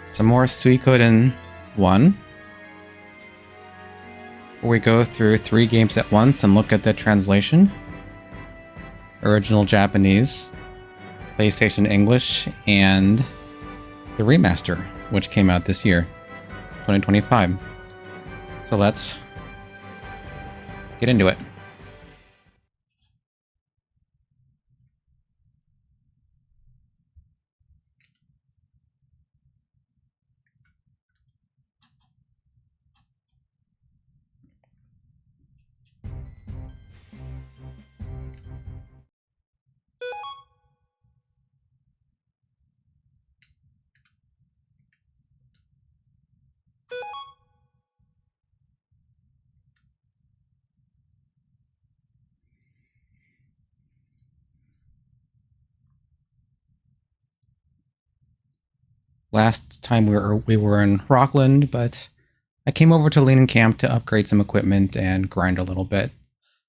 Some more Suikoden 1. Where we go through 3 games at once and look at the translation. Original Japanese, PlayStation English, and the remaster, which came out this year, 2025. So let's get into it. Last time we were in Rockland, but I came over to Lenancamp to upgrade some equipment and grind a little bit.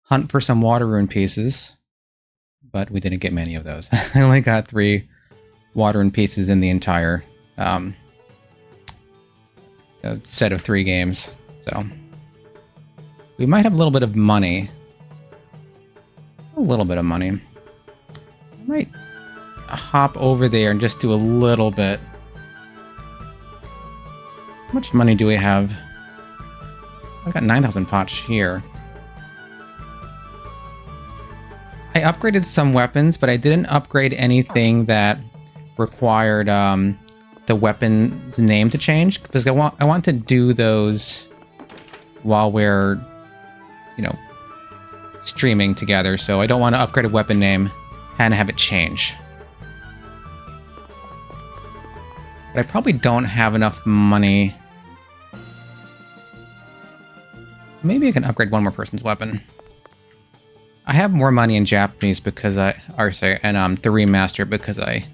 Hunt for some water rune pieces, but we didn't get many of those. I only got 3 water rune pieces in the entire set of 3 games, so we might have a little bit of money. A little bit of money. I might hop over there and just do a little bit. How much money do we have? I got 9,000 pots here. I upgraded some weapons, but I didn't upgrade anything that required the weapon's name to change, because I want to do those while we're, streaming together. So I don't want to upgrade a weapon name and have it change. But I probably don't have enough money. Maybe I can upgrade one more person's weapon. I have more money in Japanese because the remaster, because I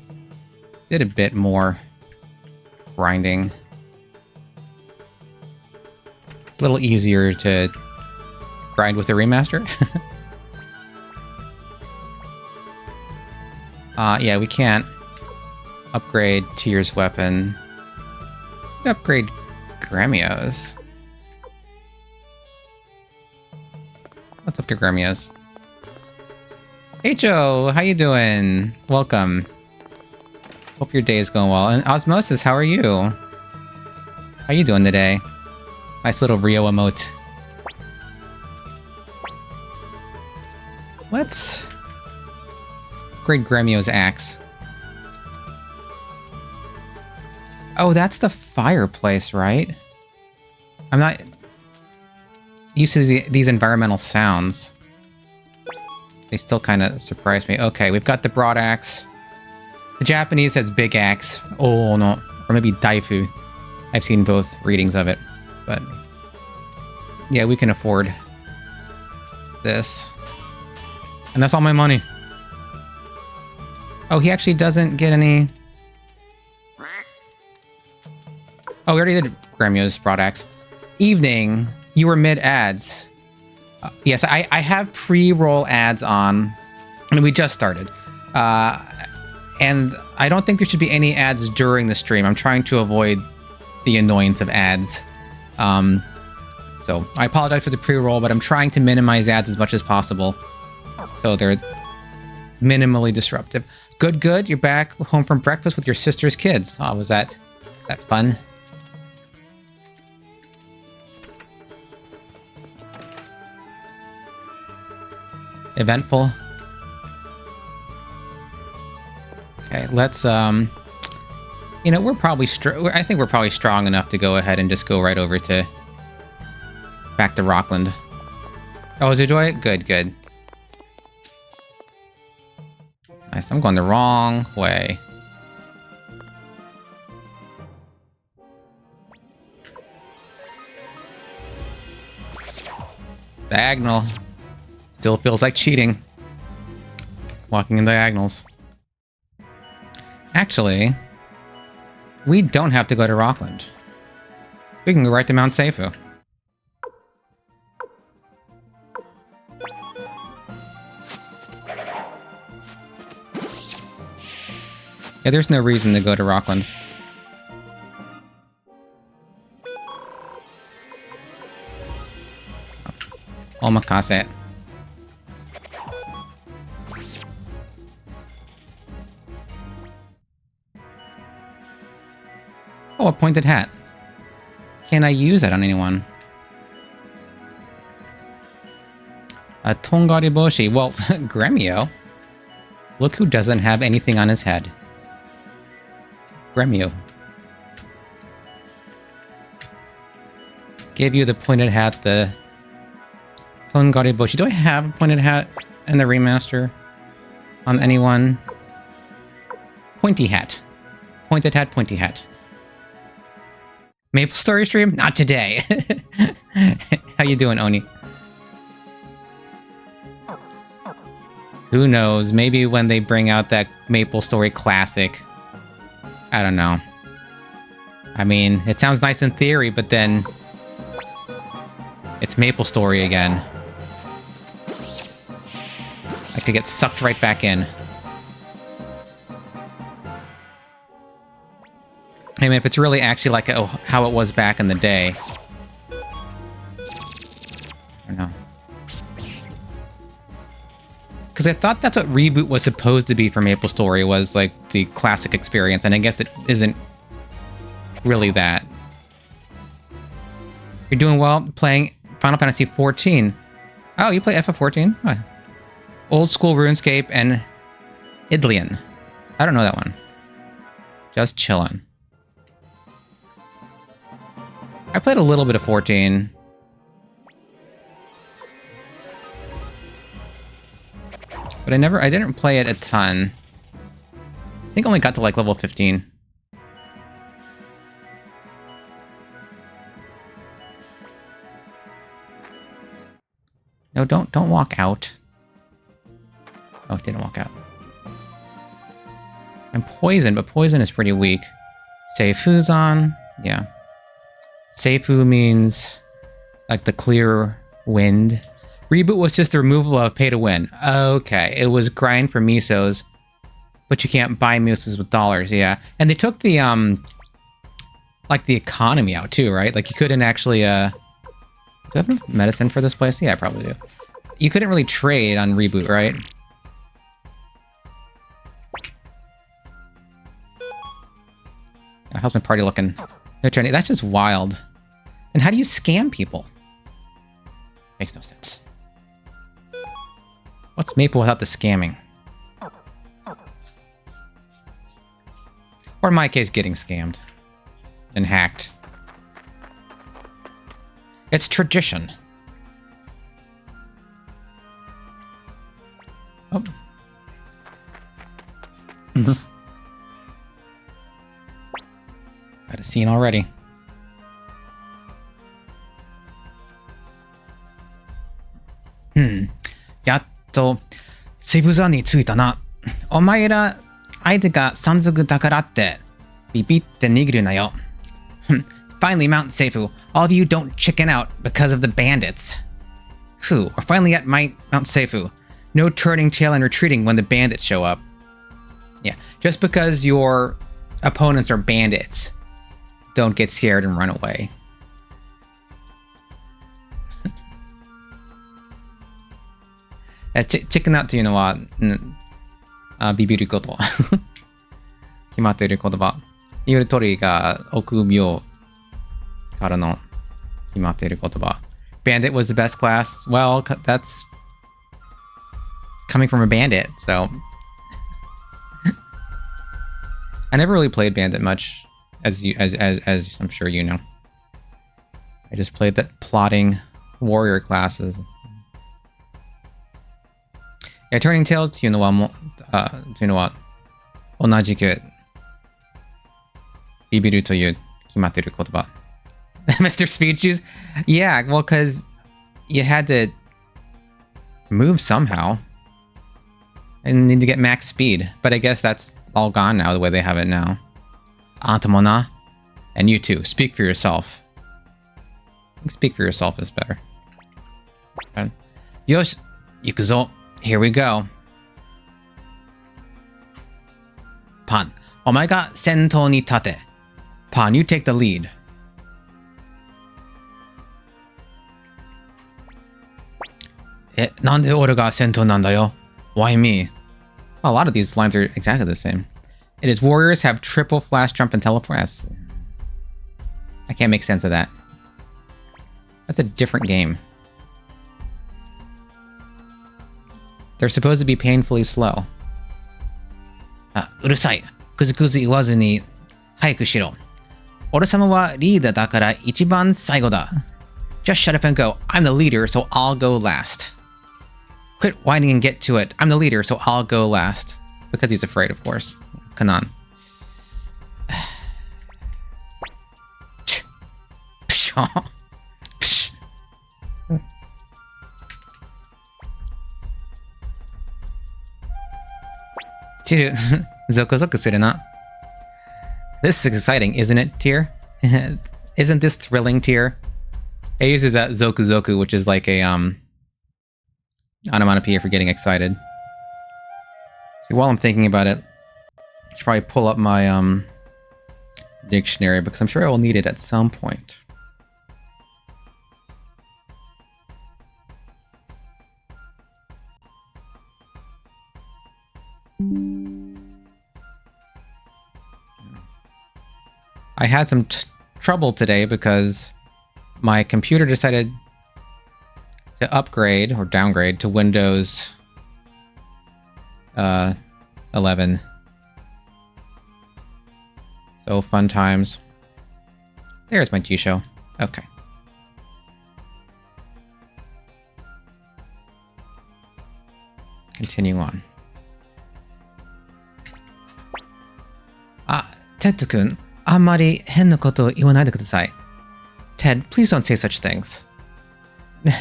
did a bit more grinding. It's a little easier to grind with the remaster. Yeah, we can't upgrade Tyr's weapon. Upgrade Gremio's. Let's upgrade Gremio's. Hey Joe, how you doing? Welcome. Hope your day is going well. And Osmosis, how are you? How you doing today? Nice little Rio emote. Let's upgrade Gremio's axe. Oh, that's the fireplace, right? I'm not used to these environmental sounds. They still kind of surprise me. Okay, we've got the broad axe. The Japanese says big axe. Oh, no. Or maybe daifu. I've seen both readings of it. But yeah, we can afford this. And that's all my money. Oh, he actually doesn't get any... Oh, we already did Gremio's broad axe. Evening. You were mid-ads. Yes, I have pre-roll ads on. I mean, we just started. And I don't think there should be any ads during the stream. I'm trying to avoid the annoyance of ads. So I apologize for the pre-roll, but I'm trying to minimize ads as much as possible, so they're minimally disruptive. Good, good. You're back home from breakfast with your sister's kids. Oh, was that fun? Eventful. Okay, let's we're probably I think we're probably strong enough to go ahead and just go right over to back to Rockland. Oh, is it Joy? Good, good. That's nice. I'm going the wrong way. Diagonal. Still feels like cheating. Walking in diagonals. Actually, we don't have to go to Rockland. We can go right to Mount Seifu. Yeah, there's no reason to go to Rockland. Omakase. Oh, a pointed hat. Can I use that on anyone? A Tongari Boshi. Well, Gremio. Look who doesn't have anything on his head. Gremio. Gave you the pointed hat, the Tongari Boshi. Do I have a pointed hat in the remaster on anyone? Pointy hat. Pointed hat, pointy hat. Maple Story stream? Not today. How you doing, Oni? Who knows? Maybe when they bring out that Maple Story classic. I don't know. I mean, it sounds nice in theory, but then it's Maple Story again. I could get sucked right back in. I mean, if it's really actually like how it was back in the day. I don't know. Because I thought that's what Reboot was supposed to be for Maple Story, was like the classic experience, and I guess it isn't really that. You're doing well playing Final Fantasy XIV. Oh, you play FF14? What? Old School RuneScape and Idlian. I don't know that one. Just chillin'. I played a little bit of 14. But I didn't play it a ton. I think I only got to like level 15. No, don't walk out. Oh, it didn't walk out. I'm poisoned, but poison is pretty weak. Seifu's on. Yeah. Seifu means like the clear wind. Reboot was just the removal of pay to win. Okay, it was grind for misos, but you can't buy misos with dollars. Yeah, and they took the like the economy out too, right? Like you couldn't actually do I have enough medicine for this place? Yeah, I probably do. You couldn't really trade on Reboot, right? How's my party looking? No training. That's just wild. And how do you scam people? Makes no sense. What's Maple without the scamming? Or in my case, getting scammed and hacked. It's tradition. Oh. Got a scene already. Yatto, Seibuza ni tsuita na. Omaera, aite ga sanzoku dakara atte, bibitte nigiru na yo. Finally, Mount Seifu. All of you don't chicken out because of the bandits. Phew, we're finally at Mount Seifu. No turning tail and retreating when the bandits show up. Yeah, just because your opponents are bandits, don't get scared and run away. Chicken out というのは、ビビること。決まっている言葉。言う通りが臆病からの決まっている言葉。Bandit was the best class. Well, that's coming from a bandit, so. I never really played Bandit much, as I'm sure you know. I just played that plotting warrior classes. Yeah, Turning Tail っていうのは同じくビビるという決まっている言葉。Mr. Speed Shoes? Yeah, well, because you had to move somehow. And need to get max speed. But I guess that's all gone now, the way they have it now. Antamona. And you too. Speak for yourself. I think speak for yourself is better. Yosh, Yukuzo. Here we go. Pan. Omae ga sentou ni tate. Pan, you take the lead. nande ore ga sento nanda yo? Why me? Well, a lot of these lines are exactly the same. It is warriors have triple flash jump and teleport. I can't make sense of that. That's a different game. They're supposed to be painfully slow. うるさい。くずくず言わずに早くしろ。俺様はリーダーだから一番最後だ。Just shut up and go. I'm the leader, so I'll go last. Quit whining and get to it. I'm the leader, so I'll go last. Because he's afraid, of course. Kanan. This is exciting, isn't it, Tier? Isn't this thrilling, Tier? It uses that zoku zoku, which is like a onomatopoeia for getting excited. See, while I'm thinking about it, I should probably pull up my dictionary because I'm sure I will need it at some point. I had some trouble today because my computer decided to upgrade or downgrade to Windows 11. So fun times. There's my G-Show. Okay. Continue on. Ted-kun, あんまり変なことを言わないでください. Ted, please don't say such things.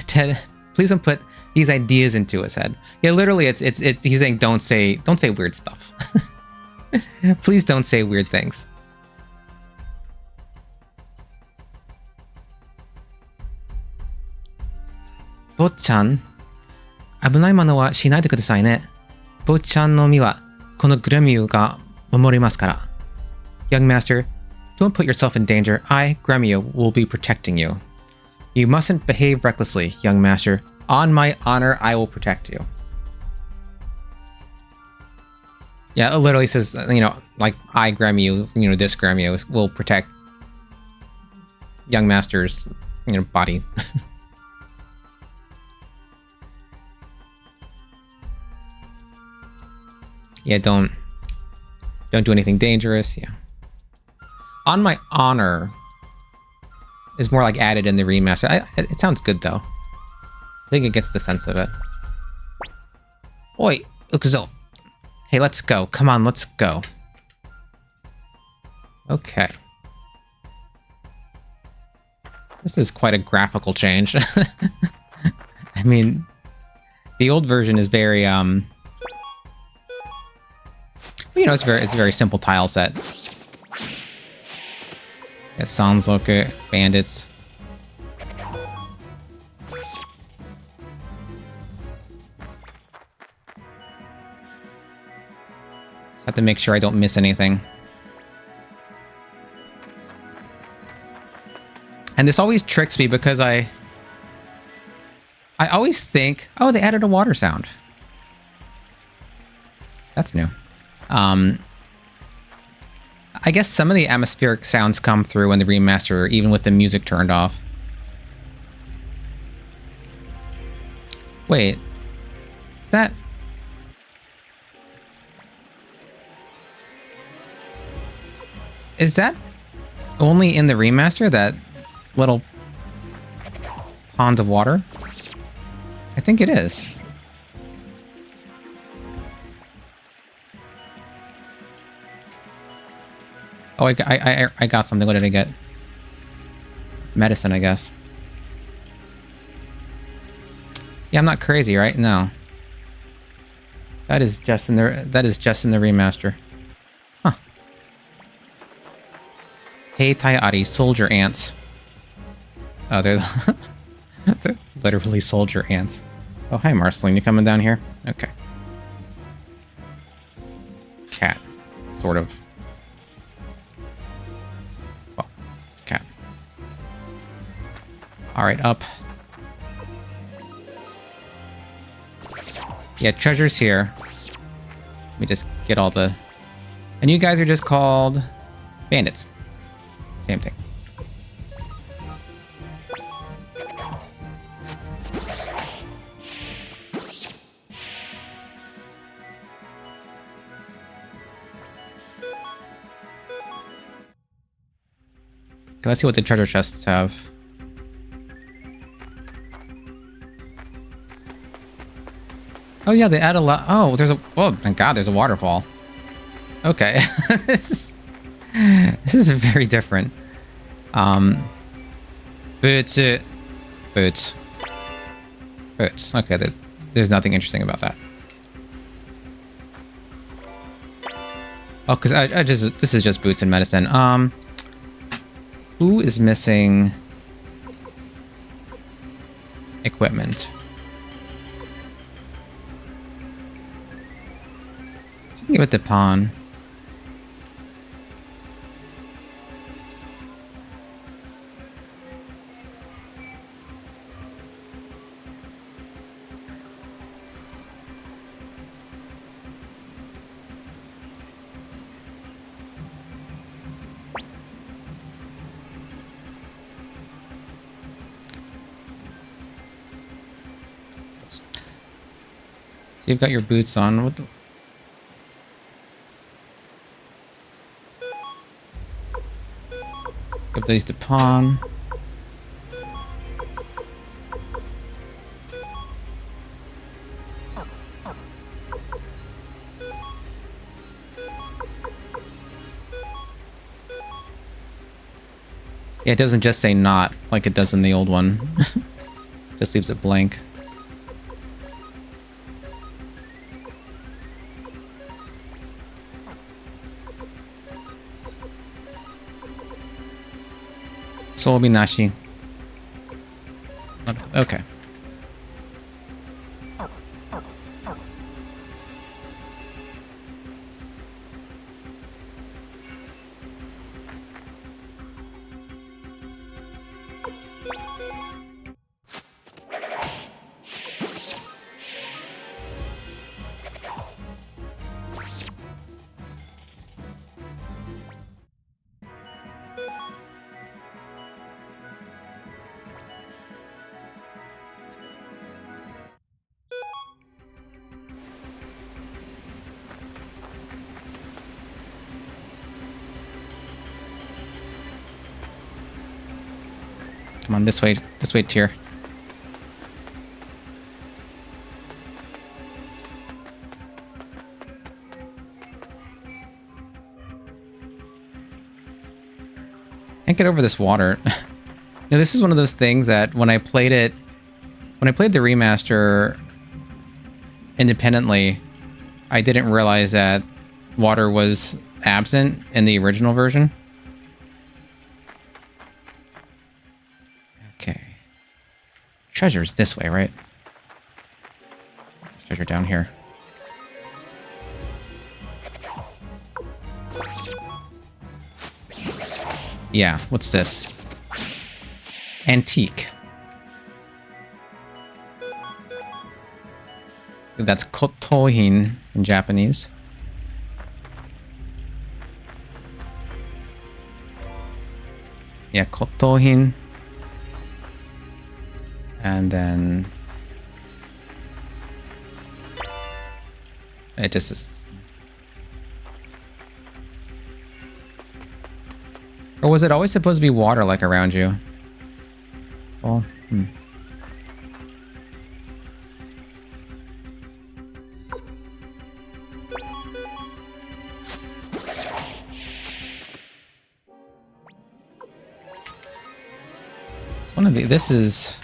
Ted, please don't put these ideas into his head. Yeah, literally, it's he's saying don't say weird stuff. Please don't say weird things. Bo-chan, 危ないものはしないでくださいね. Bo-chanの身はこのグレミューが守りますから. Young master, don't put yourself in danger. I, Gremio, will be protecting you. You mustn't behave recklessly, young master. On my honor, I will protect you. Yeah, it literally says, you know, like, I, Gremio, you know, this Gremio will protect young master's, you know, body. Yeah, don't do anything dangerous, yeah. On my honor is more like added in the remaster. It sounds good though. I think it gets the sense of it. Oi, Ukuzo. Hey, let's go. Come on, let's go. Okay. This is quite a graphical change. I mean, the old version is very you know, it's a very simple tile set. It sounds like it. Bandits. Just have to make sure I don't miss anything. And this always tricks me because I always think, oh, they added a water sound. That's new. I guess some of the atmospheric sounds come through in the remaster, even with the music turned off. Wait. Is that... Is that only in the remaster, that little pond of water? I think it is. Oh, I got something. What did I get? Medicine, I guess. Yeah, I'm not crazy, right? No. That is just in the remaster. Huh. Hey Tayari, soldier ants. Oh, they're literally soldier ants. Oh, hi Marceline, you coming down here? Okay. Cat. Sort of. All right, up. Yeah, treasure's here. Let me just get all the... And you guys are just called bandits. Same thing. Okay, let's see what the treasure chests have. Oh yeah, they add a lot. Oh, there's a... Oh, thank God, there's a waterfall. Okay. this is very different. Boots. Boots. Okay, there's nothing interesting about that. Oh, because I just... This is just boots and medicine. Who is missing equipment? Give it to pawn. So you've got your boots on. What the... Give these to pawn. Yeah, it doesn't just say not like it does in the old one. Just leaves it blank. Sobi nashi. Okay. Come on, this way, Tyr. Can't get over this water. Now, this is one of those things that when I played the remaster independently, I didn't realize that water was absent in the original version. Okay. Treasure's this way, right? There's treasure down here. Yeah, what's this? Antique. That's kotohin in Japanese. Yeah, kotohin. And then it just is. Or was it always supposed to be water like around you? Well, It's one of the, this is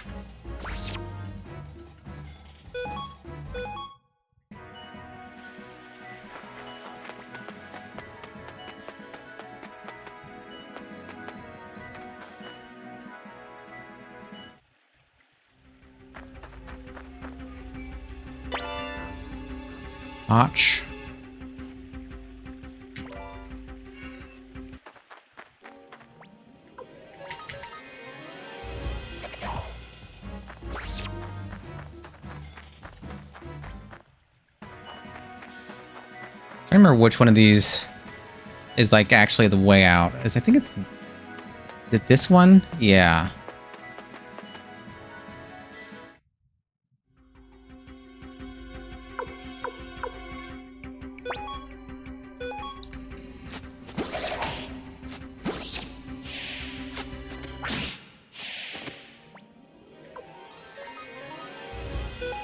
Arch. remember which one of these is like actually the way out. I think it's... Is it this one? Yeah.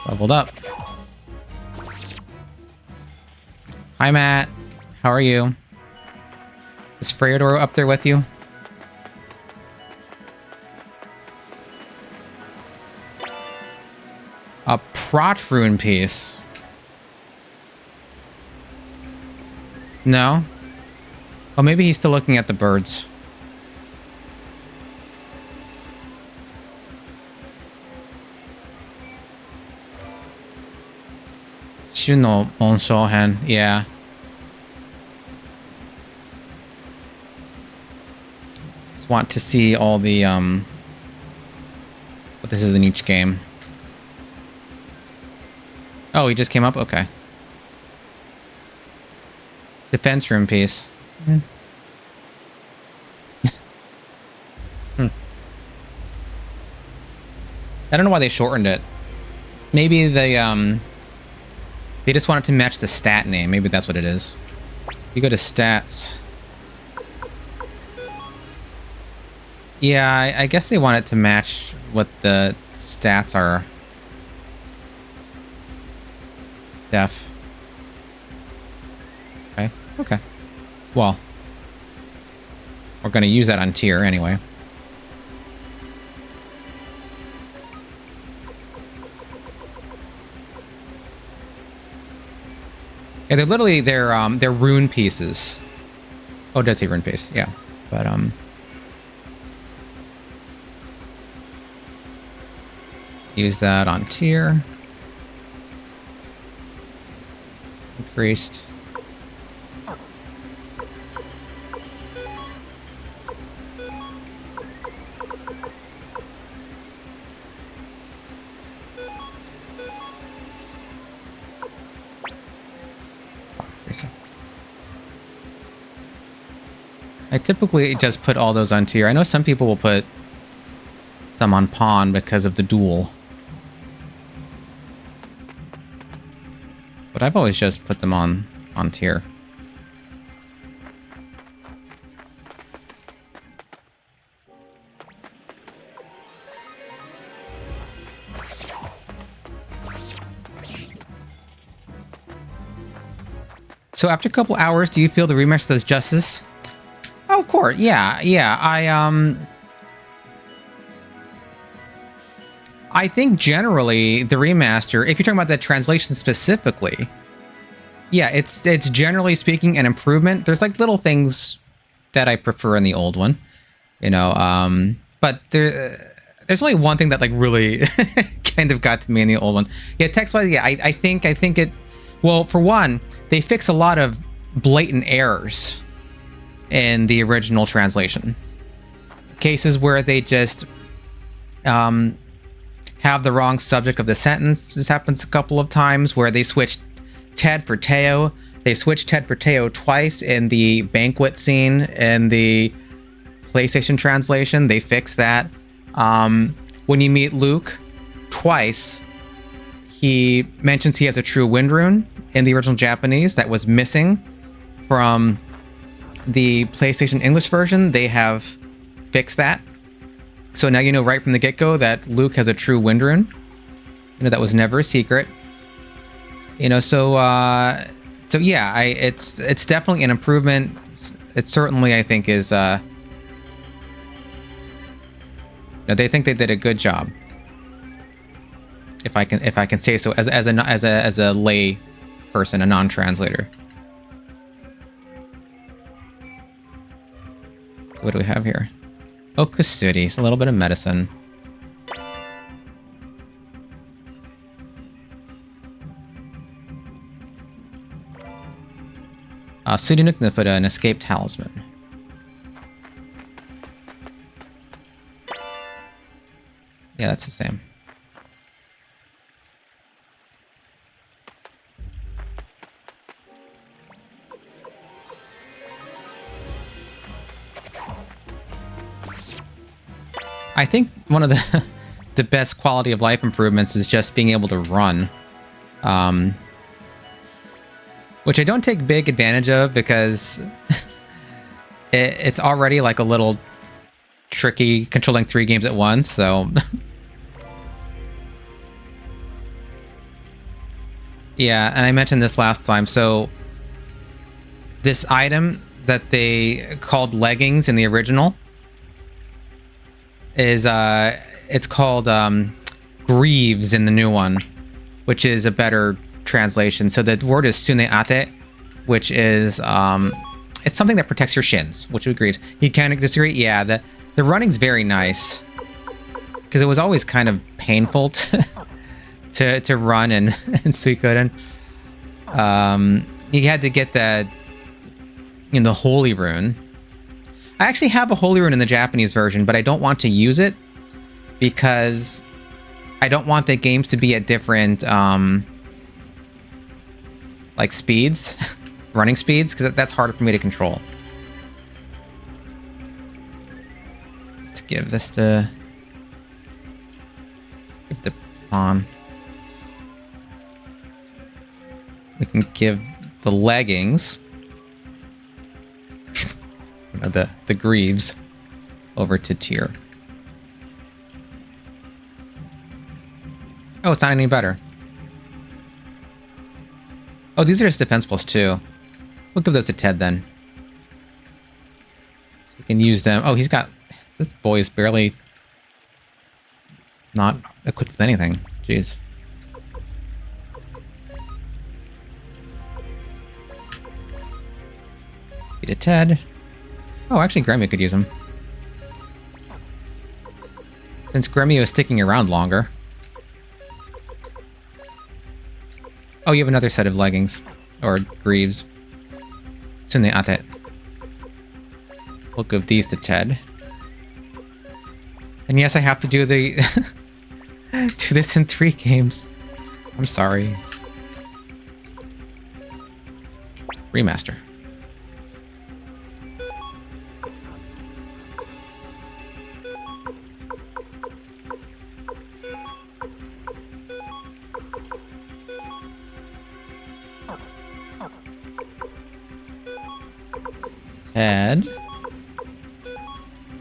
Leveled up. Hi, Matt. How are you? Is Freodor up there with you? A prot rune piece. No? Oh, maybe he's still looking at the birds. Shuno Monshohen, yeah. Just want to see all the, what this is in each game. Oh, he just came up? Okay. Defense room piece. Hmm. I don't know why they shortened it. Maybe they just wanted to match the stat name. Maybe that's what it is. If you go to stats. Yeah, I guess they want it to match what the stats are. Def. Okay, okay. Well, we're going to use that on tier anyway. Yeah, they're literally they're rune pieces. Oh, it does say rune piece, yeah. But use that on tier. It's increased. I typically just put all those on tier. I know some people will put some on pawn because of the duel. But I've always just put them on tier. So after a couple hours, do you feel the remaster does justice? Oh, of course, yeah. I think generally the remaster, if you're talking about the translation specifically, yeah, it's generally speaking an improvement. There's like little things that I prefer in the old one, you know, but there's only one thing that like really kind of got to me in the old one. Yeah, text-wise, yeah, I think it, well, for one, they fix a lot of blatant errors in the original translation. Cases where they just have the wrong subject of the sentence. This happens a couple of times where they switched Ted for Teo. They switched Ted for Teo twice in the banquet scene in the PlayStation translation. They fixed that. When you meet Luke twice, he mentions he has a true wind rune in the original Japanese that was missing from the PlayStation English version. They have fixed that. So now you know right from the get-go that Luke has a true wind rune. You know, that was never a secret. You know, so yeah, it's definitely an improvement. It certainly, I think, is they think they did a good job. If I can say so, as a lay person, a non-translator. So what do we have here? Oh, Kusudi. It's a little bit of medicine. Sudonik Nufuda, an escaped talisman. Yeah, that's the same. I think one of the the best quality of life improvements is just being able to run. Which I don't take big advantage of because it's already like a little tricky controlling 3 games at once, so... Yeah, and I mentioned this last time, so this item that they called leggings in the original is, it's called greaves in the new one, which is a better translation. So the word is suneate, which is, it's something that protects your shins, which we agreed. You kind of disagree? Yeah, the running's very nice. Because it was always kind of painful to run in Suikoden. You had to get that, you know, the holy rune. I actually have a holy rune in the Japanese version, but I don't want to use it because I don't want the games to be at different like speeds, running speeds, because that's harder for me to control. Let's give this to the pawn. We can give the leggings, you know, the greaves, over to Tyr. Oh, it's not any better. Oh, these are just defense +2. We'll give those to Ted then. So we can use them. Oh, he's got... This boy is barely not equipped with anything. Jeez. Be to Ted. Oh, actually, Gremio could use him. Since Gremio is sticking around longer. Oh, you have another set of leggings. Or greaves. Suneate. We'll give these to Ted. And yes, I have to do the... do this in 3 games. I'm sorry. Remaster. Ted.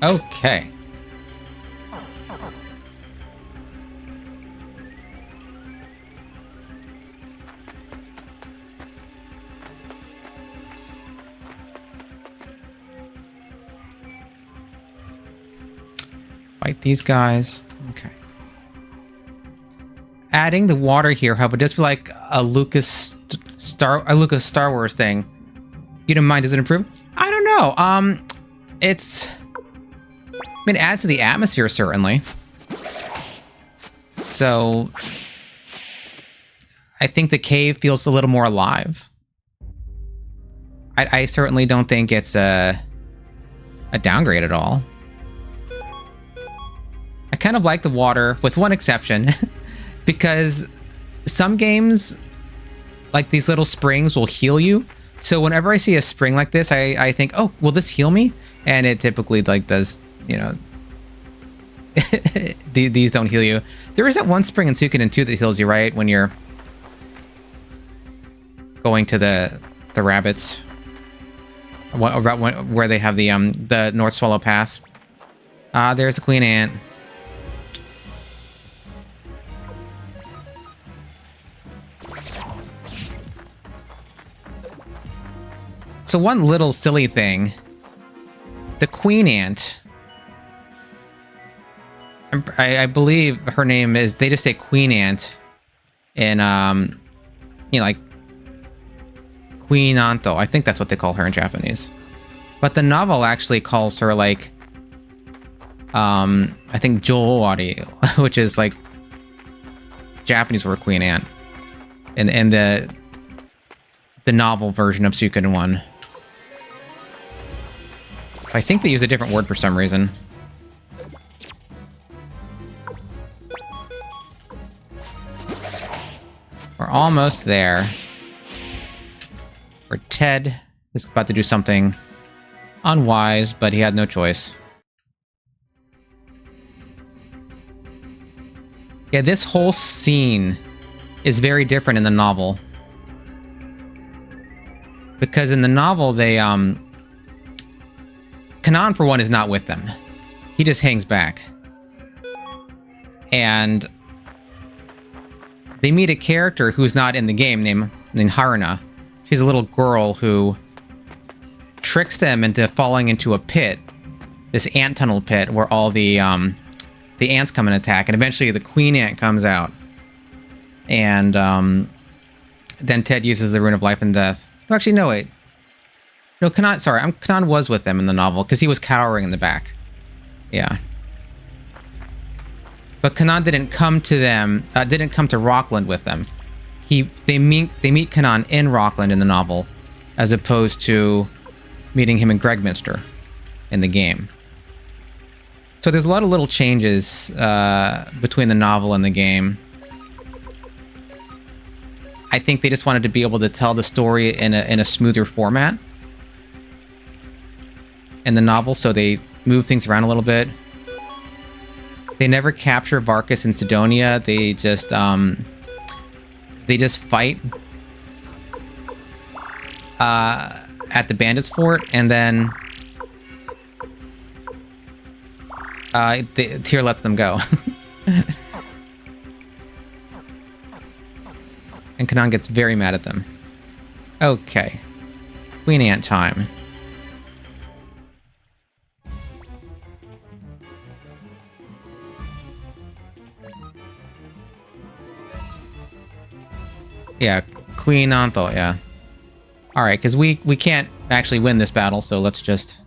Okay. Fight these guys. Okay. Adding the water here, however, does feel like a Lucas Star Wars thing. You don't mind? Does it improve? I don't know. It's... I mean, it adds to the atmosphere, certainly. So... I think the cave feels a little more alive. I certainly don't think it's a downgrade at all. I kind of like the water, with one exception. Because some games, like these little springs, will heal you. So whenever I see a spring like this, I think, oh, will this heal me? And it typically like does, you know, these don't heal you. There is that one spring in Suikoden 2 that heals you, right? When you're going to the rabbits. About where they have the North Swallow Pass. There's a queen ant. So one little silly thing, the queen ant, I believe her name is, they just say queen ant in, you know, like Queen Anto. I think that's what they call her in Japanese. But the novel actually calls her like, I think Joowari, which is like Japanese word queen ant, in the novel version of Suikoden 1. I think they use a different word for some reason. We're almost there. Where Ted is about to do something unwise, but he had no choice. Yeah, this whole scene is very different in the novel. Because in the novel, they, Kanan, for one, is not with them. He just hangs back. And they meet a character who's not in the game named Haruna. She's a little girl who tricks them into falling into a pit, this ant tunnel pit where all the ants come and attack, and eventually the queen ant comes out. And then Ted uses the Rune of Life and Death. Oh, actually, no, wait. No, Kanan was with them in the novel because he was cowering in the back. Yeah. But Kanan didn't come to them, didn't come to Rockland with them. They meet Kanan in Rockland in the novel, as opposed to meeting him in Gregminster in the game. So there's a lot of little changes between the novel and the game. I think they just wanted to be able to tell the story in a smoother format in the novel, so they move things around a little bit. They never capture Varkas and Sidonia. They just fight at the bandits' fort, and then Tyr lets them go. And Kanan gets very mad at them. Okay. Queen Ant time. Yeah, Queen Anto, yeah. Alright, because we can't actually win this battle, so let's just...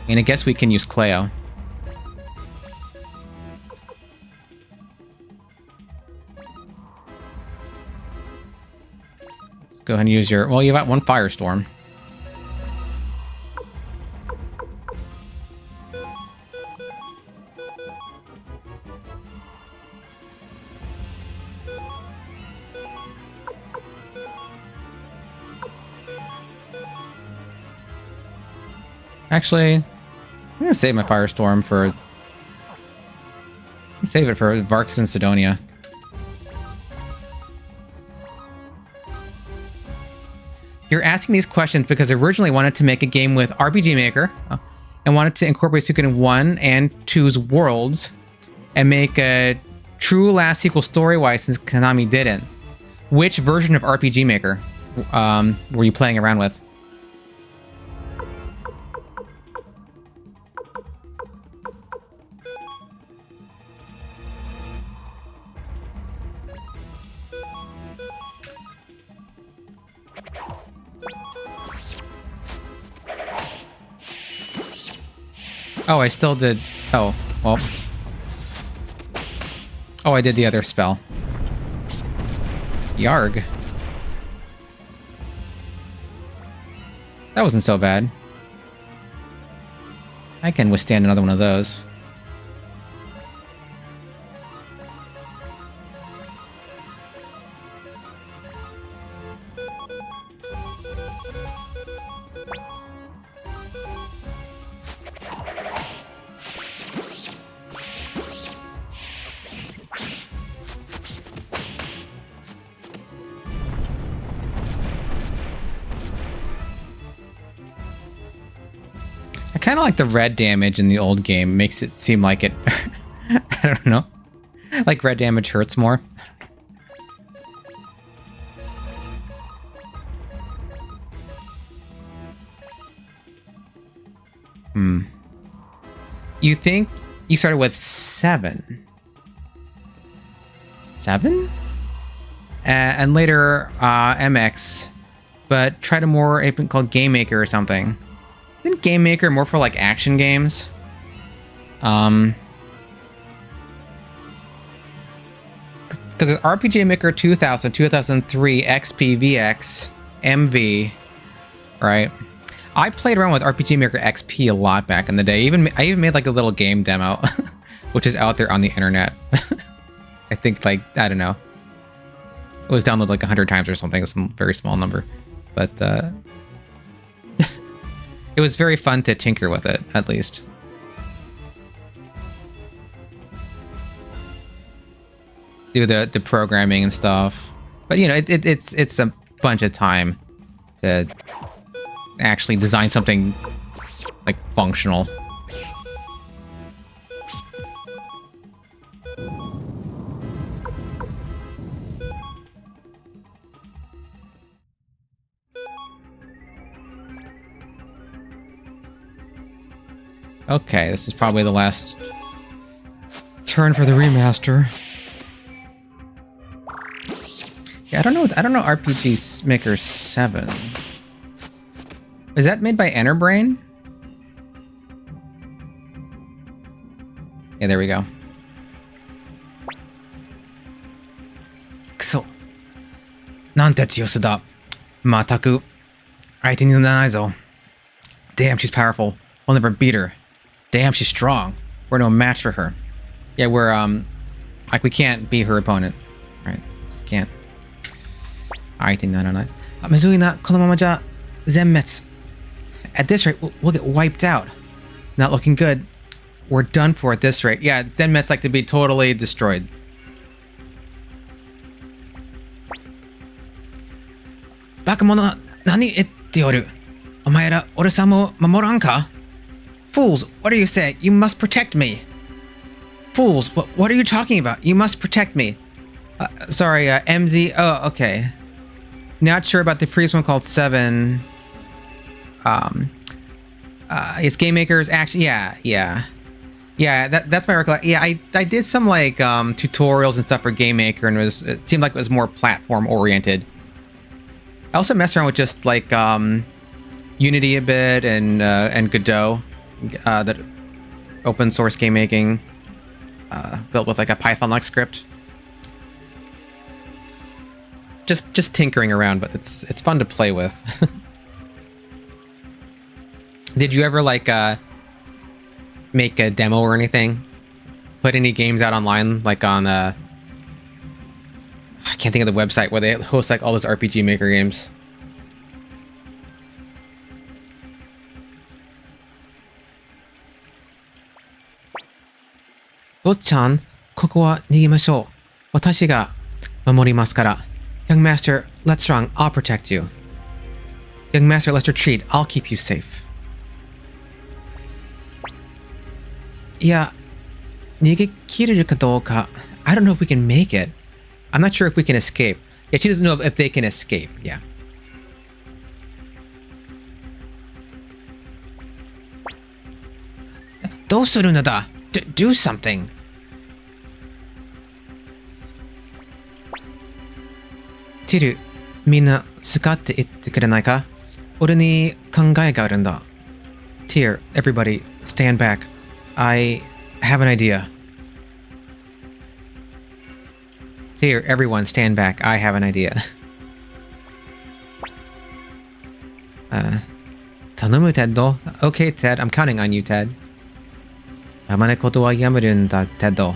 And I guess we can use Cleo. Let's go ahead and use your... Well, you have one Firestorm. Actually, I'm gonna save my Firestorm for... Save it for Varkas and Sidonia. You're asking these questions because I originally wanted to make a game with RPG Maker and wanted to incorporate Suikoden 1 and 2's worlds and make a true last sequel story-wise since Konami didn't. Which version of RPG Maker were you playing around with? Oh, I still did... Oh, well... Oh, I did the other spell. Yarg. That wasn't so bad. I can withstand another one of those. Kind of like the red damage in the old game makes it seem like it I don't know, like red damage hurts more. You think you started with 7 and later MX, but tried a more open called Game Maker or something. Isn't Game Maker more for like action games? Because it's RPG Maker 2000, 2003, XP, VX, MV, right? I played around with RPG Maker XP a lot back in the day. I even made like a little game demo, which is out there on the internet. I think like, I don't know. It was downloaded like 100 times or something, some very small number. But it was very fun to tinker with it, at least. do the programming and stuff. But you know, it's a bunch of time to actually design something like functional. Okay, this is probably the last turn for the remaster. Yeah, I don't know RPG Maker 7. Is that made by Enterbrain? Yeah, there we go. Kuso. Nante tsuyosa da. Mataku. Aite ni nanai zo. Damn, she's powerful. We'll never beat her. Damn, she's strong. We're no match for her. Yeah, we're, like, we can't be her opponent. Right? Just can't. Aite ni nanai. Mizui na konomama ja zenmetsu. At this rate, we'll get wiped out. Not looking good. We're done for at this rate. Yeah, zenmetsu like to be totally destroyed. Bakamono, nani itte yoru? Omae ra ore-san mo mamoran ka? Fools, what are you saying? You must protect me. Fools, what are you talking about? You must protect me. Sorry, MZ. Oh, okay. Not sure about the previous one called 7. It's Game Maker's action. Yeah. That's my recollection. Yeah, I did some like tutorials and stuff for Game Maker, and it seemed like it was more platform oriented. I also messed around with just like Unity a bit and Godot, that open source game making, built with like a Python-like script. Just tinkering around, but it's fun to play with. Did you ever like make a demo or anything? Put any games out online, like on I can't think of the website where they host like all those RPG Maker games. Bo-chan, koko wa nigimashou. Watashi ga mamorimasu kara. Young Master, let's strong. I'll protect you. Young Master, let's retreat. I'll keep you safe. Yeah, nigekireru ka douka. I don't know if we can make it. I'm not sure if we can escape. Yeah, she doesn't know if they can escape. Yeah. Dousuru no da? Do something. Tiru, minna tsukatte itte kurenai ka? Ore ni kangae ga aru n da. Tyr, everybody, stand back. I have an idea. Here, everyone, stand back. I have an idea. Tanomu, Teddo. Okay, Ted. I'm counting on you, Ted. Tamane koto wa yameru n da, Teddo.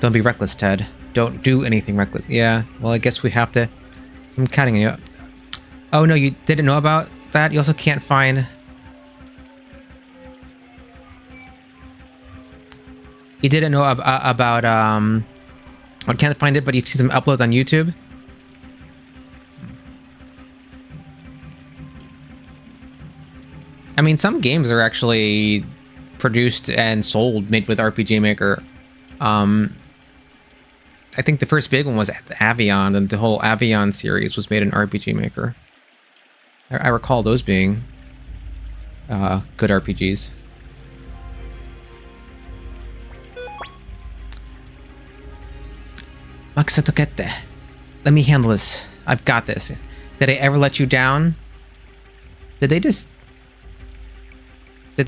Don't be reckless, Ted. Don't do anything reckless. Yeah, well, I guess we have to... I'm counting on you. Oh, no, you didn't know about that? You also can't find... You didn't know about I can't find it, but you've seen some uploads on YouTube. I mean, some games are actually produced and sold, made with RPG Maker. I think the first big one was Avion, and the whole Avion series was made in RPG Maker. I recall those being good RPGs. Let me handle this. I've got this. Did I ever let you down? Did they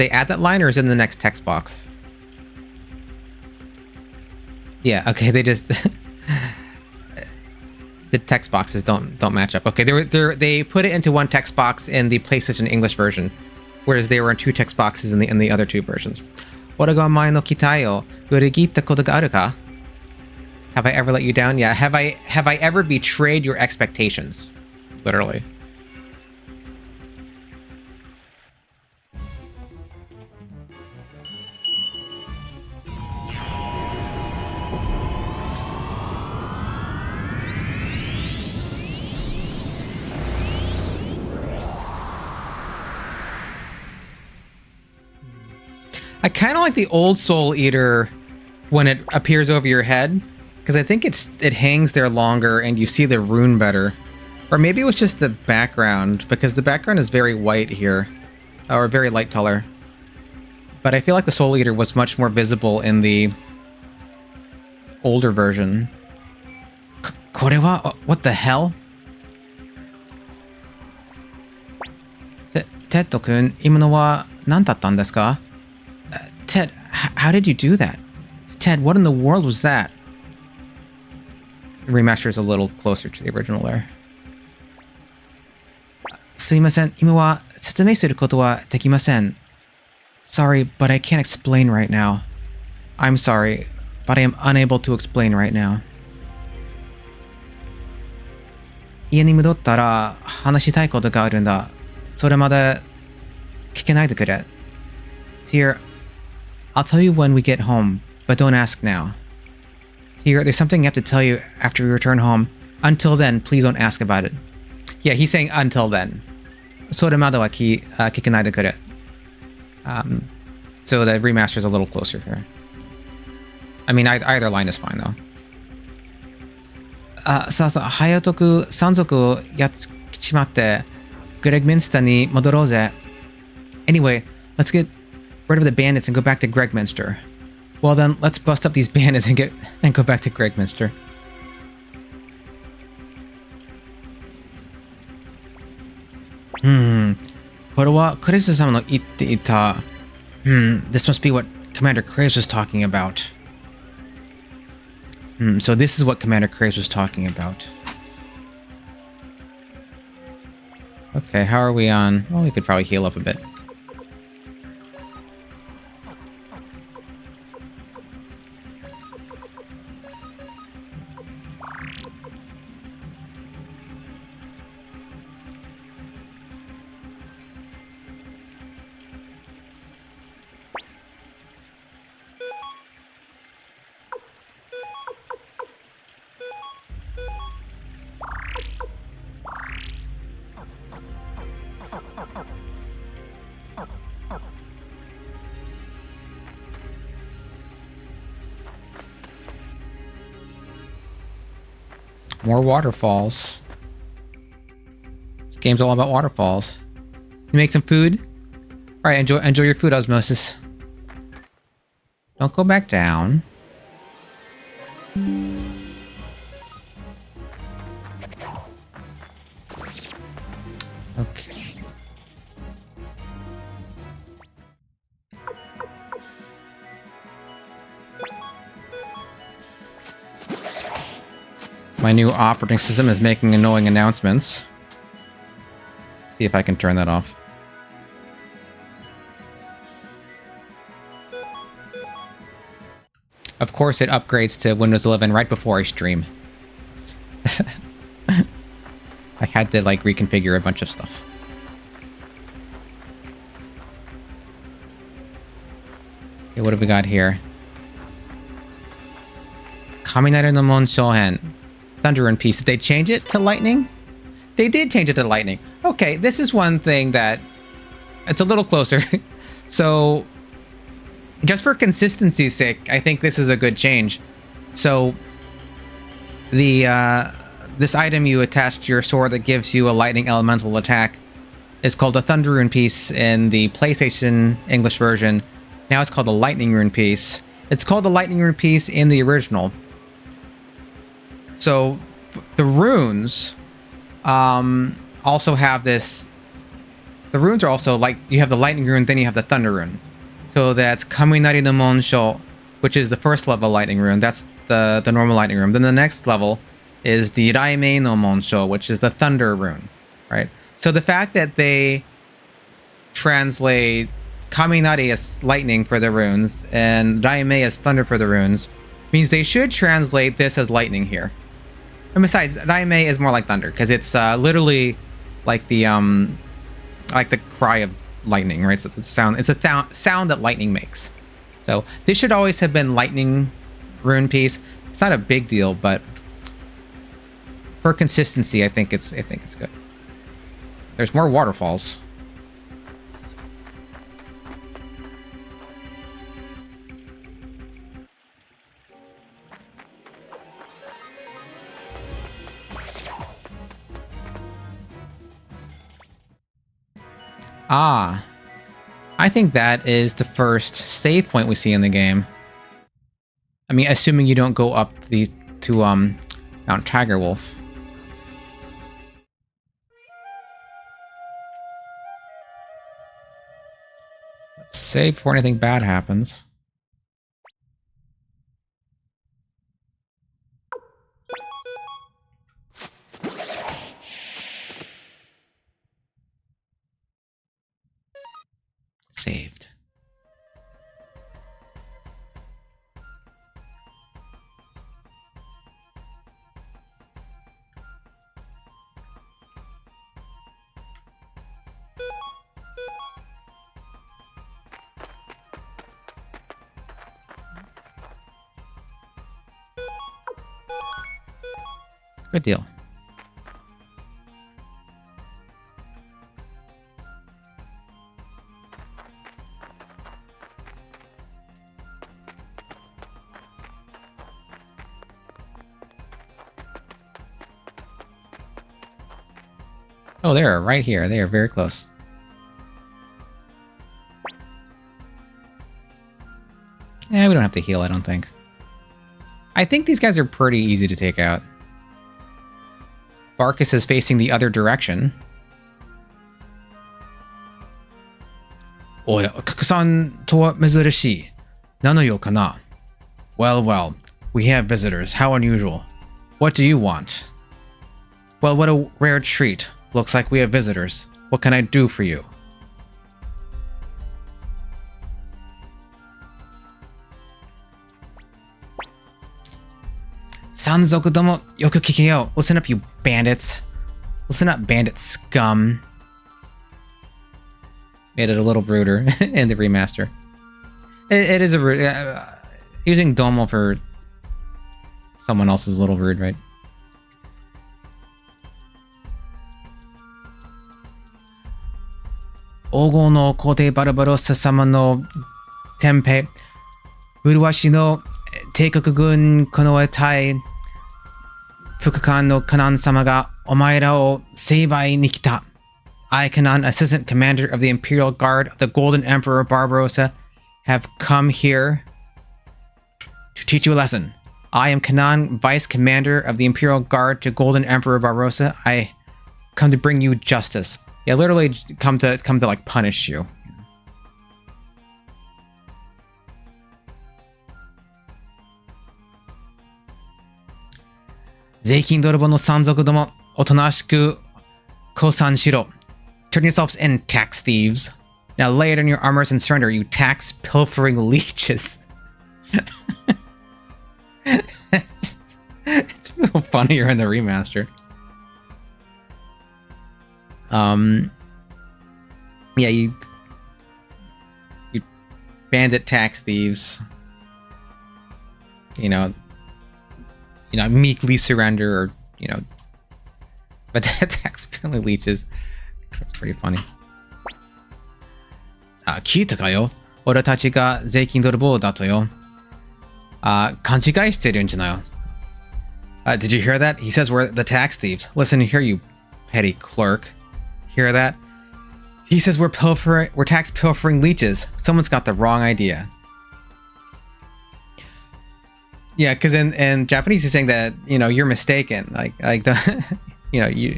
add that line, or is it in the next text box? Yeah, okay, they just... the text boxes don't match up. Okay, they put it into one text box in the PlayStation English version, whereas they were in two text boxes in the other two versions. Ora ga omae no kitai o urigitta koto ga aru ka? Have I ever let you down? Yeah. Have I ever betrayed your expectations? Literally. I kind of like the old Soul Eater when it appears over your head, because I think it hangs there longer and you see the rune better. Or maybe it was just the background, because the background is very white here, or very light color. But I feel like the Soul Eater was much more visible in the older version. Korewa? What the hell? Ted-kun, imano wa nan dattan desu ka? Ted, how did you do that? Ted, what in the world was that? The remaster is a little closer to the original there. Suimasen, ima wa setsume suru koto wa dekimasen. Sorry, but I can't explain right now. I'm sorry, but I am unable to explain right now. 家に戻ったら話したいことがあるんだ。それまで聞けないでくれ。Dear, I'll tell you when we get home, but don't ask now. Dear, there's something I have to tell you after we return home. Until then, please don't ask about it. Yeah, he's saying until then. それまでは聞けないでくれ. So the remaster is a little closer here. I mean, either line is fine though. さあさあ、早く山賊をやっちまって、Gregminsterに戻ろうぜ. Anyway, let's get rid of the bandits and go back to Gregminster. Well then, let's bust up these bandits and go back to Gregminster. This must be what Commander Craves was talking about. So this is what Commander Craves was talking about. Okay, how are we on? Well, we could probably heal up a bit. More waterfalls. This game's all about waterfalls. You make some food? Alright, enjoy your food, Osmosis. Don't go back down. Okay. My new operating system is making annoying announcements. See if I can turn that off. Of course, it upgrades to Windows 11 right before I stream. I had to like reconfigure a bunch of stuff. Okay, what have we got here? Kaminari no Mon Shohen. Thunder and Peace. Did they change it to lightning? They did change it to lightning. Okay, this is one thing that it's a little closer. So just for consistency's sake, I think this is a good change. So the this item you attach to your sword that gives you a lightning elemental attack is called a Thunder Rune Piece in the PlayStation English version. Now it's called a Lightning Rune Piece. It's called the Lightning Rune Piece in the original. So the runes also have this. The runes are also like, you have the lightning rune, then you have the thunder rune. So that's Kaminari no Monsho, which is the first level lightning rune. That's the normal lightning rune. Then the next level is the Raimei no Monsho, which is the thunder rune, right? So the fact that they translate Kaminari as lightning for the runes and Raimei as thunder for the runes means they should translate this as lightning here. And besides, Raimei is more like thunder because it's literally like the cry of lightning, right? So it's a sound. It's a sound that lightning makes. So this should always have been lightning rune piece. It's not a big deal, but for consistency, I think it's good. There's more waterfalls. Ah, I think that is the first save point we see in the game. I mean, assuming you don't go up to Mount Tiger Wolf. Let's save before anything bad happens. Saved. Good deal. Oh, they're right here. They are very close. Yeah, we don't have to heal, I don't think. I think these guys are pretty easy to take out. Varkas is facing the other direction. Oya, kakusan to wa mezurishii. Nano yo kana? Well, well, we have visitors. How unusual. What do you want? Well, what a rare treat. Looks like we have visitors. What can I do for you? Sanzoku domo yoku kike yo. Listen up, you bandits. Listen up, bandit scum. Made it a little ruder in the remaster. It is a using domo for someone else is a little rude, right? Ogo no kote Barbarossa sama no tempe. Uruwashi no teikoku-gun konoetai. Fukukan no Kanan sama ga omaera o seibai ni kita. I, Kanan, Assistant Commander of the Imperial Guard of the Golden Emperor Barbarossa, have come here to teach you a lesson. I am Kanan, Vice Commander of the Imperial Guard to Golden Emperor Barbarossa. I come to bring you justice. Yeah, literally come to like punish you. Zeikin dorobo no sanzoku domo otonashiku kosan shiro. Turn yourselves in, tax thieves. Now lay it in your armors and surrender, you tax pilfering leeches. It's a little funnier in the remaster. Yeah, you bandit tax thieves. You know, meekly surrender, or but tax pilfering leeches. That's pretty funny. 聞いたかよ? 俺たちが税金泥棒だとよ。勘違いしてるんじゃないよ。Did you hear that? He says we're the tax thieves. Listen here, you petty clerk. Hear that? He says we're tax pilfering leeches. Someone's got the wrong idea. Yeah, because in Japanese he's saying that, you're mistaken. Like you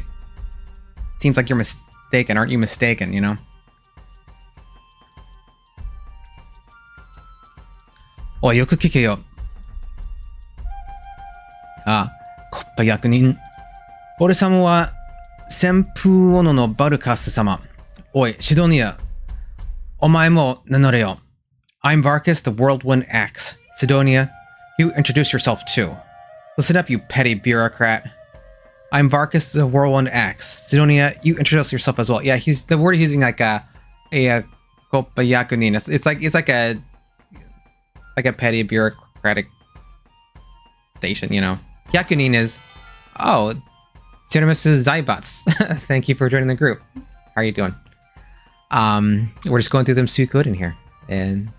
seems like you're mistaken. Aren't you mistaken, Oh, yoku kike yo. Koppa yakunin. Ore sama wa senpuu ono no Varkas sama. Oi, Sidonia. Omae mo nanore yo. I'm Varkas, the Whirlwind Axe. Sidonia, you introduce yourself too. Listen up, you petty bureaucrat. I'm Varkas, the Whirlwind Axe. Sidonia, you introduce yourself as well. Yeah, the word he's using like a koppa yakunin. It's like a petty bureaucratic station, Yakunin is, oh, Tiramisu Zaibats. Thank you for joining the group. How are you doing? We're just going through them Suikoden here. And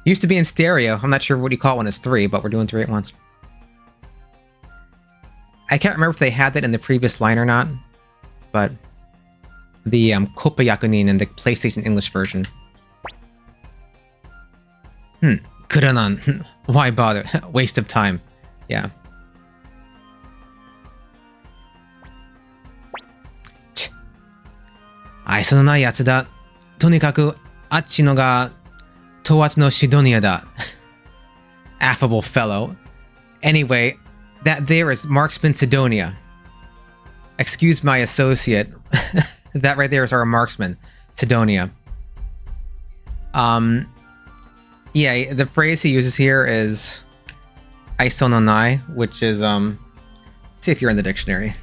it used to be in stereo. I'm not sure what you call it when it's 3, but we're doing 3 at once. I can't remember if they had that in the previous line or not, but the Koppayakunin in the PlayStation English version. Kuranan. Why bother? Waste of time. Yeah. Aiso no nai yatsu da. Tonikaku achi no ga towachi no Sidonia da. Affable fellow. Anyway, that there is marksman Sidonia. Excuse my associate. That right there is our marksman, Sidonia. Yeah, the phrase he uses here is "aiso no nai," which is let's see if you're in the dictionary.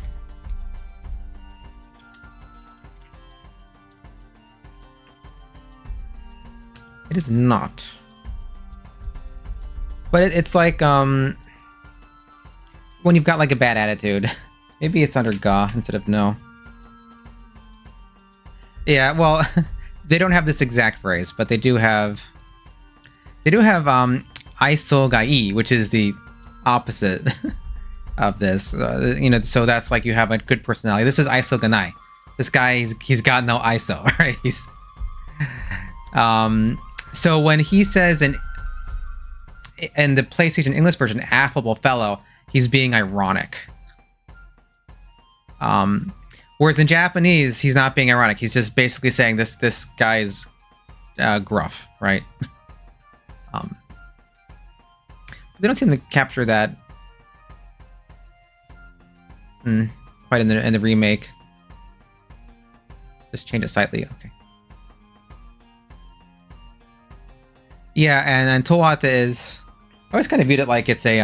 It is not. But it's like when you've got like a bad attitude. Maybe it's under ga instead of no. Yeah, well, they don't have this exact phrase, but they do have aiso ga ii, which is the opposite of this. You know, so that's like you have a good personality. This is aiso ga nai. This guy, he's got no aiso, right? He's so when he says in the PlayStation English version, affable fellow, he's being ironic. Whereas in Japanese, he's not being ironic. He's just basically saying this guy's gruff, right? They don't seem to capture that quite in the remake. Just change it slightly. Okay. Yeah, and Tohata is. I always kind of viewed it like it's a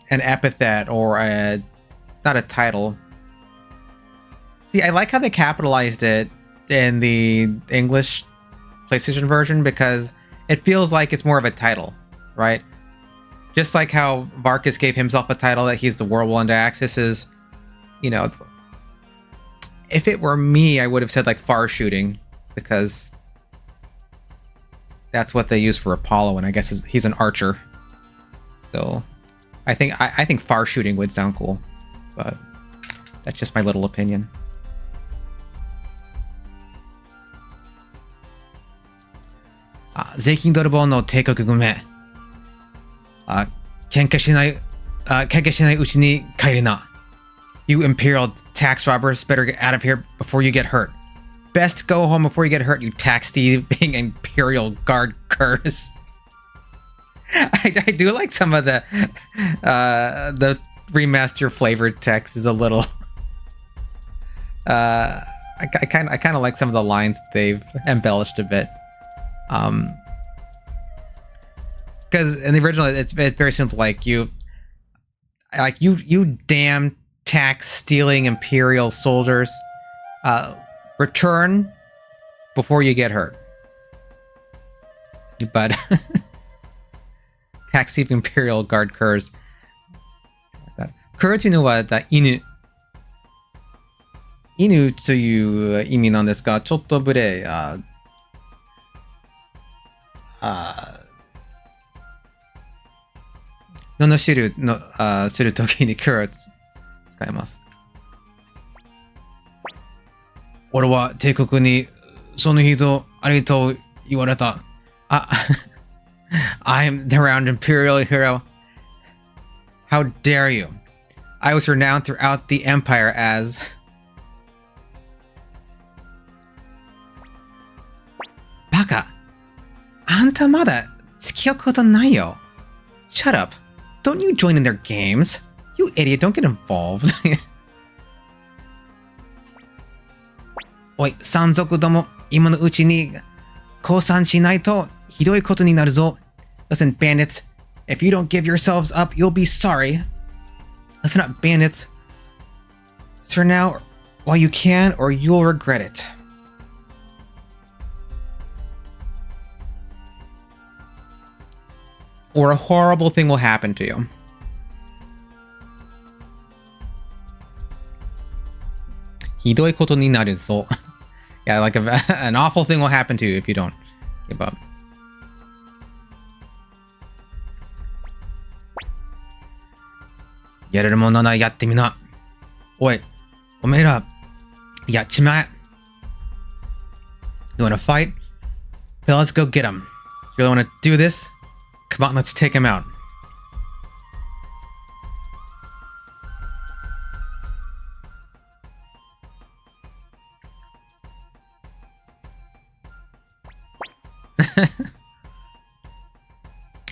an epithet or a not a title. See, I like how they capitalized it in the English PlayStation version because it feels like it's more of a title, right? Just like how Varkas gave himself a title that he's the Whirlwind Axis is, you know, if it were me, I would have said like far shooting because that's what they use for Apollo, and I guess he's an archer. So I think far shooting would sound cool, but that's just my little opinion. Zeikin Dorobon no teikoku gume. Kenka shinai uchi ni kairi na. You imperial tax robbers, better get out of here before you get hurt. Best go home before you get hurt, you tax thieving imperial guard curs. I do like some of the remaster flavored text is a little. I kind of like some of the lines that they've embellished a bit. Because in the original, it's very simple. Like you damn tax stealing imperial soldiers, return before you get hurt. But tax thieving imperial guard curs. Curs というのは犬。犬という意味なんですが、ちょっと無礼。罵るのするときに curs 使います。俺は帝国にその人ありと言われた。I'm the renowned imperial hero. How dare you? I was renowned throughout the empire as... Baka! あんたまだ付き合うことないよ. Shut up. Don't you join in their games. You idiot, don't get involved. おい、山賊ども、今のうちに降参しないとひどいことになるぞ. Listen, bandits, if you don't give yourselves up, you'll be sorry. Listen up, bandits. Turn now while you can, or you'll regret it. Or a horrible thing will happen to you. Hidoi koto ni naru zo. Yeah, like an awful thing will happen to you if you don't give up. Yareru mono na yatte mina. Wait, Omera, yachima. You want to fight? Then let's go get him. You really want to do this? Come on, let's take him out.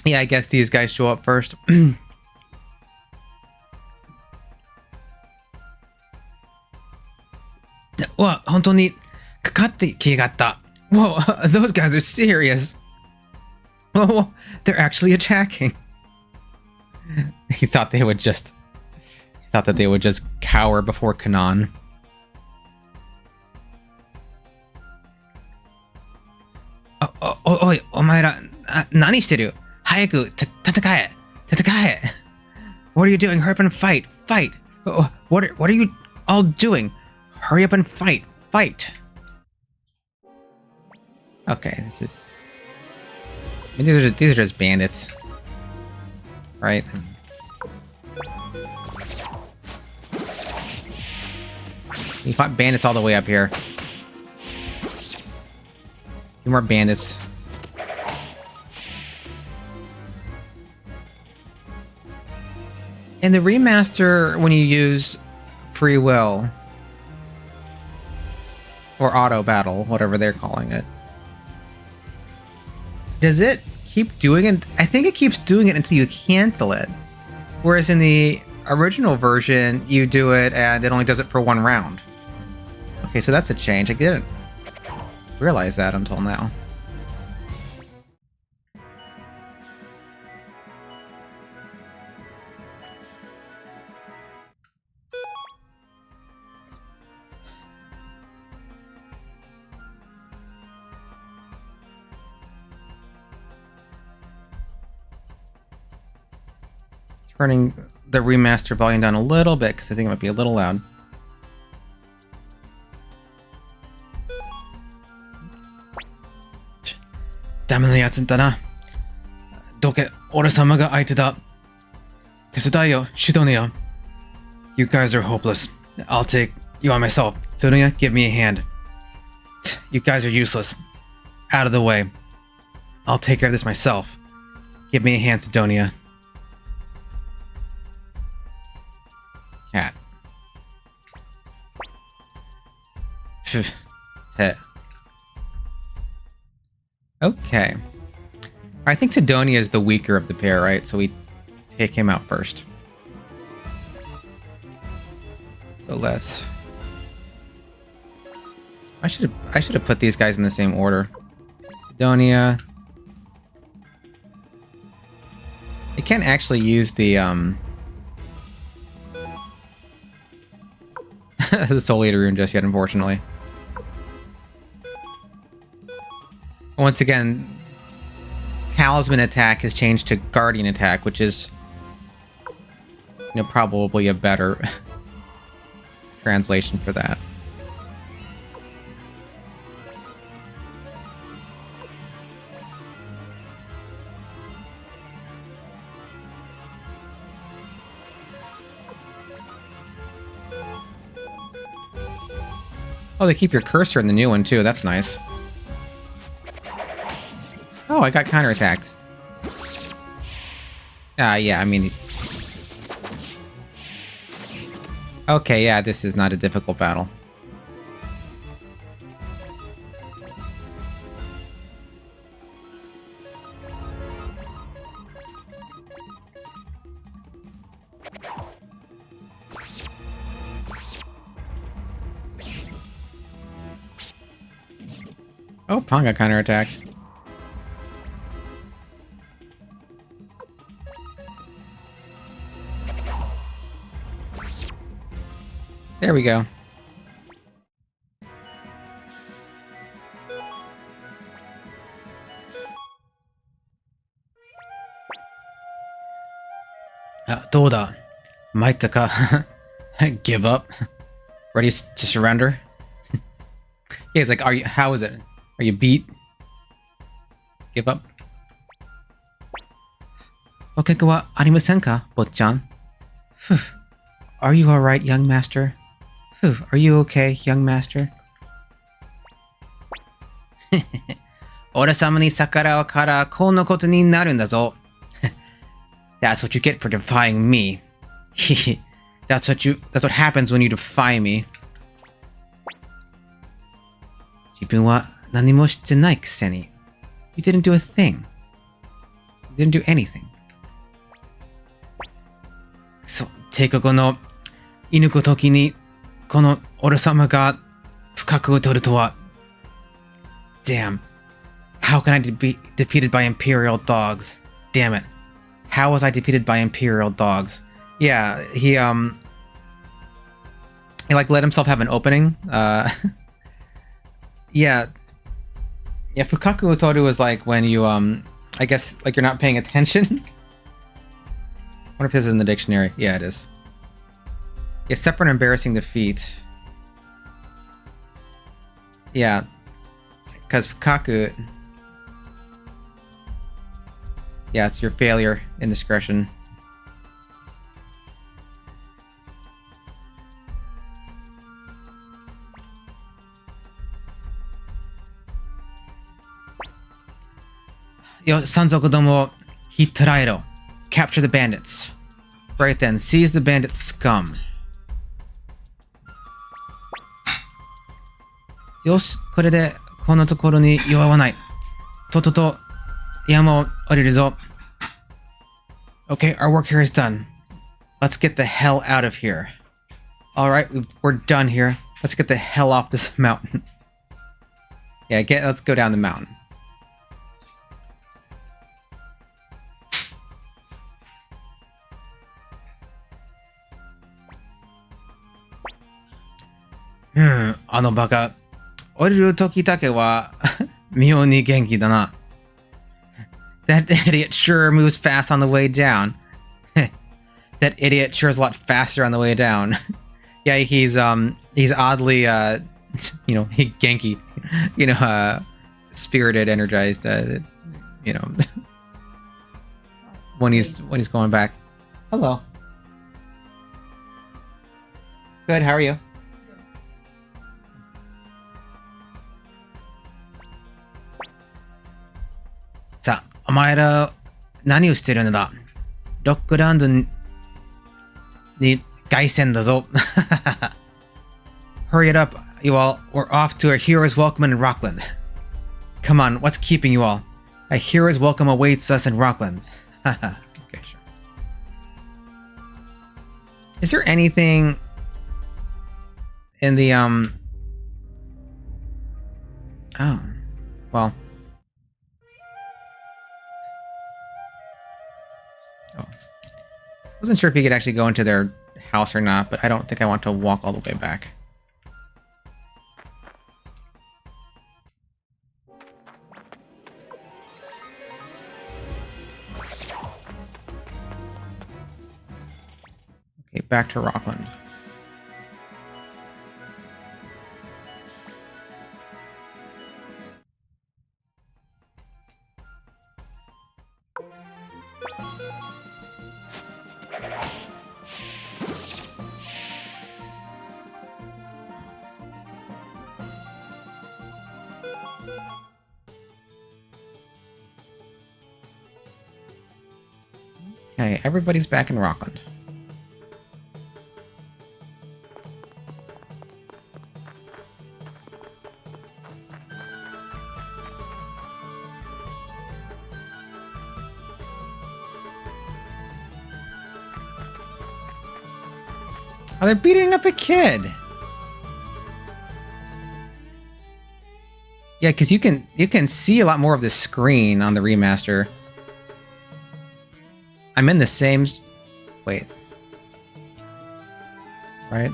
Yeah, I guess these guys show up first. Whoa, 本当にかかってきやがった. Whoa, those guys are serious. Whoa, they're actually attacking. He thought they would just cower before Kanan. Oi, お前ら何してる? 早く戦え. What are you doing? Hurry up and fight. What are you all doing? Hurry up and fight. Okay, this is... I mean, these are just bandits. Right? We fought bandits all the way up here. Two more bandits. In the remaster, when you use free will or auto battle, whatever they're calling it, does it keep doing it? I think it keeps doing it until you cancel it. Whereas in the original version, you do it and it only does it for one round. Okay, so that's a change. I didn't realize that until now. Turning the remaster volume down a little bit because I think it might be a little loud. Damn the yatsintana. Doke, ore-sama ga aite da. Tesudai yo, Sidonia. You guys are hopeless. I'll take you on myself. Sidonia, give me a hand. You guys are useless. Out of the way. I'll take care of this myself. Give me a hand, Sidonia. Cat. Okay. I think Sidonia is the weaker of the pair, right? So we take him out first. So let's... I should have put these guys in the same order. Sidonia. I can't actually use the the Soul Eater rune just yet, unfortunately. Once again, Talisman attack has changed to Guardian attack, which is, you know, probably a better translation for that. Oh, they keep your cursor in the new one too. That's nice. Oh, I got counterattacked. Yeah, I mean... Okay, yeah, this is not a difficult battle. Oh, Pong got counterattacked. There we go. Doda. Maitaka. Give up. Ready to surrender? Yeah, it's like, how is it? Are you beat? Give up? Okeku wa arimasen ka, Bot-chan? Are you alright, young master? Phew, are you okay, young master? 俺様に逆らうからこんなことになるんだぞ。That's what you get for defying me. That's what happens when you defy me. 自分は何もしてないくせに。You didn't do a thing. You didn't do anything. そう、帝国の犬ごときにこの俺様が不覚を取るとは。Damn. How can I be defeated by Imperial dogs? Damn it. How was I defeated by Imperial dogs? Yeah, he like let himself have an opening. Yeah. Yeah, Fukaku Utoru is like when you I guess like you're not paying attention. I wonder if this is in the dictionary. Yeah, it is. Yeah, separate and embarrassing defeat. Yeah. Because Fukaku, yeah, it's your failure, indiscretion. Yo, Sanzoku domo, hitaraero. Capture the bandits. Right then, seize the bandit scum. Yoshi, これでこのところに弱わない。とっとと山を降りるぞ。Okay, our work here is done. Let's get the hell out of here. Alright, we're done here. Let's get the hell off this mountain. Yeah, let's go down the mountain. Ano baka. 降りる時だけは妙に元気だな。That idiot sure moves fast on the way down. That idiot sure is a lot faster on the way down. Yeah, he's oddly you know, genki, you know, spirited, energized, you know, when he's going back. Hello. Good, how are you? Sa, お前ら何をしてるんだ? ロックランドに凱旋だぞ. Hurry it up, you all. We're off to a hero's welcome in Rockland. Come on, what's keeping you all? A hero's welcome awaits us in Rockland. Okay, sure. Is there anything in the oh, well. Oh. Wasn't sure if you could actually go into their house or not, but I don't think I want to walk all the way back. Okay, back to Rockland. Okay, everybody's back in Rockland. Oh, they're beating up a kid. Yeah, because you can see a lot more of the screen on the remaster. I'm in the same... Wait. Right?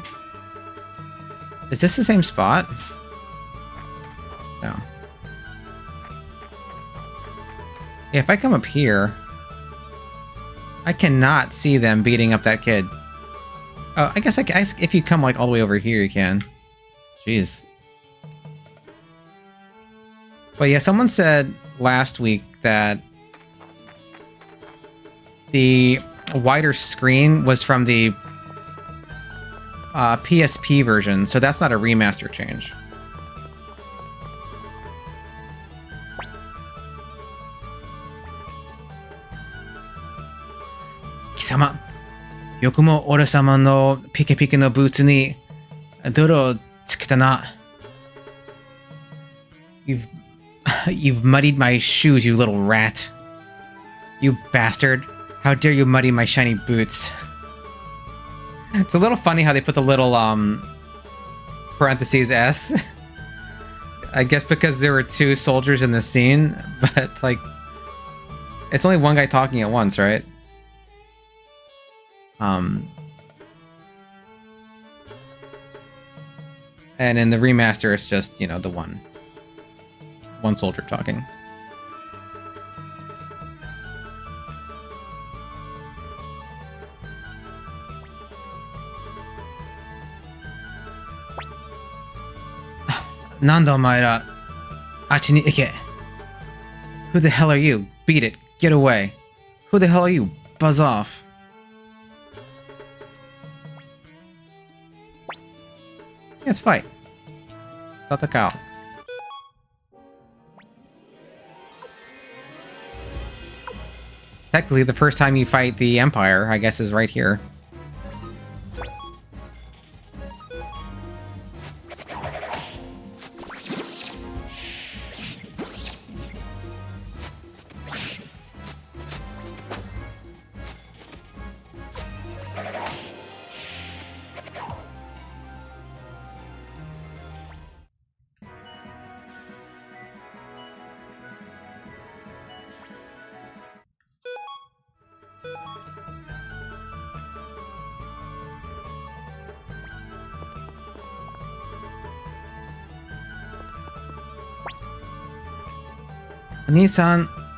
Is this the same spot? No. Yeah, if I come up here... I cannot see them beating up that kid. Oh, I guess if you come like all the way over here, you can. Jeez. But yeah, someone said last week that the wider screen was from the PSP version, so that's not a remaster change. Kisama, yoku mo ore-sama no pike-pike no boots ni doro tsuketa na. You've muddied my shoes, you little rat. You bastard. How dare you muddy my shiny boots. It's a little funny how they put the little, parentheses S. I guess because there were two soldiers in the scene, but, like, it's only one guy talking at once, right? And in the remaster, it's just, you know, the one soldier talking. Nanda omaera, achi ni ike. Who the hell are you? Beat it. Get away. Who the hell are you? Buzz off. Let's fight. Tatakao. Technically, the first time you fight the Empire, I guess, is right here.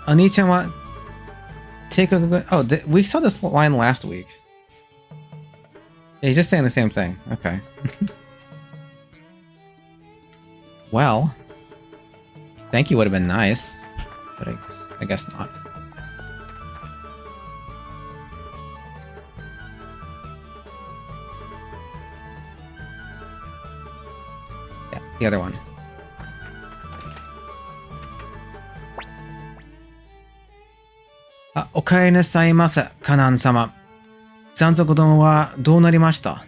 Oni-chan wa take a good... Oh, we saw this line last week. Yeah, he's just saying the same thing. Okay. Well, thank you would have been nice, but I guess not. Yeah, the other one. Okaerinasaimasu, Kanan-sama. Sanzoku dono wa dou narimashita?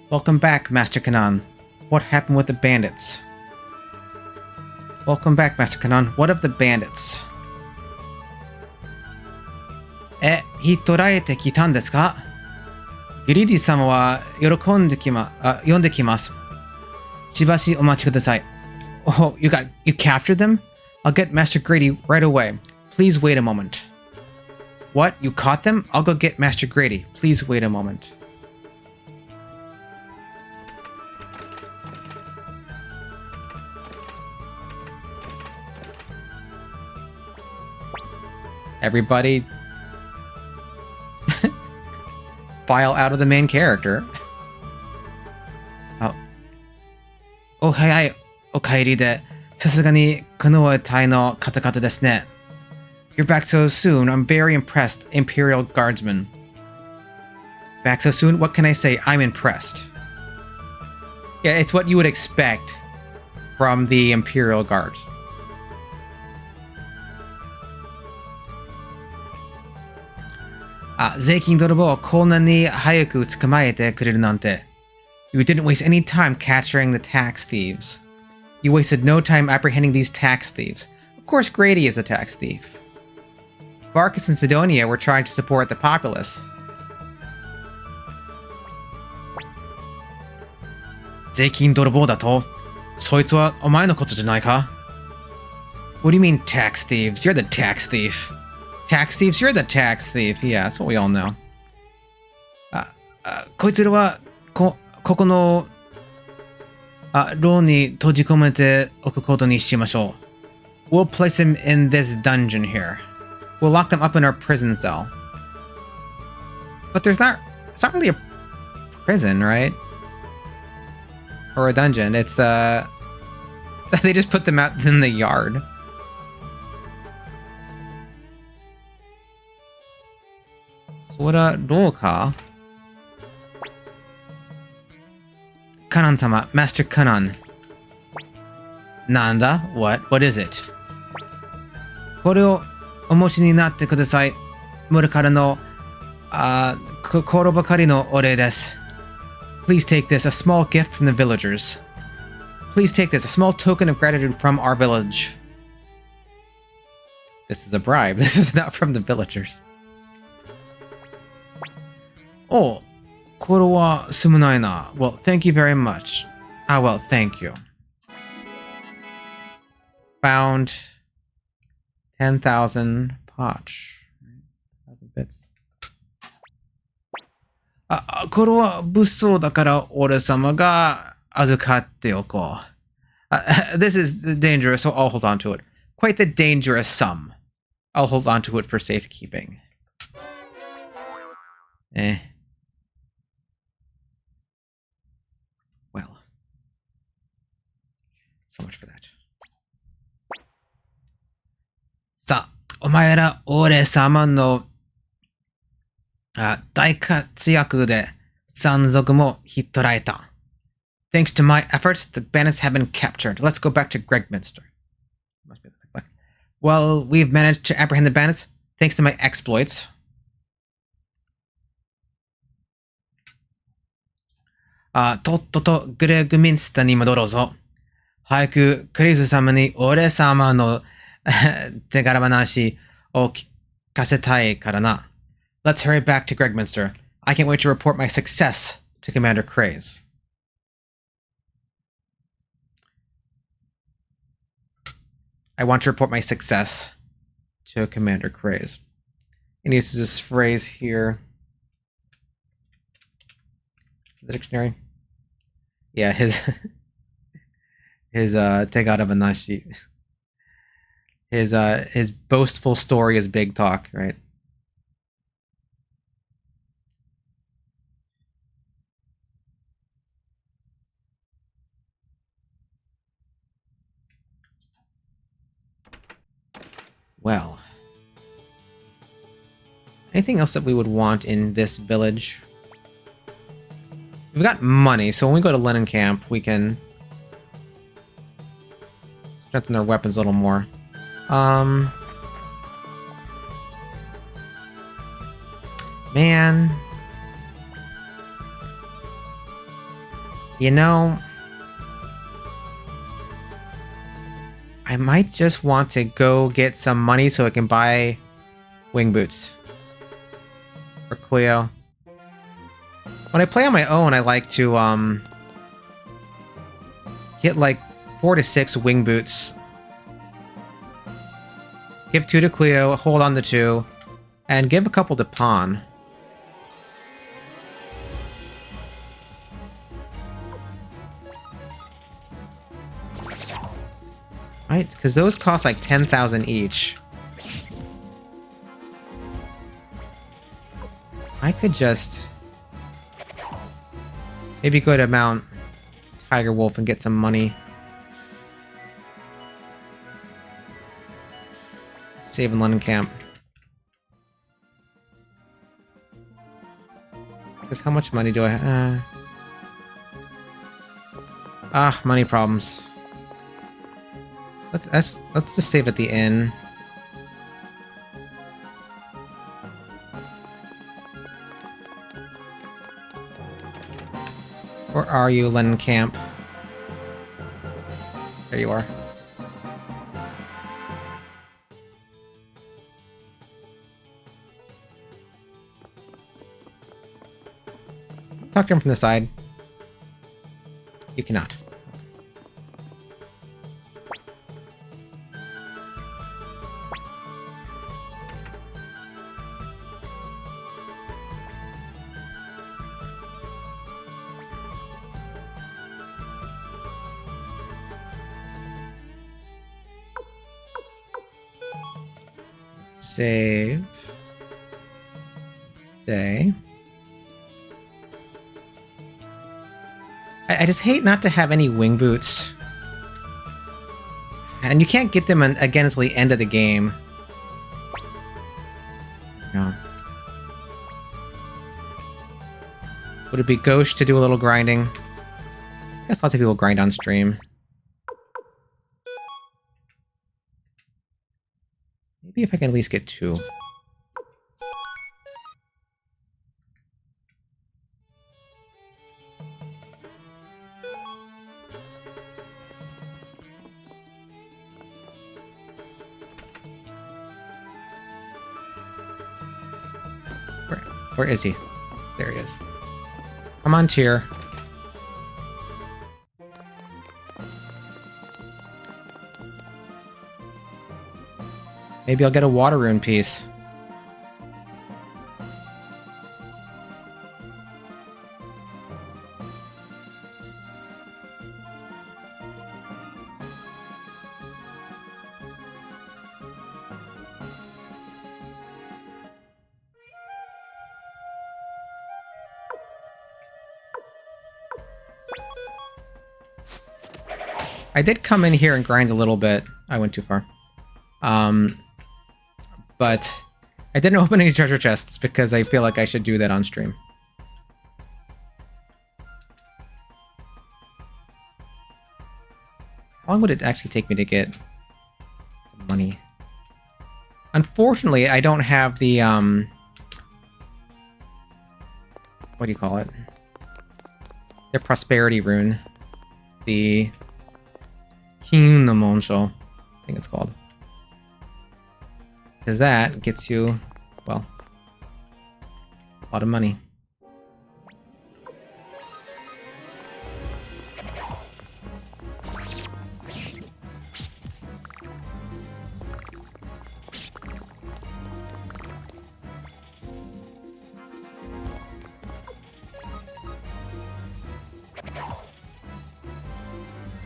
Welcome back, Master Kanan. What happened with the bandits? Welcome back, Master Kanan. What of the bandits? Hitoraete kitan desu ka? Giridi-sama wa yorokonde yonde kimasu. Shibashi omachi kudasai. Oh, you captured them? I'll get Master Grady right away. Please wait a moment. What? You caught them? I'll go get Master Grady. Please wait a moment. Everybody file out of the main character. Oh, hai, okaeri de. Sasuga ni kono wa tai no katakata desu ne. You're back so soon. I'm very impressed, Imperial Guardsman. Back so soon? What can I say? I'm impressed. Yeah, it's what you would expect from the Imperial Guards. Zeikin dorobo wo konna ni hayaku tsukamaete kureru nante. You didn't waste any time capturing the tax thieves. You wasted no time apprehending these tax thieves. Of course, Grady is a tax thief. Varkas and Sidonia were trying to support the populace. Zeikin dorobo dato? Soitsu wa omae no koto janai ka? What do you mean tax thieves? You're the tax thief. Tax thieves? You're the tax thief. Yeah, that's what we all know. Koitsuru wa koko no ro ni tojikomete oku koto ni shimashou. We'll place him in this dungeon here. We'll lock them up in our prison cell. But it's not really a prison, right? Or a dungeon. It's, they just put them out in the yard. So what, do ka? Kanan-sama, Master Kanan. Nanda? What is it? これをお持ちになってください。村からの、心ばかりのお礼です。Please take this, a small gift from the villagers. Please take this, a small token of gratitude from our village. This is a bribe. This is not from the villagers. Oh, これはすまないな. Well, thank you very much. Ah, well, thank you. Found 10,000 potch. 1,000 bits. これは物騒だから俺様が預かっておこう。This is dangerous, so I'll hold on to it. Quite the dangerous sum. I'll hold on to it for safekeeping. Well. So much for that. さあ、お前ら俺様の大活躍で山賊も引っ捕らえた。Thanks to my efforts, the bandits have been captured. Let's go back to Gregminster. Must be the next line. Well, we've managed to apprehend the bandits thanks to my exploits. とっととグレグミンスターに戻ろうぞ。早くクリス様に俺様の手柄話を聞かせたいからな。Let's hurry back to Gregminster. I can't wait to report my success to Commander Craze. I want to report my success to Commander Craze. And he uses this phrase here. The dictionary. Yeah, his Tegata Banashi. His boastful story is big talk, right? Well, anything else that we would want in this village? We've got money, so when we go to Lenancamp, we can strengthen our weapons a little more. Man. You know, I might just want to go get some money so I can buy wing boots for Cleo. When I play on my own, I like to get like 4 to 6 wing boots. Give 2 to Cleo, hold on to 2, and give a couple to Pawn. Right? Because those cost like 10,000 each. I could just maybe go to Mount Tiger Wolf and get some money. Save in Lenancamp. Because how much money do I have? Money problems. Let's just save at the inn. Where are you, Lenancamp? There you are. Talk to him from the side. You cannot. Save. Stay. I just hate not to have any wing boots. And you can't get them again until the end of the game. No. Would it be gauche to do a little grinding? guess lots of people grind on stream. Maybe if I can at least get 2. Where is he? There he is. Come on, Tyr. Maybe I'll get a water rune piece. I did come in here and grind a little bit. I went too far. But I didn't open any treasure chests because I feel like I should do that on stream. How long would it actually take me to get some money? Unfortunately, I don't have the, what do you call it? The prosperity rune. The Kinamonsho, I think it's called. Because that gets you, well, a lot of money.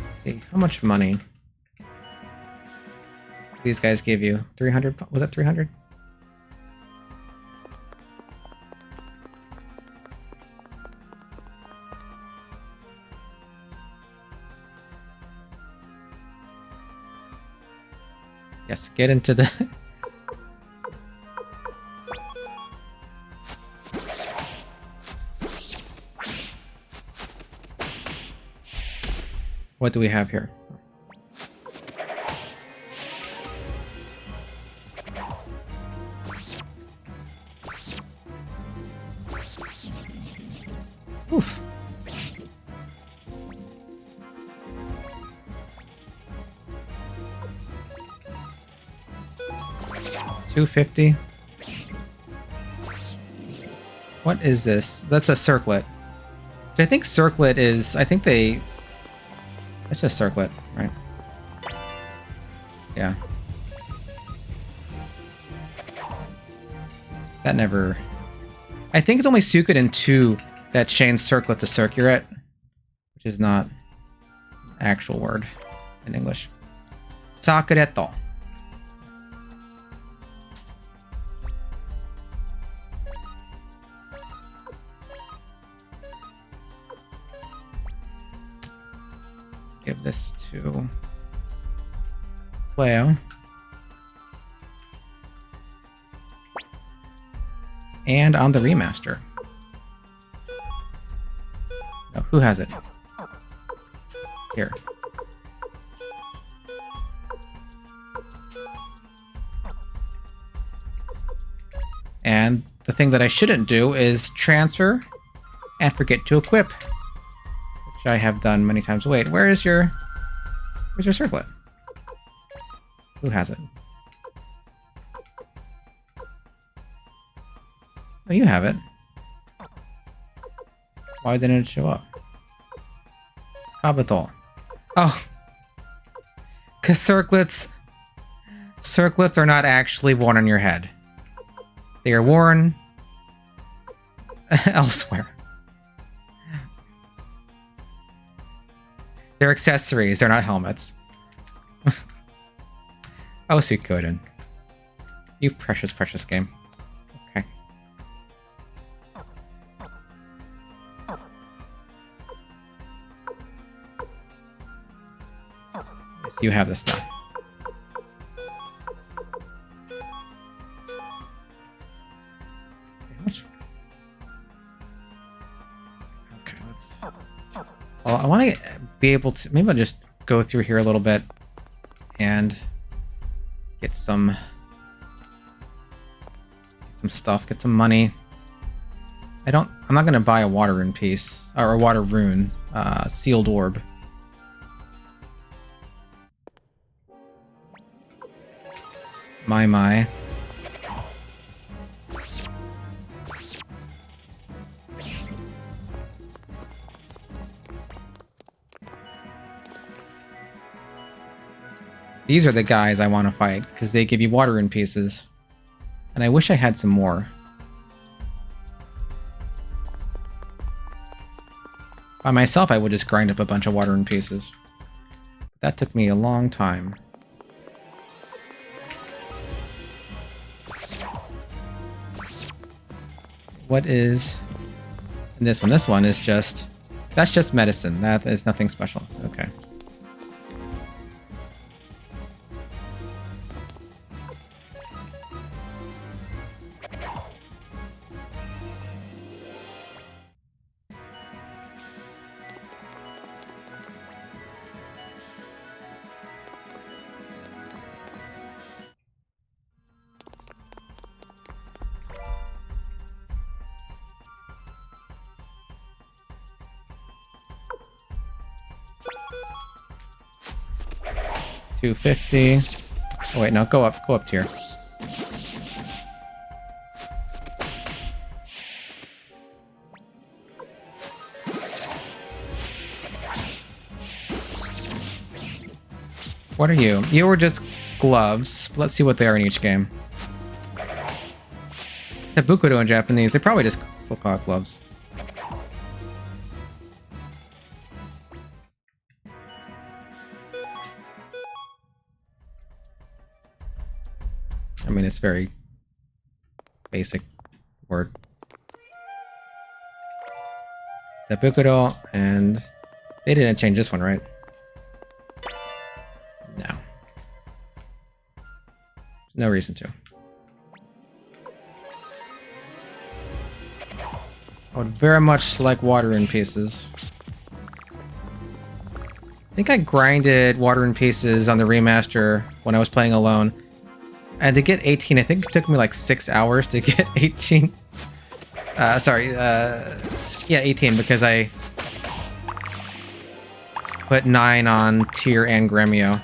Let's see, how much money these guys give you? 300? Was that 300? Yes, get into the... What do we have here? Oof. $250. What is this? That's a circlet. I think circlet is... I think they... It's just circlet, right? Yeah. That never... I think it's only Suikoden 2 that chains circlet to circuit, which is not an actual word in English. Sakureto. Give this to Cleo. And on the remaster. No, who has it? It's here. And the thing that I shouldn't do is transfer and forget to equip. Which I have done many times. Wait, where's your circlet? Who has it? Oh, you have it. Why didn't it show up? Kabuto. Oh. Because circlets are not actually worn on your head. They are worn elsewhere. They're accessories, they're not helmets. Oh, Suikoden. You precious, precious game. Okay. Yes, you have this stuff. Okay, let's... Well, I want to be able to... Maybe I'll just go through here a little bit and get some stuff, get some money. I'm not going to buy a water rune piece, or a water rune, sealed orb. My. These are the guys I want to fight, because they give you water rune pieces. And I wish I had some more. By myself, I would just grind up a bunch of water rune pieces. But that took me a long time. What is... And this one? This one is just... That's just medicine. That is nothing special. Okay. $250. Oh wait, no, go up tier. What are you? You were just gloves. Let's see what they are in each game. Tabukudo in Japanese. They probably just still call it gloves. I mean, it's very basic word. Tabukudo, and they didn't change this one, right? No. No reason to. I would very much like water in pieces. I think I grinded water in pieces on the remaster when I was playing alone. And to get 18, I think it took me like 6 hours to get 18. Yeah, 18, because I put 9 on tier and Gremio.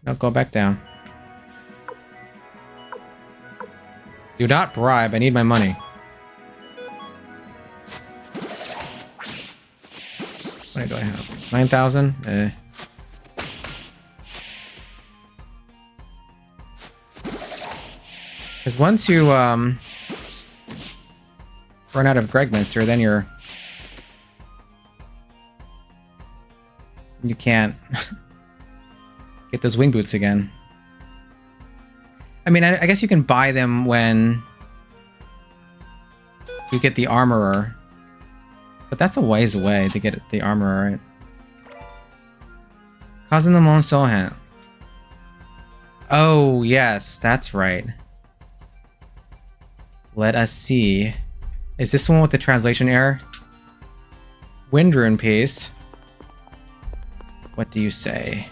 No, go back down. Do not bribe. I need my money. What many do I have? 9,000? Eh. Because once you run out of Gregminster, then you can't get those wing boots again. I mean, I guess you can buy them when you get the armorer, but that's a ways away to get the armorer, right? Kazunamon Sohan. Oh, yes, that's right. Let us see. Is this the one with the translation error? Wind rune piece. What do you say?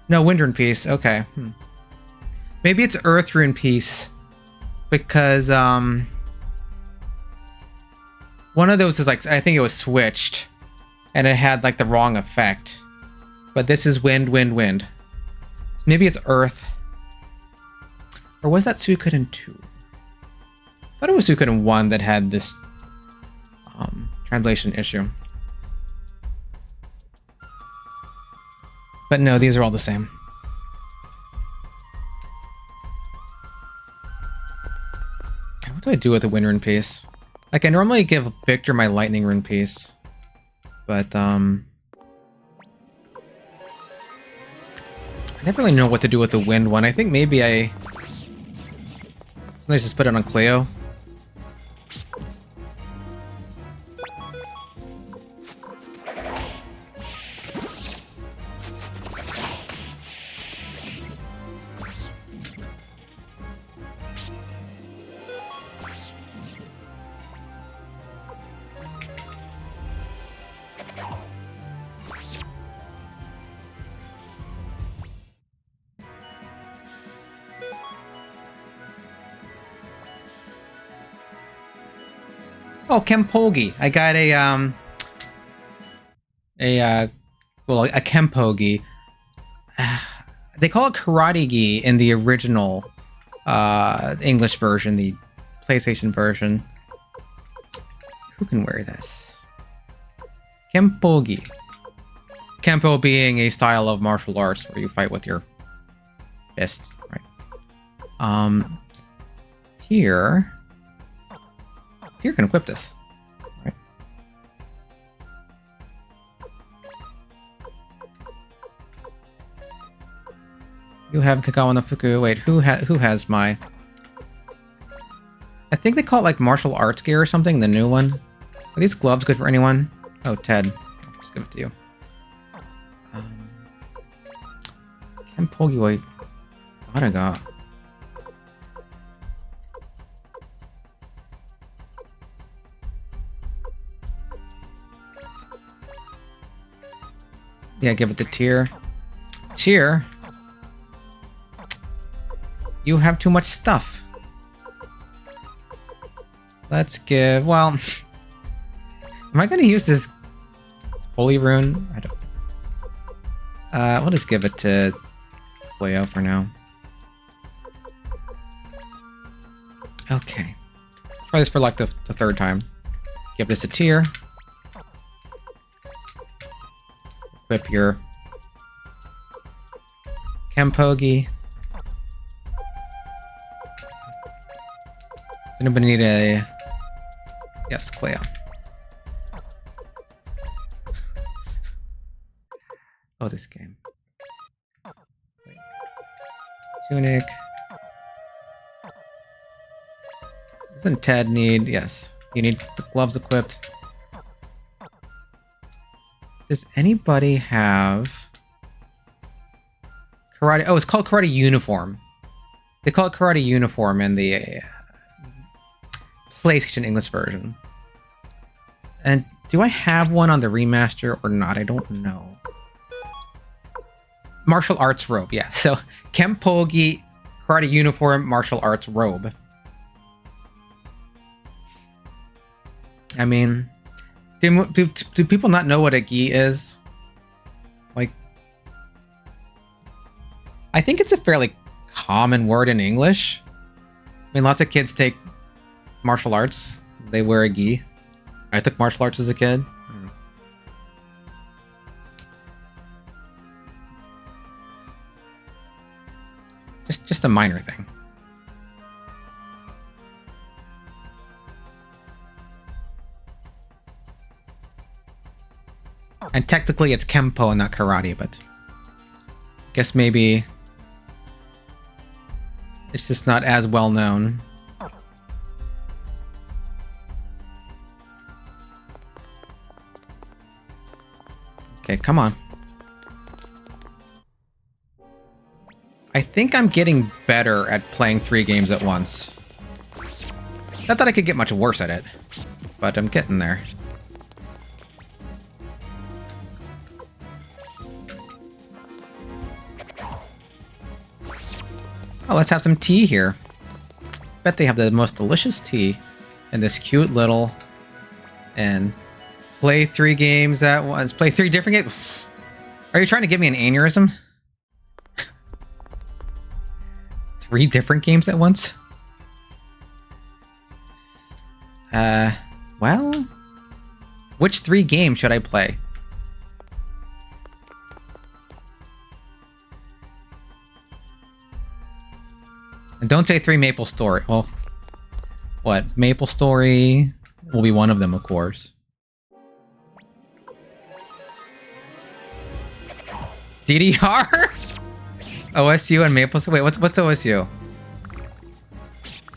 No, wind rune piece. Okay. Maybe it's earth rune piece, because one of those is like, I think it was switched, and it had like the wrong effect. But this is wind, wind, wind. So maybe it's earth. Or was that Suikoden 2? I thought it was Suikoden 1 that had this translation issue. But no, these are all the same. What do I do with the wind rune piece? Like, I normally give Viktor my lightning rune piece, but I never really know what to do with the wind one. I think maybe sometimes just put it on Cleo. Oh, Kempogi. I got a Kempogi. They call it Karate Gi in the original English version, the PlayStation version. Who can wear this? Kempogi. Kempo being a style of martial arts where you fight with your fists, right? Here can equip this, right? You have Kagawa no Fuku. Wait, who has my? I think they call it like martial arts gear or something. The new one. Are these gloves good for anyone? Oh, Ted. I'll just give it to you. Kempogi, wait. What I got? Yeah, give it to Tyr. Tyr? You have too much stuff. Let's give... Well... Am I going to use this Holy Rune? I don't... we'll just give it to Cleo for now. Okay. Try this for like the third time. Give this to Tyr. Equip your Kempogi. Does anybody need a... Yes, Cleo. Oh, this game. Wait. Tunic. Doesn't Ted need... Yes. You need the gloves equipped. Does anybody have karate? Oh, it's called Karate Uniform. They call it Karate Uniform in the PlayStation English version. And do I have one on the remaster or not? I don't know. Martial arts robe, yeah. So Kempogi, Karate Uniform, martial arts robe. I mean... Do people not know what a gi is? Like, I think it's a fairly common word in English. I mean, lots of kids take martial arts. They wear a gi. I took martial arts as a kid. Just a minor thing. And technically it's Kempo and not Karate, but I guess maybe it's just not as well known. Okay, come on. I think I'm getting better at playing 3 games at once. Not that I could get much worse at it, but I'm getting there. Oh, let's have some tea here. Bet they have the most delicious tea in this cute little... And play 3 games at once. Play 3 different games? Are you trying to give me an aneurysm? 3 different games at once? Well... Which 3 games should I play? And don't say 3 Maple Story. Well, what? Maple Story will be one of them, of course. DDR? OSU and Maple Story? Wait, what's OSU?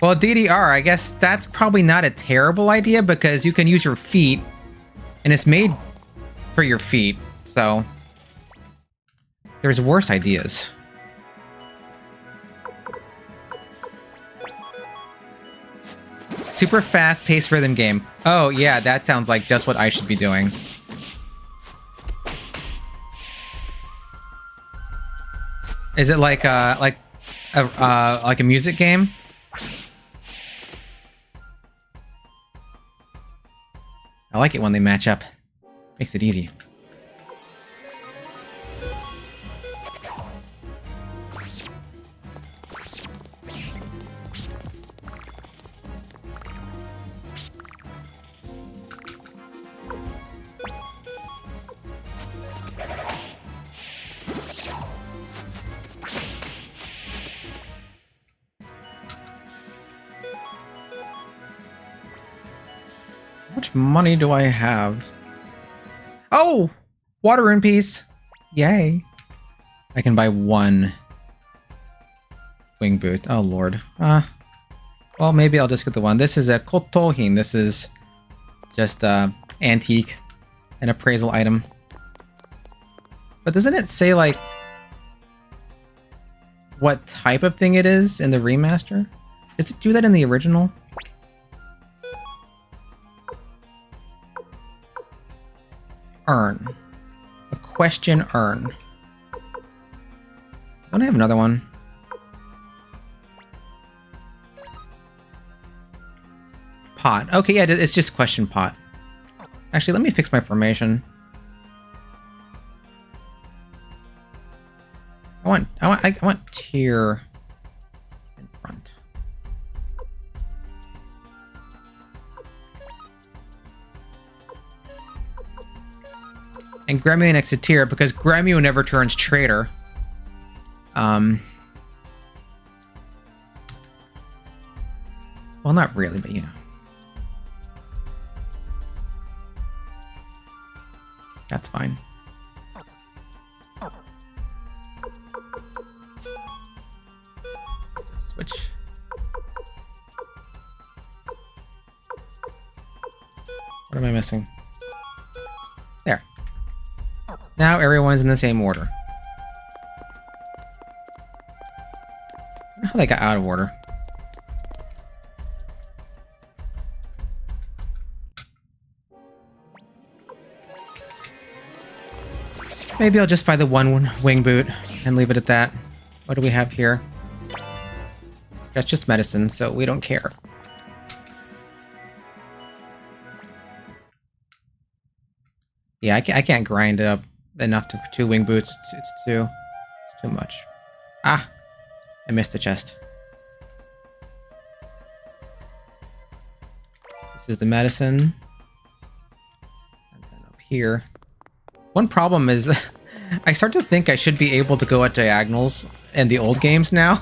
Well, DDR, I guess that's probably not a terrible idea because you can use your feet and it's made for your feet. So there's worse ideas. Super fast-paced rhythm game. Oh yeah, that sounds like just what I should be doing. Is it like a music game? I like it when they match up. Makes it easy. How much money do I have? Oh! Water rune piece! Yay! I can buy 1 wing boot. Oh lord. Well, maybe I'll just get the one. This is a kotohin. This is just antique, an appraisal item. But doesn't it say like what type of thing it is in the remaster? Does it do that in the original? Urn. A question urn. Don't I have another one? Pot. Okay, yeah, it's just question pot. Actually, let me fix my formation. I want tier in front. And Gremio next to tier because Gremio never turns traitor. Well, not really, but you know. That's fine. Switch. What am I missing? There. Now everyone's in the same order. I don't know how they got out of order. Maybe I'll just buy the 1 wing boot and leave it at that. What do we have here? That's just medicine, so we don't care. Yeah, I can't grind up enough to 2 wing boots. It's too much. Ah, I missed the chest. This is the medicine. And then up here. One problem is I start to think I should be able to go at diagonals in the old games now.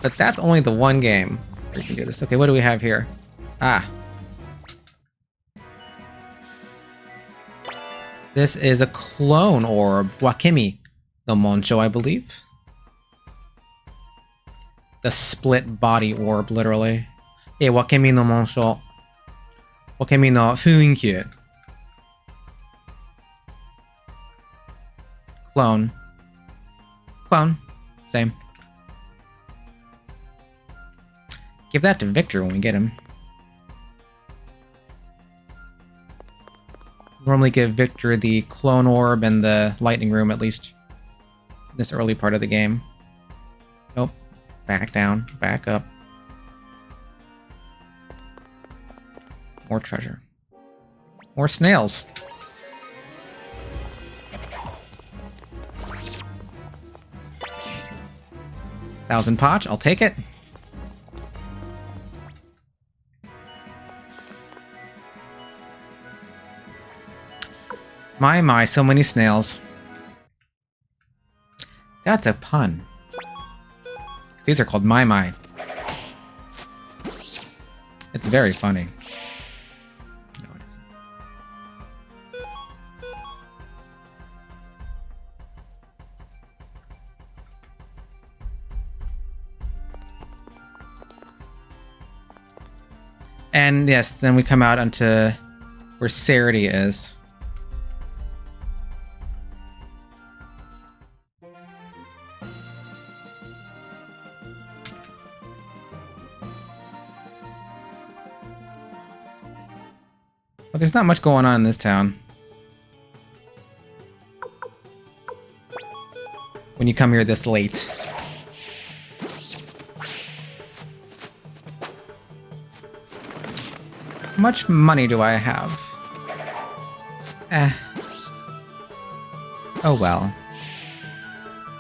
But that's only the 1 game where you can do this. Okay, what do we have here? Ah. This is a clone orb. Wakemi no Moncho, I believe. The split body orb, literally. Yeah, Wakemi no Moncho. Wakemi no Fuinkyu. Clone. Clone. Same. Give that to Viktor when we get him. Normally give Viktor the clone orb and the lightning room, at least in this early part of the game. Nope. Back down. Back up. More treasure. More snails. 1,000 potch, I'll take it. My, so many snails. That's a pun. These are called my. It's very funny. No, it isn't. And yes, then we come out onto where Sarady is. Well, there's not much going on in this town. When you come here this late. How much money do I have? Oh well.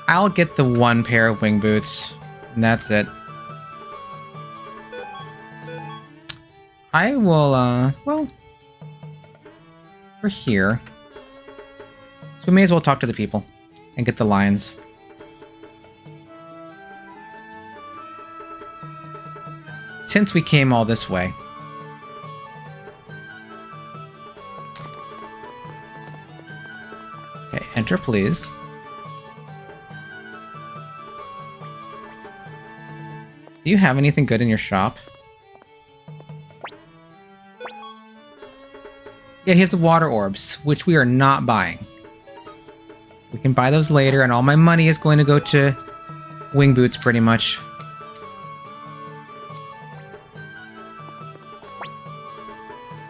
I'll get the one pair of wing boots, and that's it. I will, well, we're here. So we may as well talk to the people and get the lines. Since we came all this way. Okay, enter please. Do you have anything good in your shop? Yeah, he has the water orbs, which we are not buying. We can buy those later, and all my money is going to go to wing boots, pretty much.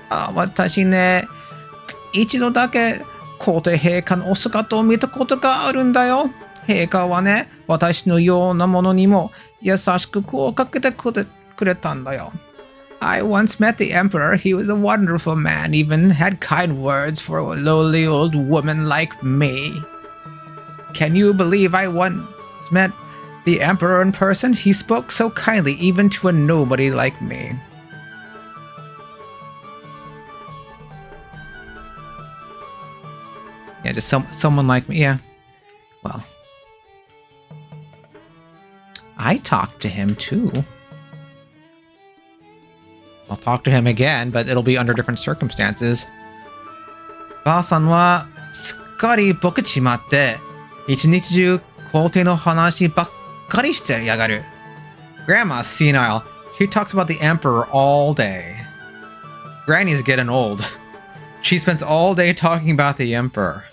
Ah, 私ね、一度だけ皇帝陛下のお姿を見たことがあるんだよ。陛下はね、私のようなものにも優しく声をかけてくれたんだよ。I once met the Emperor. He was a wonderful man, even had kind words for a lowly old woman like me. Can you believe I once met the Emperor in person? He spoke so kindly, even to a nobody like me. Yeah, just someone like me. Yeah. Well, I talked to him too. I'll talk to him again, but it'll be under different circumstances. ばあさんはすっかりボケちまって、一日中皇帝の話ばっかりしてやがる。Grandma's senile. She talks about the emperor all day. Granny's getting old. She spends all day talking about the emperor.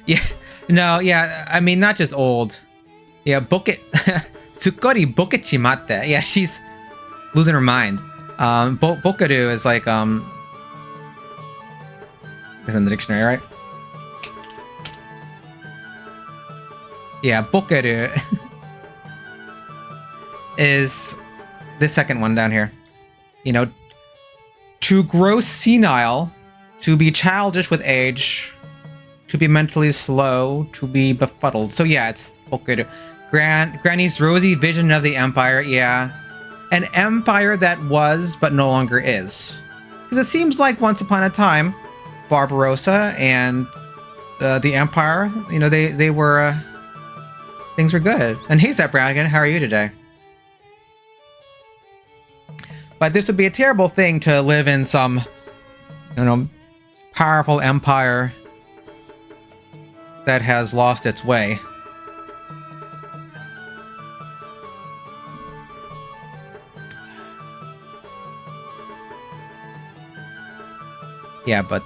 Yeah, no, yeah, I mean, not just old. Yeah, boke... すっかりボケちまって. Yeah, she's losing her mind. Bokeru is like, is in the dictionary, right? Yeah, bokeru is the second one down here. You know, to grow senile, to be childish with age, to be mentally slow, to be befuddled. So yeah, it's bokeru. Granny's rosy vision of the Empire, yeah. An empire that was, but no longer is. Because it seems like once upon a time, Barbarossa and the Empire, you know, they were, things were good. And hey, Zap Brown again, how are you today? But this would be a terrible thing to live in some, you know, powerful empire that has lost its way. Yeah, but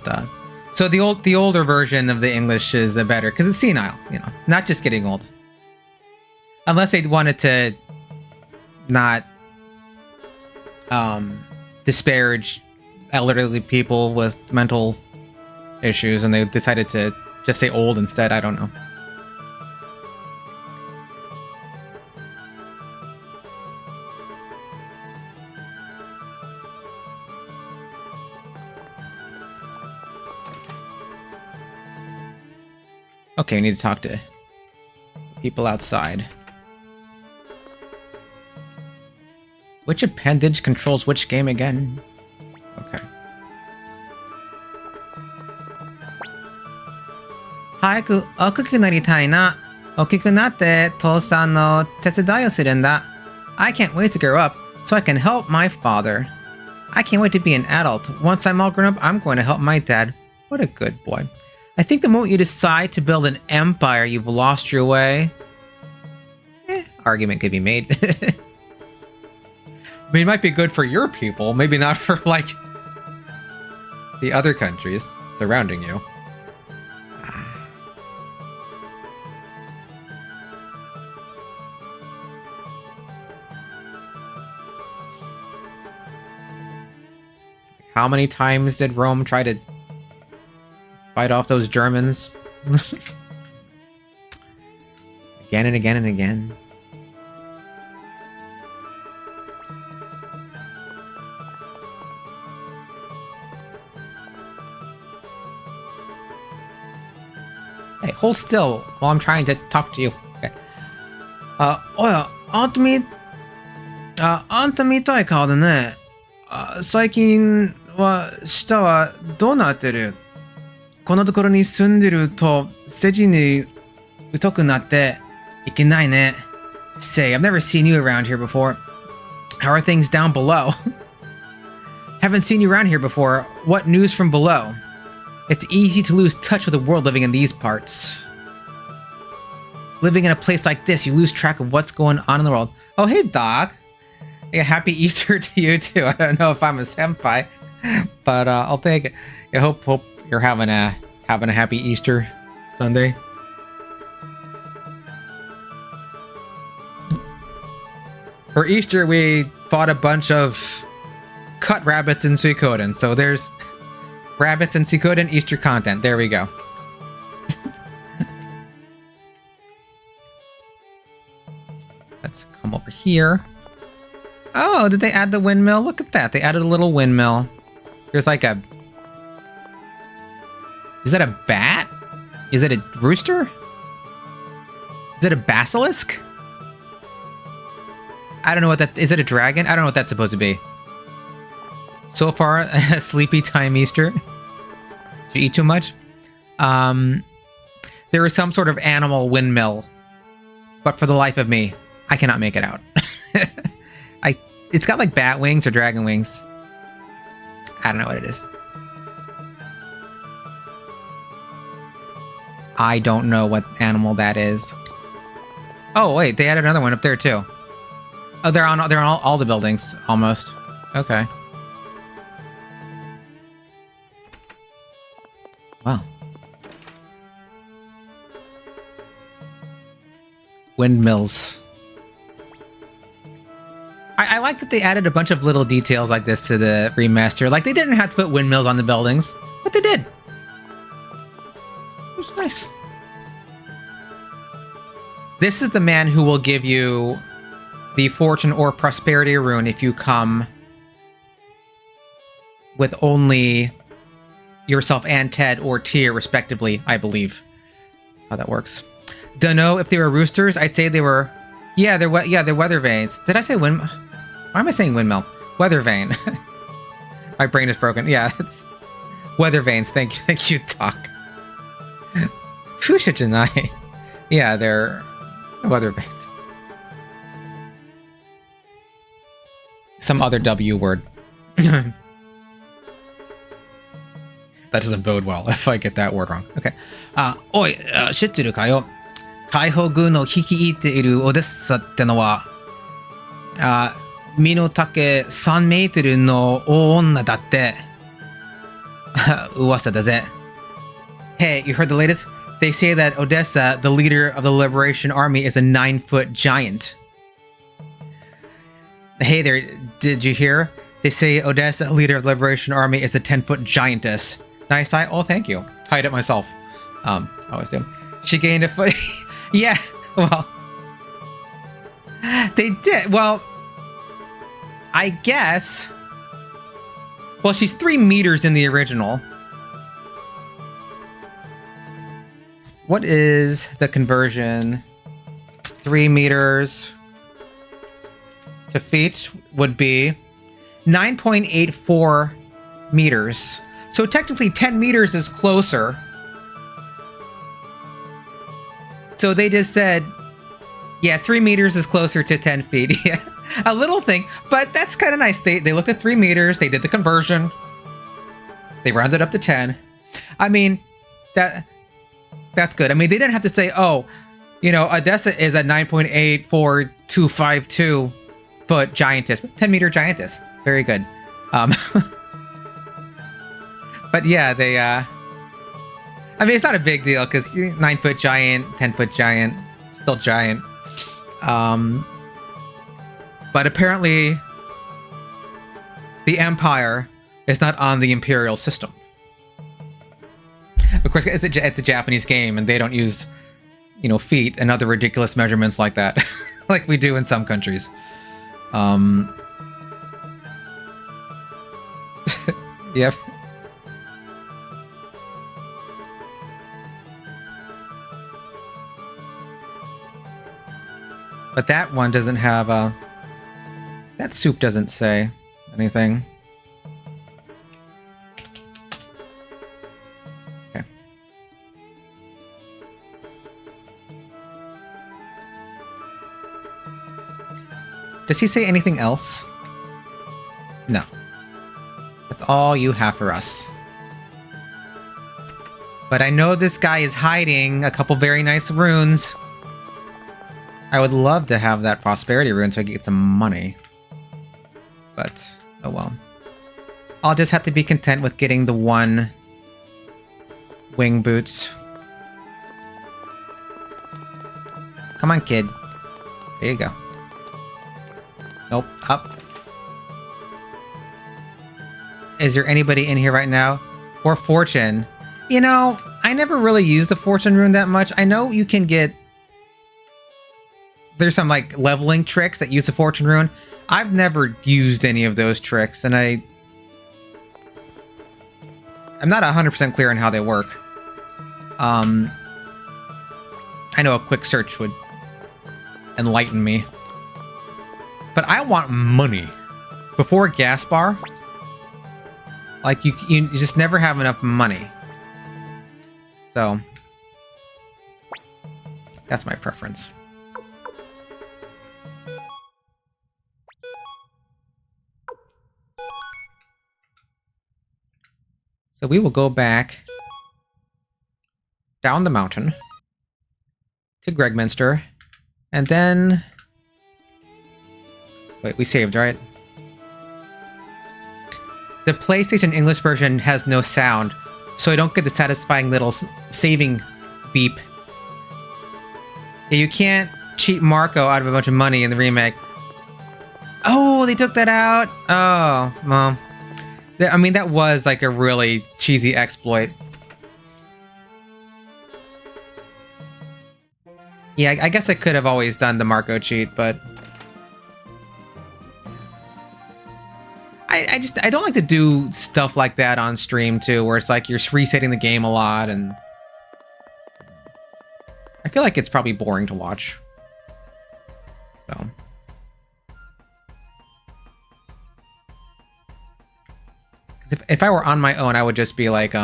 so the older version of the English is better because it's senile, you know, not just getting old. Unless they wanted to not disparage elderly people with mental issues, and they decided to just say old instead. I don't know. Okay, we need to talk to people outside. Which appendage controls which game again? Okay. 早く大きくなりたいな。大きくなって父さんの手伝いをするんだ。I can't wait to grow up so I can help my father. I can't wait to be an adult. Once I'm all grown up, I'm going to help my dad. What a good boy. I think the moment you decide to build an empire, you've lost your way. Argument could be made. I mean, it might be good for your people, maybe not for, like, the other countries surrounding you. How many times did Rome try to fight off those Germans? Again and again and again. Hey, hold still while I'm trying to talk to you. Okay. おや、あんたみたい顔でね。最近は舌はどうなってる？このところに住んでると筋に疎くなっていけないね。Say, I've never seen you around here before. How are things down below? Haven't seen you around here before. What news from below? It's easy to lose touch with the world living in these parts. Living in a place like this, you lose track of what's going on in the world. Oh, hey, Doc. Yeah, happy Easter to you, too. I don't know if I'm a senpai, but I'll take it. I hope you're having a happy Easter Sunday. For Easter, we fought a bunch of cut rabbits in Suikoden, so there's rabbits in Suikoden Easter content. There we go. Let's come over here. Oh, did they add the windmill? Look at that. They added a little windmill. There's like a... Is that a bat? Is it a rooster? Is it a basilisk? I don't know what that... Is it a dragon? I don't know what that's supposed to be. So far, a sleepy time Easter. Did you eat too much? There is some sort of animal windmill. But for the life of me, I cannot make it out. It's got like bat wings or dragon wings. I don't know what it is. I don't know what animal that is. Oh wait, they added another one up there too. Oh, they're on all the buildings almost. Okay. Wow. Windmills. I like that they added a bunch of little details like this to the remaster. Like, they didn't have to put windmills on the buildings, but they did. It was nice. This is the man who will give you the fortune or prosperity rune if you come with only yourself and Ted or Tyr, respectively, I believe. That's how that works. Don't know if they were roosters. I'd say they were... Yeah, they're weather vanes. Did I say wind? Why am I saying windmill? Weather vane. My brain is broken. Yeah, it's weather vanes. Thank you, Doc. Fusha Janai. Yeah, they're weather vanes. Some other W word. That doesn't bode well if I get that word wrong. Okay. Oi, 知ってるかよ。解放軍の率いているオデッサってのは、身の丈3メートルの大女だって。噂だぜ。Hey, you heard the latest? They say that Odessa, the leader of the Liberation Army, is a 9-foot giant. Hey there, did you hear? They say Odessa, leader of the Liberation Army, is a 10-foot giantess. Nice tie. Oh, thank you. Tied it myself. I always do. She gained a foot. Yeah, well, they did. Well, I guess. Well, she's 3 meters in the original. What is the conversion? 3 meters to feet would be 9.84 meters. So technically 10 meters is closer. So they just said, yeah, 3 meters is closer to 10 feet. Yeah, a little thing, but that's kind of nice. They looked at 3 meters. They did the conversion. They rounded up to 10. I mean, that's good. I mean, they didn't have to say, oh, you know, Odessa is a 9.84252 foot giantess, 10-meter giantess. Very good. But yeah, they, I mean, it's not a big deal because 9-foot giant, 10-foot giant, still giant. But apparently the Empire is not on the Imperial system. Of course, it's a Japanese game and they don't use, you know, feet and other ridiculous measurements like that, like we do in some countries. Yep. But that one doesn't have a... That soup doesn't say anything. Okay. Does he say anything else? No. That's all you have for us. But I know this guy is hiding a couple very nice runes. I would love to have that prosperity rune so I could get some money. But, oh well. I'll just have to be content with getting the one wing boots. Come on, kid. There you go. Nope, up. Is there anybody in here right now? Or fortune? You know, I never really used the fortune rune that much. I know you can get... There's some like leveling tricks that use the fortune rune. I've never used any of those tricks, and I'm not 100% clear on how they work. I know a quick search would enlighten me. But I want money. Before gas bar, like you just never have enough money. So that's my preference. So we will go back down the mountain to Gregminster, and then... Wait, we saved, right? The PlayStation English version has no sound, so I don't get the satisfying little saving beep. Yeah, you can't cheat Marco out of a bunch of money in the remake. Oh, they took that out? Oh, well... I mean, that was like a really cheesy exploit. Yeah, I guess I could have always done the Marco cheat, but... I don't like to do stuff like that on stream, too, where it's like you're resetting the game a lot, and... I feel like it's probably boring to watch. So... If I were on my own, I would just be like,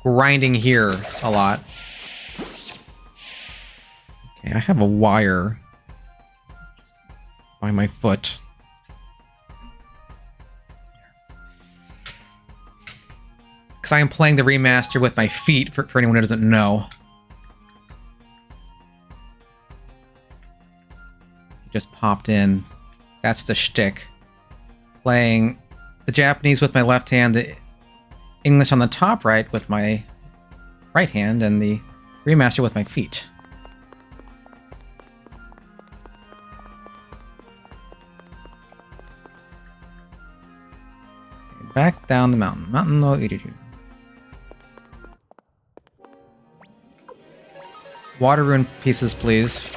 grinding here a lot. Okay, I have a wire by my foot. Because I am playing the remaster with my feet, for anyone who doesn't know. Just popped in. That's the shtick. Playing... the Japanese with my left hand, the English on the top right with my right hand, and the remaster with my feet. Back down the mountain. Mountain no Iriru. Water rune pieces, please.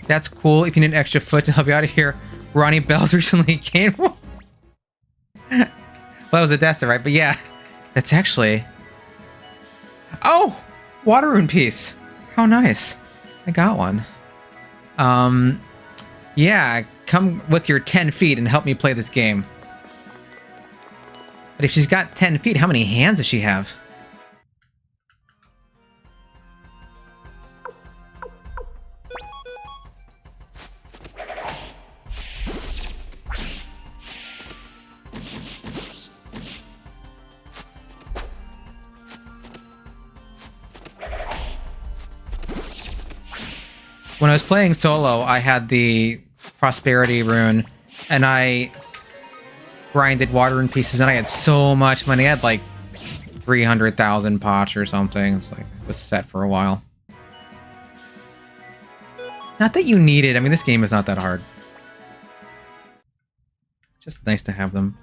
That's cool. If you need an extra foot to help you out of here. Ronnie Bell's recently gained one. Well, that was Odessa, right? But yeah, that's actually... Oh! Water rune piece. How nice. I got one. Yeah, come with your 10 feet and help me play this game. But if she's got 10 feet, how many hands does she have? When I was playing solo, I had the prosperity rune, and I grinded water in pieces, and I had so much money. I had like 300,000 pots or something. It's like it was set for a while. Not that you need it. I mean, this game is not that hard. Just nice to have them.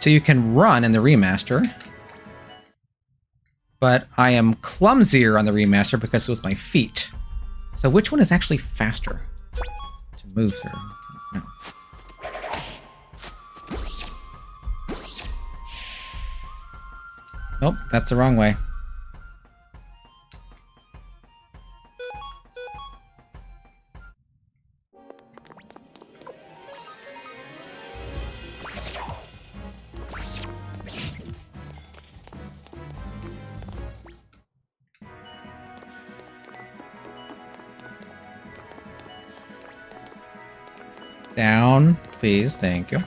So you can run in the remaster, but I am clumsier on the remaster because it was my feet. So which one is actually faster to move through? No. Nope, that's the wrong way. Down, please. Thank you.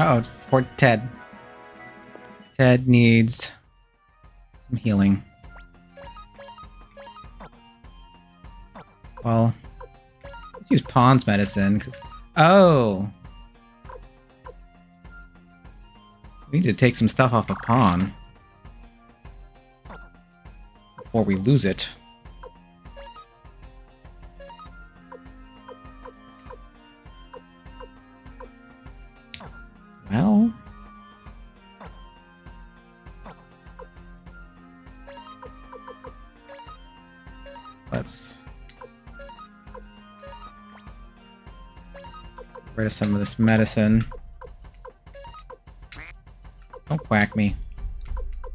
Uh-oh, poor Ted. Ted needs some healing. Well, let's use Pawn's medicine. Oh! We need to take some stuff off of Pawn before we lose it. Well, let's get rid of some of this medicine. Don't quack me.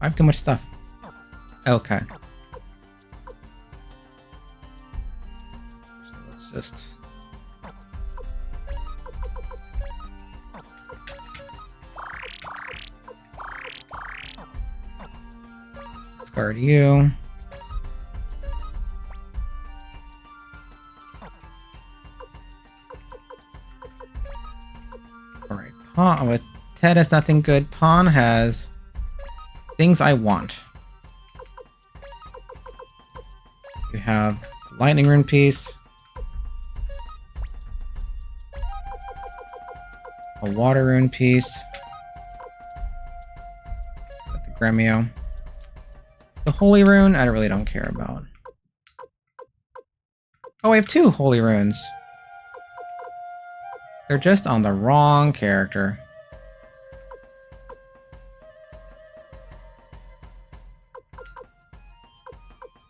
I have too much stuff. Okay. So let's just... discard you. Alright, Pawn with Ted has nothing good. Pawn has things I want. You have the lightning rune piece, a water rune piece, got the Gremio. The holy rune, I really don't care about. Oh, I have 2 holy runes. They're just on the wrong character.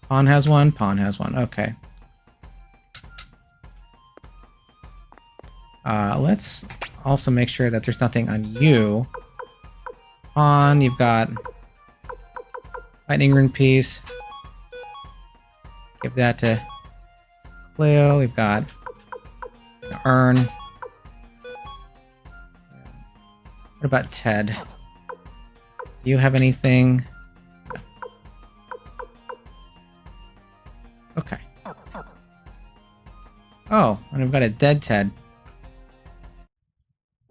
Pawn has one, Pawn has one. Okay. Let's also make sure that there's nothing on you. Pawn, you've got lightning rune piece. Give that to Cleo. We've got an urn. What about Ted? Do you have anything? No. Okay. Oh, and I've got a dead Ted.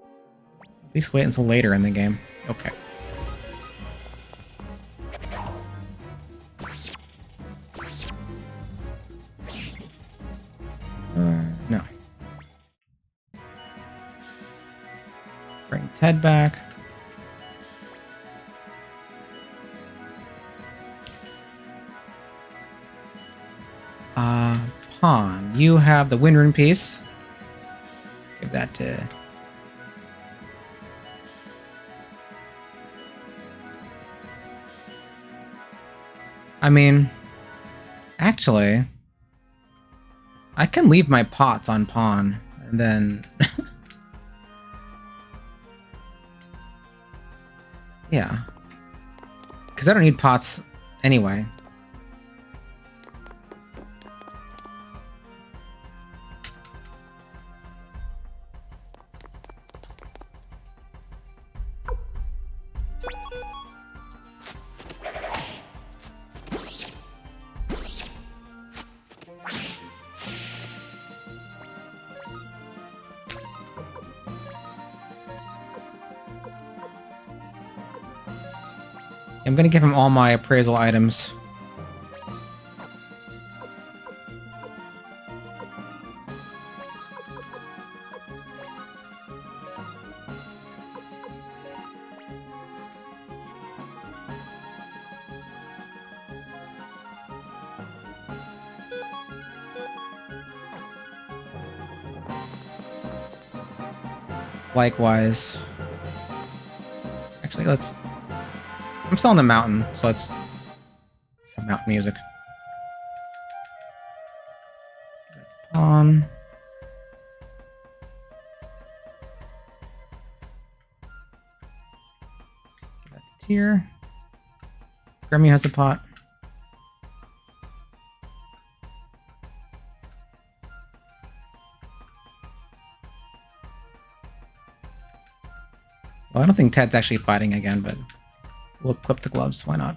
At least wait until later in the game. Okay. head back. Pawn. You have the wind rune piece. Give that to... I mean, actually, I can leave my pots on pawn, and then... yeah. Because I don't need pots anyway. I'm gonna give him all my appraisal items. Likewise. Actually, let's... I'm still on the mountain, so let's have mountain music. Pawn. Give that to Tyr. Grammy has a pot. Well, I don't think Ted's actually fighting again, but we'll equip the gloves. Why not?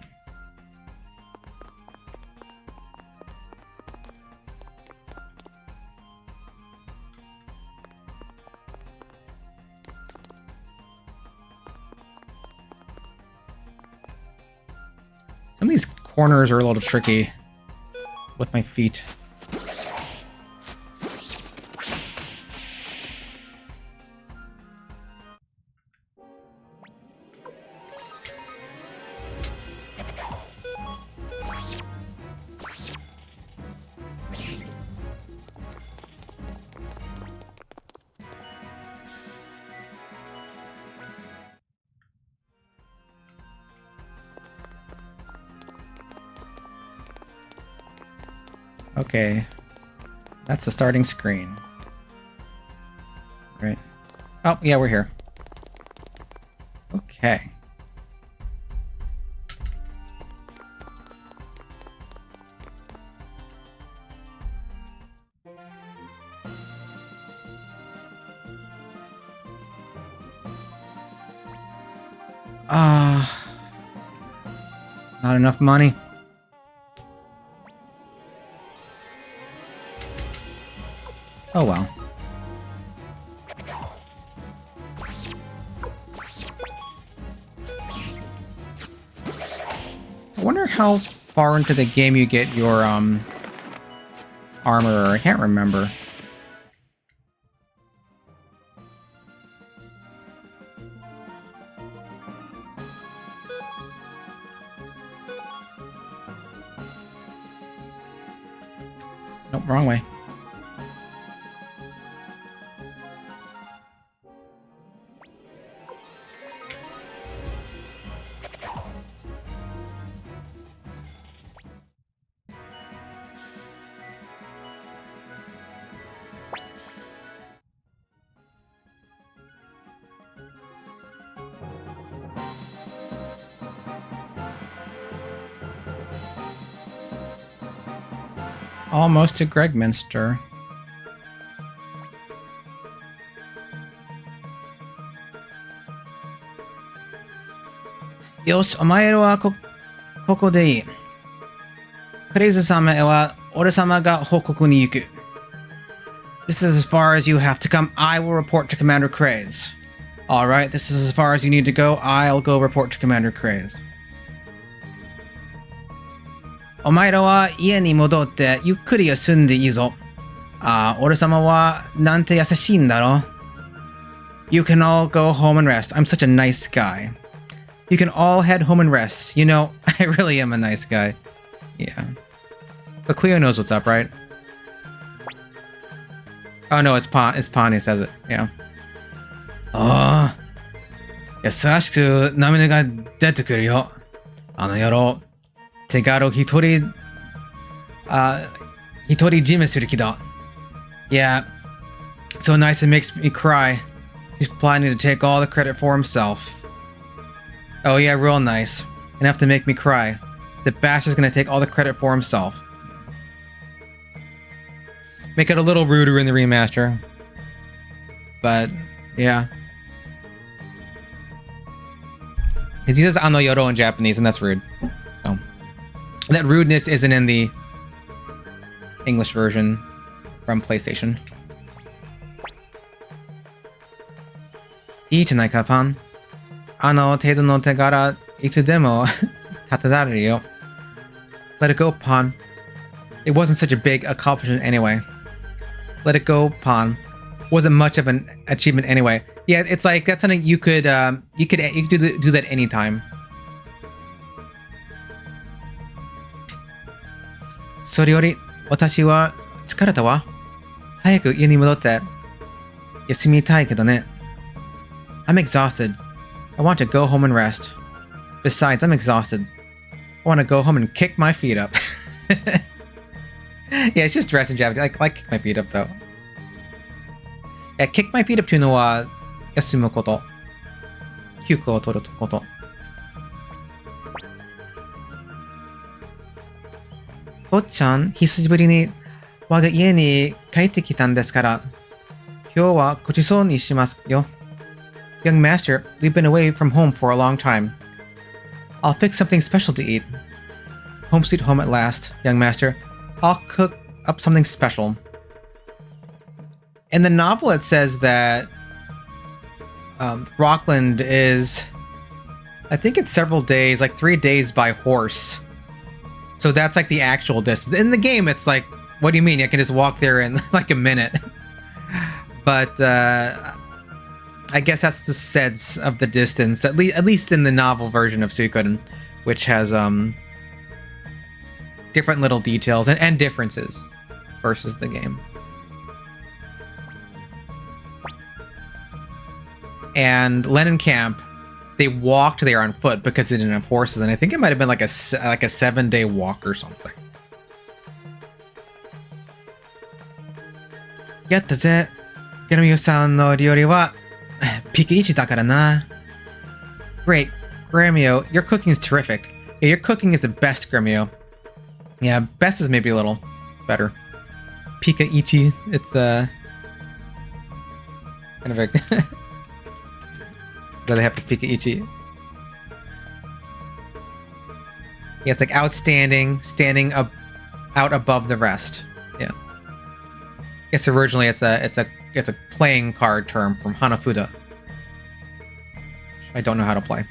Some of these corners are a little tricky with my feet. Okay, that's the starting screen. Right. Oh, yeah, we're here. Okay. Not enough money. Oh well. I wonder how far into the game you get your armor. I can't remember. Nope, wrong way. Almost to Gregminster. Yosh, omae wa koko de ii. Kureizu-sama wa ore-sama ga hokoku ni yuku. This is as far as you have to come. I will report to Commander Craze. Alright, this is as far as you need to go. I'll go report to Commander Craze. お前らは家に戻ってゆっくり休んでいいぞ。俺様はなんて優しいんだろう。You can all go home and rest. I'm such a nice guy. You can all head home and rest. You know, I really am a nice guy. Yeah. But Cleo knows what's up, right? Oh no, it's Pawn who says it. Yeah. Oh. 優しく涙が出てくるよ。あの野郎。手柄を一人占めする気だ。Yeah. So nice it makes me cry. He's planning to take all the credit for himself. Oh yeah, real nice. Enough to make me cry. The bastard's gonna take all the credit for himself. Make it a little ruder in the remaster. But, yeah. Because he says ano yoro in Japanese, and that's rude. So, that rudeness isn't in the English version from PlayStation. いいじゃないか、パン。あの程度の手柄、いつでも立てられるよ。Let it go, Pawn. It wasn't such a big accomplishment anyway. Let it go, Pawn. Wasn't much of an achievement anyway. Yeah, it's like that's something you could do that anytime. それより私は疲れたわ。早く家に戻って休みたいけどね。I'm exhausted. I want to go home and rest. Besides, I'm exhausted. I want to go home and kick my feet up. Yeah, it's just dressed in Japanese. Like kick my feet up though. Yeah, kick my feet up というのは休むこと。休暇を取ること。坊ちゃん、久しぶりに我が家に帰ってきたんですから、今日はごちそうにしますよ。Young master, we've been away from home for a long time. I'll pick something special to eat. Home sweet home at last, young master. I'll cook up something special. In the novel, it says that Rockland is, I think it's several days, like 3 days by horse. So that's like the actual distance. In the game, it's like, what do you mean? I can just walk there in like a minute. But I guess that's the sense of the distance, at least in the novel version of Suikoden, which has different little details and differences versus the game. And Lenancamp, they walked there on foot because they didn't have horses, and I think it might have been like a 7-day walk or something. やったぜ。ゲノミオさんの料理はピケイチだからな。Great, Gramio, your cooking is terrific. Yeah, your cooking is the best, Gramio. Yeah, best is maybe a little better. Pika ichi, it's kind of a do they have to Pika ichi? Yeah, it's like outstanding, standing up out above the rest. Yeah. I guess originally it's a playing card term from Hanafuda. I don't know how to play.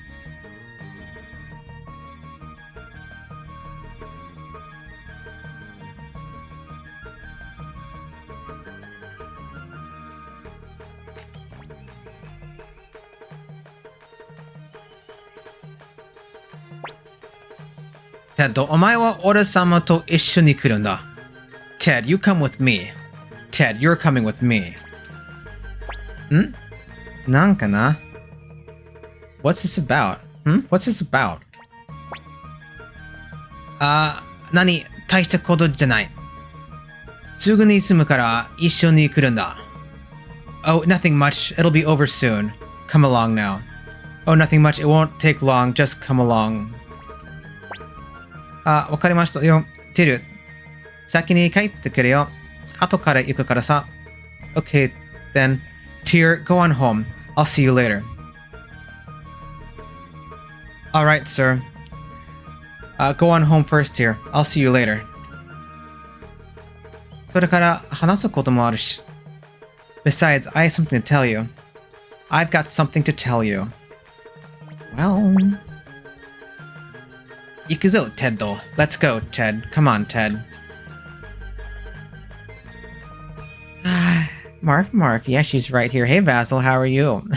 Ted, お前は俺様と一緒に来るんだ。Ted, you come with me. Ted, you're coming with me. ん？なんかな？ What's this about? What's this about? 何？大したことじゃない。すぐに済むから一緒に来るんだ。Oh, nothing much. It'll be over soon. Come along now. Oh, nothing much. It won't take long. Just come along. わかりましたよ。テル、先に帰ってくれよ。後から行くからさ。Okay, then. Tyr, go on home. I'll see you later. Alright, sir. Go on home first, Tyr. I'll see you later. それから話すこともあるし。Besides, I have something to tell you. I've got something to tell you. Well... 行くぞ、Ted. Let's go, Ted. Come on, Ted. Marf. Yeah, she's right here. Hey, Basil, how are you?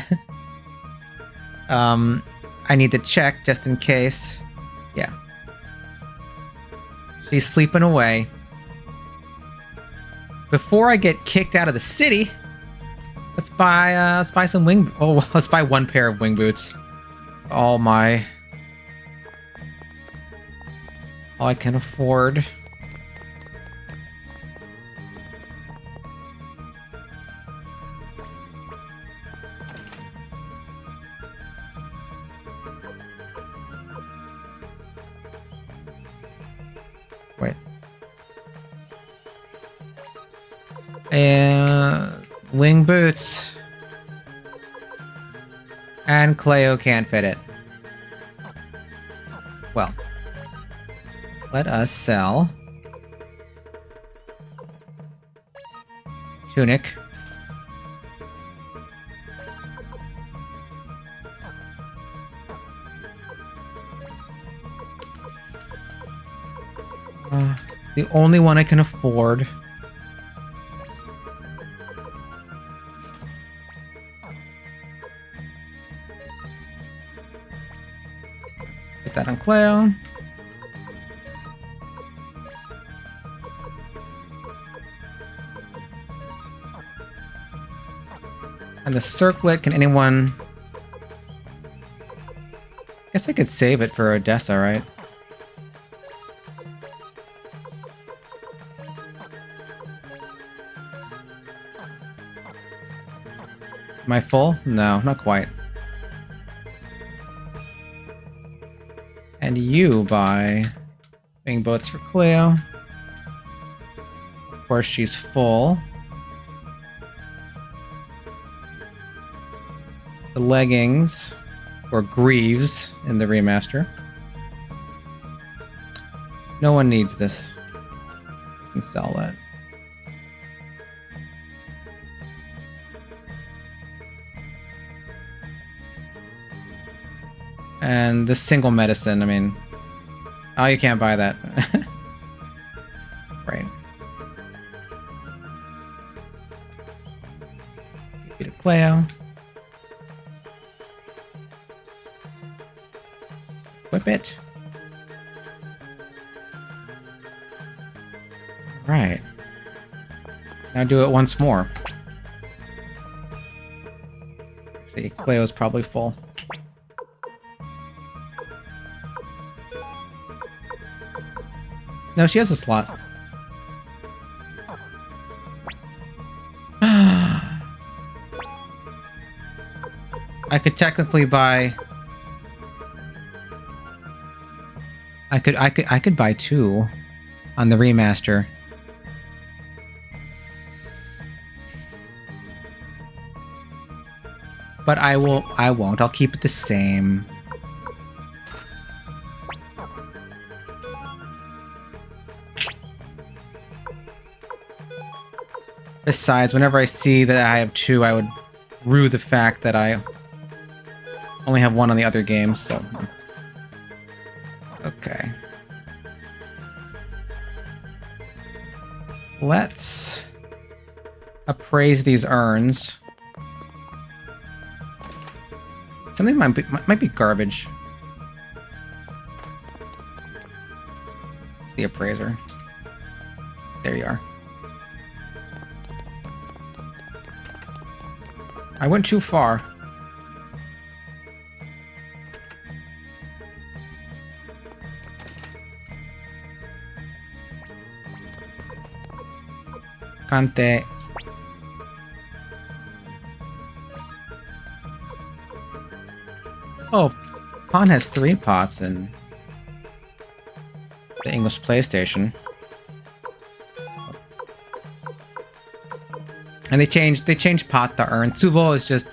I need to check just in case. Yeah. She's sleeping away. Before I get kicked out of the city, let's buy some wing. Oh, let's buy one pair of wing boots. It's all I can afford. Wait. Wing boots. And Cleo can't fit it. Well. Let us sell tunic. The only one I can afford. Put that on Cleo. And the circlet, can anyone... Guess I could save it for Odessa, right? Am I full? No, not quite. And you buy wing boats for Cleo. Of course, she's full. The leggings, or greaves in the remaster. No one needs this. You can sell that. And the single medicine, I mean... Oh, you can't buy that. Right. Give it to Cleo. Equip it. Right. Now do it once more. Actually, Cleo's probably full. No, she has a slot. I could technically buy... I could buy two on the remaster. But I won't. I'll keep it the same. Besides, whenever I see that I have two, I would rue the fact that I only have one on the other game, so... Okay. Let's appraise these urns. Something might be garbage. The appraiser. There you are. I went too far. Kante. Oh, Pawn has 3 pots in the English PlayStation. And they changed pot to urn. Tsubo is just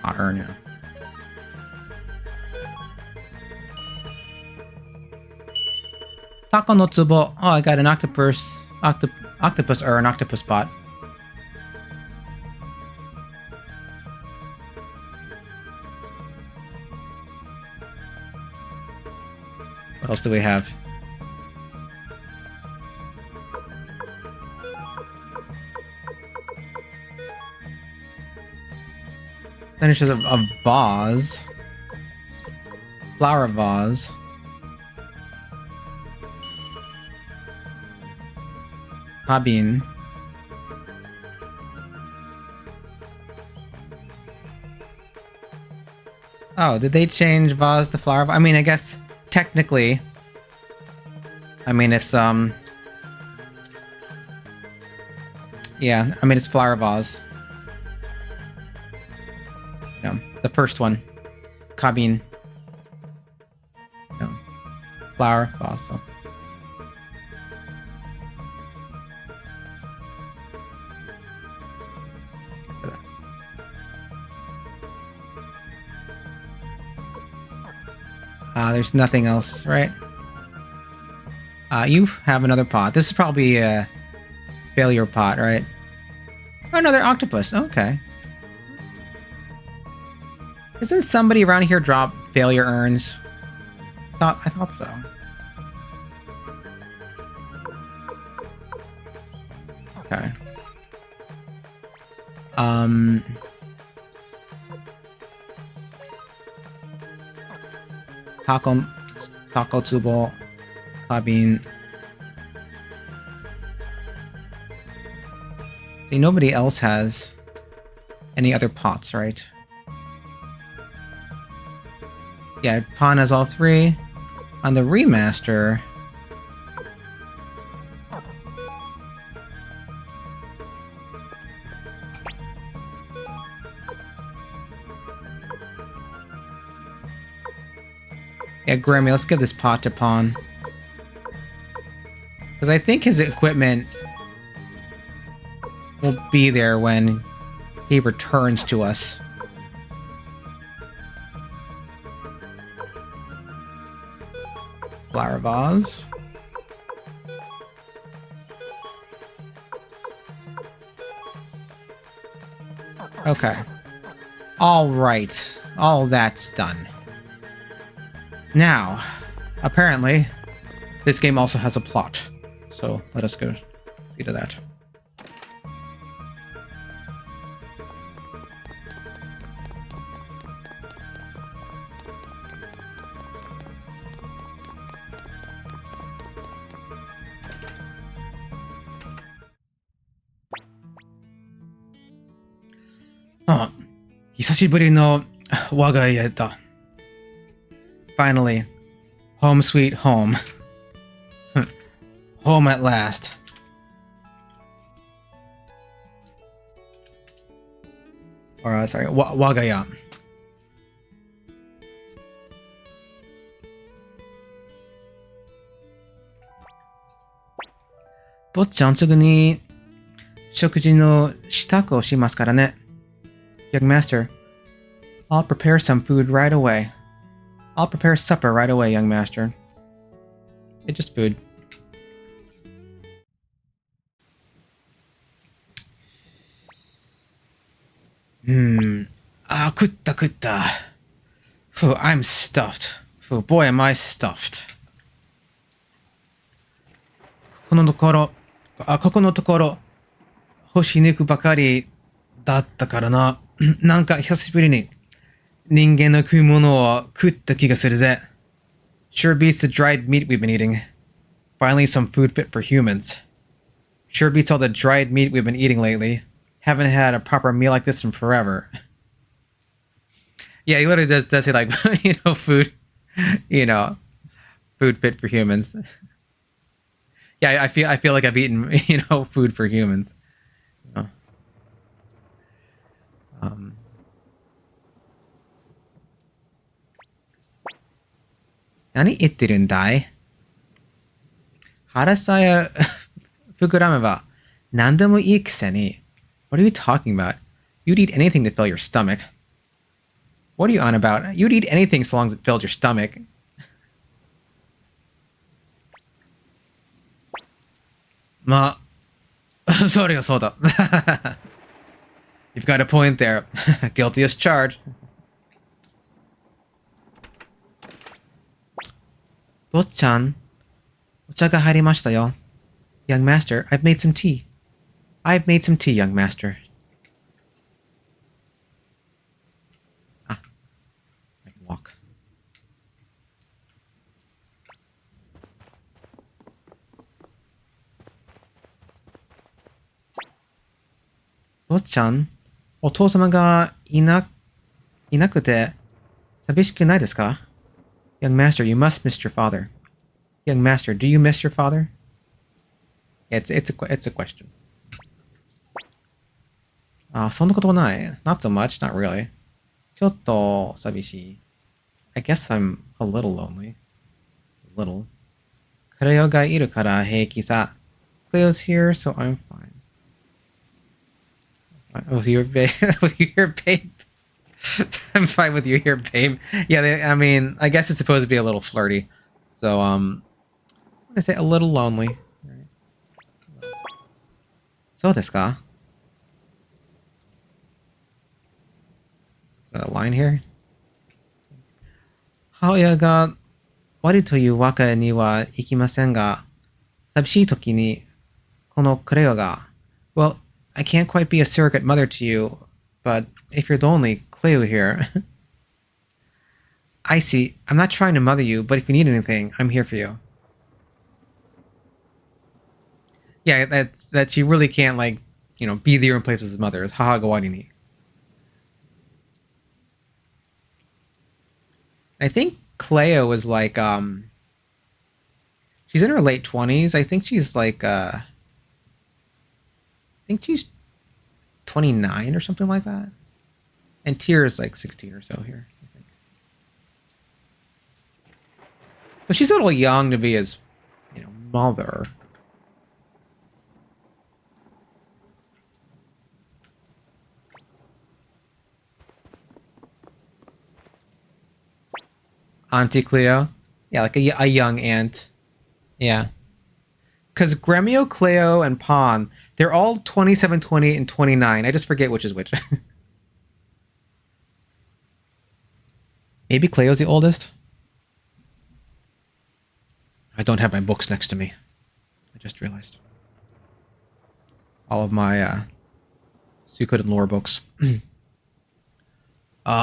not urn, yeah. Tako no Tsubo. Oh, I got an octopus urn, octopus pot. What else do we have? Then it's just a vase. Flower vase. Cabin. Oh, did they change vase to flower? I mean, I guess technically. I mean, it's yeah, I mean, it's flower vase. No, the first one. Cabin. No. Flower vase. So. There's nothing else, right? You have another pot. This is probably a failure pot, right? Oh, another octopus. Okay. Isn't somebody around here drop failure urns? I thought so. Okay. Taco tsubo, cabin. See, nobody else has any other pots, right? Yeah, Pawn has all three. On the remaster, yeah, Grammy, let's give this pot to Pawn. Because I think his equipment will be there when he returns to us. Flower vase. Okay. All right. All that's done. Now, apparently, this game also has a plot. So let us go see to that. Oh, 久しぶりの我が家だ. Finally, home sweet home. Home at last. Or sorry, wagaya. 坊ちゃんすぐに食事の支度をしますからね. Young master, I'll prepare some food right away. I'll prepare supper right away, young master. It's just food. Kutta. Phew, I'm stuffed. Phew, boy, am I stuffed. ここのところ、干し肉ばかりだったからな。なんか久しぶりに人間の食い物を食った気がするぜ。Sure beats the dried meat we've been eating. Finally some food fit for humans. Sure beats all the dried meat we've been eating lately. Haven't had a proper meal like this in forever. Yeah, he literally does say like, food, food fit for humans. Yeah, I feel like I've eaten, food for humans. Nani ittirun dai? Hara saya fukurameba nandemo ii kuse ni. What are you talking about? You'd eat anything to fill your stomach. What are you on about? You'd eat anything so long as it filled your stomach. Ma, sorry, soda. You've got a point there. Guilty as charged. Bot-chan, ocha ga harimashita yo. Young master, I've made some tea. I've made some tea, young master. 坊ちゃん、お父様がいなくて寂しくないですか? Young master, you must miss your father. Young master, do you miss your father? It's a question. そんなことない. Not so much, not really. ちょっと寂しい. I guess I'm a little lonely. A little. Cleo ga iru kara heiki sa. Cleo's here, so I'm fine. With your babe. With your babe. I'm fine with you here, babe. Yeah, I mean, I guess it's supposed to be a little flirty. So, I'm gonna say a little lonely. So desu ka? Is that a line here? 母親が悪いというわけにはいきませんが、寂しい時にこのクレオが Well, I can't quite be a surrogate mother to you, but if you're lonely, Cleo here. I see. I'm not trying to mother you, but if you need anything, I'm here for you. Yeah, that she really can't, like, be there in place with his mother. Haha gawaii ni. I think Cleo is like, she's in her late 20s. I think she's like, I think she's 29 or something like that. And Tyr is like 16 or so here, I think. So she's a little young to be his, mother. Auntie Cleo? Yeah, like a young aunt. Yeah. Because Gremio, Cleo, and Pon, they're all 27, 20, and 29. I just forget which is which. Maybe Cleo's the oldest? I don't have my books next to me. I just realized. All of my Suikoden lore books.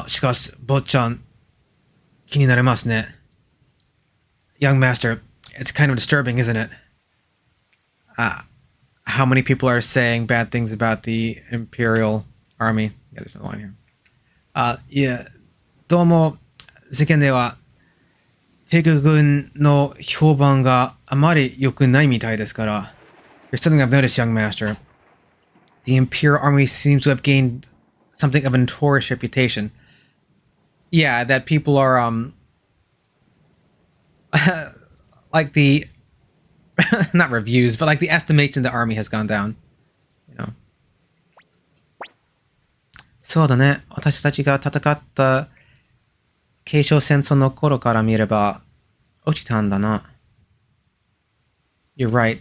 しかし、坊ちゃん、気になりますね. Young master, it's kind of disturbing, isn't it? How many people are saying bad things about the Imperial Army? Yeah, there's no line here. Yeah, どうも、世間では、帝国軍の評判があまり良くないみたいですから. There's something I've noticed, young master. The Imperial Army seems to have gained something of a notorious reputation. Yeah, that people are, like the, not reviews, but like the estimation of the army has gone down. そうだね。私たちが戦った継承戦争の頃から見れば、落ちたんだな. You're right.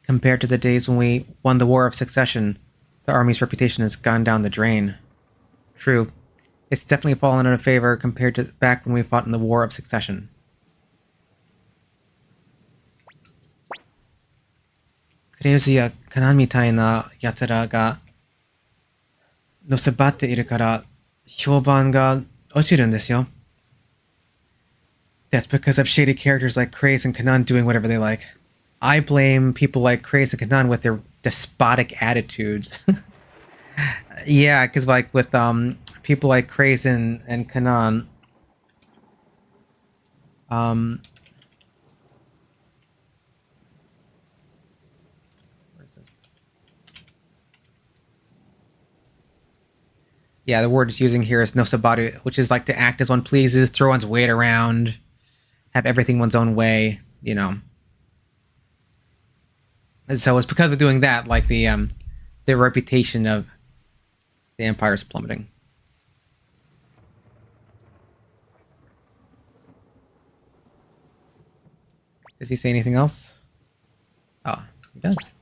Compared to the days when we won the War of Succession, the army's reputation has gone down the drain. True. It's definitely fallen out of favor compared to back when we fought in the War of Succession. クレイズやカナンみたいな奴らがのせばっているから評判が落ちるんですよ. That's because of shady characters like Kraze and Kanan doing whatever they like. I blame people like Kraze and Kanan with their despotic attitudes. Yeah, because like with people like Kraze and Kanan, yeah, the word it's using here is nosabaru, which is like to act as one pleases, throw one's weight around, have everything one's own way, And so it's because of doing that, like the reputation of the empire is plummeting. Does he say anything else? Oh, he does.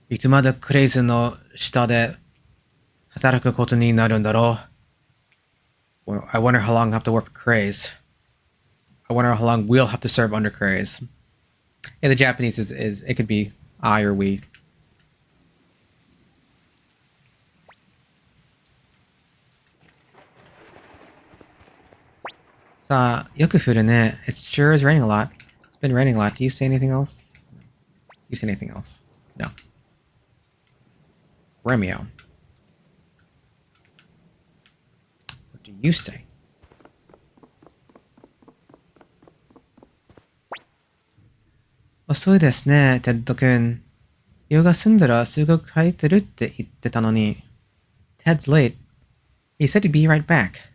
いつまでクレイズの下で働くことになるんだろう? I wonder how long I'll have to work for Kraze. I wonder how long we'll have to serve under Kraze. Yeah, the Japanese is it could be I or we. Sa, yoku furu ne. It sure is raining a lot. It's been raining a lot. Do you say anything else? No. Do you say anything else? No. Gremio. What do you say? Osoi desu ne, Ted-kun. Ryu ga sundara sugu kaiteru tte itte no ni. Ted's late. He said he'd be right back.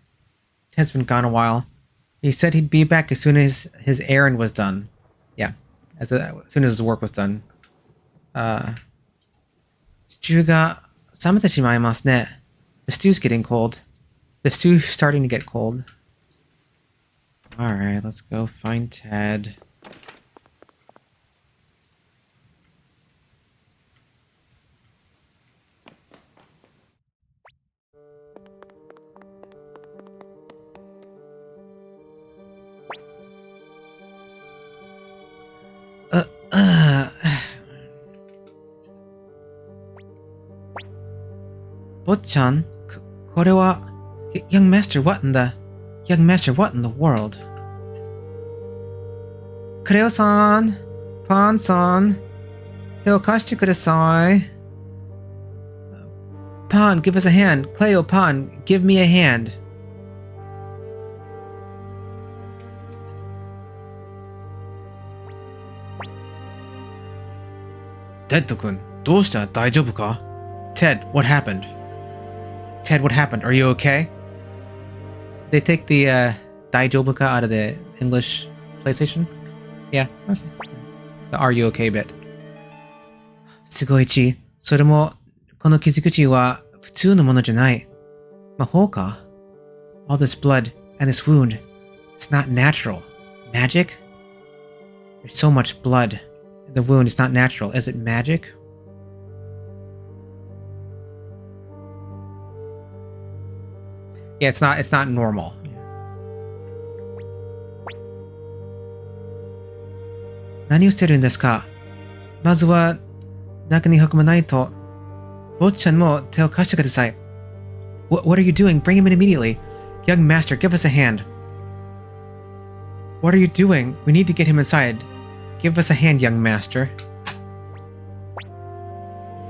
Ted's been gone a while. He said he'd be back as soon as his errand was done. Yeah, as soon as his work was done. Stew ga samete shimaimasu ne. The stew's getting cold. The stew's starting to get cold. Alright, let's go find Ted. Bot-chan, kore wa... Young master, what in the... Young master, what in the world? Kureo-san! Pan-san! Te o kashite kudasai! Pan, give us a hand! Cleo, Pan, give me a hand! Ted-kun, doushita? Daijoubu ka? Ted, what happened? Ted, what happened? Are you okay? They take the Daijoubuka out of the English PlayStation? Yeah. Okay. The are you okay bit. Sugoichi, それもこの傷口は普通のものじゃない。魔法か? All this blood and this wound, it's not natural. Magic? There's so much blood. The wound is not natural. Is it magic? Yeah, it's not normal. Nani o shitteru desu ka? Mazu wa naka ni hokumanai to. Bot-chan mo te o kashite kudasai. What are you doing? Bring him in immediately. Young master, give us a hand. What are you doing? We need to get him inside. Give us a hand, young master.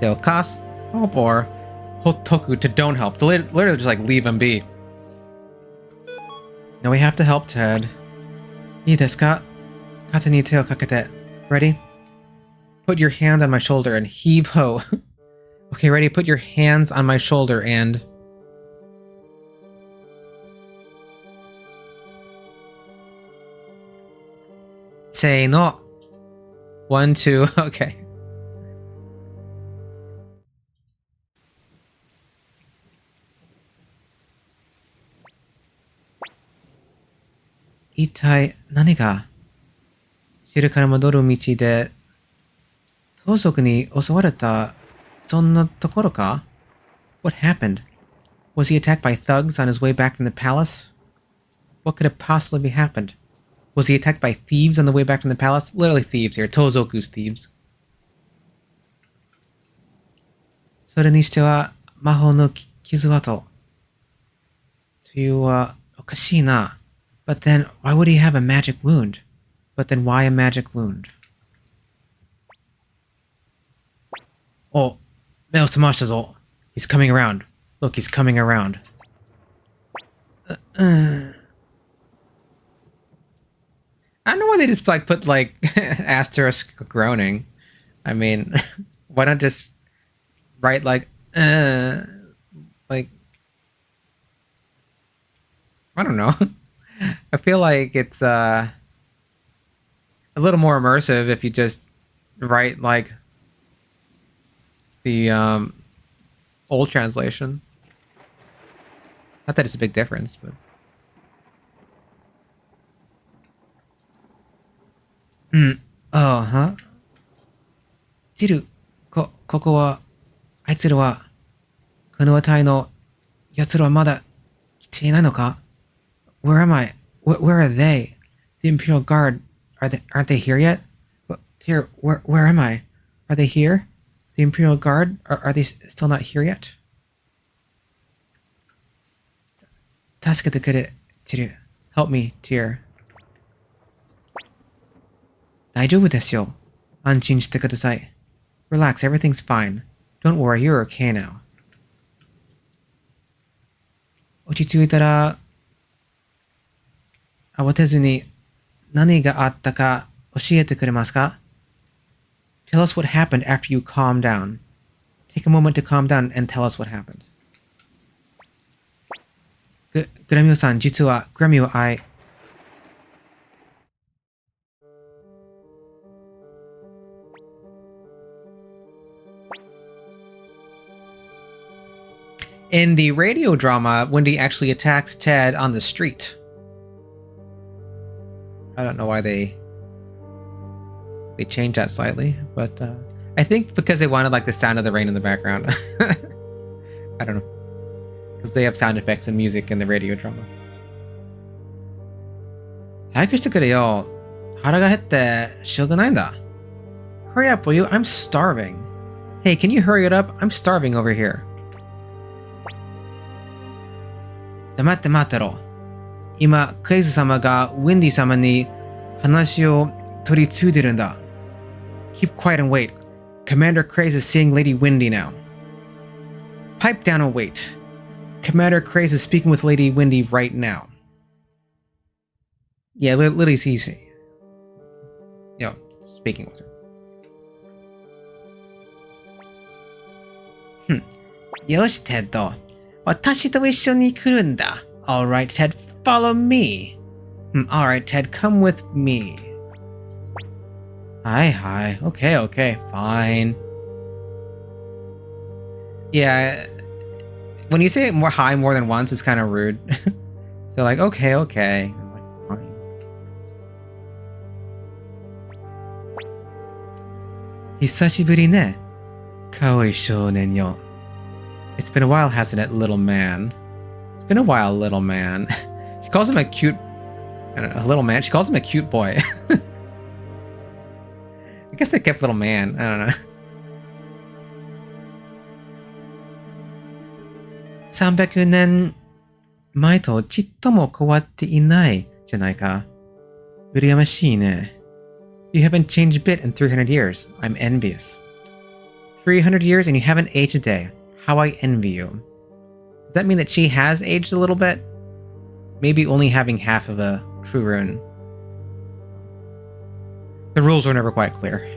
Te o kas, help or hotoku to don't help. To literally just like leave him be. Now we have to help Ted. Ii desu ka? Kata ni te o kakete. Ready? Put your hand on my shoulder and heave ho. Okay, ready? Put your hands on my shoulder and... Say no. 1, 2, okay. Itai nani ga? Shiru kara modoru michi de Touzoku ni osawareta sonna tokoro ka? What happened? Was he attacked by thugs on his way back from the palace? What could have possibly happened? Was he attacked by thieves on the way back from the palace? Literally thieves here. Touzoku's thieves. それにしては魔法の傷跡というはおかしいな。But then, why would he have a magic wound? But then, why a magic wound? Oh, 目を覚ましたぞ. He's coming around. Look, he's coming around. I don't know why they just like put like asterisk groaning. I mean, why not just write like I don't know. I feel like it's a little more immersive if you just write like the old translation. Not that it's a big difference, but huh? Jiru, ここはあいつらはこの辺りの奴らはまだ来ていないのか? Where am I? Where are they? The Imperial Guard, aren't they here yet? Dear, where am I? Are they here? The Imperial Guard, are they still not here yet? 助けてくれ, Jiru. Help me, dear. 大丈夫ですよ. 安心してください. Relax, everything's fine. Don't worry, you're okay now. 落ち着いたら、慌てずに何があったか教えてくれますか? Tell us what happened after you calm down. Take a moment to calm down and tell us what happened. グラミオさん、実はグラミオIn the radio drama, Wendy actually attacks Ted on the street. I don't know why they changed that slightly, but I think because they wanted like the sound of the rain in the background. I don't know. Because they have sound effects and music in the radio drama. 早くしてくれよ。腹が減ってしょうがないんだ。Hurry up, will you? I'm starving. Hey, can you hurry it up? I'm starving over here. 黙って待ってろ。今、クレイズ様がウィンディ様に話を取り継いでるんだ。Keep quiet and wait. Commander Craze is seeing Lady Windy now. Pipe down and wait. Commander Craze is speaking with Lady Windy right now. Yeah, Lily's he's, speaking with her. よし、テッド。私と一緒に来るんだ。Alright, Ted, follow me. Alright, Ted, come with me. Hi. Okay, fine. Yeah, when you say more hi more than once, it's kind of rude. So like, okay. I'm like, fine. Hisashiburi ne, kawaii shounen yo. It's been a while, hasn't it, little man? It's been a while, little man. She calls him a cute... I don't know, little man. She calls him a cute boy. I guess they kept little man. I don't know. 300年前とちっとも変わっていないじゃないか。羨ましいね。You haven't changed a bit in 300 years. I'm envious. 300 years and you haven't aged a day. How I envy you. Does that mean that she has aged a little bit? Maybe only having half of a true rune. The rules were never quite clear.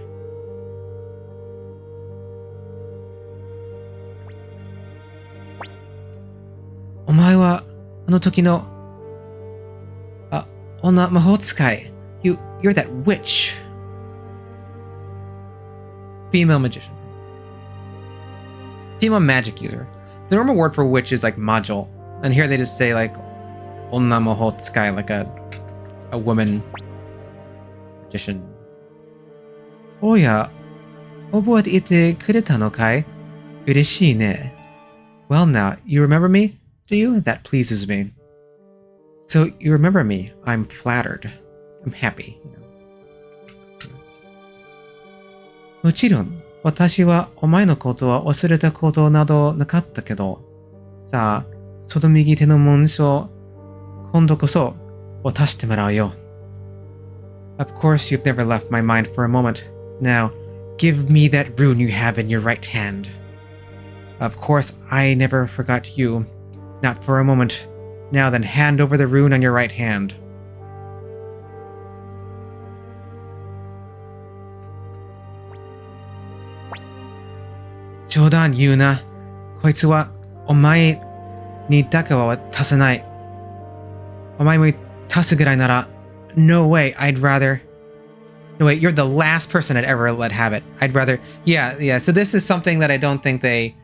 Omae wa ano toki no onna mahotsukai. You're that witch. Female magician. Female magic user. The normal word for witch is like majol. And here they just say like onna mahotsukai, like a woman magician. Oya, oboete ite kureta no kai? Ureshii ne. Well now, you remember me? Do you? That pleases me. So you remember me. I'm flattered. I'm happy. もちろん、私はお前のことは忘れたことなどなかったけど、さあ、その右手の紋章、今度こそ渡してもらうよ。Of course, you've never left my mind for a moment. Now, give me that rune you have in your right hand. Of course, I never forgot you. Not for a moment. Now then, hand over the rune on your right hand. 冗談言うな。こいつはお前にだけは渡せない。お前も渡すぐらいなら、No way, I'd rather... No, wait, you're the last person I'd ever let have it. I'd rather... Yeah, so this is something that I don't think they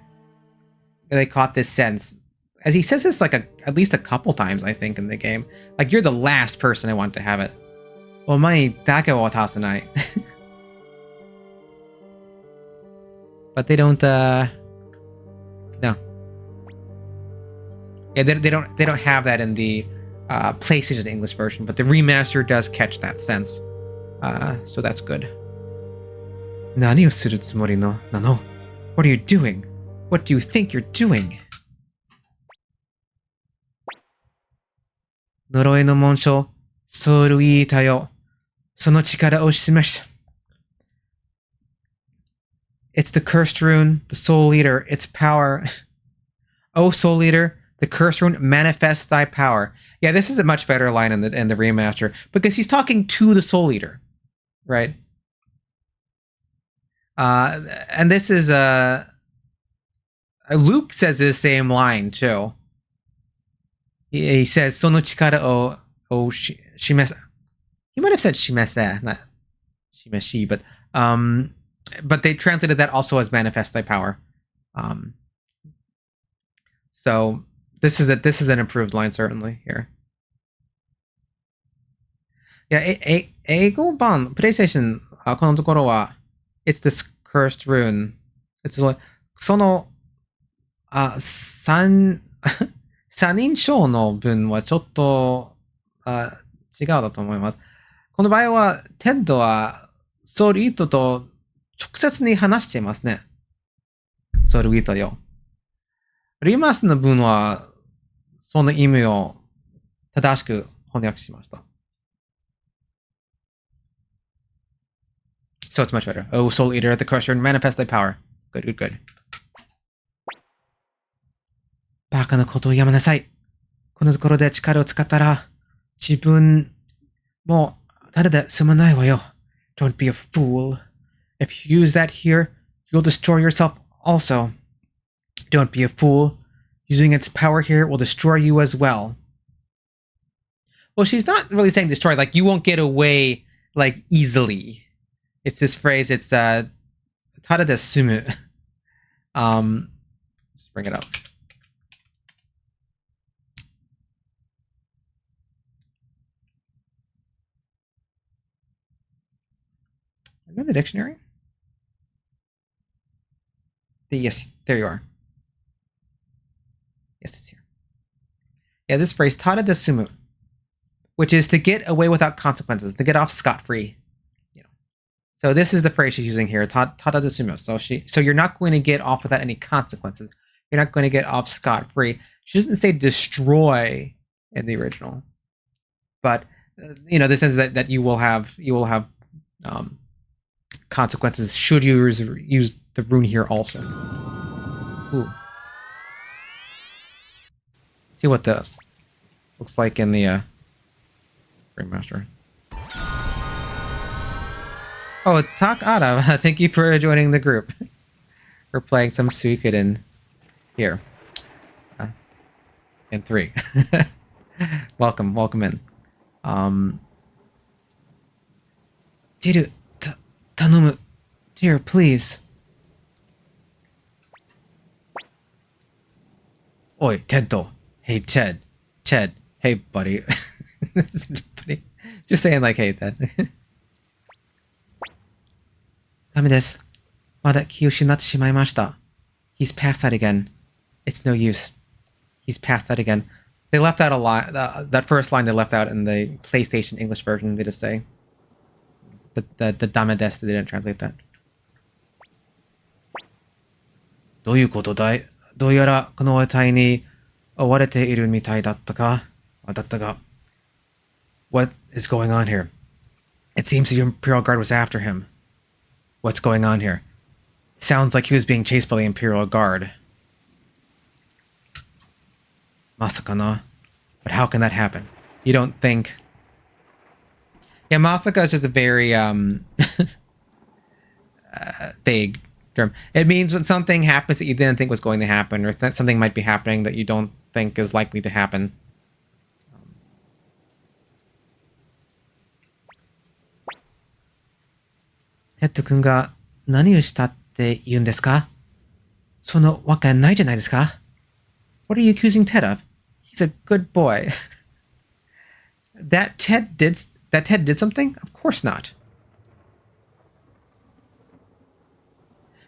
caught this sense. As he says this like at least a couple times, I think, in the game. Like, you're the last person I want to have it. お前にだけは渡せない。But they don't, no. Yeah, they don't have that in the PlayStation English version, but the remaster does catch that sense. So that's good. 何をするつもりのなの? What are you doing? What do you think you're doing? 呪いの紋章、ソウルイータよ。その力を示した。It's the cursed rune, the soul leader, its power. Oh, soul leader, the cursed rune manifests thy power. Yeah, this is a much better line in the remaster because he's talking to the soul leader, right? And this is Luke says this same line too. He says "Sono chikara o shimesu." He might have said "shimese," not "shimeshi," but they translated that also as "manifest thy power." So this is an improved line certainly here. Yeah, 英語版プレイステーションこのところは it's this cursed rune. It's like その三人称の文はちょっと違うだと思います。この場合はテッドはソルイートと直接に話していますね。ソルイートよ。リマスの文はその意味を正しく翻訳しました。So it's much better. Oh, Soul Eater, the Crusher, manifest thy power. Good, good, good. バカなことをやめなさい。このところで力を使ったら、自分もただで済まないわよ。Don't be a fool. If you use that here, you'll destroy yourself also. Don't be a fool. Using its power here will destroy you as well. Well, she's not really saying destroy, like you won't get away like easily. It's this phrase, it's tada de sumu. Just bring it up. Are you in the dictionary? Yes, there you are. Yes, it's here. Yeah, this phrase, tada de sumu, which is to get away without consequences, to get off scot-free. So this is the phrase she's using here, tada de sumu. So you're not going to get off without any consequences. You're not going to get off scot-free. She doesn't say destroy in the original, but this sense that you will have consequences should you use the rune here also. Ooh. See what the looks like in the Gregminster. Oh, Takada, thank you for joining the group. We're playing some Suikoden here. In 3. welcome in. Diru, tanomu. Dear, please. Oi, Teddo. Hey, Ted. Hey, buddy. Just saying like, hey, Ted. ダメです。まだ気を失ってしまいました。He's past that again. It's no use. He's past that again. They left out a line. That first line they left out in the PlayStation English version. They just say the dame des. They didn't translate that. どういうことだい？どうやらこの隊に追われているみたいだったか？だったが。What is going on here? It seems the Imperial Guard was after him. What's going on here? Sounds like he was being chased by the Imperial Guard. Masaka na. But how can that happen? You don't think... Yeah, Masaka is just a very vague term. It means when something happens that you didn't think was going to happen, or that something might be happening that you don't think is likely to happen. Ted 君が何をしたって言うんですか？そのわけないじゃないですか？ What are you accusing Ted of? He's a good boy. That Ted did something? Of course not.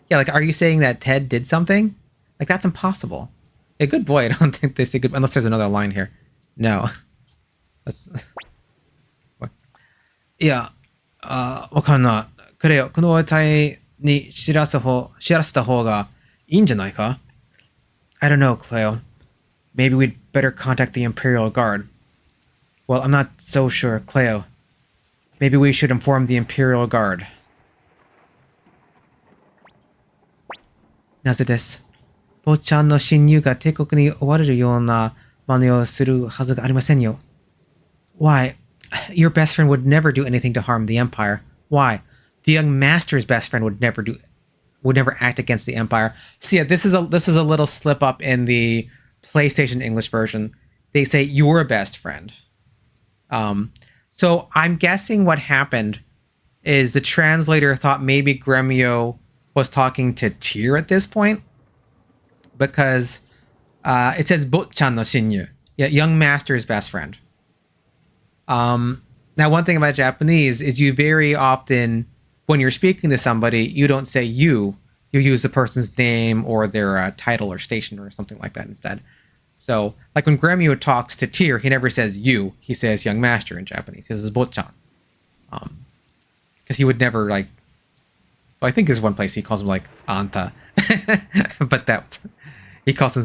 Yeah, like, are you saying that Ted did something? Like, that's impossible. A good boy, I don't think they say good, unless there's another line here. No. That's... What? Yeah. わかんない。くれよ、この隊に知らせた方がいいんじゃないか? I don't know, Cleo. Maybe we'd better contact the Imperial Guard. Well, I'm not so sure, Cleo. Maybe we should inform the Imperial Guard. なぜです。坊ちゃんの侵入が帝国に追われるような真似をするはずがありませんよ。Why? Your best friend would never do anything to harm the Empire. Why? The young master's best friend would never act against the Empire. So yeah, this is a little slip up in the PlayStation English version. They say your best friend. So I'm guessing what happened is the translator thought maybe Gremio was talking to Tyr at this point, because it says Botchan no Shinyu, yeah, young master's best friend. Now, one thing about Japanese is you very often, when you're speaking to somebody, you don't say you use the person's name or their title or station or something like that instead. So, like when Gremio talks to Tyr, he never says you, he says young master in Japanese. He says Botchan. Because he would never, like, well, I think there's one place he calls him, like, Anta. But he calls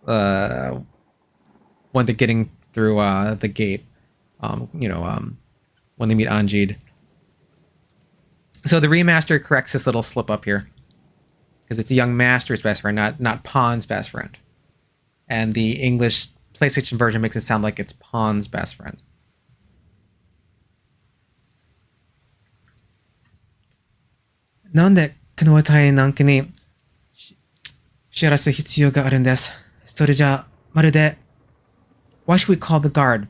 him, when they're getting through the gate, when they meet Anjid. So the remaster corrects this little slip up here, because it's a young master's best friend, not Pawn's best friend. And the English PlayStation version makes it sound like it's Pawn's best friend. Why should we call the guard?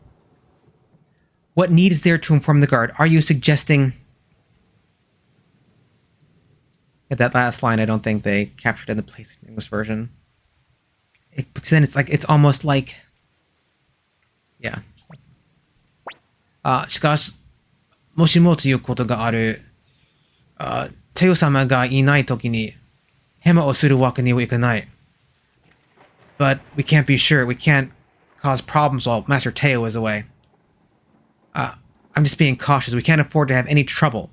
What need is there to inform the guard? Are you suggesting... Yeah, that last line I don't think they captured in the PlayStation English version. Because then it's almost like... Yeah. しかし、もしもということがある。テオ様がいないときに、ヘマをするわけにはいかない。But we can't be sure. We can't cause problems while Master Teo is away. I'm just being cautious. We can't afford to have any trouble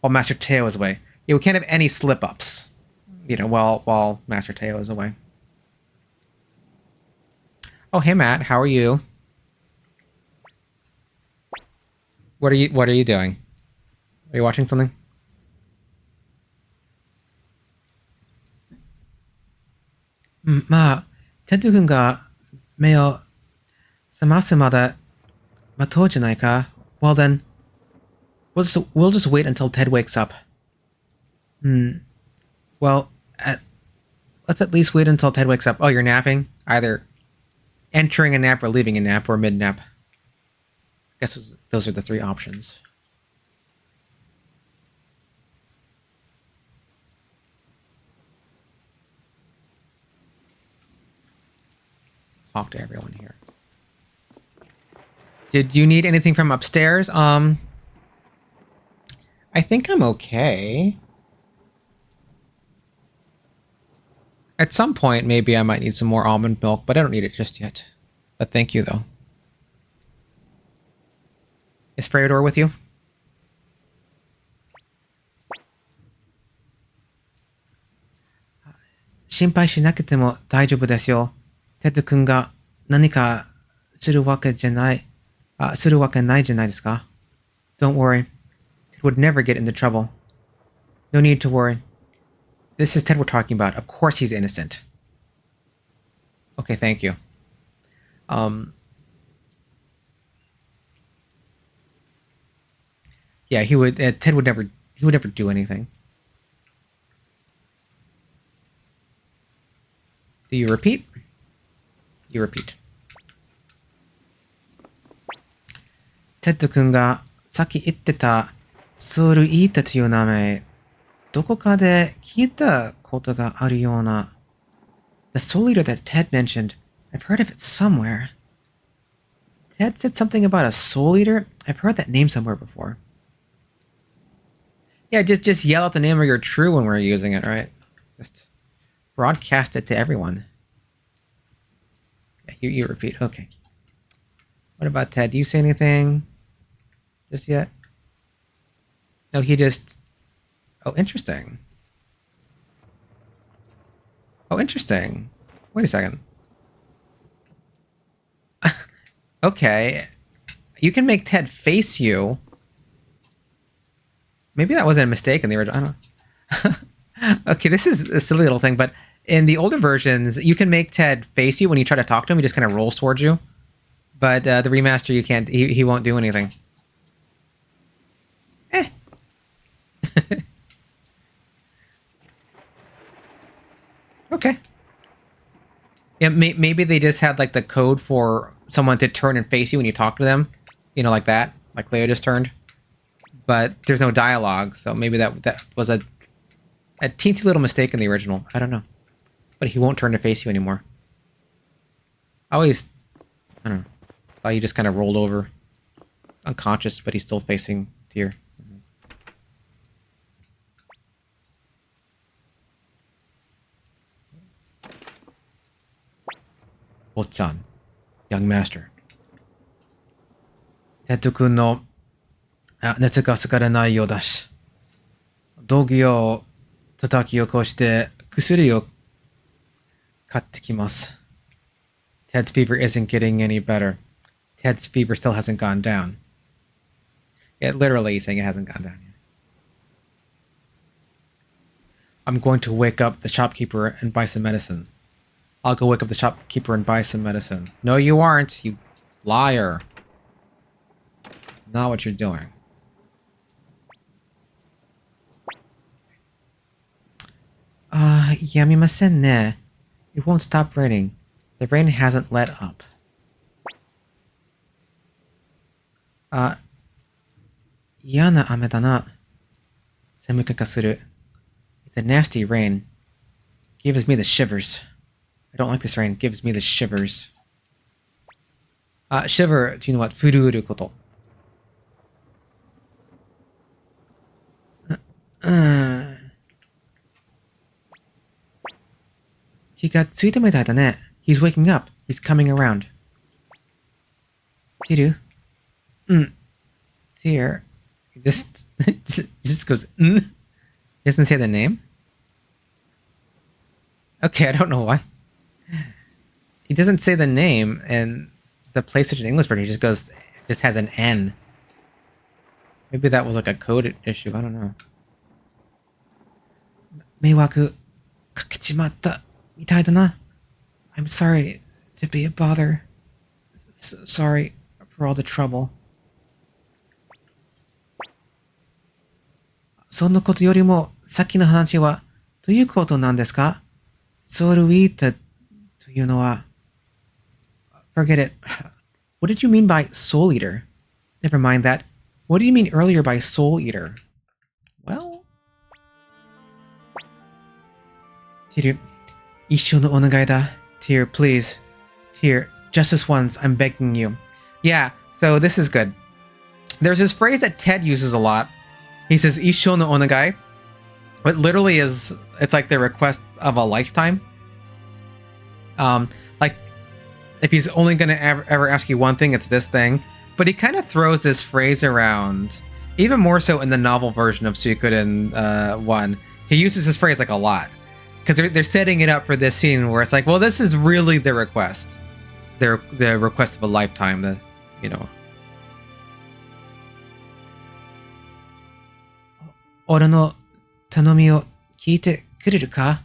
while Master Teo is away. Yeah, we can't have any slip-ups, while Master Teo is away. Oh, hey Matt, how are you? What are you doing? Are you watching something? Ted君が目を覚ますまで待とうじゃないか. Well then, we'll just wait until Ted wakes up. Well, let's at least wait until Ted wakes up. Oh, you're napping? Either entering a nap or leaving a nap or mid-nap. I guess those are the three options. Let's talk to everyone here. Did you need anything from upstairs? I think I'm okay. At some point, maybe I might need some more almond milk, but I don't need it just yet. But thank you, though. Is Freydor with you? Shinpai shinakute mo daijoubu desu yo. Ted-kun ga nanika suru wake janai. Suru wake nai janai desu ka? Don't worry. Ted would never get into trouble. No need to worry. This is Ted we're talking about. Of course he's innocent. Okay, thank you. Yeah, Ted would never do anything. Do you repeat? You repeat. Ted-kun ga saki itteta Soul Eater という名前、どこかで聞いたことがあるような。The Soul Eater that Ted mentioned, I've heard of it somewhere. Ted said something about a Soul Eater? I've heard that name somewhere before. Yeah, just yell out the name of your true when we're using it, right? Just broadcast it to everyone. Yeah, you repeat. Okay. What about Ted? Do you say anything just yet? No, he just... Oh, interesting. Oh, interesting. Wait a second. Okay. You can make Ted face you. Maybe that wasn't a mistake in the original. I don't know. Okay, this is a silly little thing, but in the older versions, you can make Ted face you when you try to talk to him. He just kind of rolls towards you. But the remaster, you can't. He won't do anything. Eh. Okay. Yeah, maybe they just had like the code for someone to turn and face you when you talk to them. You know, like that, like Leo just turned. But there's no dialogue, so maybe that was a teensy little mistake in the original. I don't know. But he won't turn to face you anymore. I don't know. Thought he just kind of rolled over. He's unconscious, but he's still facing Tyr. Ochan, young master. テッド君の熱が下がらないようだし、道着を叩き起こして薬を買ってきます。Ted's fever isn't getting any better. Ted's fever still hasn't gone down. Yeah, literally he's saying it hasn't gone down yet. I'm going to wake up the shopkeeper and buy some medicine. I'll go wake up the shopkeeper and buy some medicine. No, you aren't, you liar. That's not what you're doing. Yamimasen ne. It won't stop raining. The rain hasn't let up. Yana ame da na. Semuka ga suru. It's a nasty rain. Gives me the shivers. I don't like this rain. Gives me the shivers. Shiver, do you know what? Fururu koto. 日がついたみたいだね. He's waking up. He's coming around. Tiru? Tyr. He just goes, He doesn't say the name? Okay, I don't know why. He doesn't say the name, and the PlayStation English version, he just has an N. Maybe that was like a code issue, I don't know. 迷惑かけちまったみたいだな. I'm sorry to be a bother. Sorry for all the trouble. そんなことよりも、さっきの話はどういうことなんですか? Soul Eater というのは Forget it. What did you mean by Soul Eater? Never mind that. What do you mean earlier by Soul Eater? Well... Tyr, 一生のお願いだ. Tyr, please. Tyr, just this once, I'm begging you. Yeah, so this is good. There's this phrase that Ted uses a lot. He says, 一生のお願い. What literally is, it's like the request of a lifetime. Like, if he's only going to ever ask you one thing, it's this thing. But he kind of throws this phrase around, even more so in the novel version of Suikoden 1. He uses this phrase like a lot. Because they're setting it up for this scene where it's like, well, this is really the request. The request of a lifetime, you know. 俺の頼みを聞いてくれるか?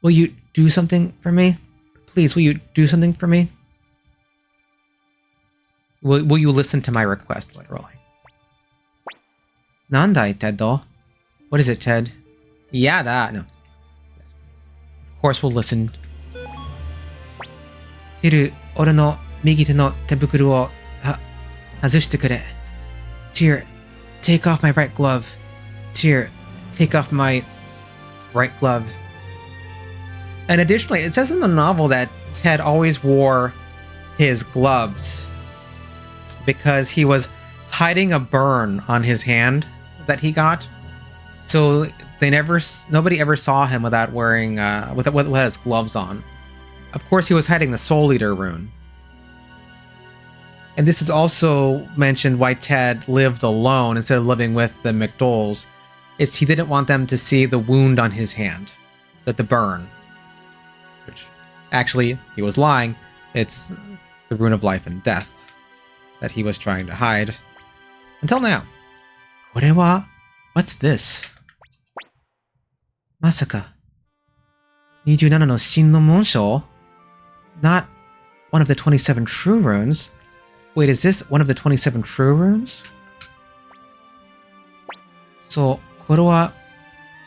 Will you do something for me? Please, will you do something for me? Will you listen to my request, literally? なんだい, Ted? What is it, Ted? Yeah, that. No. Of course we'll listen. Tyr, 俺の右手の手袋を外してくれ. Tyr, take off my right glove. Tyr, take off my right glove. And additionally, it says in the novel that Ted always wore his gloves because he was hiding a burn on his hand that he got. So nobody ever saw him without wearing, without his gloves on. Of course, he was hiding the Soul Eater rune. And this is also mentioned why Ted lived alone instead of living with the McDowells. Is he didn't want them to see the wound on his hand, the burn. Which, actually, he was lying. It's the rune of life and death that he was trying to hide. Until now. これは? What's this? Masaka. 27の真の紋章? Not one of the 27 true runes. Wait, is this one of the 27 true runes? そう、これは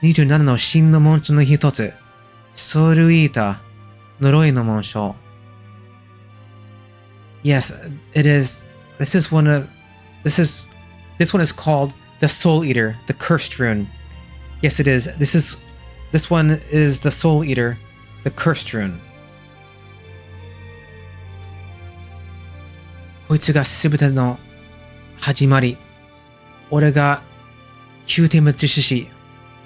27の真の紋章の一つ。ソウルイータ、呪いの紋章。Yes, it is. This one is called the Soul Eater, the cursed rune. Yes, it is. This one is the Soul Eater, the cursed rune. こいつがすべての始まり。俺が宮廷魔術師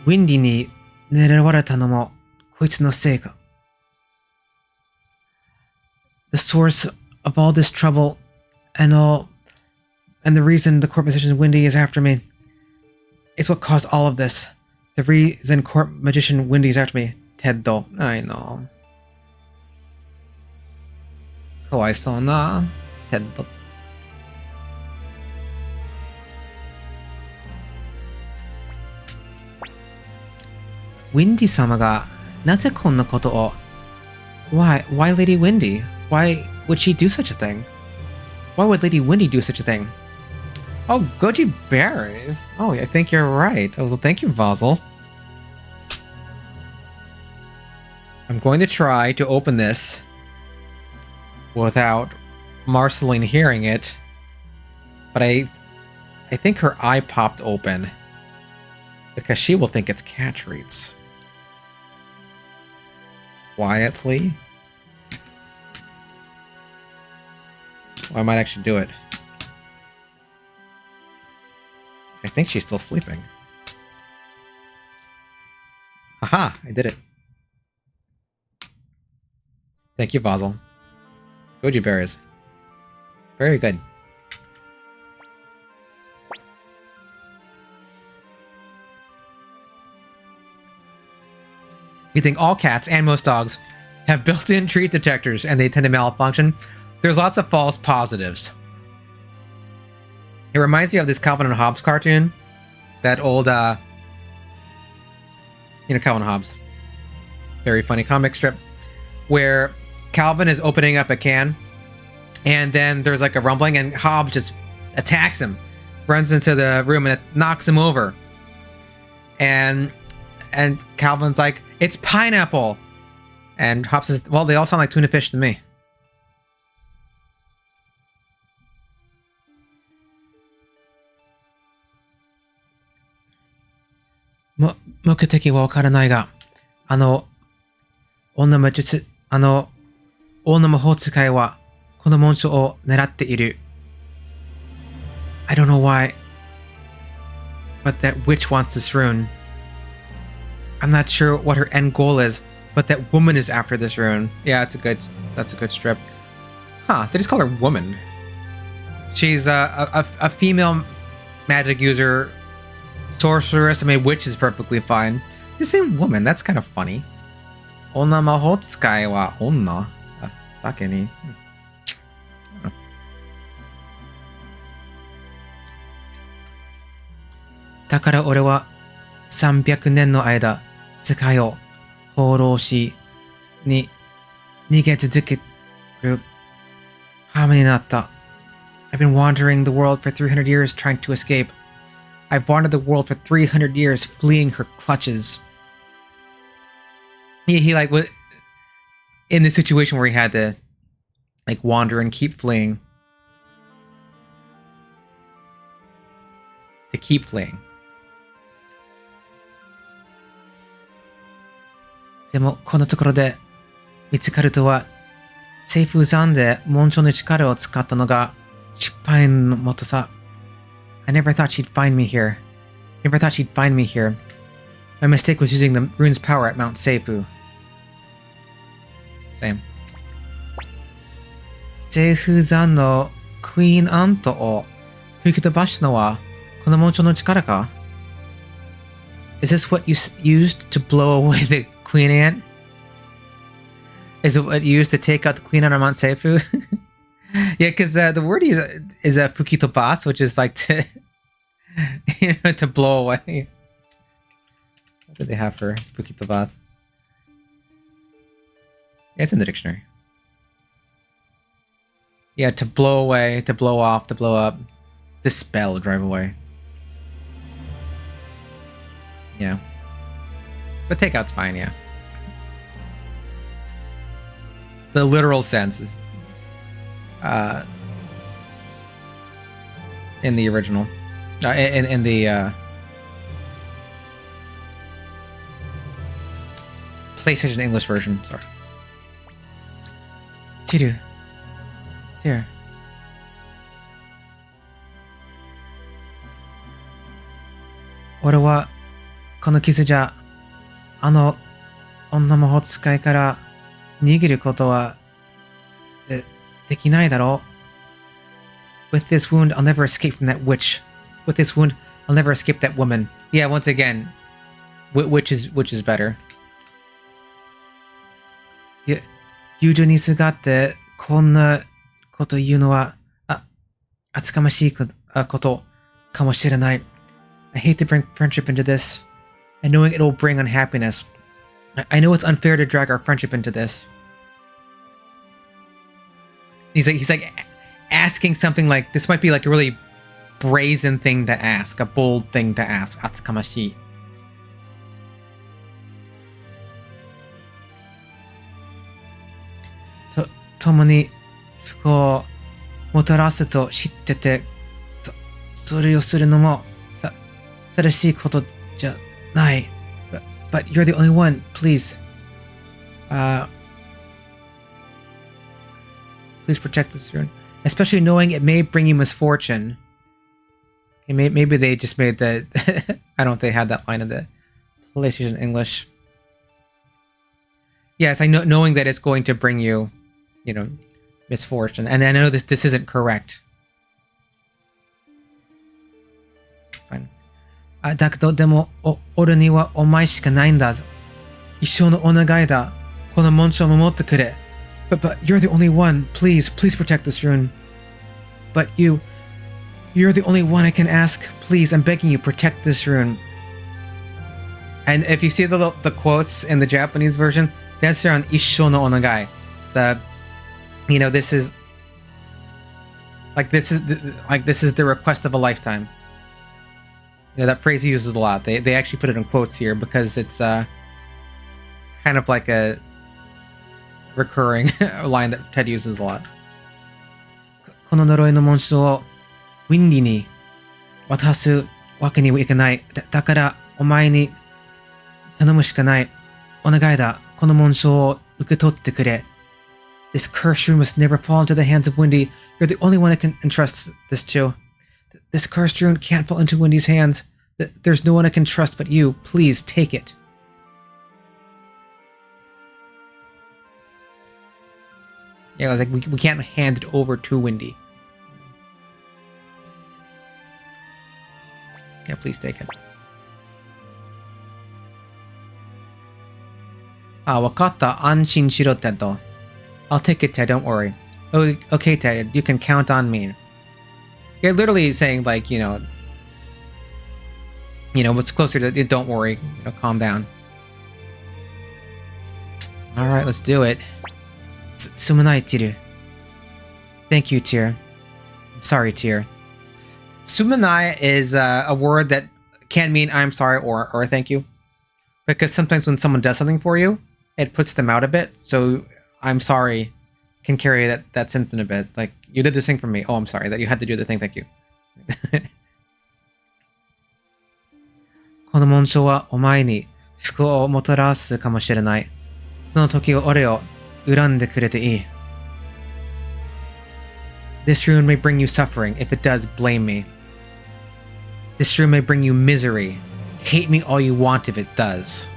ウィンディに狙われたのもこいつのせいか。The source of all this trouble and the reason the court magician Windy is after me is what caused all of this. The reason court magician Windy is after me. Ted though. I know. かわいそうな。Ted. ウィンディ様がなぜこんなことを Why Lady Windy? Why would she do such a thing? Why would Lady Windy do such a thing? Oh, goji berries. Oh, I think you're right. Oh, well, thank you, Vazel. I'm going to try to open this without Marceline hearing it, but I think her eye popped open because she will think it's cat treats. Quietly. Well, I might actually do it. I think she's still sleeping. Haha, I did it. Thank you, Basil. Goji berries. Very good. You think all cats and most dogs have built-in treat detectors and they tend to malfunction? There's lots of false positives. It reminds me of this Calvin and Hobbes cartoon. That old, Calvin and Hobbes. Very funny comic strip. Where Calvin is opening up a can and then there's like a rumbling and Hobbes just attacks him. Runs into the room and it knocks him over. And Calvin's like, it's pineapple. And Hobbes says, well, they all sound like tuna fish to me. Mukuteki wa wakaranai ga, onna majutsu, onna mahotsukai wa kono monsho o neratte iru. I don't know why, but that witch wants this rune. I'm not sure what her end goal is, but that woman is after this rune. Yeah, that's a good strip. Huh, they just call her woman. She's a female magic user, sorceress. I mean, witch is perfectly fine. Just say woman, that's kind of funny. Onna mahotsukai wa onna. Dake ni. Takara ore wa 300年の間、世界を放浪しに逃げ続ける羽目になった。I've been wandering the world for 300 years trying to escape. I've wandered the world for 300 years fleeing her clutches. He like was in this situation where he had to like wander and keep fleeing. To keep fleeing. でもこのところで見つかるとは、セーフ山で紋章の力を使ったのが失敗のもとさ。I never thought she'd find me here. My mistake was using the rune's power at Mount Seifu. Same. セーフ山のクイーンアントを吹き飛ばしたのはこの紋章の力か? Is this what you used to blow away the Queen Ant? Is it what you used to take out the Queen Ant on Mount Seifu? Yeah, because the word is a fukitobas, which is like to, to blow away. do they have for Fukitobas? Yeah, it's in the dictionary. Yeah, to blow away, to blow off, to blow up, dispel, drive away. Yeah. But takeout's fine, yeah. The literal sense is in the original. In the PlayStation English version, sorry. Chiru. Here. 俺はこの傷じゃあの女魔法使いから逃げることはできないだろう With this wound, I'll never escape from that witch. With this wound, I'll never escape that woman. Yeah, once again, which is better. 友情にすがってこんなこと言うのは厚かましいことかもしれない I hate to bring friendship into this and knowing it'll bring unhappiness. I know it's unfair to drag our friendship into this. He's like asking something like this might be like a really brazen thing to ask, a bold thing to ask. Atsukamashi. Tomoni fuku o motorasu to shittete, それをするのも正しいことじゃない。But you're the only one, please. Please protect this rune. Especially knowing it may bring you misfortune. Okay, maybe they just made that. I don't know if they had that line in the PlayStation English. Yeah, it's like knowing that it's going to bring you, you know, misfortune. And I know this isn't correct. Fine. だけどでも俺にはお前しかないんだぞ。一生のお願いだ。この紋章を守ってくれ。But you're the only one. Please protect this rune. But you're the only one I can ask. Please, I'm begging you, protect this rune. And if you see the quotes in the Japanese version, that's around Issho no onagai. You know, this is the request of a lifetime. You know, that phrase he uses a lot. They actually put it in quotes here because it's kind of like a recurring line that Ted uses a lot. この呪いの紋章をウィンディに渡すわけにはいかない。だからお前に頼むしかない。お願いだ。この紋章を受け取ってくれ。This cursed rune must never fall into the hands of Windy. You're the only one I can entrust this to. This cursed rune can't fall into Windy's hands. There's no one I can trust but you. Please take it. Yeah, like we can't hand it over to Windy. Yeah, please take it. Wakatta, anshin shiro, Tedo. I'll take it, Ted, don't worry. Oh, okay, Ted, you can count on me. You're literally saying, like, you know, what's closer to don't worry, calm down. Alright, let's do it. Sumunai, Tiru. Thank you, Tyr. I'm sorry, Tyr. Sumunai is a word that can mean I'm sorry or thank you. Because sometimes when someone does something for you, it puts them out a bit. So I'm sorry can carry that sense in a bit. Like, you did this thing for me. Oh, I'm sorry that you had to do the thing. Thank you. この紋章はお前に不幸をもたらすかもしれない。その時俺を恨んでくれていい。This rune may bring you suffering. If it does, blame me. This rune may bring you misery. Hate me all you want if it does.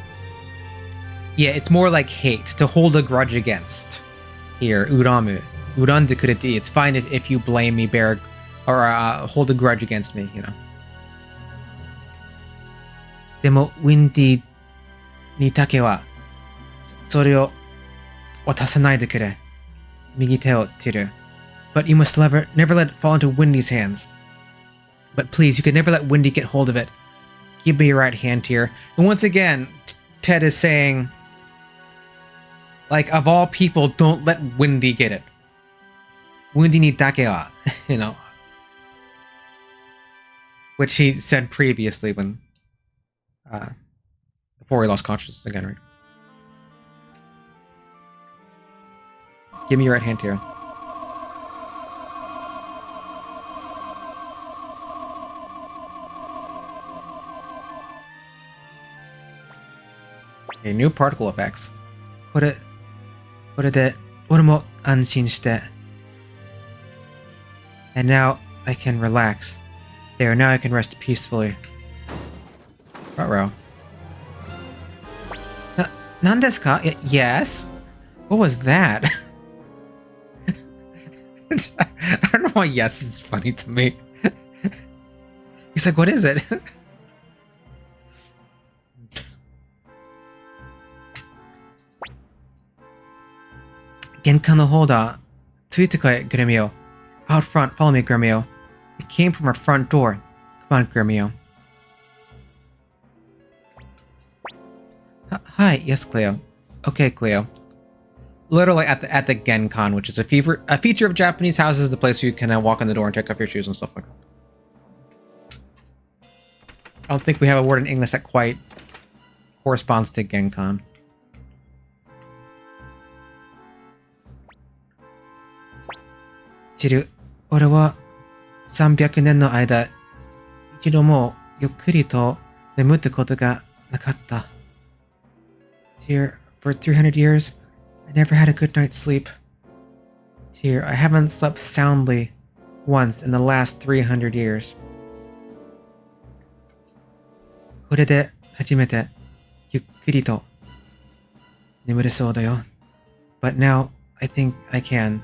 Yeah, it's more like hate, to hold a grudge against. Here, uramu. Urande kurete ii. It's fine if you blame me, bear, or hold a grudge against me, you know. でも、ウィンディにだけは、それを渡さないでくれ。右手を切る。But you must never let it fall into Windy's hands. But please, you can never let Windy get hold of it. Give me your right hand here. And once again, Ted is saying, like, of all people, don't let Windy get it. Windy ni dake wa, you know. Which he said previously when, before he lost consciousness again, right? Give me your right hand here. Okay, new particle effects. これで俺も安心して. And now I can relax. There, now I can rest peacefully. Ruh-roh. 何ですか? Yes? What was that? I don't know why yes is funny to me. He's like, what is it? 玄関のホーダー、ついてこい、Gremio. Out front, follow me, Gremio. It came from our front door. Come on, Gremio. Hi, yes, Cleo. Okay, Cleo. Literally at the Genkan, which is a feature of Japanese houses, the place where you can walk in the door and take off your shoes and stuff like that. I don't think we have a word in English that quite corresponds to Genkan. Chiru, 俺は300年の間、一度もゆっくりと眠ったことがなかった。Dear, for 300 years, I never had a good night's sleep. Dear, I haven't slept soundly once in the last 300 years. これで初めてゆっくりと眠れそうだよ。But now, I think I can.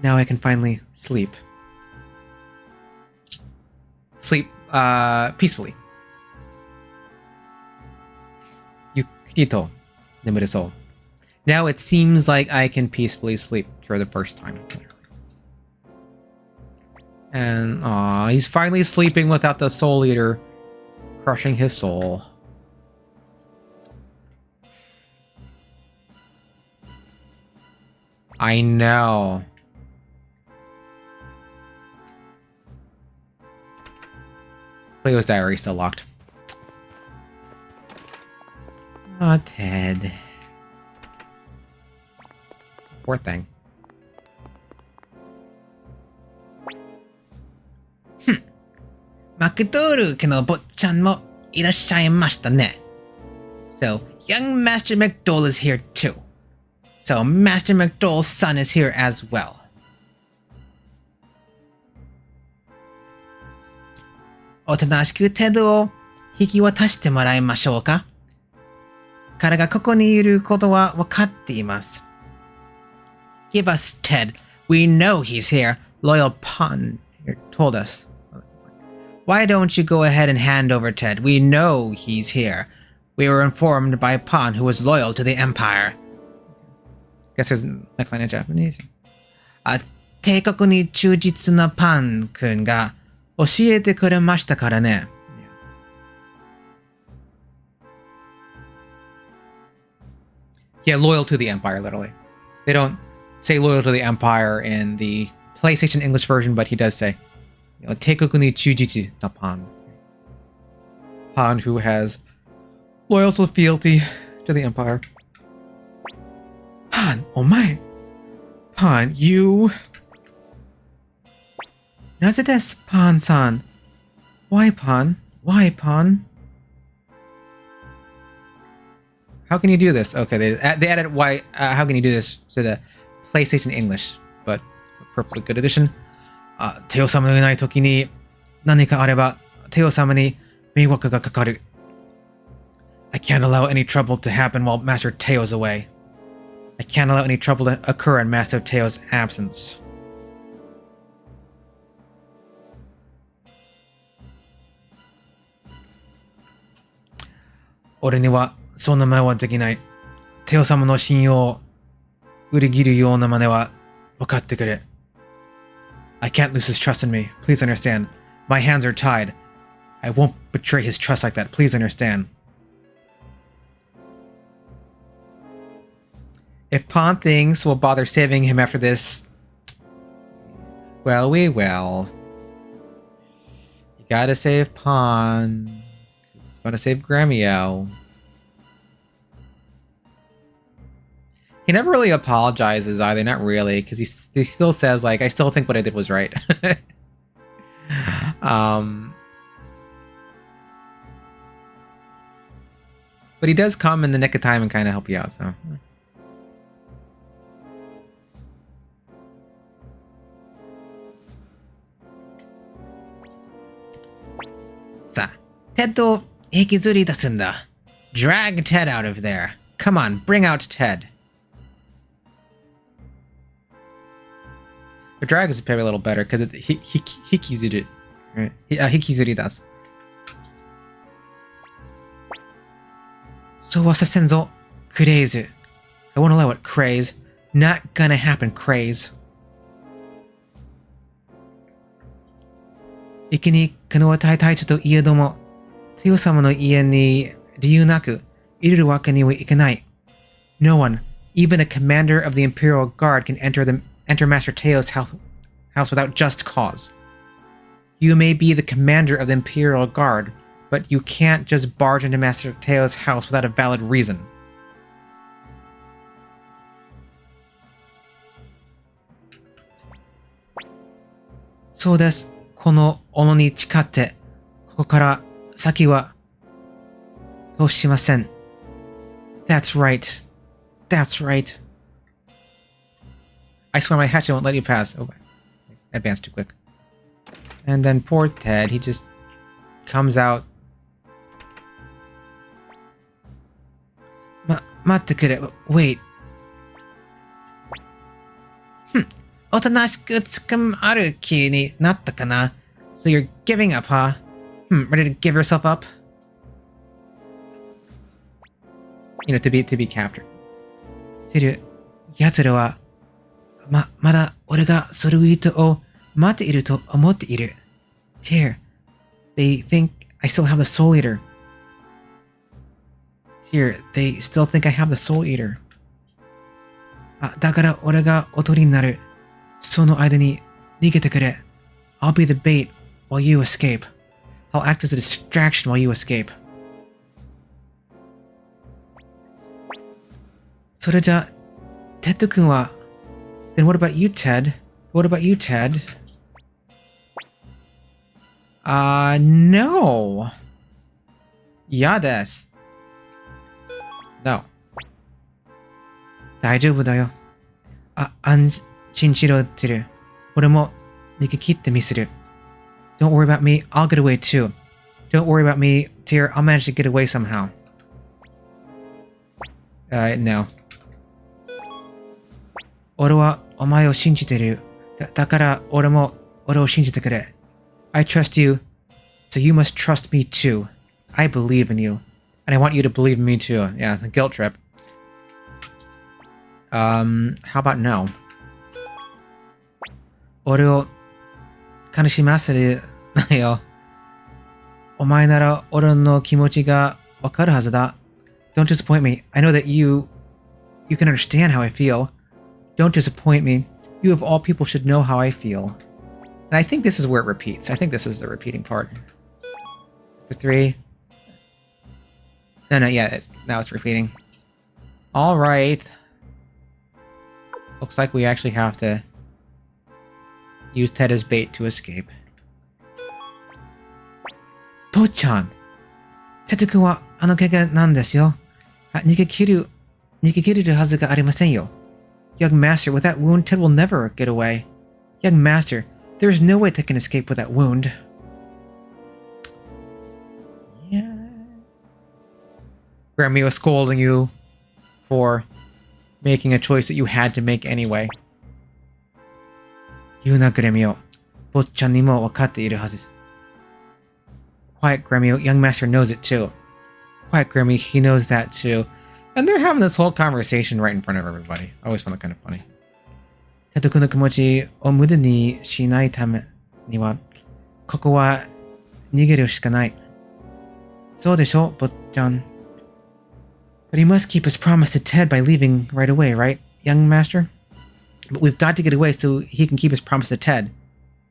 Now I can finally sleep. Sleep, peacefully. ゆっくりと眠れそう. Now it seems like I can peacefully sleep for the first time. And, he's finally sleeping without the Soul Eater crushing his soul. I know. Cleo's diary still locked. Oh, Ted. Poor thing. Makotoru no bot-chan mo irashaimashita ne. So, young Master McDole is here too. So, Master McDole's son is here as well. おとなしくテドを引き渡してもらいましょうか。彼がここにいることは分かっています。Give us Ted. We know he's here. Loyal Pun told us. Why don't you go ahead and hand over Ted? We know he's here. We were informed by Pun, who was loyal to the Empire. Guess there's next line in Japanese. 帝国に忠実なパン君が教えてくれましたからね。Yeah, loyal to the Empire, literally. They don't say loyal to the Empire in the PlayStation English version, but he does say, you know, 帝国に忠実なパン. Pan, who has loyal fealty to the Empire. Pan, oh my. Pan, you... なぜです、パンさん? Why, Pan? Why, Pan? How can you do this? Okay, they added why. How can you do this to the PlayStation English, but a perfectly good edition. テオ様のいない時に何かあればテオ様に迷惑がかかる. I can't allow any trouble to happen while Master Teo's away. I can't allow any trouble to occur in Master Teo's absence. 俺にはそんな真似はできない。テオ様の信用を裏切るような真似は分かってくれ。I can't lose his trust in me. Please understand. My hands are tied. I won't betray his trust like that. Please understand. If Pawn thinks we'll bother saving him after this, well, we will. You gotta save Pawn. Just wanna save Gremio. He never really apologizes either, not really, because he still says, like, I still think what I did was right. But he does come in the nick of time and kind of help you out, so. Ted to hikizuri dasuんだ. Drag Ted out of there. Come on, bring out Ted. The drag is probably a little better because it's hikizuri. Right? Hikizuri dasu. So what's senzo? Craze. I won't allow it, craze. Not gonna happen, craze. 生きに可能は大体といえども、テオ様の家に理由なく入れるわけにはいかない。No one, even a commander of the Imperial Guard, can enter Master Teo's house without just cause. You may be the commander of the Imperial Guard, but you can't just barge into Master Teo's house without a valid reason. So です。この斧に誓って、ここから先は通しません。That's right. That's right. I swear my hatchet won't let you pass. Oh, I advanced too quick. And then poor Ted, he just comes out. 待ってくれ. Wait. おとなしく捕まる気になったかな? So you're giving up, huh? Ready to give yourself up? You know, to be captured. セル、奴らは、まだ俺がソルウィートを待っていると思っている。Tear, they think I still have the Soul Eater. Tear, they still think I have the Soul Eater. だから俺がおとりになる。その間に逃げてくれ。I'll be the bait while you escape. I'll act as a distraction while you escape. それじゃ、テッド君は Then what about you, Ted? What about you, Ted? No. 嫌です。No. 大丈夫だよ。安心しろ、テル。俺も逃げ切ってみせる。Don't worry about me, I'll get away too. Don't worry about me, dear, I'll manage to get away somehow. No. 俺はお前を信じてる。だから俺も俺を信じてくれ。I trust you, so you must trust me too. I believe in you, and I want you to believe in me too. Yeah, the guilt trip. How about no? 俺を悲しませるなよ。お前なら俺の気持ちがわかるはずだ。Don't disappoint me. I know that you can understand how I feel. Don't disappoint me. You of all people should know how I feel. And I think this is where it repeats. I think this is the repeating part. For 3. No, yeah, now it's repeating. All right. Looks like we actually have to use Ted as bait to escape. 父ちゃん、テト君はあの怪我なんですよ。逃げ切れるはずがありませんよ。Young Master, with that wound, Ted will never get away. Young Master, there is no way Ted can escape with that wound. Yeah. Grammy was scolding you for making a choice that you had to make anyway. 言うな、グレミオ。坊ちゃんにも分かっているはず。Quiet, Gremio. Young Master knows it too. Quiet, Gremio. He knows that too. And they're having this whole conversation right in front of everybody. I always found that kind of funny. テト君の気持ちを無駄にしないためには、ここは逃げるしかない。そうでしょ、坊ちゃん。But he must keep his promise to Ted by leaving right away, right, young master? But we've got to get away so he can keep his promise to Ted.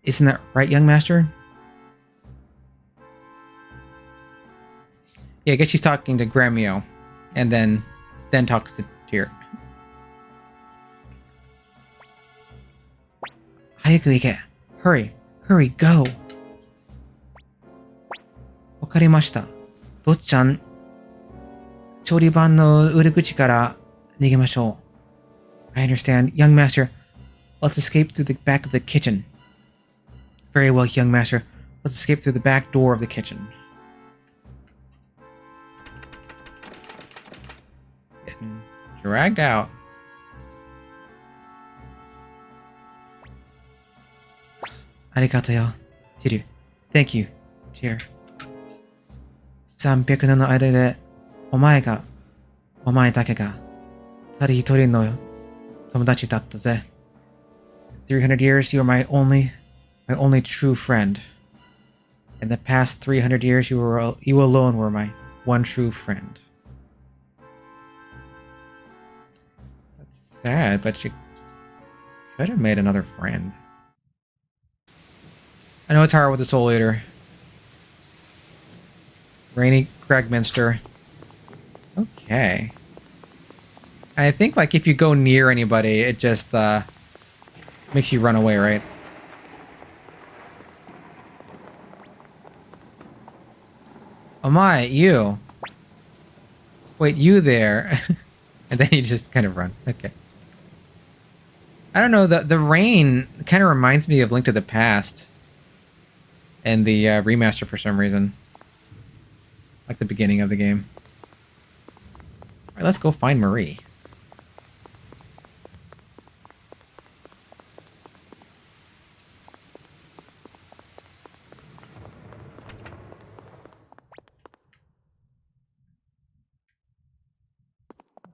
Isn't that right, young master? Yeah, I guess she's talking to Gremio, and then talks to Tyr. 早く行け. Hurry, hurry, go. わかりました。坊ちゃん、調理場の裏口から逃げましょう。I understand. Young master, let's escape through the back of the kitchen. Very well, young master. Let's escape through the back door of the kitchen. Getting dragged out. Arigato yo, Tiru. Thank you, Tyr. 300年の間で、お前だけが、ただ一人の友達だったぜ。300 years, you are my only true friend. In the past 300 years, you alone were my one true friend. That's sad, but you could have made another friend. I know it's hard with the Soul Eater. Rainy Gregminster. Okay. And I think, like, if you go near anybody, it just, makes you run away, right? Oh my, you. Wait, you there. And then you just kind of run. Okay. I don't know, the rain kind of reminds me of Link to the Past. And the remaster for some reason. Like the beginning of the game. Alright, let's go find Marie.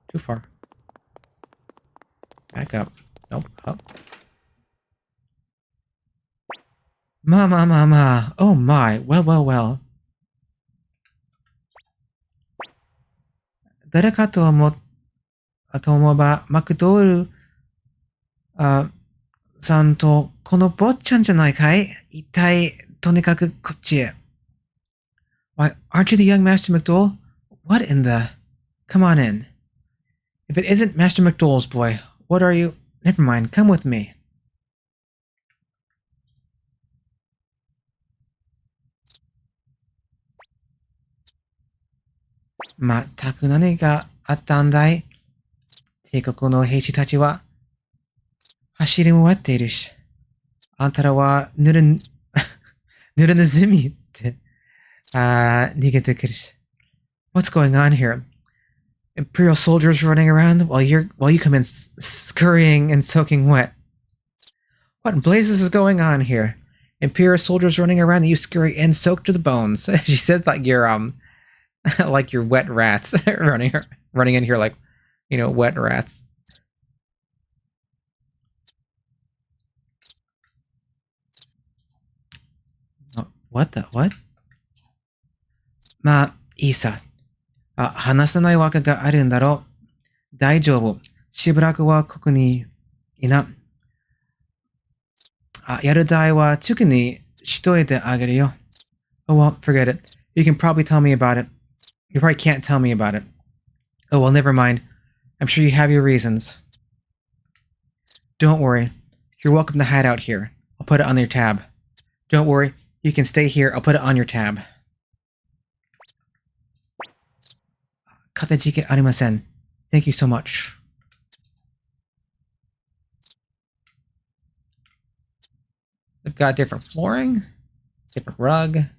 Too far. Back up. Nope, up. Ma. Oh my. Well. 誰かと思えば、マクドール、さんと、この坊ちゃんじゃないかい？一体、とにかくこっちへ。Why, aren't you the young Master McDowell? What in the... Come on in. If it isn't Master McDowell's boy, what are you... Never mind, come with me. まったく何があったんだい？帝国の兵士たちは走り回っているし、あんたらはぬるぬずみって逃げてくるし。What's going on here? Imperial soldiers running around while you come in scurrying and soaking wet. What in blazes is going on here? Imperial soldiers running around and you scurry in soaked to the bones. She says like you're like you're wet rats running in here like, you know, wet rats. What the what? まあ、いいさ。話さないわけがあるんだろう。大丈夫。しばらくはここにいな。やる代は特にしといてあげるよ。Oh well, forget it. You can probably tell me about it. You probably can't tell me about it. Oh well, never mind. I'm sure you have your reasons. Don't worry. You're welcome to hide out here. I'll put it on your tab. Don't worry. You can stay here. I'll put it on your tab. かたじけありません. Thank you so much. We've got different flooring, different rug.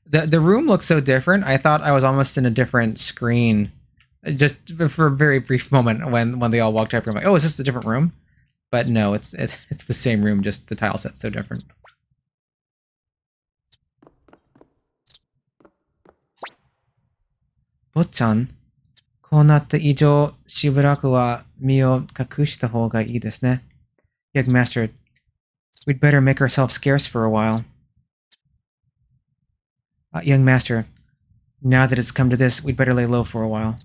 The room looks so different. I thought I was almost in a different screen, just for a very brief moment when they all walked up. I'm like, oh, is this a different room? But no, it's the same room. Just the tile set's so different. Bo-chan, こうなった以上、しばらくは身を隠した方がいいですね。Young Master, we'd better make ourselves scarce for a while. Young master, now that it's come to this, we'd better lay low for a while.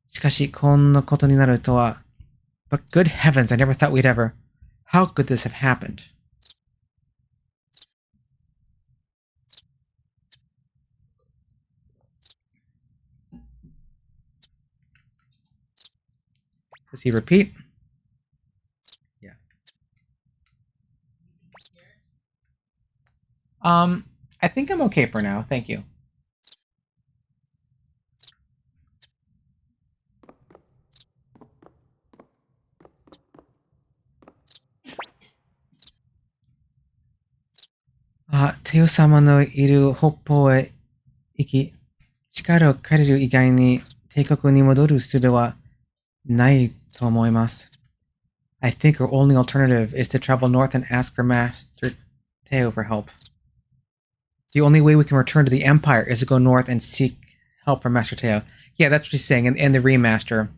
しかし、こんなことになるとは. But good heavens, I never thought we'd ever. How could this have happened? Does he repeat? Yeah. I think I'm okay for now. Thank you. Teo-sama no iru hoppo e iki. Chikara o kareru igai ni teikoku ni modoru sube wa nai to omoimasu. I think our only alternative is to travel north and ask for Master Teo for help. The only way we can return to the Empire is to go north and seek help from Master Teo. Yeah, that's what she's saying in the remaster.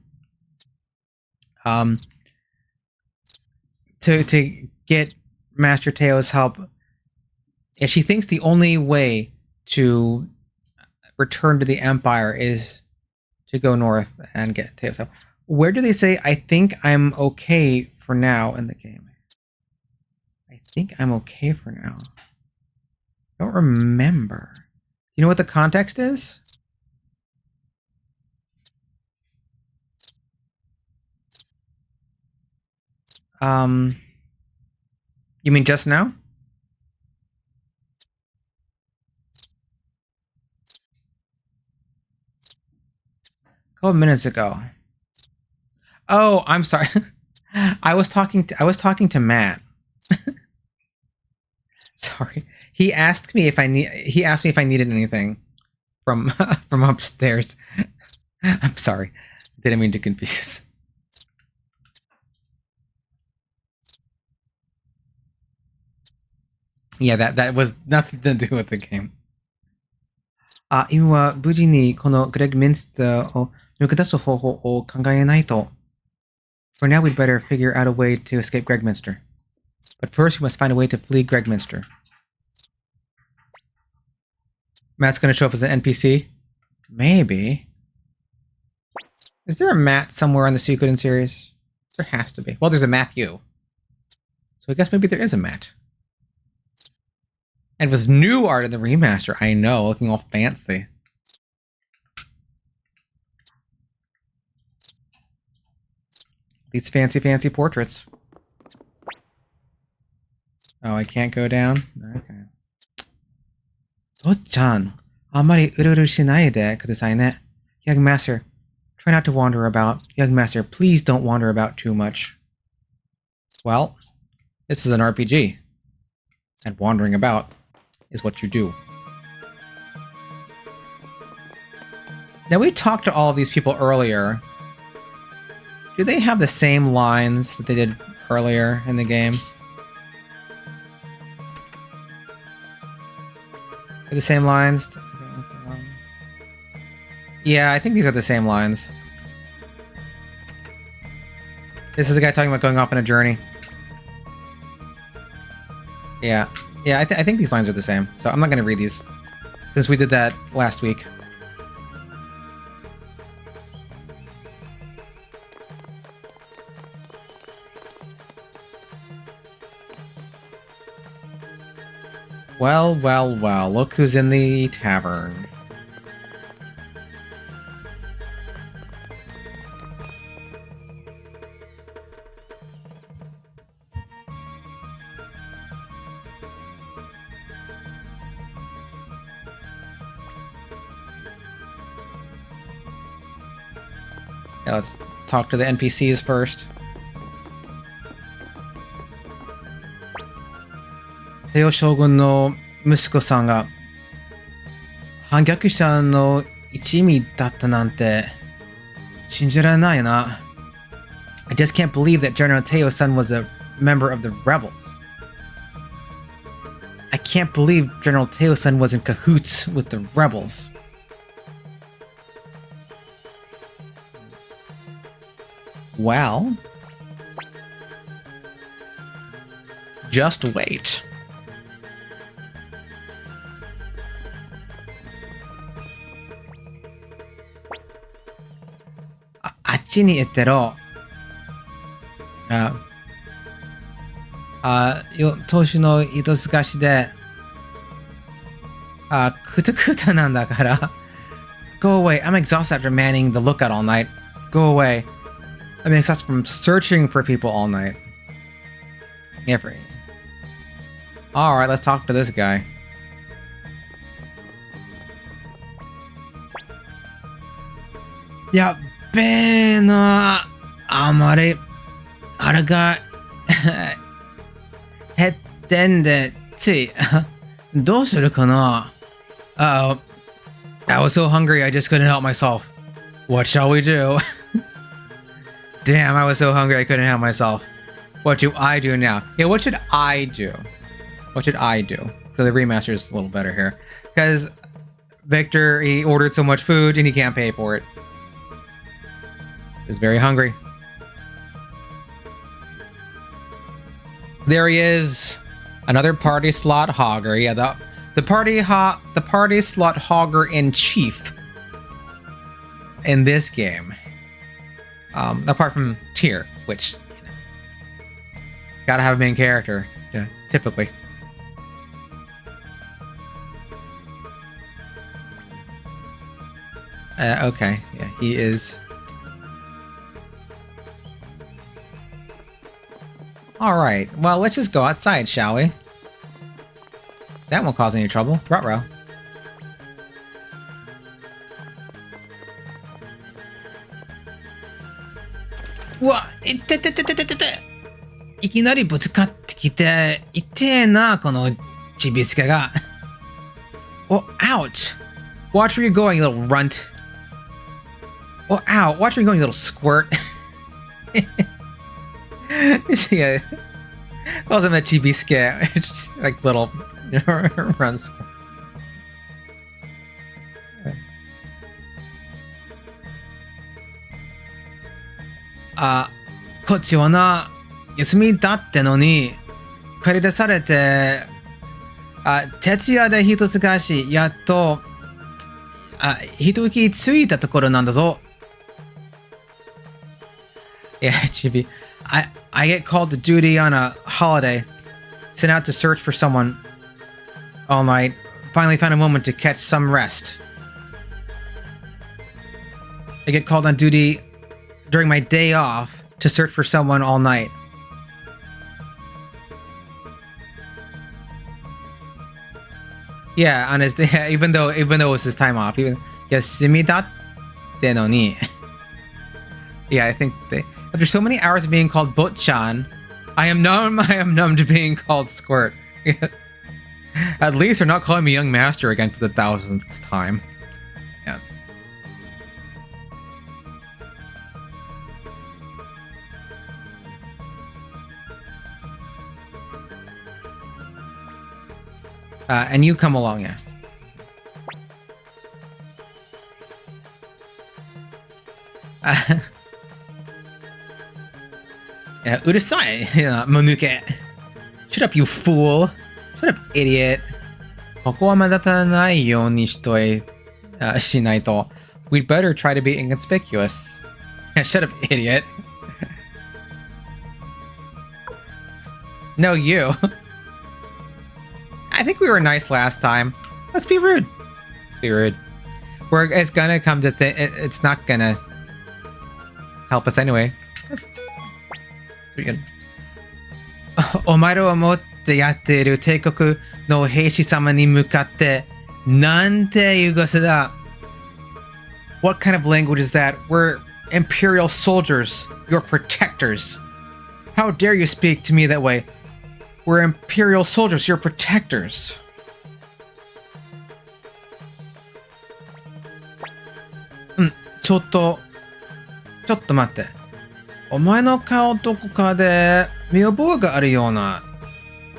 To get Master Teo's help, and she thinks the only way to return to the Empire is to go north and get Teo's help. Where do they say, I think I'm okay for now in the game? I think I'm okay for now. I don't remember. You know what the context is? You mean just now? A couple minutes ago. Oh, I'm sorry. I was talking to Matt. Sorry. He asked me if I needed anything from from upstairs. I'm sorry. Didn't mean to confuse. Yeah, that was nothing to do with the game. 今は無事にこのグレッグミンスターを抜け出す方法を考えないと. For now, we'd better figure out a way to escape Gregminster. But first, we must find a way to flee Gregminster. Matt's gonna show up as an NPC? Maybe. Is there a Matt somewhere on the Suikoden series? There has to be. Well, there's a Matthew. So I guess maybe there is a Matt. And with new art in the remaster, I know, looking all fancy. These fancy portraits. Oh, I can't go down? Okay. To-chan, amari ururu shinai de kudasai ne. Young master, try not to wander about. Young master, please don't wander about too much. Well, this is an RPG. And wandering about is what you do. Now, we talked to all of these people earlier. Do they have the same lines that they did earlier in the game? Are the same lines? Yeah, I think these are the same lines. This is the guy talking about going off on a journey. Yeah. Yeah, I think these lines are the same, so I'm not going to read these, since we did that last week. Well, look who's in the tavern. Yeah, let's talk to the NPCs first. Teo Shogun no Musuko san ga Hangyakusha no Ichimi datta nante shinjiranai na. I just can't believe that General Teo-san was a member of the rebels. I can't believe General Teo-san was in cahoots with the rebels. Well, just wait. ちに行ってろ。年の糸透かしで、くたくたなんだから。Go away. I'm exhausted after manning the lookout all night. Go away. I'm exhausted from searching for people all night. Yeah, pretty. Alright, let's talk to this guy. Yeah, Ben, あまり、あれが、減ってんで、つい、どうするかな? Uh-oh. I was so hungry I just couldn't help myself. What shall we do? Damn, I was so hungry I couldn't help myself. What do I do now? Yeah, what should I do? What should I do? So the remaster is a little better here. Because Viktor, he ordered so much food and he can't pay for it. He's very hungry. There he is. Another party slot hogger. Yeah, the party slot hogger in chief in this game. Apart from Tyr, which gotta have a main character, typically. Okay, yeah, he is. Alright, well, let's just go outside, shall we? That won't cause any trouble. Ruh-roh. What? いきなりぶつかってきて、痛えな、このちびすけが。Oh, ouch! Watch where you're going, you little runt. Oh, ow! Watch where you're going, you little squirt. Yeah, calls him a chibiske. It's just like little run squirt. Ah, こっちはな、休みだってのに、借り出されて、徹夜で人探し、やっと、一息ついたところなんだぞ。Yeah, Chibi. I get called to duty on a holiday, sent out to search for someone all night, finally found a moment to catch some rest. I get called on duty during my day off to search for someone all night. Yeah, on his day, even though it was his time off, even yasumi datte no ni. Yeah, I think after so many hours of being called Botchan, I am numb to being called Squirt. At least they're not calling me young master again for the 1000th time. Yeah. And you come along, yeah. Yeah, urusai, Monuke. Shut up, you fool. Shut up, idiot. ここは目立たないようにしないと. We'd better try to be inconspicuous. Yeah, shut up, idiot. No, you. I think we were nice last time. Let's be rude. Let's be rude. It's gonna come to it's not gonna help us anyway. That's pretty good. お前らは持ってやっている帝国の兵士様に向かってなんていう語だ。What kind of language is that? We're imperial soldiers, your protectors. How dare you speak to me that way? We're imperial soldiers, your protectors. Hmm, ちょっと待って。お前の顔どこかで見覚えがあるような。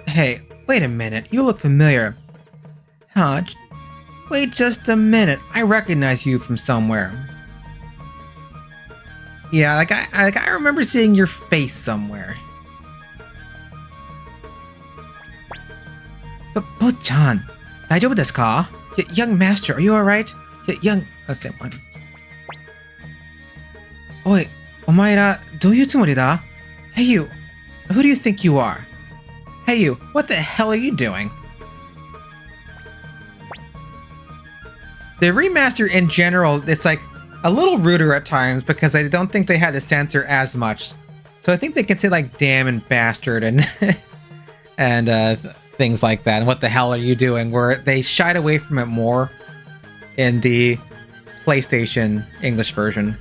Hey, wait a minute. You look familiar. Huh? Wait just a minute. I recognize you from somewhere. Yeah, like I remember seeing your face somewhere. But Bo-chan, 大丈夫ですか? Young master, are you alright? Young, let's say one. おい、Omaira, do you tsumori? Hey you, who do you think you are? Hey you, what the hell are you doing? The remaster in general, it's like a little ruder at times because I don't think they had to censor as much. So I think they can say like damn and bastard and and things like that. And what the hell are you doing? Where they shied away from it more in the PlayStation English version.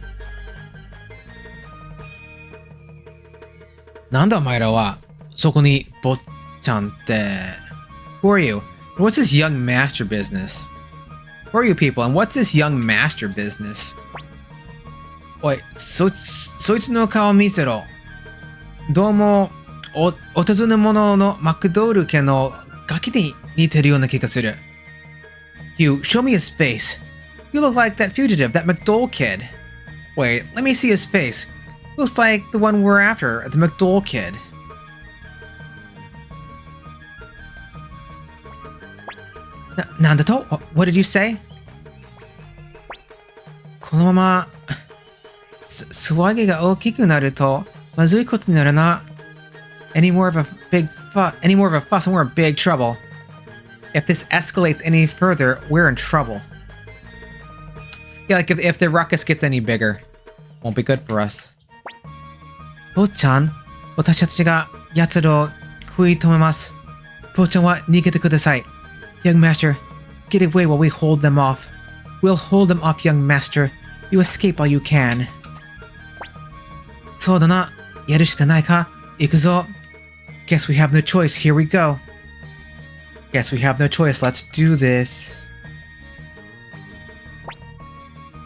Nanda omaira wa soko ni botchan te. Who are you? And what's this young master business? Who are you people? And what's this young master business? Oi, soitsu no kao misero. Domo, otazune mono no McDoll ke no gaki ni niteru you na kiga suru. You, show me his face. You look like that fugitive, that McDoll kid. Wait, let me see his face. Looks like the one we're after, the McDoll kid. Nandato? What did you say? このまま騒ぎが大きくなるとまずいことになるな。Any more of a fuss and we're in big trouble. If this escalates any further, we're in trouble. Yeah, like if the ruckus gets any bigger, won't be good for us. 坊ちゃん、私たちが奴らを食い止めます。坊ちゃんは逃げてください。Young master, get away while we hold them off. We'll hold them off, young master. You escape while you can. そうだな。やるしかないか。行くぞ。Guess we have no choice. Here we go. Guess we have no choice. Let's do this.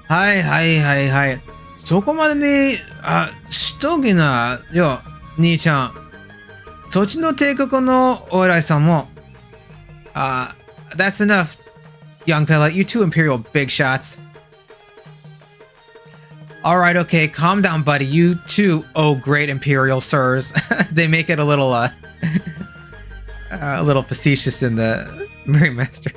はいはいはいはい。そこまでに、しときなよ、兄ちゃん。そっちの帝国のお偉いさんも。That's enough, young fella. You two imperial big shots. Alright, okay, calm down, buddy. You too, oh great imperial sirs. They make it a little facetious in the Remaster.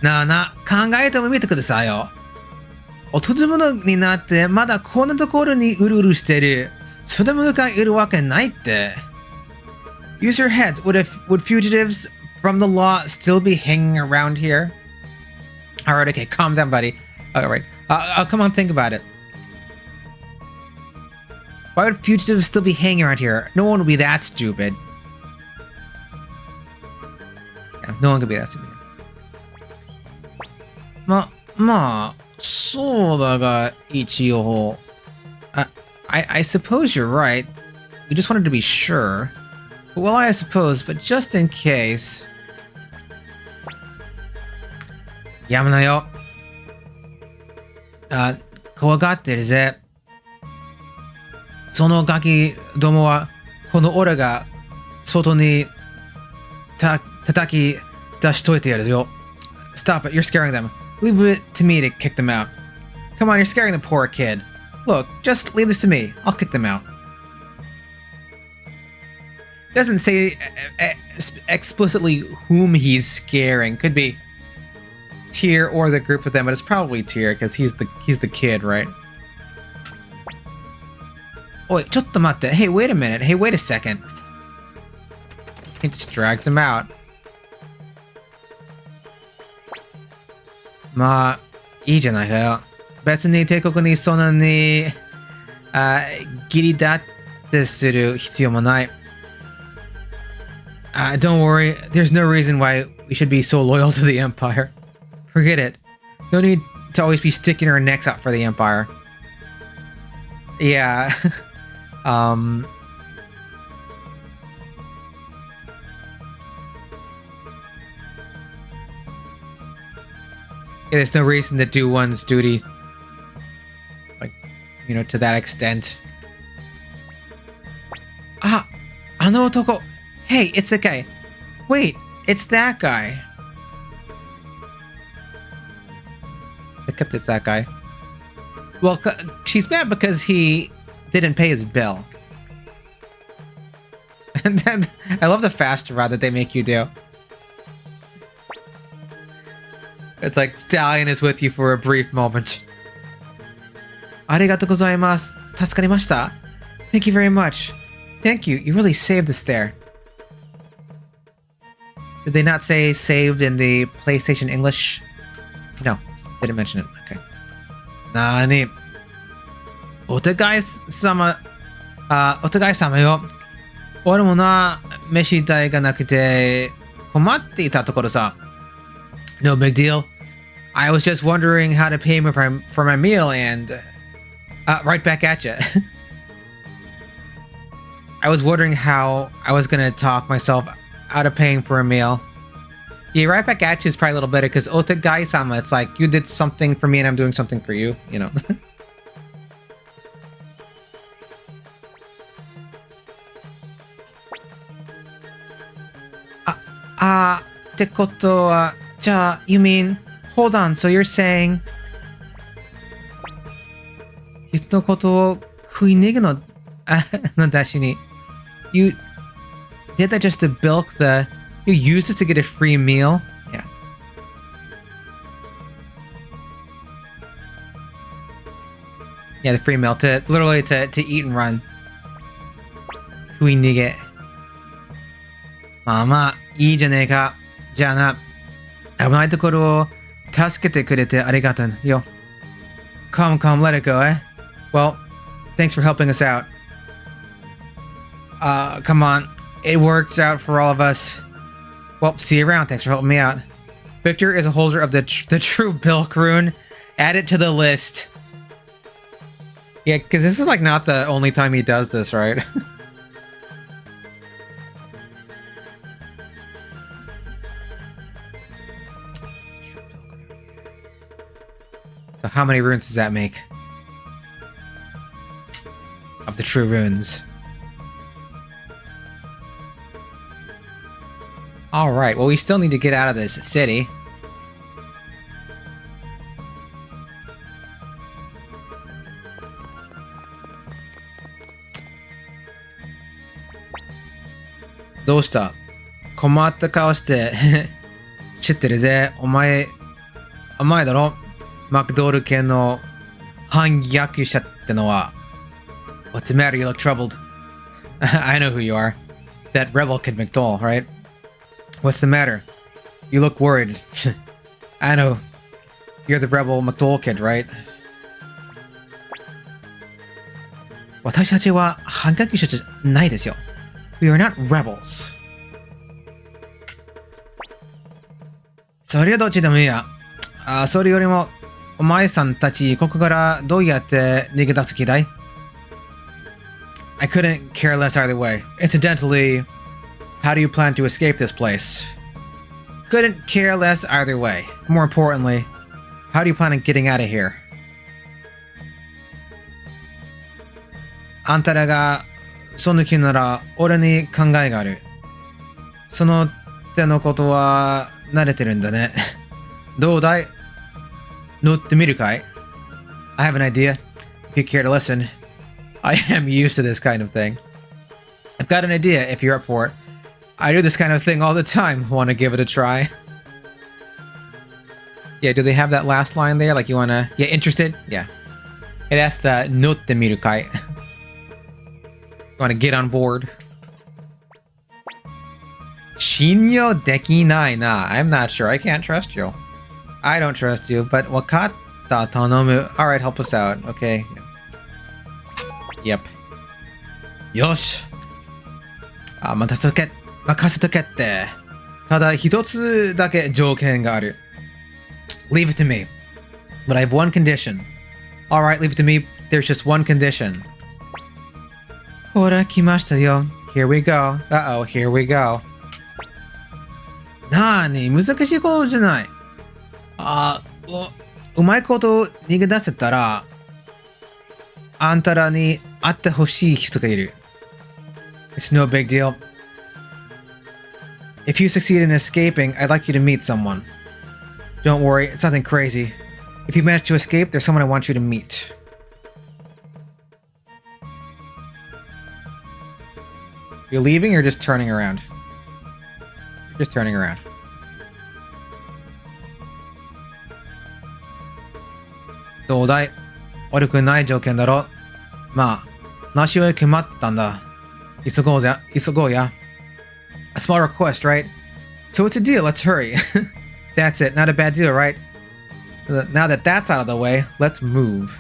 Na, 考えてみてくださいよ。大人者になってまだこんなところにうるうるしてる。そんなものがいるわけないって。Use your heads. Would fugitives from the law still be hanging around here? Alright, okay, calm down, buddy. Alright, come on, think about it. Why would fugitives still be hanging around here? No one would be that stupid. Yeah, no one could be that stupid. I suppose you're right. We just wanted to be sure. Well, I suppose, but just in case. やめなよ。怖がってるぜ。そのガキどもはこの俺が外に叩き出しといてやるよ。Stop it, you're scaring them. Leave it to me to kick them out. Come on, you're scaring the poor kid. Look, just leave this to me. I'll kick them out. Doesn't say explicitly whom he's scaring. Could be Tyr or the group of them, but it's probably Tyr because he's the kid, right? Oi, ちょっと待って. Hey, wait a minute. Hey, wait a second. He just drags him out. まあ、いいじゃないかよ。別に帝国にそんなに義理だってする必要もない。Don't worry, there's no reason why we should be so loyal to the Empire. Forget it. No need to always be sticking our necks out for the Empire. Yeah. Yeah, there's no reason to do one's duty, like, you know, to that extent. Ano otoko. Hey, it's that guy. Wait, it's that guy. Except it's that guy. Well, she's mad because he didn't pay his bill. And then, I love the fast rod that they make you do. It's like Stallion is with you for a brief moment. Arigatou gozaimasu. Tasukarimashita. Thank you very much. Thank you. You really saved us there. Did they not say saved in the PlayStation English? No, they didn't mention it. Okay. Nani? Otagai-sama. Otagai-sama yo. 俺もな、飯代がなくて困っていたところさ。No big deal. I was just wondering how to pay for my meal and... right back at you. I was wondering how I was gonna talk myself out of paying for a meal. Yeah, right back at you is probably a little better because Otagai-sama, it's like you did something for me and I'm doing something for you, you know. Tekoto, you mean, hold on, so you're saying... 人のことを食い逃げの出しに You did that just to bilk the... You used it to get a free meal? Yeah. Yeah, the free meal to literally to eat and run. 食い逃げ。まあまあ、いいじゃねえか。じゃあな、危ないところを助けてくれてありがとうよ。Come, let it go, eh? Well, thanks for helping us out. Come on. It worked out for all of us. Well, see you around. Thanks for helping me out. Viktor is a holder of the true bilk rune. Add it to the list. Yeah, because this is like not the only time he does this, right? So how many runes does that make? Of the true runes. Alright, well we still need to get out of this city. Dosta. Komatta kao shite. Shitteru ze. Omae daro. Makdoru ken no hangyaku shatte no wa. What's the matter? You look troubled. I know who you are. That rebel kid McDowell, right? What's the matter? You look worried. I know. You're the rebel McDowell kid, right? 私たちは反逆者じゃないですよ。We are not rebels. それはどっちでもいいや。それよりも、お前さんたちここからどうやって逃げ出す気だい? I couldn't care less either way. Incidentally, how do you plan to escape this place? Couldn't care less either way. More importantly, how do you plan on getting out of here? あんたらがその気なら俺に考えがある。その手のことは慣れてるんだね。どうだい？乗ってみるかい？ I have an idea. If you care to listen. I am used to this kind of thing. I've got an idea if you're up for it. I do this kind of thing all the time. Want to give it a try? Yeah, do they have that last line there? Like you want to... Yeah, interested? Yeah. It asks the notte miru kai. You want to get on board? Shinyo dekinai na. I'm not sure. I can't trust you. I don't trust you, but wakatta tanomu. Alright, help us out. Okay. Yep. Yosh. 任せとけって。ただ一つだけ条件がある。Leave it to me. But I have one condition. Alright, leave it to me. There's just one condition. ほら、来ましたよ。Here we go. Uh-oh, here we go. なーに、難しいことじゃない。うまいこと逃げ出せたら、あんたらに会ってほしい人がいる。It's no big deal. If you succeed in escaping, I'd like you to meet someone. Don't worry, it's nothing crazy. If you manage to escape, there's someone I want you to meet. You're leaving or just turning around? Just turning around. どうだい悪くない条件だろまあ、話は決まったんだ。急ごうや。A small request, right? So it's a deal, let's hurry. That's it, not a bad deal, right? Now that that's out of the way, let's move.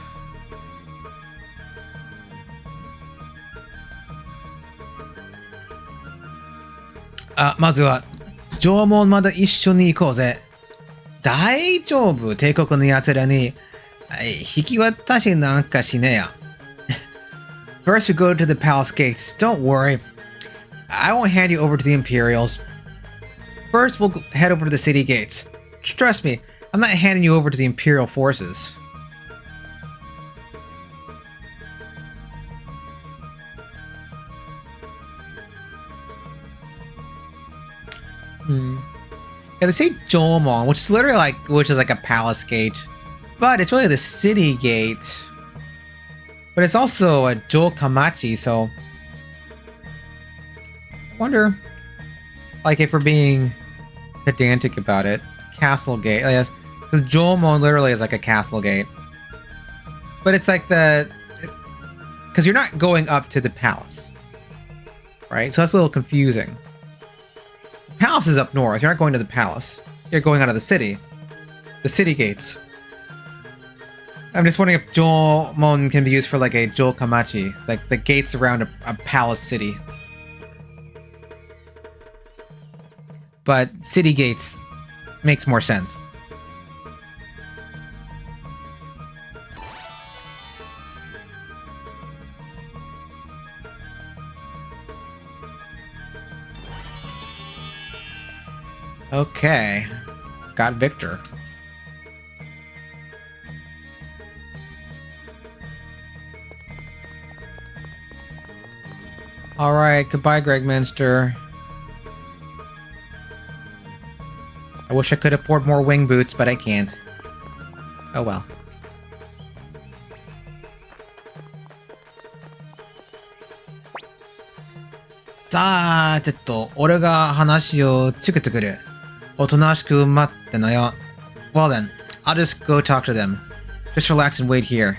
Mazu, 縄文まで一緒に行こうぜ。大丈夫、帝国の奴らに引き渡しなんかしねえや。First we go to the palace gates. Don't worry. I won't hand you over to the Imperials. First we'll head over to the city gates. Trust me, I'm not handing you over to the Imperial forces. Yeah, they say Jomon, which is literally like a palace gate, but it's really the city gate. But it's also a Jokamachi, so I wonder, like, if we're being pedantic about it. Castle gate, yes, because Jomon literally is like a castle gate, but it's like because you're not going up to the palace, right? So that's a little confusing. The palace is up north. You're not going to the palace. You're going out of the city gates. I'm just wondering if Jomon can be used for like a Jokamachi, like the gates around a palace city. But city gates makes more sense. Okay, got Viktor. All right, goodbye, Gregminster. I wish I could afford more wing boots, but I can't. Oh well. Sa, 俺が話を作ってくる。おとなしく待ってなよ。Well then, I'll just go talk to them. Just relax and wait here.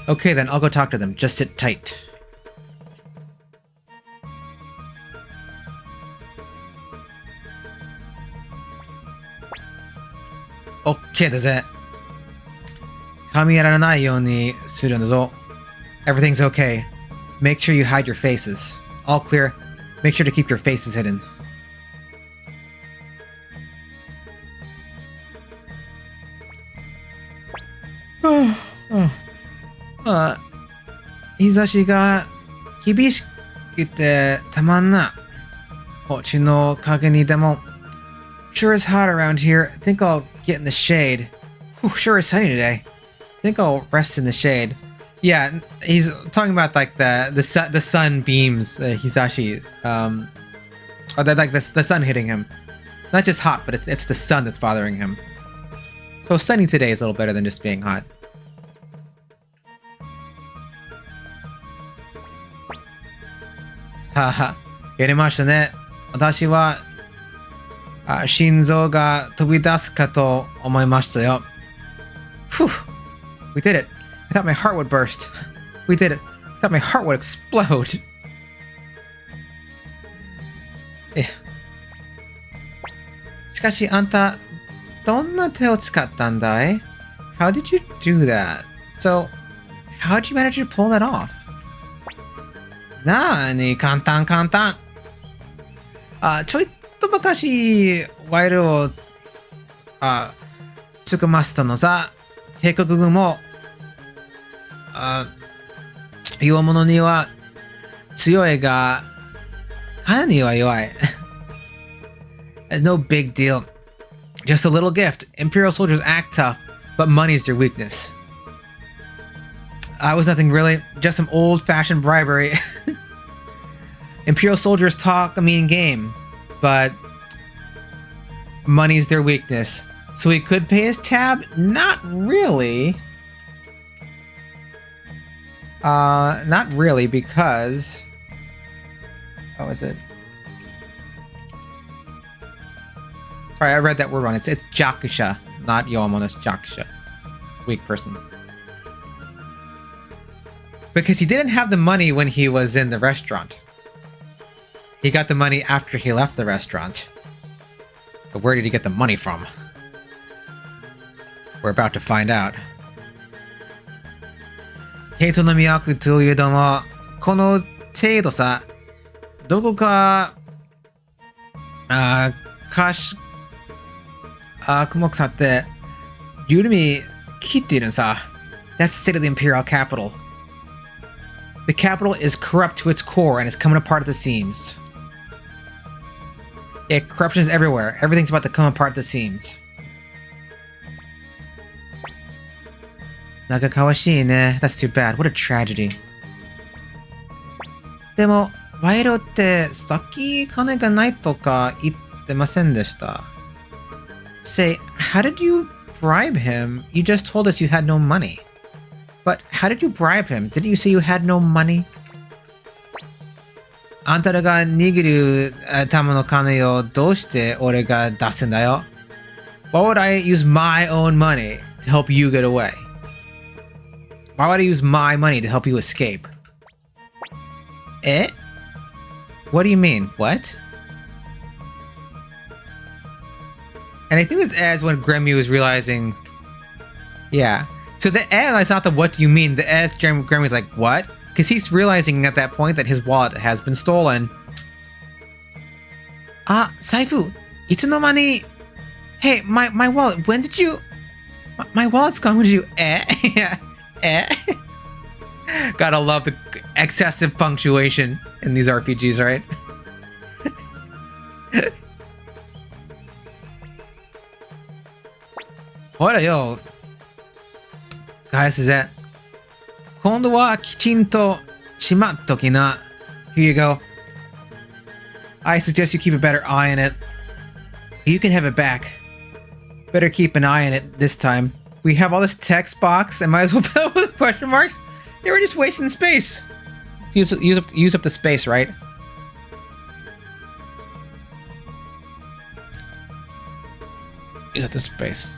Okay then, I'll go talk to them. Just sit tight. Okay だぜ。噛みやらないようにするんだぞ。Everything's okay. Make sure you hide your faces. All clear. Make sure to keep your faces hidden. Ah, 日差しが厳しくてたまんな。星の陰にでも。Sure is hot around here. I think I'll get in the shade. Whew, sure is sunny today. I think I'll rest in the shade. Yeah, he's talking about like the sun beams, Hisashi. Or that like the sun hitting him. Not just hot, but it's the sun that's bothering him. So sunny today is a little better than just being hot. Haha, やりましたね。私は心臓が飛び出すかと思いましたよ。Phew, we did it. I thought my heart would burst. We did it. I thought my heart would explode. Eh. しかしあんたどんな手を使ったんだい? How did you do that? So, how did you manage to pull that off? なーに簡単。ちょいと昔ワイルをつくましたのさ。帝国軍も弱者には強いが彼には弱い。No big deal. Just a little gift. Imperial soldiers act tough, but money's their weakness. I was nothing really, just some old-fashioned bribery. Imperial soldiers talk a mean game, but money's their weakness. So he could pay his tab? Not really. Not really, because... How is it? Sorry, I read that word wrong. It's Jakusha, not Yoamon, it's Jakusha. Weak person. Because he didn't have the money when he was in the restaurant. He got the money after he left the restaurant. But where did he get the money from? We're about to find out. 帝都の都というのもこの程度さ、どこか雲草って緩み切っているんさ。That's the state of the imperial capital. The capital is corrupt to its core and is coming apart at the seams. Yeah, corruption is everywhere. Everything's about to come apart at the seams. なんかかわしいね。That's too bad. What a tragedy. でも、ワイロってさっき金がないとか言ってませんでした。Say, how did you bribe him? You just told us you had no money. But how did you bribe him? Didn't you say you had no money? あんたらが握る玉の金をどうして俺が出すんだよ? Why would I use my own money to help you get away? Why would I use my money to help you escape? Eh? What do you mean? What? And I think this adds when Gremu is realizing... Yeah. So the S is not the what do you mean. The S, Gremu's like, what? Because he's realizing at that point that his wallet has been stolen. Seifu, Itsunomani. Hey, my wallet, when did you... My wallet's gone, when did you... Yeah. Gotta love the excessive punctuation in these RPGs, right? ほらよ。返すぜ。今度はきちんとしまっときな。Here you go. I suggest you keep a better eye on it. You can have it back. Better keep an eye on it this time. We have all this text box and might as well fill it with question marks. They were just wasting space. Use up the space, right? Use up the space.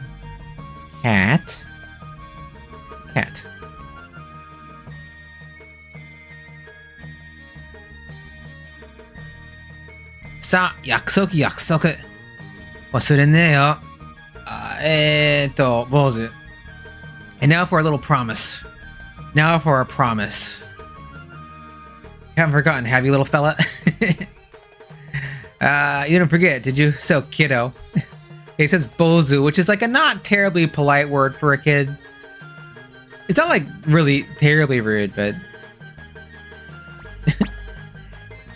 Cat. It's a cat. Sa, yakusoku. 忘れねえよ。Bozu. And now for a little promise. Now for a promise. You haven't forgotten, have you, little fella? You didn't forget, did you? So, kiddo. He says bozu, which is like a not terribly polite word for a kid. It's not like really terribly rude, but...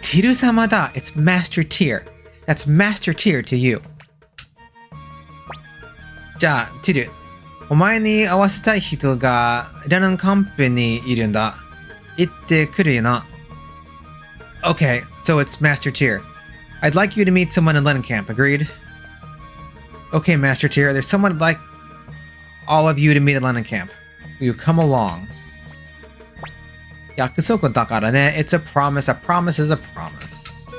Tiru-sama da. It's master tier. That's master tier to you. じゃあ、ティル。お前に会わせたい人がレナンカンプにいるんだ。行ってくるよな。Okay, so it's master tier. I'd like you to meet someone in Lenancamp, agreed? Okay, master tier, there's someone I'd like all of you to meet at Lenancamp. Will you come along? 約束だからね。It's a promise. A promise is a promise.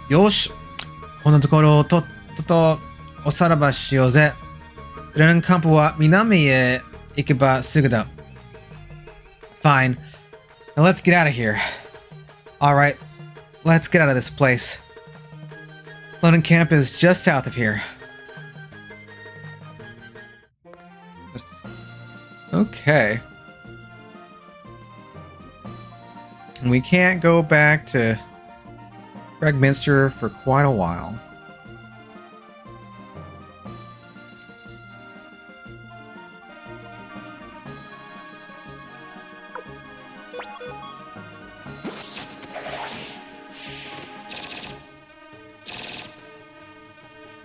よし。このところをとっとおさらばしようぜ。レナンカンプは南へ行けばすぐだ。Fine. Now let's get out of here. Alright. Let's get out of this place. Lenancamp is just south of here. Okay. We can't go back to Gregminster for quite a while.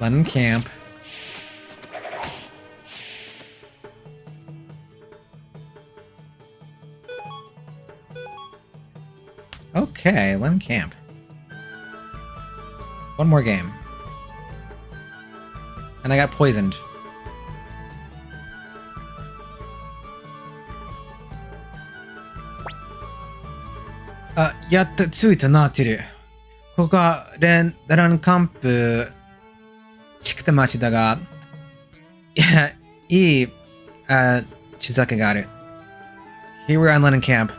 Lenancamp. Okay, Lenancamp. One more game. And I got poisoned. Yatta tsuita na, Tiru. ここがレナンカンプ地区町だが、いい地酒がある。Here we're on Lenancamp.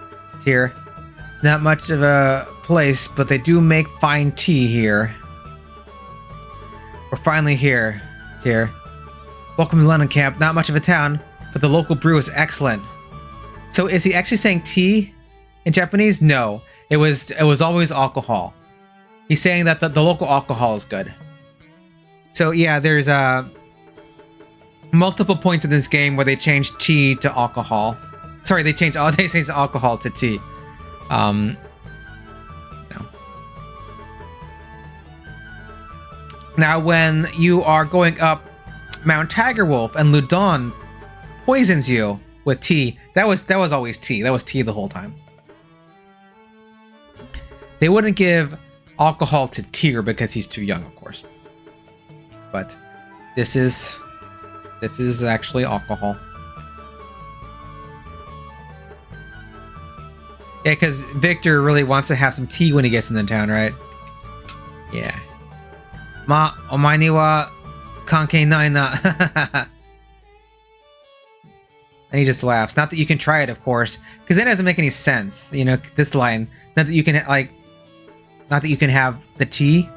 Here. Not much of a place, but they do make fine tea here. We're finally here. Here. Welcome to Lenancamp. Not much of a town, but the local brew is excellent. So is he actually saying tea in Japanese? No. It was always alcohol. He's saying that the local alcohol is good. So yeah, there's multiple points in this game where they change tea to alcohol. Sorry, they change alcohol to tea. No. Now, when you are going up Mount Tigerwolf and Ludon poisons you with tea, that was always tea. That was tea the whole time. They wouldn't give alcohol to Tyr because he's too young, of course. But this is actually alcohol. Yeah, because Viktor really wants to have some tea when he gets into town, right? Yeah. Ma, omae ni wa kankei nai na. And he just laughs. Not that you can try it, of course, because it doesn't make any sense. You know, this line. Not that you can not that you can have the tea.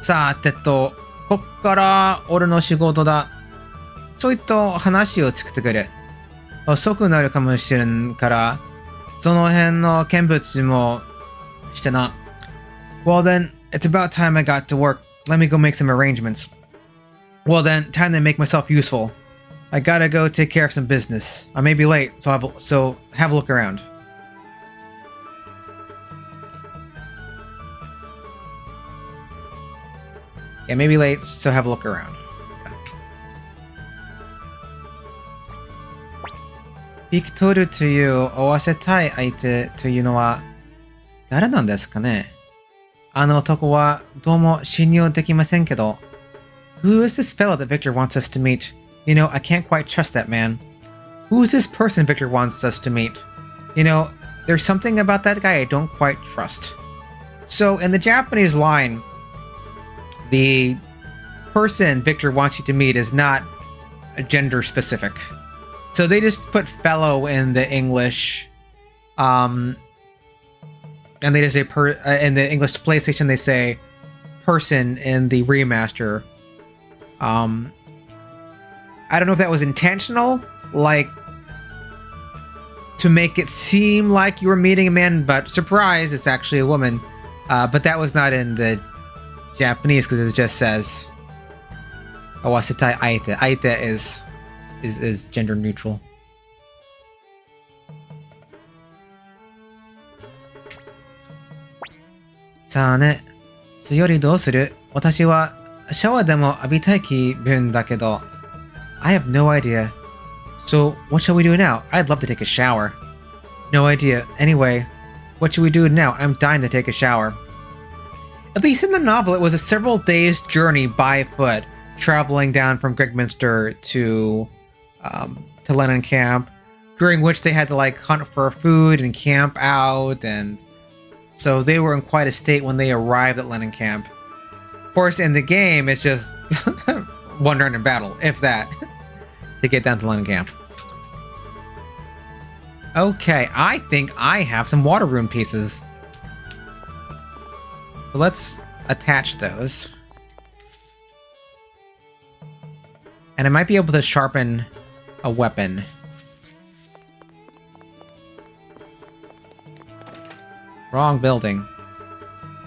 Sa tetto, こっから俺の仕事だ。ちょいと話を作ってくれ。遅くなるかもしれんから、その辺の見物もしてな。Well then, it's about time I got to work. Let me go make some arrangements. Well then, time to make myself useful. I gotta go take care of some business. I may be late, so have a look around. Yeah, maybe late, so have a look around. Viktor という会わせたい相手というのは誰なんですかね？あの男はどうも信用できませんけど。Who is this fellow that Viktor wants us to meet? You know, I can't quite trust that man. Who is this person Viktor wants us to meet? You know, there's something about that guy I don't quite trust. So in the Japanese line, the person Viktor wants you to meet is not gender specific. So they just put fellow in the English, and they just say in the English PlayStation they say person in the remaster. I don't know if that was intentional, like to make it seem like you were meeting a man, but surprise, it's actually a woman. But that was not in the Japanese because it just says awasetai aite. Aite is gender neutral. Sane, それよりどうする？私はシャワーでも浴びたい気分だけど。I have no idea. So, what shall we do now? I'd love to take a shower. No idea. Anyway, what should we do now? I'm dying to take a shower. At least in the novel, it was a several days journey by foot, traveling down from Gregminster to Lenancamp, during which they had to like hunt for food and camp out, and so they were in quite a state when they arrived at Lenancamp. Of course, in the game, it's just one turn in battle, if that, to get down to Lenancamp. Okay, I think I have some water rune pieces. So let's attach those. And I might be able to sharpen a weapon. Wrong building.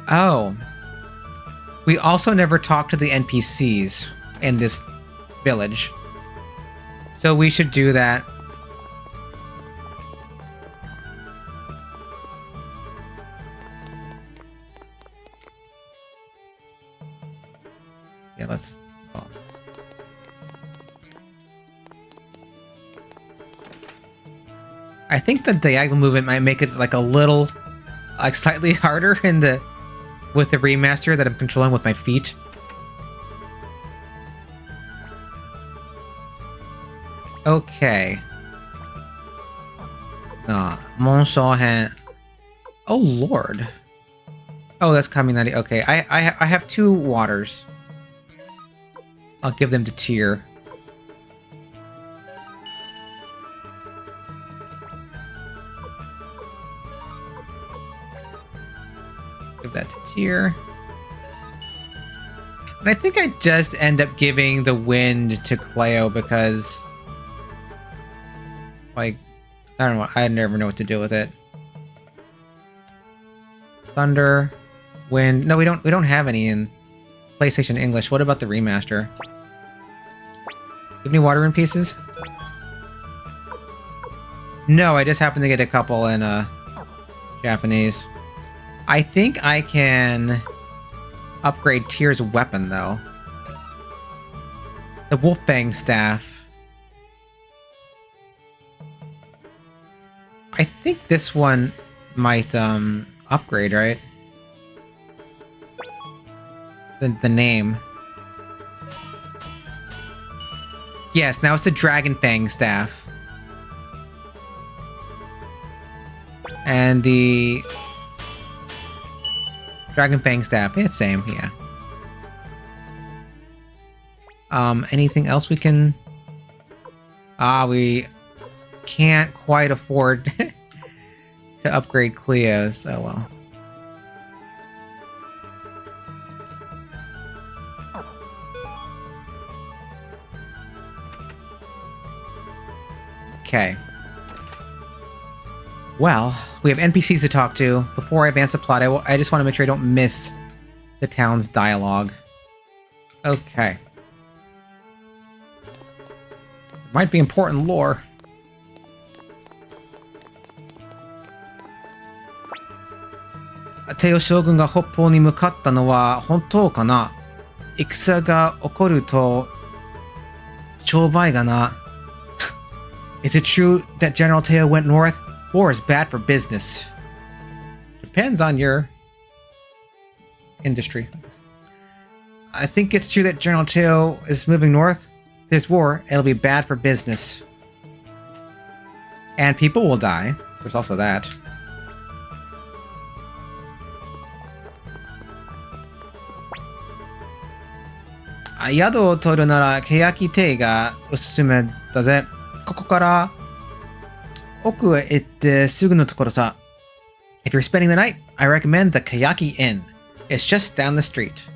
Oh. We also never talked to the NPCs in this village. So we should do that. Yeah, let's... Oh. I think the diagonal movement might make it like a little, like slightly harder in the with the remaster that I'm controlling with my feet. Okay. Monshohen. Oh lord. Oh, that's Kaminari. Okay, I have 2 waters. I'll give them to Tyr. tier. And I think I just end up giving the wind to Cleo because, like, I don't know. I never know what to do with it. Thunder, wind. No, we don't have any in PlayStation English. What about the remaster? Have any water rune pieces? No, I just happened to get a couple in Japanese. I think I can upgrade Tyr's weapon though. The Wolfbang staff. I think this one might upgrade, right? The name. Yes, now it's the Dragon Fang staff. And the Dragon Fang staff, it's same, yeah. Anything else we can... we can't quite afford to upgrade Cleo's. Oh well. Okay. Well, we have NPCs to talk to. Before I advance the plot, I just want to make sure I don't miss the town's dialogue. Okay. Might be important lore. Teo Shogun が北方に向かったのは本当かな? 戦が起こると商売がな. Is it true that General Teo went north? War is bad for business. Depends on your industry. I think it's true that General Teo is moving north. If there's war, it'll be bad for business. And people will die. There's also that. Yadoを取るなら欅亭がおすすめだぜ。ここから奥へ行ってすぐのところさ。If you're spending the night, I recommend the Kayaki Inn. It's just down the street.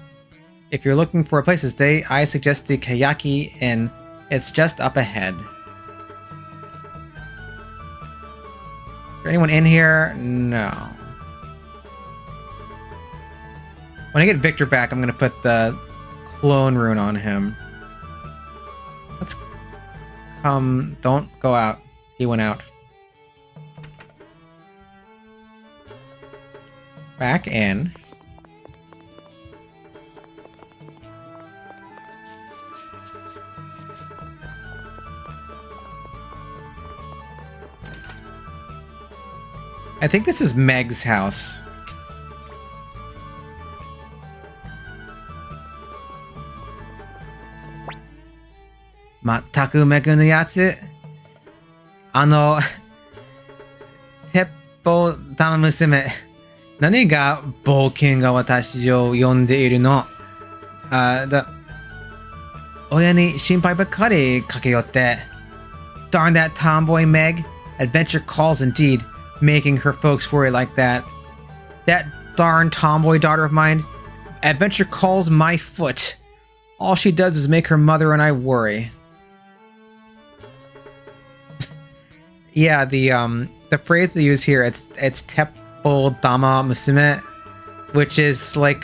If you're looking for a place to stay, I suggest the Kayaki Inn. It's just up ahead. Is there anyone in here? No. When I get Viktor back, I'm going to put the clone rune on him. Let's come. Don't go out. He went out. Back in. I think this is Meg's house. Mataku Megu no yatsu. Teppo dama musume. 何が冒険が私を呼んでいるの? 親に心配ばかりかけよって。 Darn that tomboy Meg. Adventure calls indeed, making her folks worry like that. That darn tomboy daughter of mine. Adventure calls my foot. All she does is make her mother and I worry. Yeah, the phrase they use here, it's Teppo Dama Musume, which is like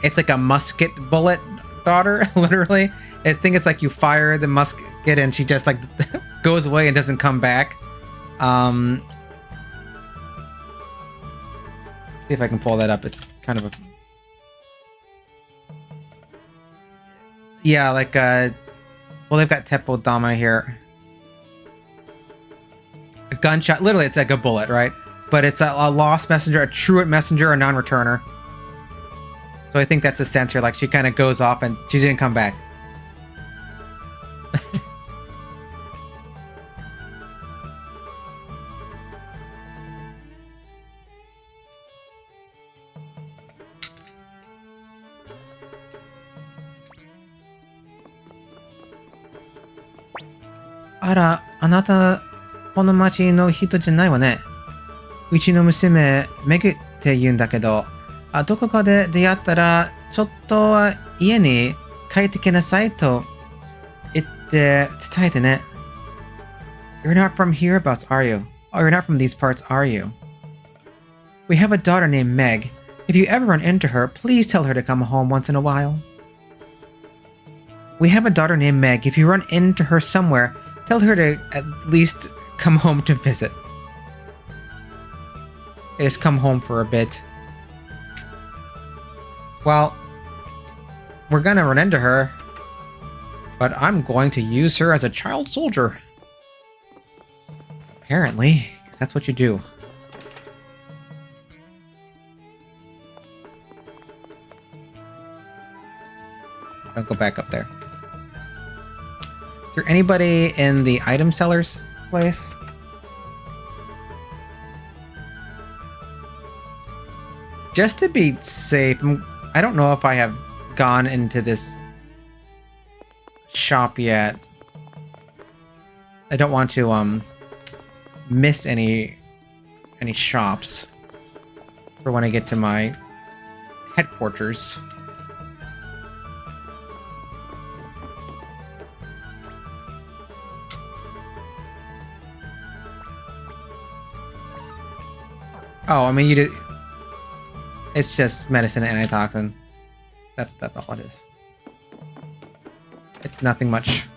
it's like a musket bullet daughter, literally. I think it's like you fire the musket and she just like goes away and doesn't come back. See if I can pull that up. It's kind of a... Yeah, like well, they've got Teppo Dama here. A gunshot, literally it's like a bullet, right? But it's a lost messenger, a truant messenger, a non-returner. So I think that's a sense here, like she kind of goes off and she didn't come back. Ara, あなたこの町の人じゃないわね。うちの娘、メグって言うんだけど、どこかで出会ったら、ちょっと家に帰ってきなさいと言って伝えてね。You're not from hereabouts, are you? Oh, you're not from these parts, are you? We have a daughter named Meg. If you ever run into her, please tell her to come home once in a while. We have a daughter named Meg. If you run into her somewhere, tell her to at least come home to visit. Just come home for a bit. Well, we're gonna run into her, but I'm going to use her as a child soldier. Apparently, 'cause that's what you do. Don't go back up there. Is there anybody in the item seller's place? Just to be safe, I don't know if I have gone into this shop yet. I don't want to miss any shops for when I get to my headquarters. Oh, I mean, you did. It's just medicine and antitoxin. That's all it is. It's nothing much.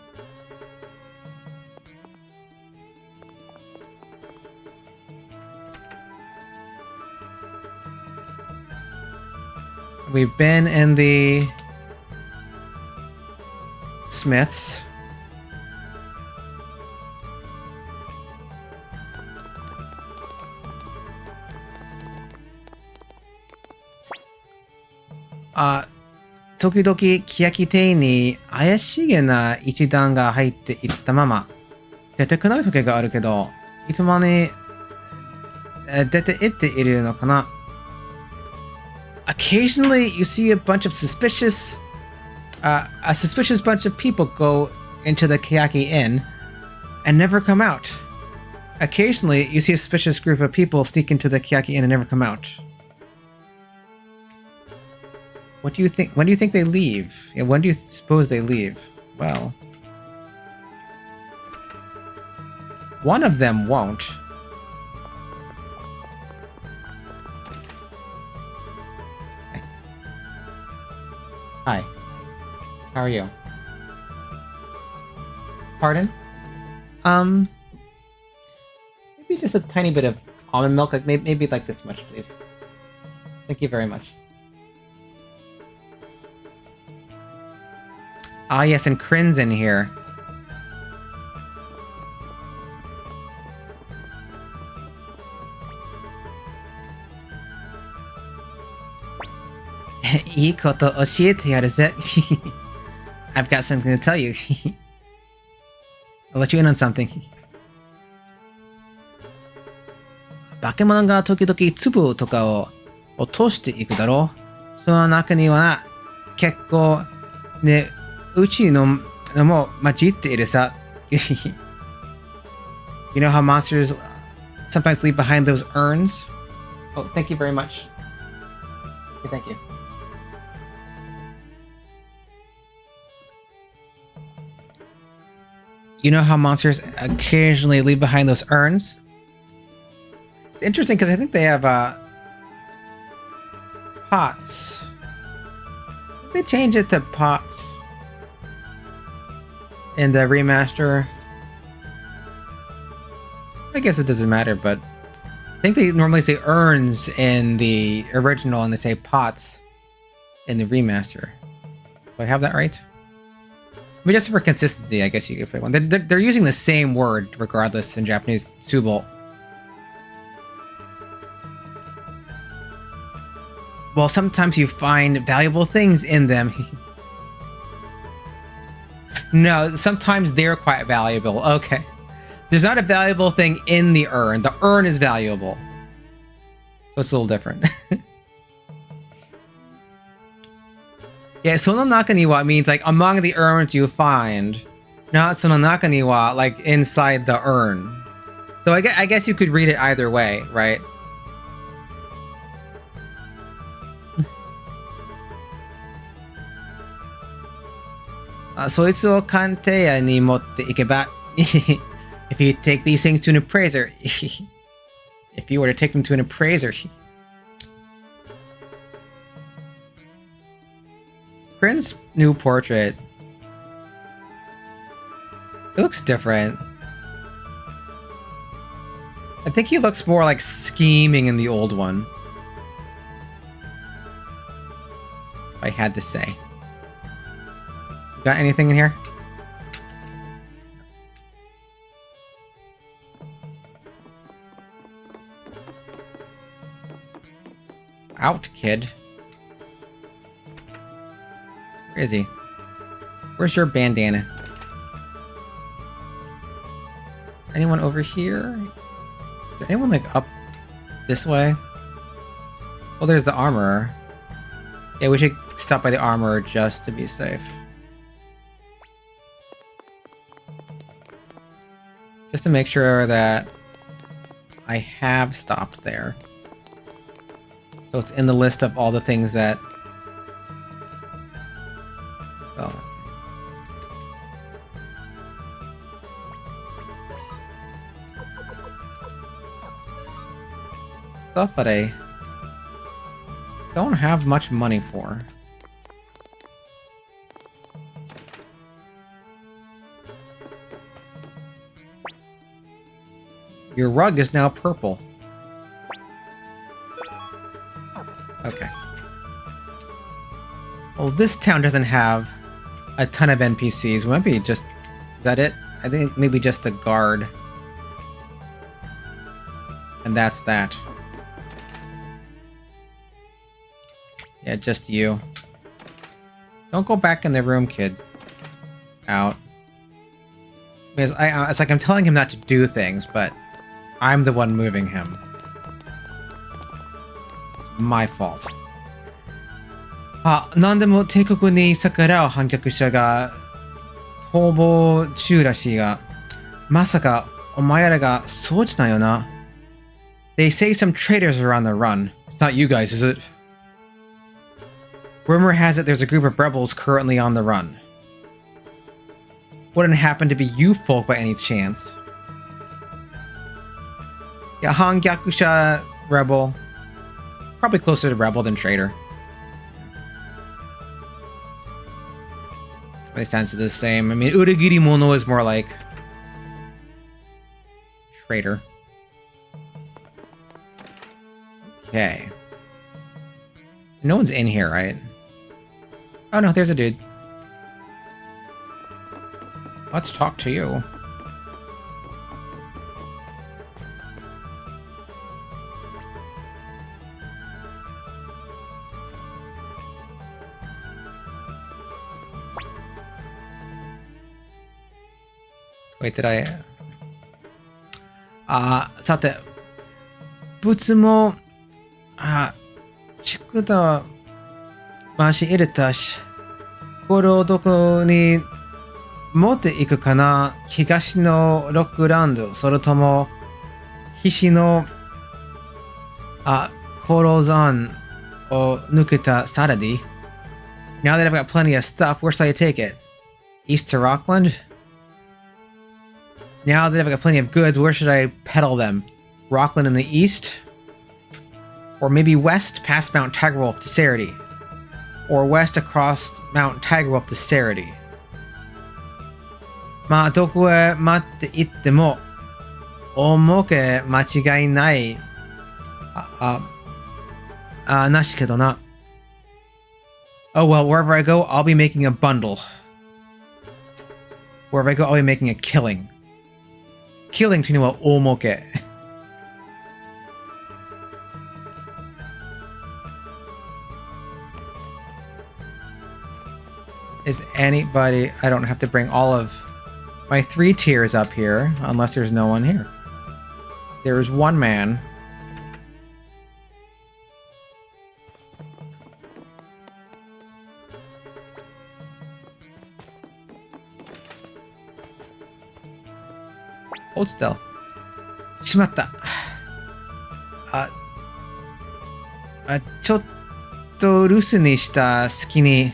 We've been in the Smiths. 時々欅邸に怪しげな一団が入っていったまま出てこない時があるけど、いつまで出て行っているのかな。Occasionally you see a bunch of suspicious bunch of people go into the Kayaki Inn and never come out. Occasionally you see a suspicious group of people sneak into the Kayaki Inn and never come out. What do you think? When do you think they leave? Yeah, when do you suppose they leave? Well, one of them won't. Hi. How are you? Pardon? Maybe just a tiny bit of almond milk, like maybe like this much, please. Thank you very much. Ah, yes, and Crin's in here. Ikoto oshiete yaru. I've got something to tell you. I'll let you in on something. 化け物が時々粒とかを落としていくだろう。その中には結構ね、うちのも混じっているさ。You know how monsters sometimes leave behind those urns? Oh, thank you very much. Okay, thank you. You know how monsters occasionally leave behind those urns? It's interesting because I think they have pots. They change it to pots in the remaster. I guess it doesn't matter, but I think they normally say urns in the original and they say pots in the remaster. Do I have that right? I mean, just for consistency, I guess you could pick one. They're using the same word regardless in Japanese, tsubo. Well, sometimes you find valuable things in them. No, sometimes they're quite valuable. Okay. There's not a valuable thing in the urn. The urn is valuable. So it's a little different. Yeah, sono naka ni wa means like among the urns you find. Not sono naka ni wa like inside the urn. So I guess you could read it either way, right? そいつを鑑定屋に持っていけば、if you take these things to an appraiser, if you were to take them to an appraiser. Prince's new portrait. It looks different. I think he looks more like scheming in the old one. If I had to say. Got anything in here? Out, kid. Where is he? Where's your bandana? Anyone over here? Is there anyone like up this way? Well, there's the armorer. Yeah, we should stop by the armorer just to be safe. Just to make sure that I have stopped there. So it's in the list of all the things that... So... Stuff that I don't have much money for. Your rug is now purple. Okay. Well, this town doesn't have a ton of NPCs. Might be just... Is that it? I think maybe just a guard. And that's that. Yeah, just you. Don't go back in the room, kid. Out. Because it's like I'm telling him not to do things, but I'm the one moving him. It's my fault. あ、なんでも帝国に逆らう反逆者が逃亡中らしいが、まさかお前らがそうじゃないよな。They say some traitors are on the run. It's not you guys, is it? Rumor has it there's a group of rebels currently on the run. Wouldn't happen to be you folk by any chance. Yeah, Hangyakusha rebel. Probably closer to rebel than traitor. They sound the same. I mean, Uragiri Mono is more like traitor. Okay. No one's in here, right? Oh no, there's a dude. Let's talk to you. Wait, did I... さて、物も、地区だ、まし入れたし、これをどこに持っていくかな。東のロックランド、それとも、西の、コロザンを抜けたサラディ。Now that I've got plenty of stuff, where shall I take it? East to Rockland? Now that I've got plenty of goods, where should I peddle them? Rockland in the east? Or maybe west past Mount Tigerwolf to Sarady? Or west across Mount Tigerwolf to Sarady? まあ、どこへ待って行っても、大儲け間違いない、なしけどな。Oh well, wherever I go, I'll be making a bundle. Wherever I go, I'll be making a killing. Killing to know omoke. Is anybody... I don't have to bring all of my 3 tiers up here, unless there's no one here. There's one man. Hold still. しまった。ちょっと留守にした隙に、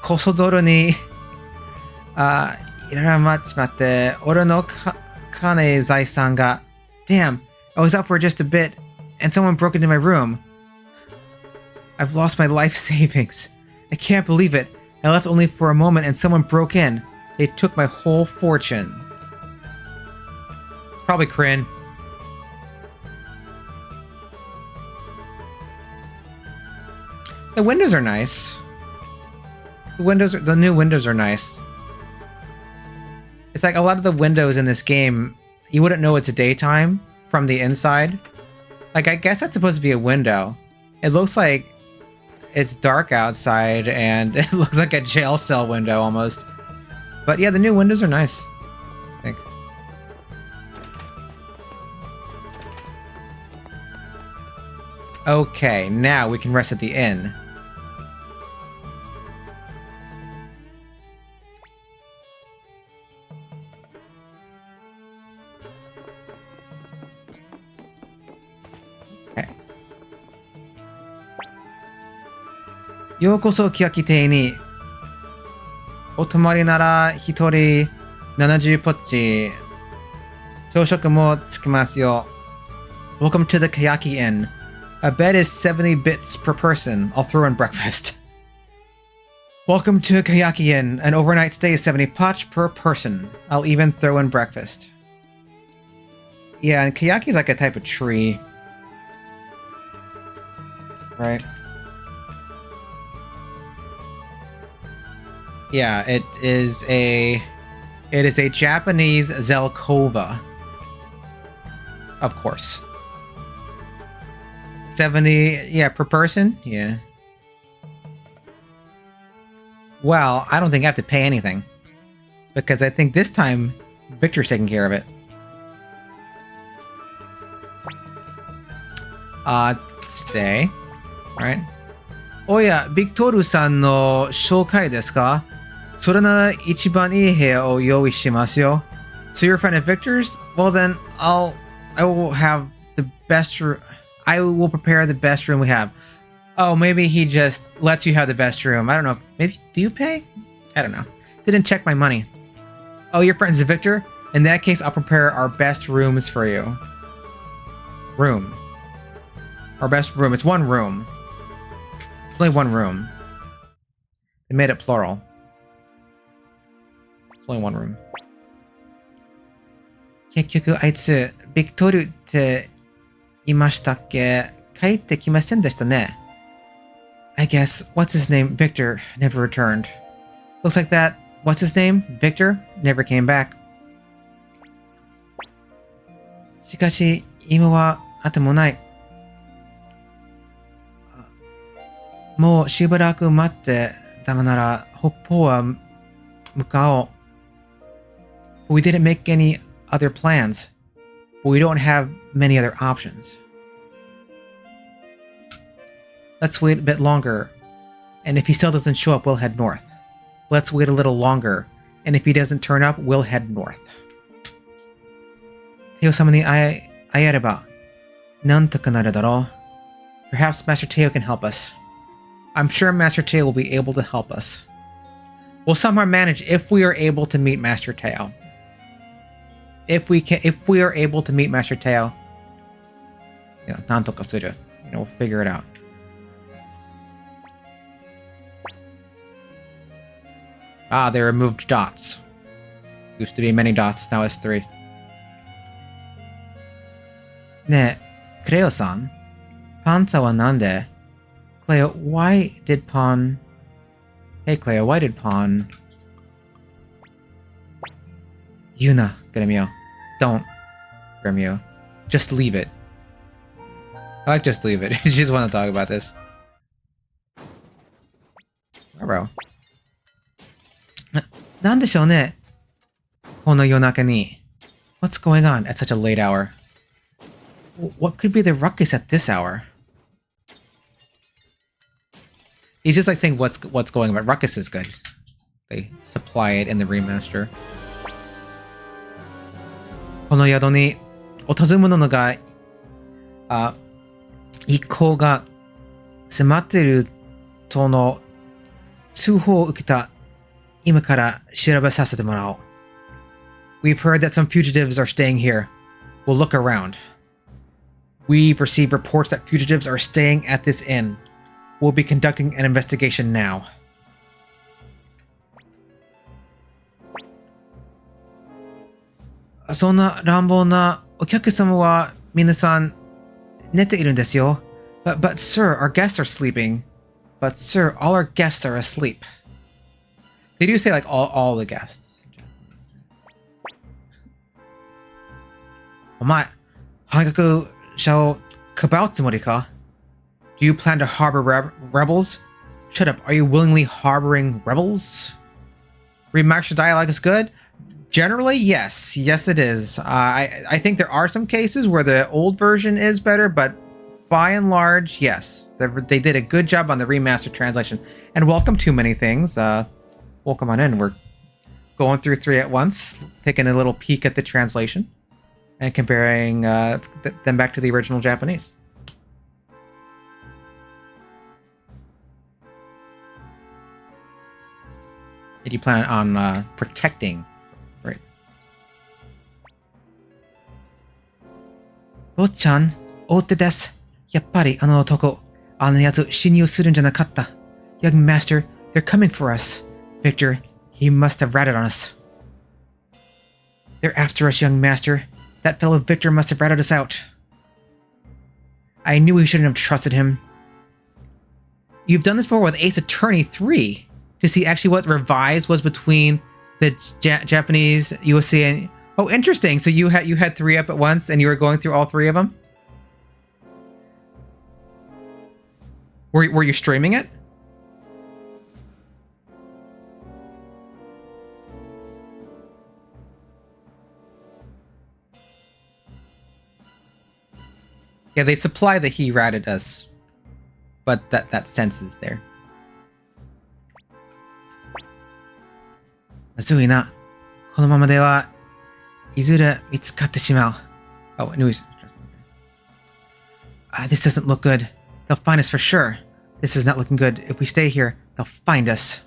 コソ泥にいらな待って。俺の金財産が. Damn, I was out for just a bit, and someone broke into my room. I've lost my life savings. I can't believe it. I left only for a moment and someone broke in. They took my whole fortune. Probably Kryn. The windows are nice. The new windows are nice. It's like a lot of the windows in this game, you wouldn't know it's daytime from the inside. Like, I guess that's supposed to be a window. It looks like it's dark outside and it looks like a jail cell window almost. But yeah, the new windows are nice, I think. Okay, now we can rest at the inn. Okay. ようこそキヤキ邸に。お泊まりなら一人70ポッチ。朝食もつきますよ。Welcome to the Kayaki Inn. A bed is 70 bits per person. I'll throw in breakfast. Welcome to Kayaki Inn. An overnight stay is 70 poch per person. I'll even throw in breakfast. Yeah, and Kayaki is like a type of tree. Right? Yeah, it is a Japanese Zelkova. Of course. 70, yeah, per person? Yeah. Well, I don't think I have to pay anything. Because I think this time, Viktor's taking care of it. Stay. Right? Oh yeah, Viktor さんの紹介ですか? それなら一番いい部屋を用意しますよ. So you're a friend of Viktor's? Well then, I will have the best room. I will prepare the best room we have. Oh, maybe he just lets you have the best room. I don't know. Maybe, do you pay? I don't know. Didn't check my money. Oh, you're friends with Viktor? In that case, I'll prepare our best rooms for you. Room. Our best room. It's one room. It's only one room. They made it plural. It's only one room. 結局あいつビクトルっていましたっけ? 帰ってきませんでしたね. I guess what's his name Viktor never returned. Looks like that what's his name Viktor never came back. しかし今は後もない. もうしばらく待ってダメなら北方は向かおう. We didn't make any other plans, but we don't have many other options. Let's wait a bit longer, and if he still doesn't show up, we'll head north. Let's wait a little longer, and if he doesn't turn up, we'll head north. テオ様に会えればなんとかなるだろう. Perhaps Master Teo can help us. I'm sure Master Teo will be able to help us. We'll somehow manage if we are able to meet Master Teo. If we are able to meet Master Teo, you know, なんとかする. You know, we'll figure it out. Ah, they removed dots. Used to be many dots, now it's 3. ねえ、クレオさん、パンツァはなんで? Cleo, why did Pawn... Hey Cleo, why did Pawn... 言うな、Gremio. Don't, Gremio. Just leave it. I like just leave it. You just want to talk about this. Bro. なんでしょうね? この夜中に. What's going on at such a late hour? What could be the ruckus at this hour? He's just like saying what's going on. Ruckus is good. They supply it in the remaster. この宿に訪むのが一行が迫っているとの通報を受けた今から調べさせてもらおう. We've heard that some fugitives are staying here. We'll look around. We've received reports that fugitives are staying at this inn. We'll be conducting an investigation now. そんな乱暴なお客様は皆さん寝ているんですよ. But sir, our guests are sleeping. But sir, all our guests are asleep. They do say like all the guests. お前、反逆者をかばうつもりか? Do you plan to harbor rebels? Shut up, are you willingly harboring rebels? Remaster dialogue is good? Generally, yes. Yes, it is. I think there are some cases where the old version is better, but by and large, yes. They did a good job on the remastered translation. And welcome to Many Things. Welcome on in. We're going through 3 at once, taking a little peek at the translation, and comparing them back to the original Japanese. Did you plan on protecting? Right. 坊ちゃん、追ってです。やっぱりあの男、あのやつ侵入するんじゃなかった。Young master, they're coming for us. Victor, he must have ratted on us. They're after us, young master. That fellow Victor must have ratted us out. I knew we shouldn't have trusted him. You've done this before with Ace Attorney 3 to see actually what revised was between the Japanese, USA, and... Oh, interesting. So you had 3 up at once and you were going through all 3 of them? Were you streaming it? Yeah, they supply that he ratted us, but that sense is there. まずいな。このままではいずれ見つかってしまう。Oh, I knew he's interesting. This doesn't look good. They'll find us for sure. This is not looking good. If we stay here, they'll find us.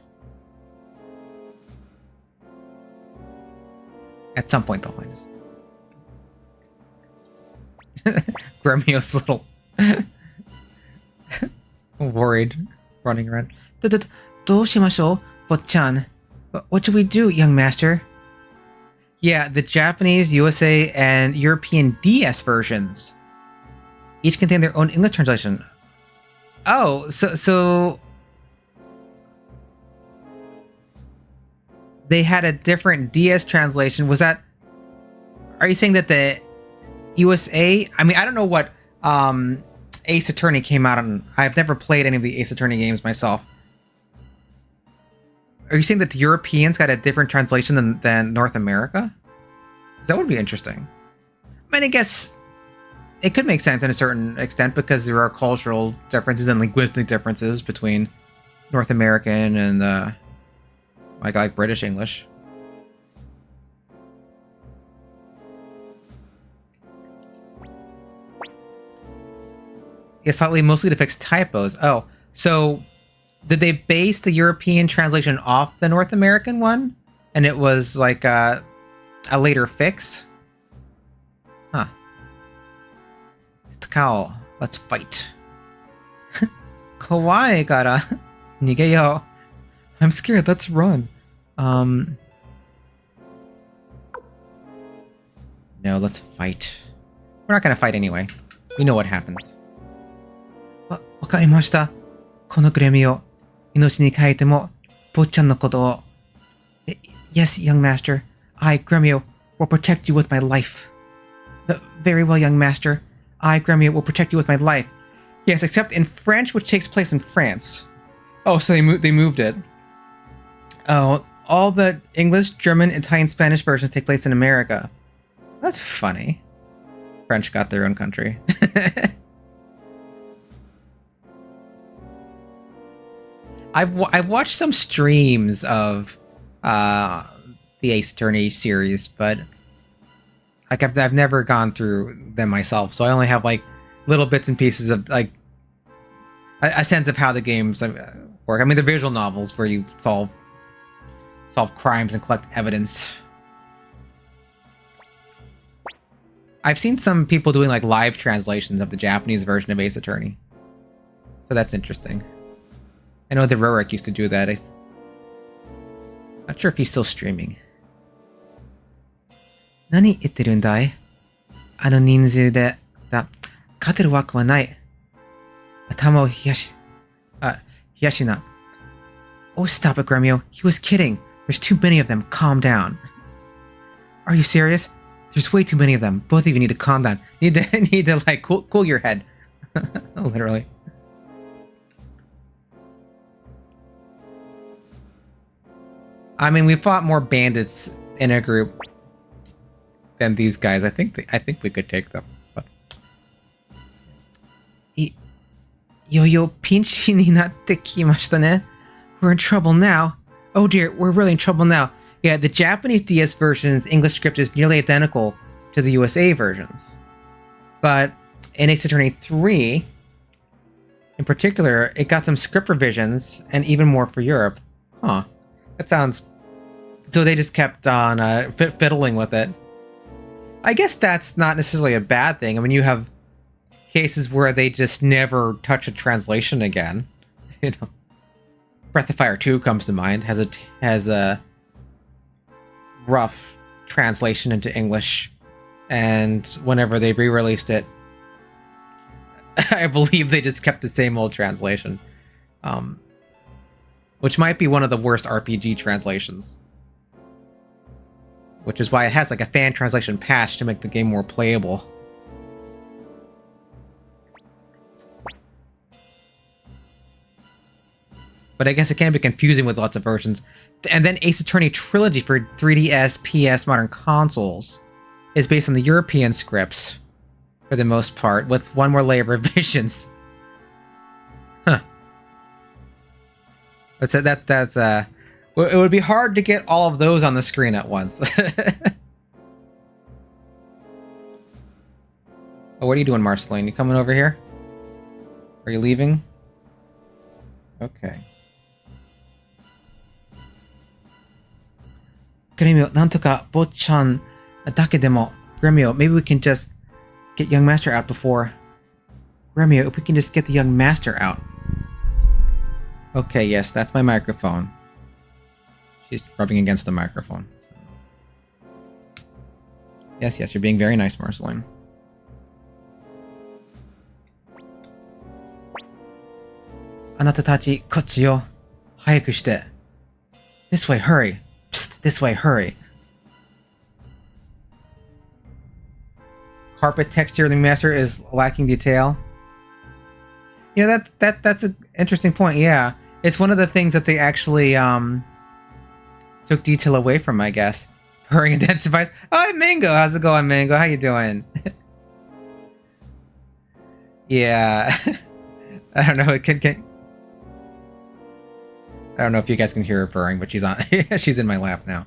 At some point, they'll find us. Gremio's little worried, running around. どうしましょう、坊ちゃん? What should we do, young master? Yeah, the Japanese, USA, and European DS versions each contain their own English translation. Oh, so they had a different DS translation. Was that... Are you saying that the USA... I mean, I don't know what Ace Attorney came out on. I've never played any of the Ace Attorney games myself. Are you saying that the Europeans got a different translation than North America? That would be interesting. I mean, I guess it could make sense in a certain extent because there are cultural differences and linguistic differences between North American and like British English. Yeah, slightly, mostly to fix typos. Oh, so did they base the European translation off the North American one? And it was like a later fix? Huh. Takao, let's fight. Kawaii kara nigeyo. I'm scared, let's run. No, let's fight. We're not gonna fight anyway. We know what happens. わかりました。このグレミを命に変えても、坊ちゃんのことを。Yes, young master. I, Gremio, will protect you with my life. Very well, young master. I, Gremio, will protect you with my life. Yes, except in French, which takes place in France. Oh, so they moved it. Oh, all the English, German, Italian, Spanish versions take place in America. That's funny. French got their own country. I've watched some streams of the Ace Attorney series, but like I've never gone through them myself, so I only have like little bits and pieces of like a sense of how the games work. I mean, they're visual novels where you solve solve crimes and collect evidence. I've seen some people doing like live translations of the Japanese version of Ace Attorney. So that's interesting. I know the Rorik used to do that. Not sure if he's still streaming. 何言ってるんだい? あの人数で、勝てるわけはない。頭を冷やしな。Oh, stop it, Gremio. He was kidding. There's too many of them. Calm down. Are you serious? There's way too many of them. Both of you need to calm down. Need to like cool your head. Literally. I mean, we fought more bandits in a group than these guys. I think we could take them. But... Yo, pinchy ni natte kimashita ne. We're in trouble now. Oh dear, we're really in trouble now. Yeah, the Japanese DS version's English script is nearly identical to the USA versions. But in Ace Attorney 3, in particular, it got some script revisions and even more for Europe. Huh. That sounds... So they just kept on fiddling with it. I guess that's not necessarily a bad thing. I mean, you have cases where they just never touch a translation again. You know, Breath of Fire 2 comes to mind. Has a rough translation into English, and whenever they re-released it, I believe they just kept the same old translation, which might be one of the worst RPG translations. Which is why it has like a fan translation patch to make the game more playable. But I guess it can be confusing with lots of versions. And then Ace Attorney Trilogy for 3DS, PS, modern consoles is based on the European scripts for the most part, with one more layer of revisions. Huh. That's it would be hard to get all of those on the screen at once. Oh, what are you doing, Marceline? You coming over here? Are you leaving? Okay. Gremio, なんとか坊ちゃんだけでも Gremio, maybe we can just get young master out before. Gremio, if we can just get the young master out. Okay, yes, that's my microphone. She's rubbing against the microphone. Yes, you're being very nice, Marceline. Anatatachi, kochi yo. Hayaku shite. This way, hurry. Psst, this way, hurry. Carpet texture in the master is lacking detail. Yeah, that's an interesting point. Yeah, it's one of the things that they actually took detail away from, I guess. Purring intensifies. Oh, Mango, how's it going, Mango? How you doing? Yeah, I don't know. I don't know if you guys can hear her purring, but she's on. She's in my lap now.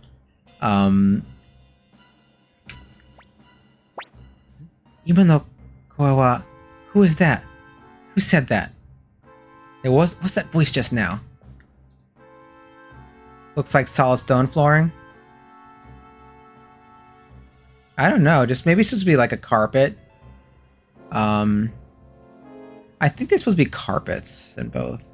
Ima no koe wa... Who is that? Who said that? What's that voice just now? Looks like solid stone flooring. I don't know. Just maybe it's supposed to be like a carpet. I think there's supposed to be carpets in both.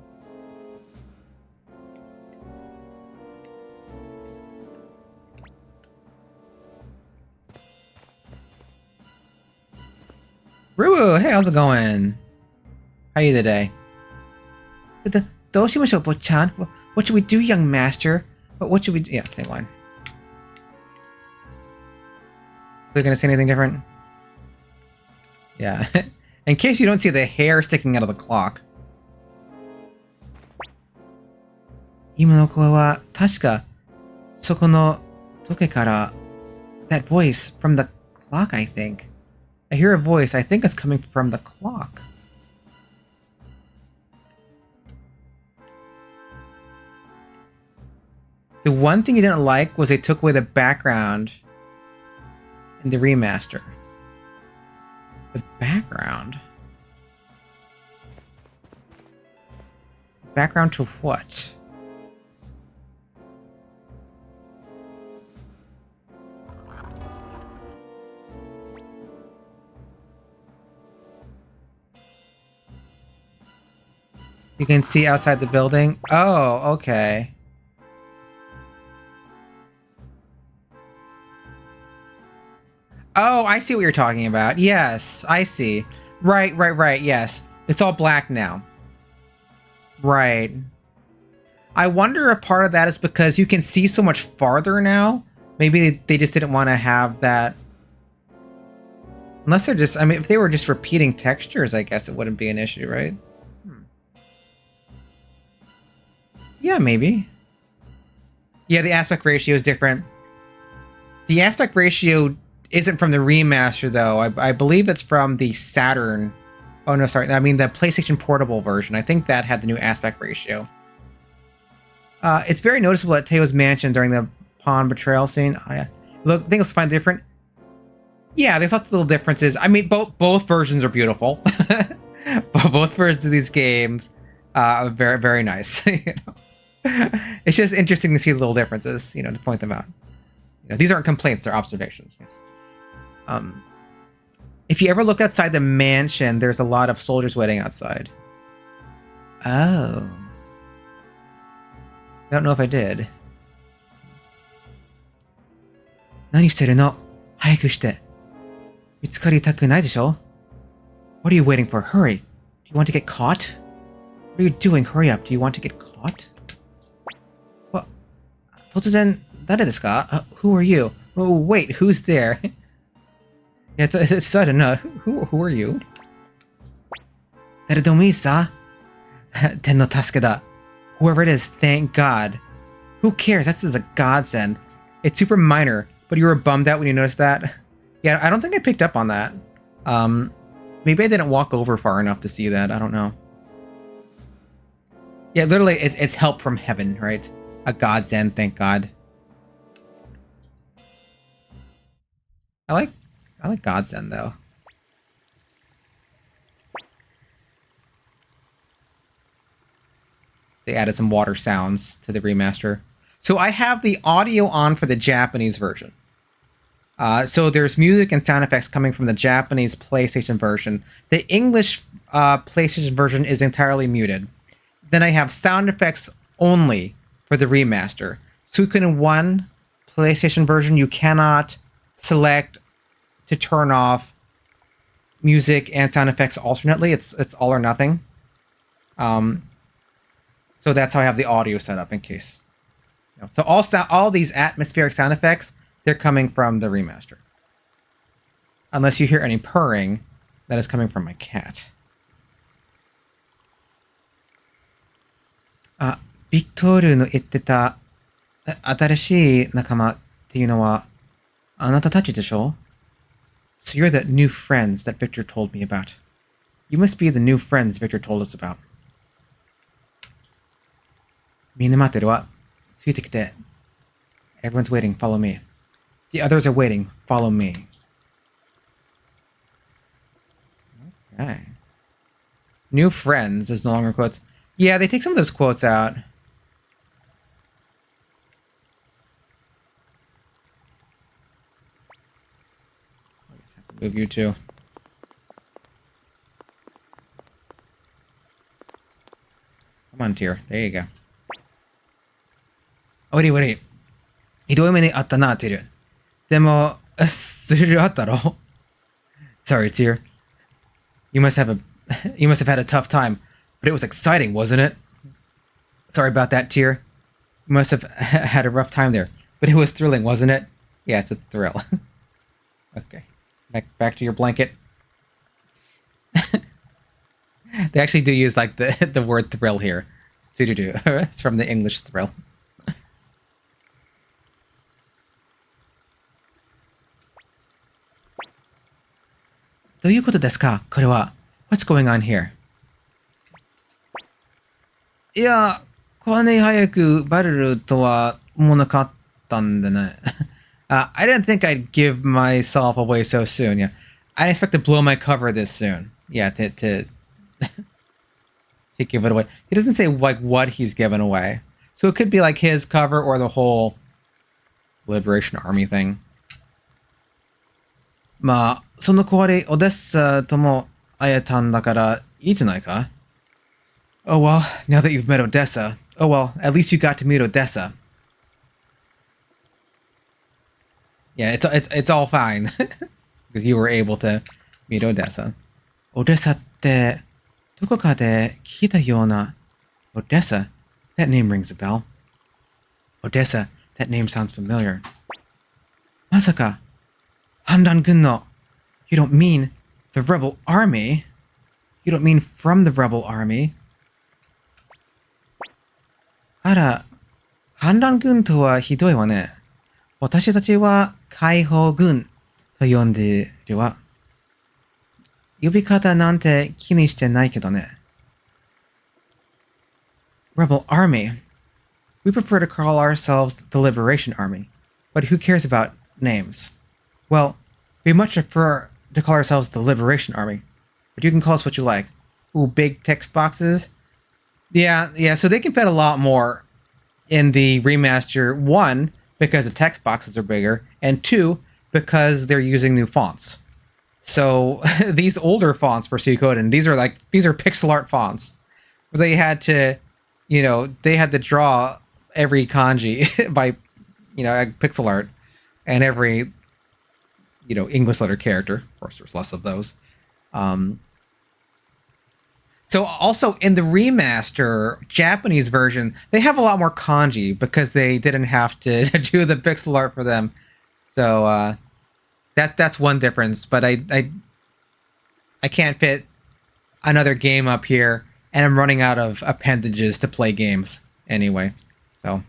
Rue, hey, how's it going? How are you today? What should we do, young master? What should we do? Yeah, same line. Still gonna say anything different? Yeah. In case you don't see the hair sticking out of the clock. Ima no koe wa tasuka soko no toke kara. That voice from the clock, I think. I hear a voice. I think it's coming from the clock. The one thing you didn't like was they took away the background in the remaster. The background? Background to what? You can see outside the building. Oh, okay. Oh, I see what you're talking about. Yes, I see. Right. Yes. It's all black now. Right. I wonder if part of that is because you can see so much farther now. Maybe they just didn't want to have that. Unless they're just, I mean, if they were just repeating textures, I guess it wouldn't be an issue, right? Yeah, maybe. Yeah, the aspect ratio is different. The aspect ratio isn't from the remaster, though. I believe it's from the Saturn. Oh, no, sorry. I mean, the PlayStation Portable version. I think that had the new aspect ratio. It's very noticeable at Teo's mansion during the pawn betrayal scene. Look, I think it's fine different. Yeah, there's lots of little differences. I mean, both versions are beautiful. Both versions of these games are very, very nice. You know? It's just interesting to see the little differences, you know, to point them out. You know, these aren't complaints, they're observations. Yes. If you ever look outside the mansion, there's a lot of soldiers waiting outside. Oh. I don't know if I did. 何してるの? 早くして。見つかりたくないでしょ? What are you waiting for? Hurry. Do you want to get caught? What are you doing? Hurry up. Do you want to get caught? What? 突然、誰ですか? Who are you? Oh, wait, who's there? Yeah, it's sudden. Who are you? 誰でもいいさ。天の助けだ。Whoever it is, thank God. Who cares? That's just a godsend. It's super minor, but you were bummed out when you noticed that? Yeah, I don't think I picked up on that. Maybe I didn't walk over far enough to see that. I don't know. Yeah, literally, it's help from heaven, right? A godsend, thank God. I like godsend, though. They added some water sounds to the remaster. So I have the audio on for the Japanese version. So there's music and sound effects coming from the Japanese PlayStation version. The English PlayStation version is entirely muted. Then I have sound effects only for the remaster. Suikoden 1 PlayStation version, you cannot select to turn off music and sound effects alternately. It's all or nothing. So that's how I have the audio set up in case. You know, so all these atmospheric sound effects, they're coming from the remaster. Unless you hear any purring, that is coming from my cat. Viktor の言ってた新しい仲間っていうのはあなたたちでしょ? So you're the new friends that Viktor told me about. You must be the new friends Viktor told us about. みんな待ってるわ。ついてきて。Everyone's waiting, follow me. The others are waiting, follow me. Okay. New friends is no longer quotes. Yeah, they take some of those quotes out. I guess I have to move you too. Come on, Tyr. There you go. おりおり。ひどい目にあったな、ティル。でも、スリルあったろ? Sorry, Tyr. You must have had a tough time, but it was exciting, wasn't it? Sorry about that, Tyr. You must have had a rough time there, but it was thrilling, wasn't it? Yeah, it's a thrill. Okay. Back to your blanket. They actually do use like the word thrill here. Sudoku. It's from the English thrill. どういうことですかこれは What's going on here? いや、こんなに早くバレるとは思わなかったんでね。I didn't think I'd give myself away so soon. Yeah, I didn't expect to blow my cover this soon. Yeah, to to give it away. He doesn't say like what he's given away, so it could be like his cover or the whole Liberation Army thing. まあ、その代わりオデッサとも会えたんだからいいじゃないか? Oh well, now that you've met Odessa. Oh well, at least you got to meet Odessa. Yeah, it's all fine. Because you were able to meet Odessa. Odessa ってどこかで聞いたような Odessa? That name rings a bell. Odessa, that name sounds familiar. まさか反乱軍の You don't mean the rebel army? You don't mean from the rebel army? あら、反乱軍とはひどいわね。私たちは解放軍と呼んでるわ。呼び方なんて気にしてないけどね。Rebel army. We prefer to call ourselves the Liberation Army, but who cares about names? Well, we much prefer to call ourselves the Liberation Army, but you can call us what you like. Ooh, big text boxes. Yeah, so they can fit a lot more in the remaster. One, because the text boxes are bigger, and two, because they're using new fonts. So these older fonts for Suikoden, these are pixel art fonts. They had to, they had to draw every kanji by, pixel art, and every, English letter character. Of course, there's less of those. So also in the remaster Japanese version, they have a lot more kanji because they didn't have to do the pixel art for them. So that's one difference. But I can't fit another game up here, and I'm running out of appendages to play games anyway. So.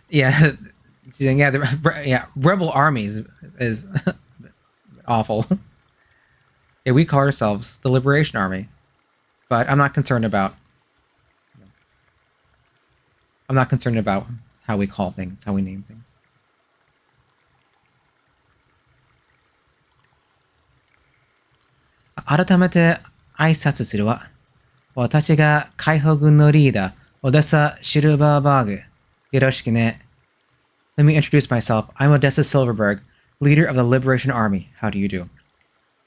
Yeah. Rebel armies is awful. Yeah, we call ourselves the Liberation Army, but I'm not concerned about how we call things, how we name things. Aramete aisatsu suru wa. Watashi ga kaihou gun no leader, Odessa Silverberg. Yoroshiku ne. Let me introduce myself. I'm Odessa Silverberg, leader of the Liberation Army. How do you do?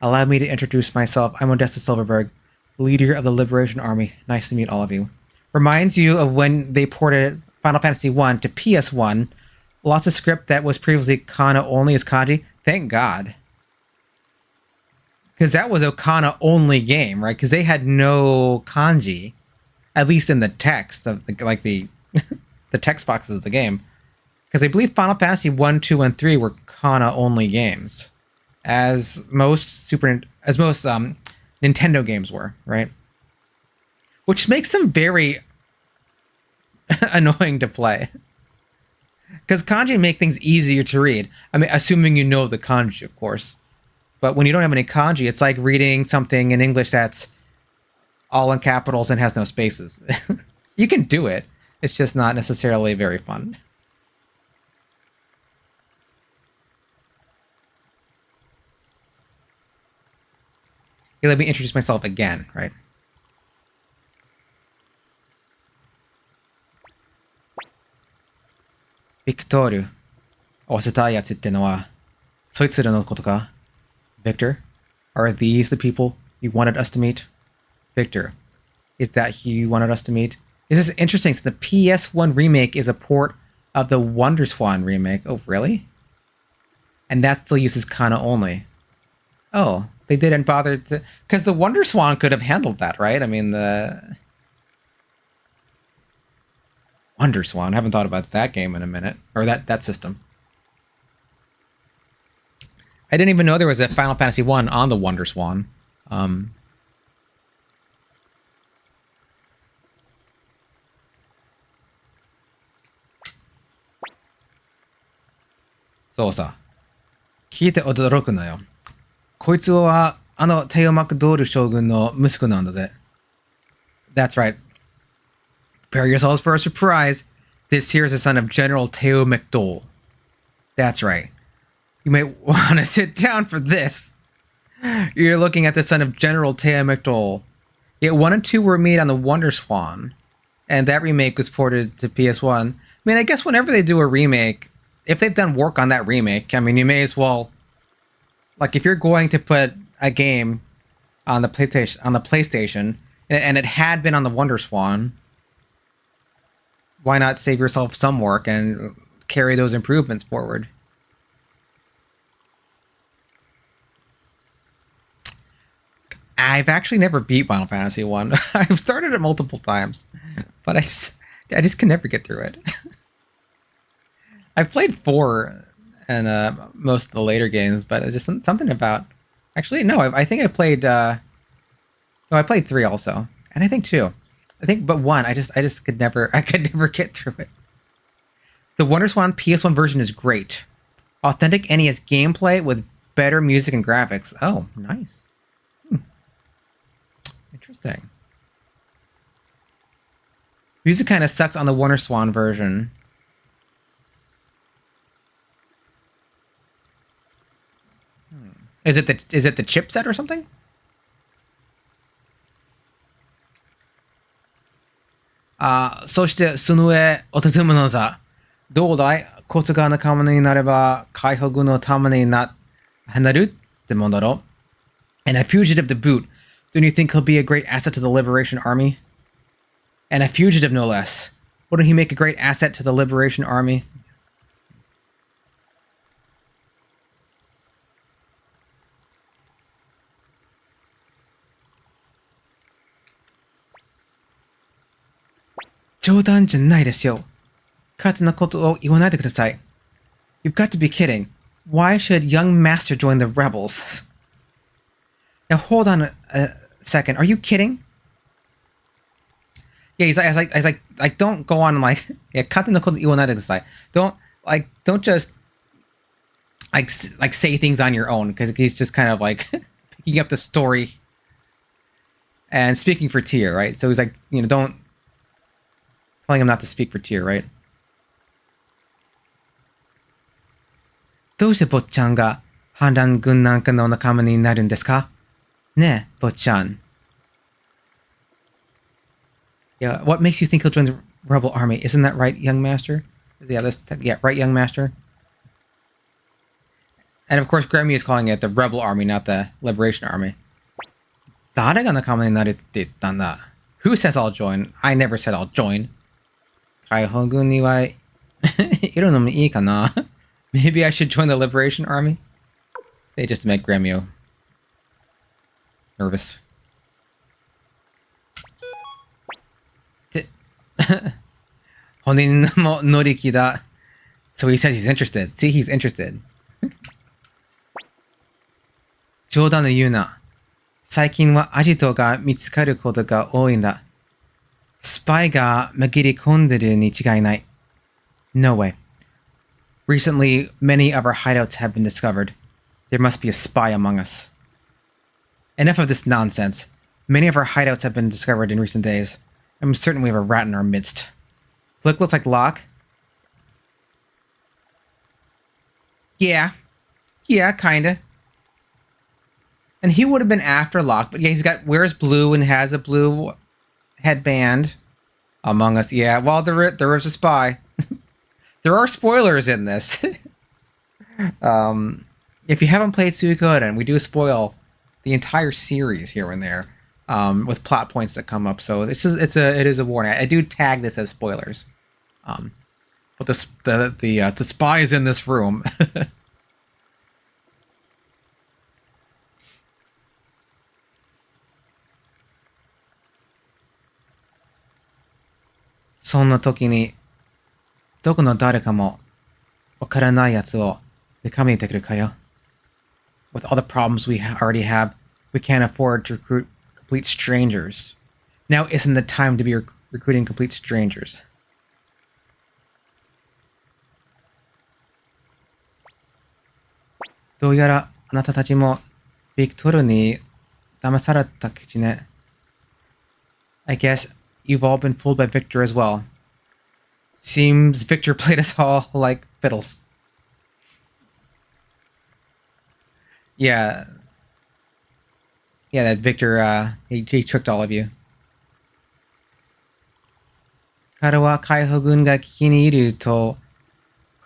Allow me to introduce myself. I'm Odessa Silverberg, leader of the Liberation Army. Nice to meet all of you. Reminds you of when they ported Final Fantasy 1 to PS1. Lots of script that was previously kana only is kanji. Thank God. Because that was a kana only game, right? Because they had no kanji, at least in the text of the the text boxes of the game. Because I believe Final Fantasy 1, 2, and 3 were kana-only games, as most Nintendo games were, right? Which makes them very annoying to play. Because kanji make things easier to read. I mean, assuming you know the kanji, of course. But when you don't have any kanji, it's like reading something in English that's all in capitals and has no spaces. You can do it. It's just not necessarily very fun. Let me introduce myself again, right? Viktor, 会わせたいやつってのは、そいつらのことか? Victor, are these the people you wanted us to meet? Victor, is that who you wanted us to meet? This is interesting. So the PS1 remake is a port of the WonderSwan remake. Oh, really? And that still uses kana only. Oh. They didn't bother to... Because the WonderSwan could have handled that, right? I mean, the... WonderSwan. I haven't thought about that game in a minute. Or that system. I didn't even know there was a Final Fantasy 1 on the WonderSwan. So sa. 聞いて驚くなよ。こいつはあのテオ・マクドール将軍の息子なんだぜ。That's right. Prepare yourselves for a surprise. This here is the son of General Teo McDole. That's right. You might want to sit down for this. You're looking at the son of General Teo McDole. Yet 1 and 2 were made on the WonderSwan, and that remake was ported to PS1. I mean, I guess whenever they do a remake, if they've done work on that remake, I mean, you may as well, like, if you're going to put a game on the PlayStation, and it had been on the WonderSwan, why not save yourself some work and carry those improvements forward? I've actually never beat Final Fantasy 1. I've started it multiple times, but I just can never get through it. I've played 4 and most of the later games, but it's just something about... Actually, no, I think I played... No, I played 3 also, and I think 2. I think, but 1, I just could never get through it. The WonderSwan PS1 version is great. Authentic NES gameplay with better music and graphics. Oh, nice. Interesting. Music kind of sucks on the WonderSwan version. Is it the chipset or something? So してその上訪むのさ。どうだい？コツが仲間になれば解放軍のためになるってもんだろ。And a fugitive to boot. Don't you think he'll be a great asset to the Liberation Army? And a fugitive, no less. Wouldn't he make a great asset to the Liberation Army? You've got to be kidding. Why should young master join the rebels? Now hold on a second. Are you kidding? Yeah, he's like, don't go on like, yeah, don't just like say things on your own, because he's just kind of like picking up the story and speaking for Tyr, right? So he's like, don't telling him not to speak for Tyr, right? どうして坊ちゃんが反乱軍なんかの仲間になるんですか? ねえ、坊ちゃん. Yeah, what makes you think he'll join the rebel army? Isn't that right, young master? Yeah, right, young master. And of course, Gregminster is calling it the rebel army, not the liberation army. 誰が仲間になるって言ったんだ? Who says I'll join? I never said I'll join. 解放軍にはいるのもいいかな? Maybe I should join the liberation army? Say just to make Gregminster nervous. Honin mo noriki da. So he says he's interested. See, he's interested. 冗談を言うな。最近はアジトが見つかることが多いんだ。スパイが紛れ込んでるに違いない。No way. Recently, many of our hideouts have been discovered. There must be a spy among us. Enough of this nonsense. Many of our hideouts have been discovered in recent days. I'm certain we have a rat in our midst. Flick looks like Locke. Yeah, kinda. And he would have been after Locke, but yeah, wears blue and has a blue headband. Among Us, yeah. Well, there is a spy. There are spoilers in this. If you haven't played Suikoden, we do spoil the entire series here and there, with plot points that come up. So it is a warning. I do tag this as spoilers. But the spy is in this room. そんな時にどこの誰かもわからない奴を見かめてくるかよ。With all the problems we already have, we can't afford to recruit complete strangers. Now isn't the time to be recruiting complete strangers. どうやらあなたたちもビクトルに騙された口ね。I guess you've all been fooled by Viktor as well. Seems Viktor played us all like fiddles. Yeah, that Viktor, he tricked all of you. 彼は解放軍が危機にいると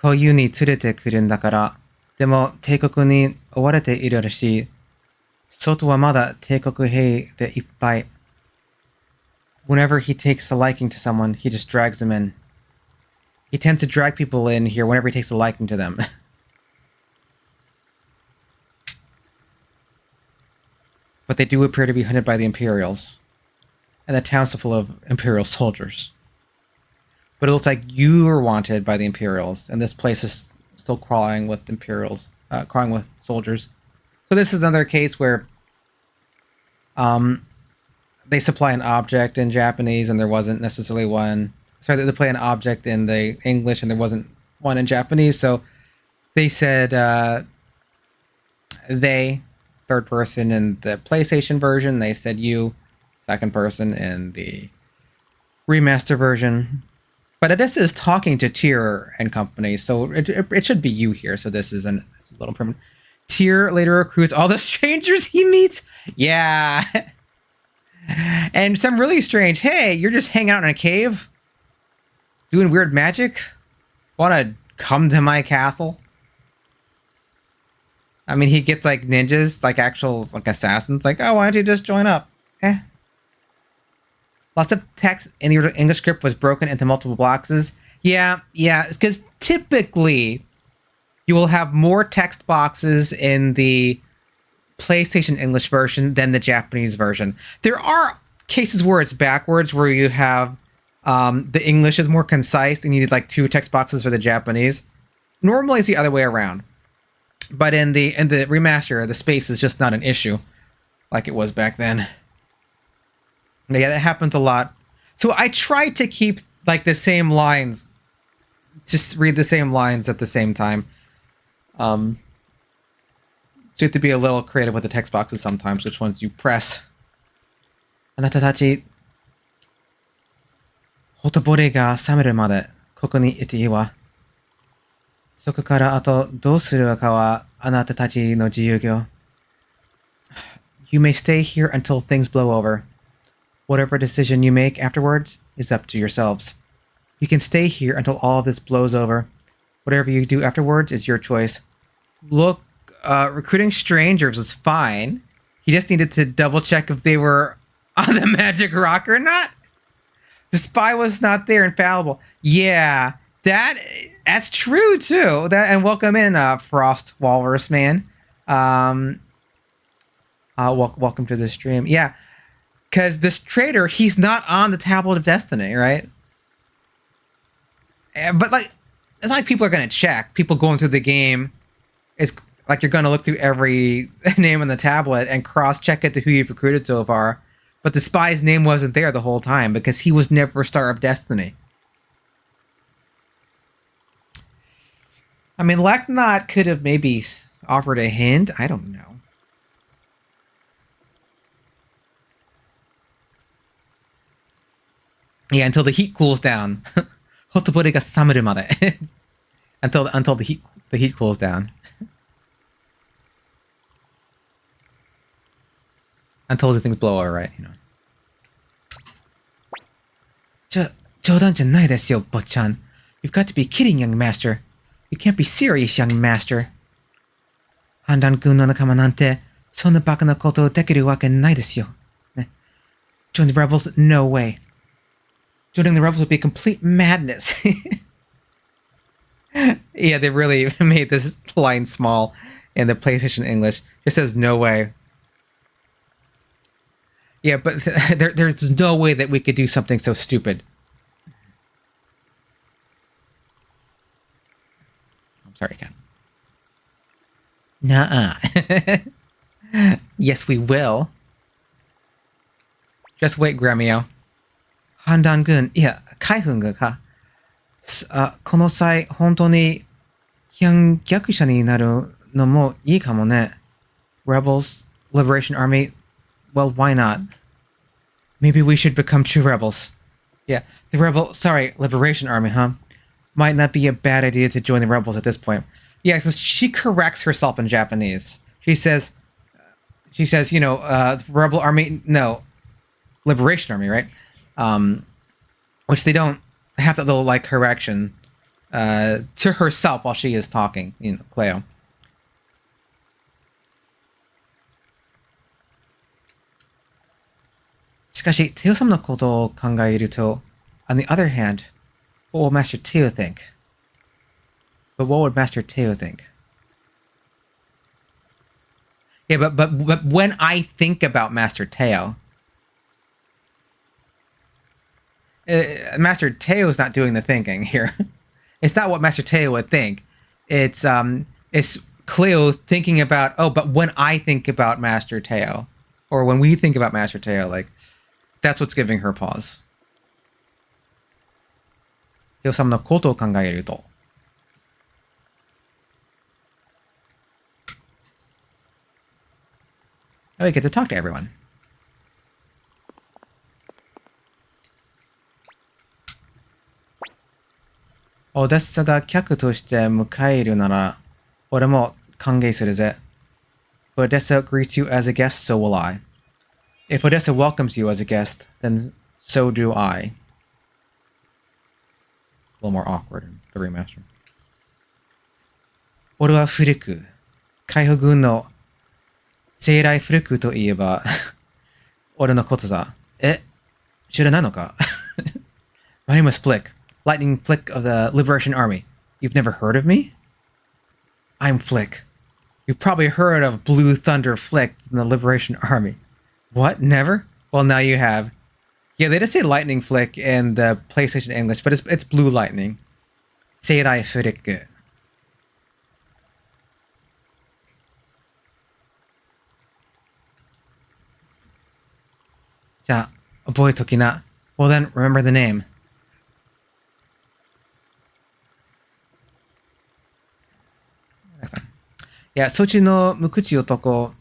こういうに連れてくるんだから。でも帝国に追われているらしい。外はまだ帝国兵でいっぱい。Whenever he takes a liking to someone, he just drags them in. He tends to drag people in here whenever he takes a liking to them. But they do appear to be hunted by the Imperials. And the town's full of Imperial soldiers. But it looks like you are wanted by the Imperials, and this place is still crawling with Imperials, crawling with soldiers. So this is another case where they supply an object in Japanese and there wasn't necessarily one. Sorry, they play an object in the English and there wasn't one in Japanese. So they said they, third person in the PlayStation version. They said you, second person in the remaster version. But Odessa is talking to Tyr and company, so it should be you here. So this is a little permanent. Tyr later recruits all the strangers he meets. Yeah. And some really strange, hey, you're just hanging out in a cave? Doing weird magic? Wanna come to my castle? I mean, he gets like ninjas, like actual like assassins. Like, oh, why don't you just join up? Lots of text in the English script was broken into multiple boxes. Yeah, because typically you will have more text boxes in the PlayStation English version than the Japanese version. There are cases where it's backwards, where you have the English is more concise and you need like 2 text boxes for the Japanese. Normally it's the other way around. But in the remaster, the space is just not an issue like it was back then. Yeah, that happens a lot. So I try to keep like the same lines, just read the same lines at the same time. So you have to be a little creative with the text boxes sometimes, which ones you press. あなたたち、ほとぼりが冷めるまでここにいていいわ。そこからあとどうするかはあなたたちの自由よ。You may stay here until things blow over. Whatever decision you make afterwards is up to yourselves. You can stay here until all of this blows over. Whatever you do afterwards is your choice. Look, recruiting strangers was fine. He just needed to double check if they were on the magic rock or not. The spy was not there, infallible. Yeah, that's true too. And welcome in, Frost Walrus Man. Welcome to the stream. Yeah. Because this traitor, he's not on the Tablet of Destiny, right? But like, it's not like people are going to check. People going through the game, it's like you're going to look through every name on the tablet and cross-check it to who you've recruited so far. But the spy's name wasn't there the whole time because he was never a Star of Destiny. I mean, Leknot could have maybe offered a hint. I don't know. Yeah, until the heat cools down. Until the heat cools down. Until the things blow over, right? You know. 冗談じゃないですよ, Botchan. You've got to be kidding, young master. You can't be serious, young master. 反乱軍の仲間なんてそんなバカなことをできるわけないですよ。ね. Join the rebels? No way. Joining the rebels would be complete madness. Yeah, they really made this line small in the PlayStation English. It says no way. Yeah, but there's no way that we could do something so stupid. I'm sorry, Ken. Nuh-uh. Yes, we will. Just wait, Gremio. 反乱軍、いや、海軍がか。この際、本当に反逆者になるのもいいかもね。Rebels, Liberation Army, well, why not? Maybe we should become true rebels. Yeah, the Liberation Army, huh? Might not be a bad idea to join the rebels at this point. Yeah, because she corrects herself in Japanese. She says, you know, Rebel Army, no, Liberation Army, right? Which they don't have that little like correction. to herself while she is talking, Cleo. しかし、テオ様のことを考えると、on the other hand, what would Master Teo think? But what would Master Teo think? Yeah, but when I think about Master Teo, Master Teo is not doing the thinking here. It's not what Master Teo would think. It's Cleo thinking about, oh, but when I think about Master Teo, or when we think about Master Teo, like, that's what's giving her pause. テオ様のことを考えると。Oh, we get to talk to everyone. オデッサが客として迎えるなら、俺も歓迎するぜ。If Odessa greets you as a guest, so will I. If Odessa welcomes you as a guest, then so do I. It's a little more awkward in the remaster. 俺は古く、海保軍の生来古くといえば、俺のことさ。知らないのか? My name is Flick, Lightning Flick of the Liberation Army. You've never heard of me? I'm Flick. You've probably heard of Blue Thunder Flick from the Liberation Army. What? Never? Well, now you have. Yeah, they just say Lightning Flick in the PlayStation English, but it's Blue Lightning. Seirai Flick. じゃあ、覚えときな。Well then, remember the name. いや、そっちの無口男、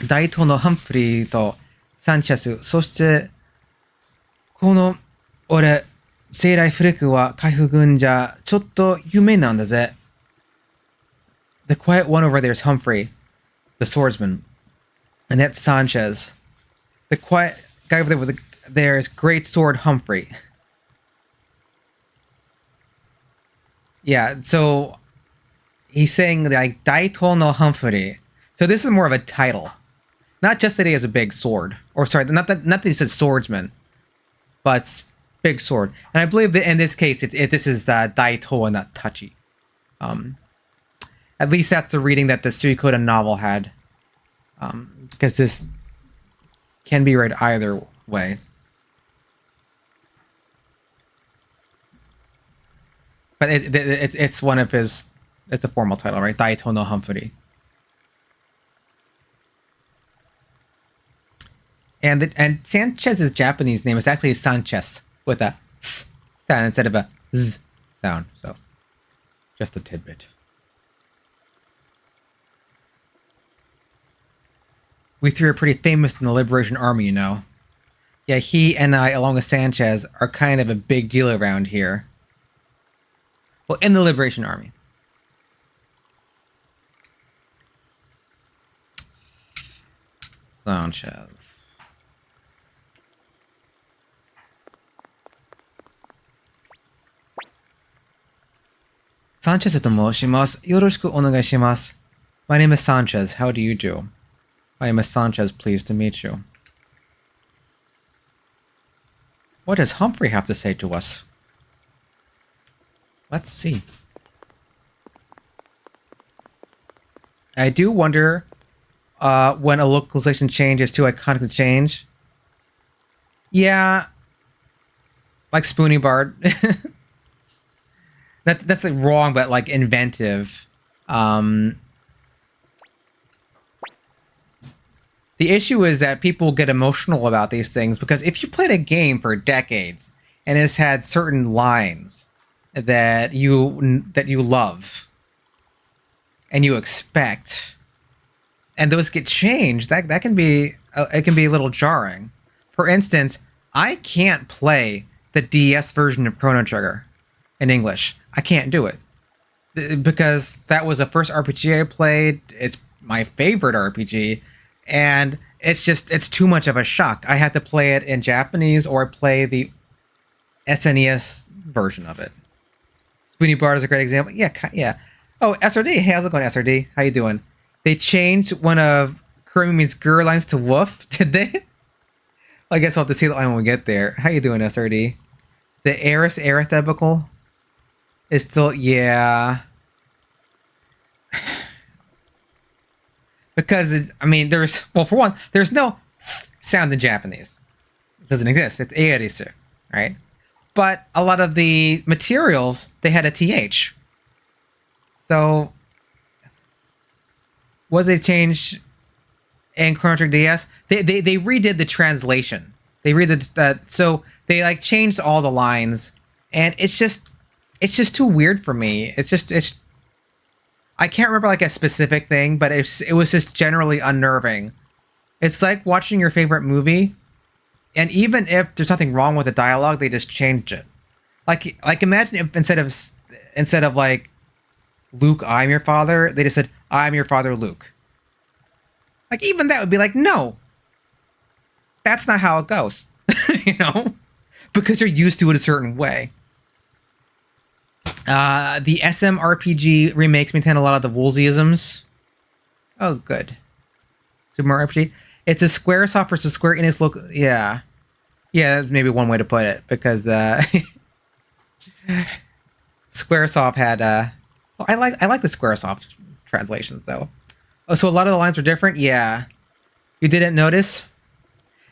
大統のハンフリーとサンチェス、そして、この、俺、生来フレックは海部軍じゃ、ちょっと有名なんだぜ。The quiet one over there is Humphrey, the swordsman. And that's Sanchez. The quiet guy over there is Great Sword Humphrey. Yeah, so he's saying like Daito no Humphrey. So this is more of a title. Not just that he has a big sword. Or sorry, not that he said swordsman. But big sword. And I believe that in this case, this is Daito and not Tachi. At least that's the reading that the Suikoden novel had. Because this can be read either way. But it's one of his. It's a formal title, right? Daito no Humphrey. And Sanchez's Japanese name is actually Sanchez with a s sound instead of a z sound. So, just a tidbit. We three are pretty famous in the Liberation Army, you know. Yeah, he and I, along with Sanchez, are kind of a big deal around here. Well, in the Liberation Army. Sanchez. Sanchez to moshimasu. Yoroshiku onegaishimasu. My name is Sanchez. How do you do? My name is Sanchez. Pleased to meet you. What does Humphrey have to say to us? Let's see. I do wonder when a localization changes to iconic change. Yeah. Like Spoony Bard. That's like wrong, but like inventive. The issue is that people get emotional about these things because if you played a game for decades and it's had certain lines that you love and you expect, and those get changed, that can be it can be a little jarring. For instance, I can't play the DS version of Chrono Trigger in English. I can't do it because that was the first RPG I played. It's my favorite RPG. And it's too much of a shock. I have to play it in Japanese or play the SNES version of it. Sweeney Bard is a great example. Yeah, yeah. Oh, SRD. Hey, how's it going, SRD? How you doing? They changed one of Kurumi's girl lines to woof, did they? I guess we'll have to see the line when we get there. How you doing, SRD? The Eris Arethybical is still, yeah. Because, I mean, there's, well, for one, there's no sound in Japanese. It doesn't exist. It's Eirisu, right? But a lot of the materials, they had a TH. So, was they changed in Chrono Trigger DS? They redid the translation. They redid that, so they like changed all the lines, and it's just too weird for me. It's I can't remember like a specific thing, but it was just generally unnerving. It's like watching your favorite movie, and even if there's nothing wrong with the dialogue, they just changed it. Like imagine if instead of like Luke, I'm your father, they just said I'm your father, Luke. Like even that would be like, no, that's not how it goes, you know, because they're used to it a certain way. The SMRPG remakes maintain a lot of the Woolseyisms. Oh, good. Super Mario RPG. It's a Squaresoft versus Square Enix local. Yeah, yeah, that's maybe one way to put it, because Squaresoft had. Well, I like the Squaresoft translations though. Oh, so a lot of the lines were different. Yeah, you didn't notice.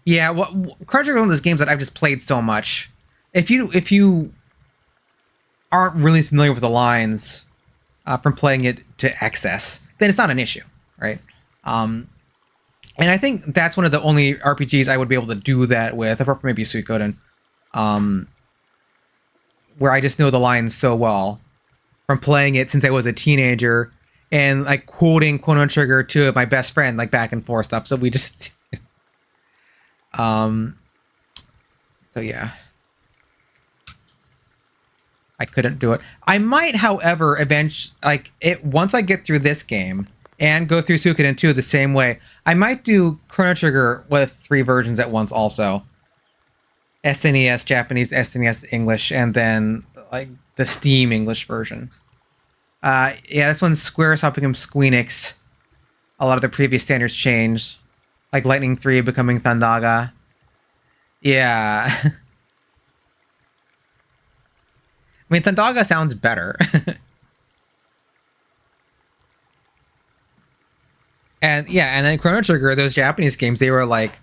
Yeah, well, Chrono Trigger is one of those games that I've just played so much. If you aren't really familiar with the lines from playing it to excess, then it's not an issue, right? And I think that's one of the only RPGs I would be able to do that with, apart from maybe Suikoden, where I just know the lines so well from playing it since I was a teenager and like quoting Chrono Trigger to my best friend, like back and forth stuff. So we just, so yeah. I couldn't do it. I might, however, eventually, like it once I get through this game and go through Suikoden 2 the same way, I might do Chrono Trigger with 3 versions at once also. SNES Japanese, SNES English, and then like the Steam English version. Yeah, this one's Squaresoft became Squeenix. A lot of the previous standards changed, like Lightning 3 becoming Thundaga. Yeah. I mean, Thundaga sounds better. And yeah, and then Chrono Trigger, those Japanese games, they were like,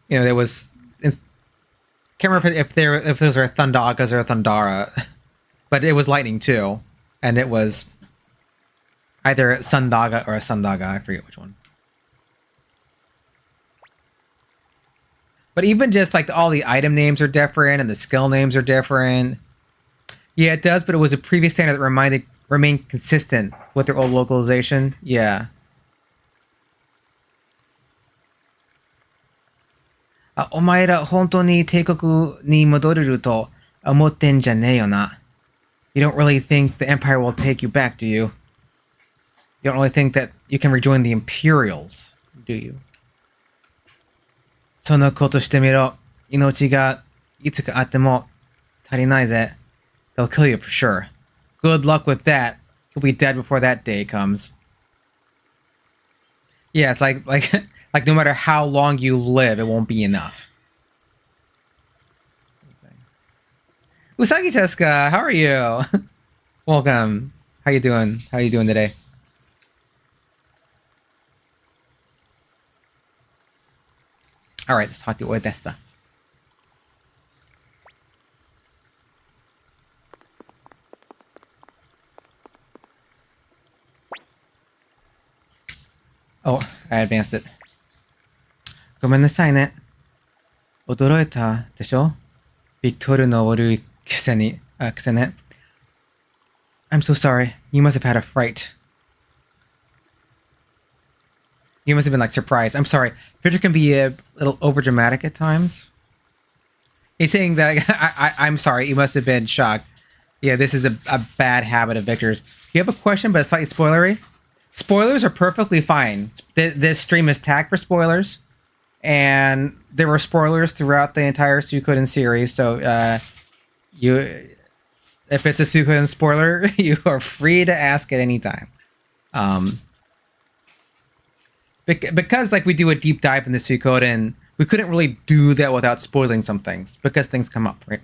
you know, there was, can't remember if those are Thundagas or Thundara, but it was Lightning too, and it was either Sundaga or a Sundaga, I forget which one. But even just like all the item names are different and the skill names are different. Yeah, it does, but it was a previous standard that remained consistent with their old localization. Yeah. お前ら本当に帝国に戻れると思ってんじゃねえよな. You don't really think the Empire will take you back, do you? You don't really think that you can rejoin the Imperials, do you? そんなことしてみろ。命がいつかあっても足りないぜ. They'll kill you for sure. Good luck with that. You'll be dead before that day comes. Yeah, it's like no matter how long you live, it won't be enough. Usagi Cheska, how are you? Welcome. How you doing? How you doing today? All right, let's talk to Odessa. Oh, I advanced it. ごめんなさいね。驚いたでしょ？ビクトルの悪い癖ね。I'm so sorry. You must have had a fright. You must have been like surprised. I'm sorry. Victor can be a little overdramatic at times. He's saying that I'm sorry. You must have been shocked. Yeah, this is a bad habit of Victor's. You have a question, but it's slightly spoilery. Spoilers are perfectly fine. This stream is tagged for spoilers, and there were spoilers throughout the entire Suikoden series. So If it's a Suikoden spoiler, you are free to ask at any time. Because like we do a deep dive in the Suikoden, we couldn't really do that without spoiling some things because things come up, right?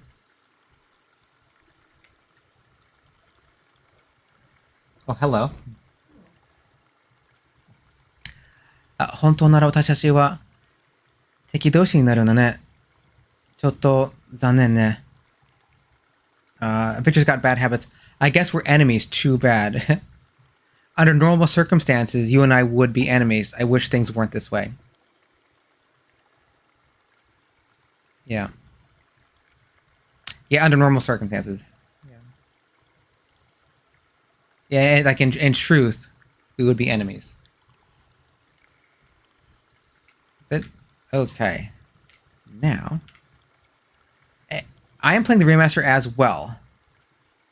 Oh, hello. 本当なら私たちは敵同士になるんだね。ちょっと残念ね。Victor's got bad habits. I guess we're enemies. Too bad. Under normal circumstances, you and I would be enemies. I wish things weren't this way. Yeah. Yeah, under normal circumstances. Yeah, like in truth, we would be enemies. Is it? Okay. Now, I am playing the remaster as well.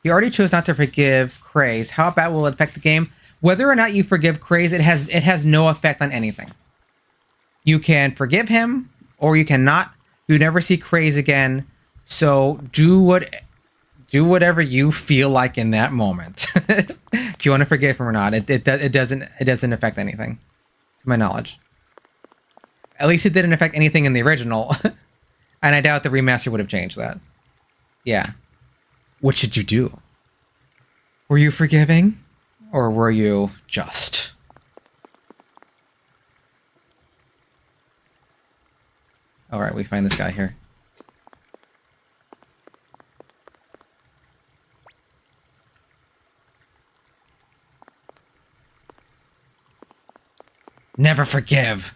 You already chose not to forgive Craze. How bad will it affect the game? Whether or not you forgive Craze, it has no effect on anything. You can forgive him, or you cannot. You never see Craze again. So do whatever you feel like in that moment. If you want to forgive him or not, it doesn't affect anything, to my knowledge. At least it didn't affect anything in the original, and I doubt the remaster would have changed that. Yeah. What should you do? Were you forgiving? Or were you just? Alright, we find this guy here. Never forgive!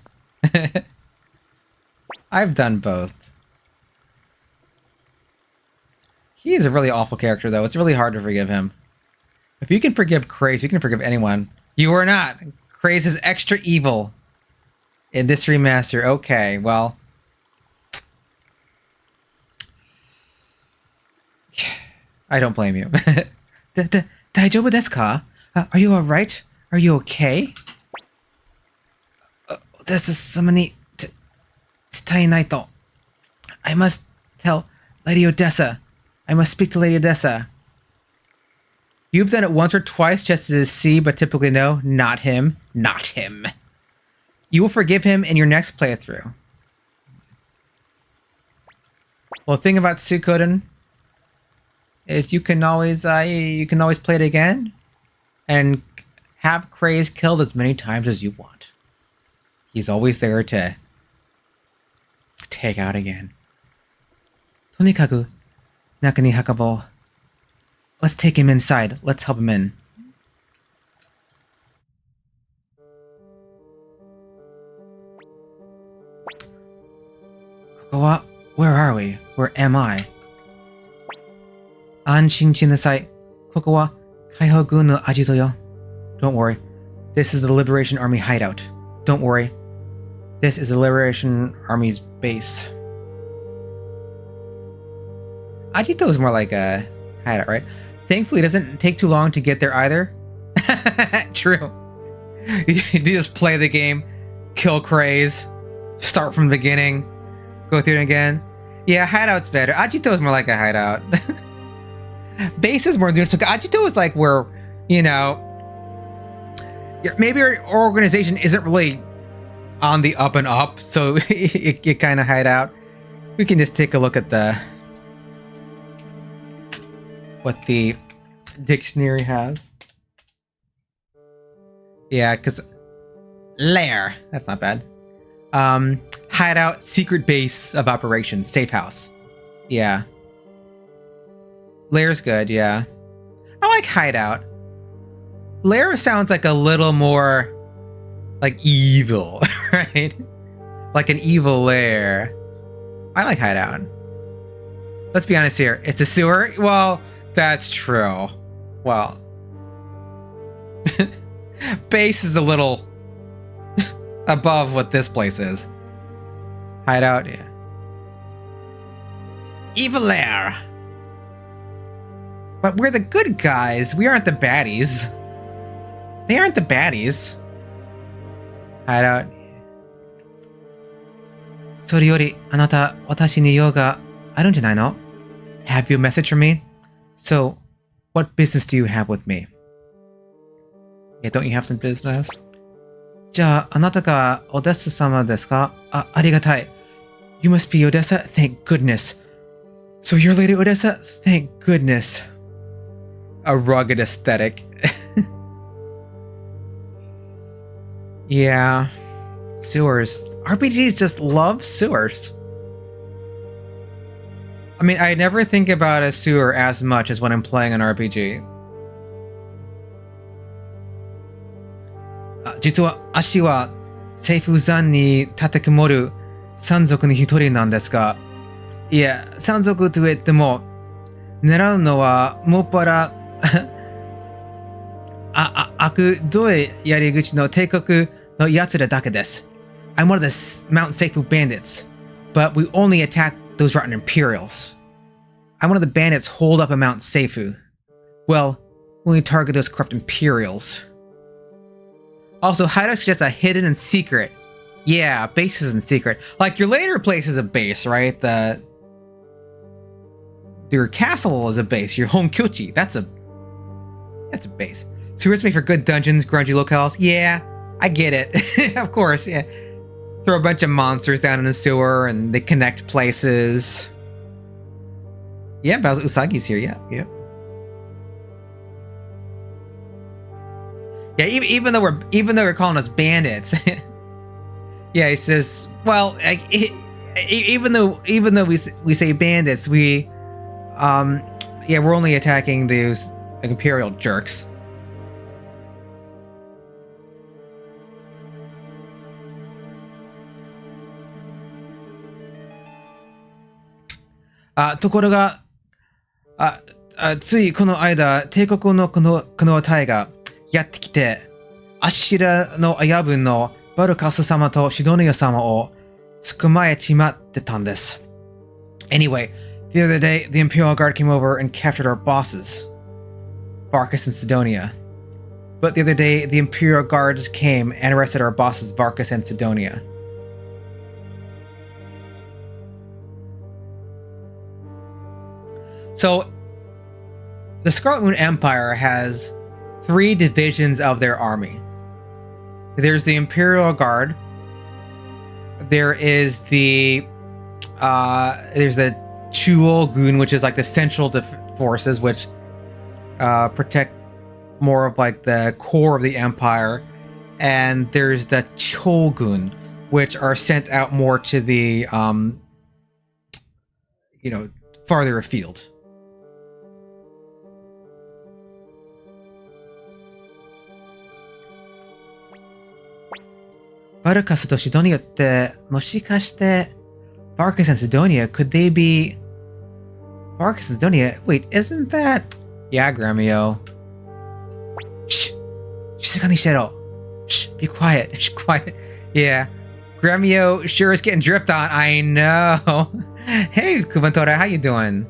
I've done both. He is a really awful character, though. It's really hard to forgive him. If you can forgive Craze, you can forgive anyone. You are not. Craze is extra evil in this remaster. Okay, well. I don't blame you. Daijoubu desu ka? Are you alright? Are you okay? Odessa sama ni tsutai naito. I must tell Lady Odessa. I must speak to Lady Odessa. You've done it once or twice just to see, but typically no. Not him. Not him. You will forgive him in your next playthrough. Well, the thing about Suikoden is you can always play it again and have Craze killed as many times as you want. He's always there to take out again. Tonikaku, naka ni hakabo. Let's take him inside. Let's help him in. Kokowa, where are we? Where am I? Anshin shinasai. Kokowa, Kaiho-gun no ajizo yo. Don't worry. This is the Liberation Army hideout. Don't worry. This is the Liberation Army's base. Ajito is more like a hideout, right? Thankfully, it doesn't take too long to get there either. True. You just play the game, kill Craze, start from the beginning, go through it again. Yeah, hideout's better. Ajito is more like a hideout. Base is more... So Ajito is like where, you know, maybe your organization isn't really on the up and up, so you kind of hide out. We can just take a look at what the dictionary has. Yeah, because lair, that's not bad. Hideout, secret base of operations, safe house. Yeah. Lair's good, yeah. I like hideout. Lair sounds like a little more like evil, right? Like an evil lair. I like hideout. Let's be honest here. It's a sewer? Well, that's true. Well, base is a little above what this place is. Hideout, yeah. Evil lair. But we're the good guys. We aren't the baddies. They aren't the baddies. Hideout. Soriyori, anata watashi ni you ga arun janai no? Have you a message for me? So, what business do you have with me? Yeah, don't you have some business? じゃあ、あなたがオデッサ様ですか？ありがたい。You must be Odessa? Thank goodness. So you're Lady Odessa? Thank goodness. A rugged aesthetic. Yeah. Sewers. RPGs just love sewers. I mean, I never think about a sewer as much as when I'm playing an RPG. 実は足はSeifu山に立てこもる山賊の一人なんですが、いや、山賊といっても、狙うのはもっぱら悪どいやり口の帝国の奴らだけです。I'm one of the Mount Seifu bandits, but we only attack those rotten Imperials. I'm one of the bandits holed up in Mount Seifu. Well, we only target those corrupt Imperials. Also, hideout's just a hidden and secret. Yeah, base isn't secret. Like, your later place is a base, right? Your castle is a base. Your home Kyochi, that's a base. Sewers made for good dungeons, grungy locales. Yeah, I get it. Of course, yeah. Throw a bunch of monsters down in the sewer and they connect places. Yeah, Bowser Usagi's here, yeah. Yeah, even though we're calling us bandits, yeah, he says, well, even though we say bandits, we're only attacking those Imperial jerks. Tokoro ついこの間、帝国のこの隊がやってきて、足らの親分のバルカス様とシドニア様を捕まえちまってたんです。Anyway, the other day, the Imperial Guard came over and captured our bosses, Varkas and Sidonia. But the other day, the Imperial Guards came and arrested our bosses, Varkas and Sidonia. So, the Scarlet Moon Empire has 3 divisions of their army. There's the Imperial Guard. There is there's the Chuo-gun, which is like the central forces, which protect more of like the core of the empire. And there's the Chogun, which are sent out more to the, farther afield. Varkas to Sidonia ってもしかして Varkas and Sidonia, could they be Varkas and Sidonia? Wait, isn't that yeah, Gremio? Shh. Shh, be quiet. Shh, quiet. Yeah. Gremio sure is getting dripped on. I know. Hey, Kubantora, how you doing?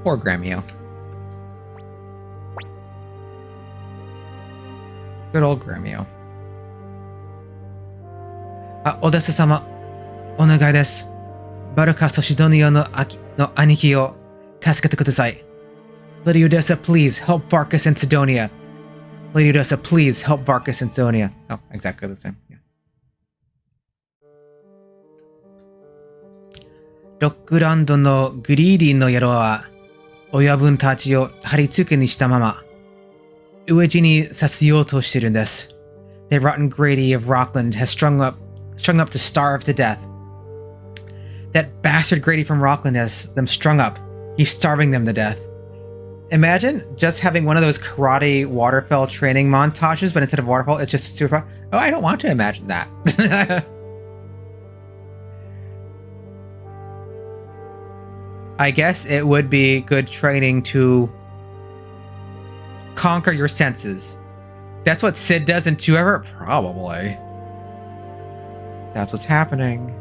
Poor Gremio. Good old Gremio. Odessa 様、お願いです。バルカスとシドニアの兄貴を助けてください。Lady Odessa, please help Varkas and Sidonia. Lady Odessa, please help Varkas and Sidonia. Oh, exactly the same. Yeah. ロックランドのグリーディの野郎は、親分たちを貼り付けにしたまま、上地にさせようとしてるんです。The rotten Grady of Rockland has strung up to starve to death. That bastard Grady from Rockland has them strung up. He's starving them to death. Imagine just having one of those karate waterfall training montages, but instead of waterfall, it's just super. Oh, I don't want to imagine that. I guess it would be good training to conquer your senses. That's what Sid does in 2 Ever? Probably. That's what's happening.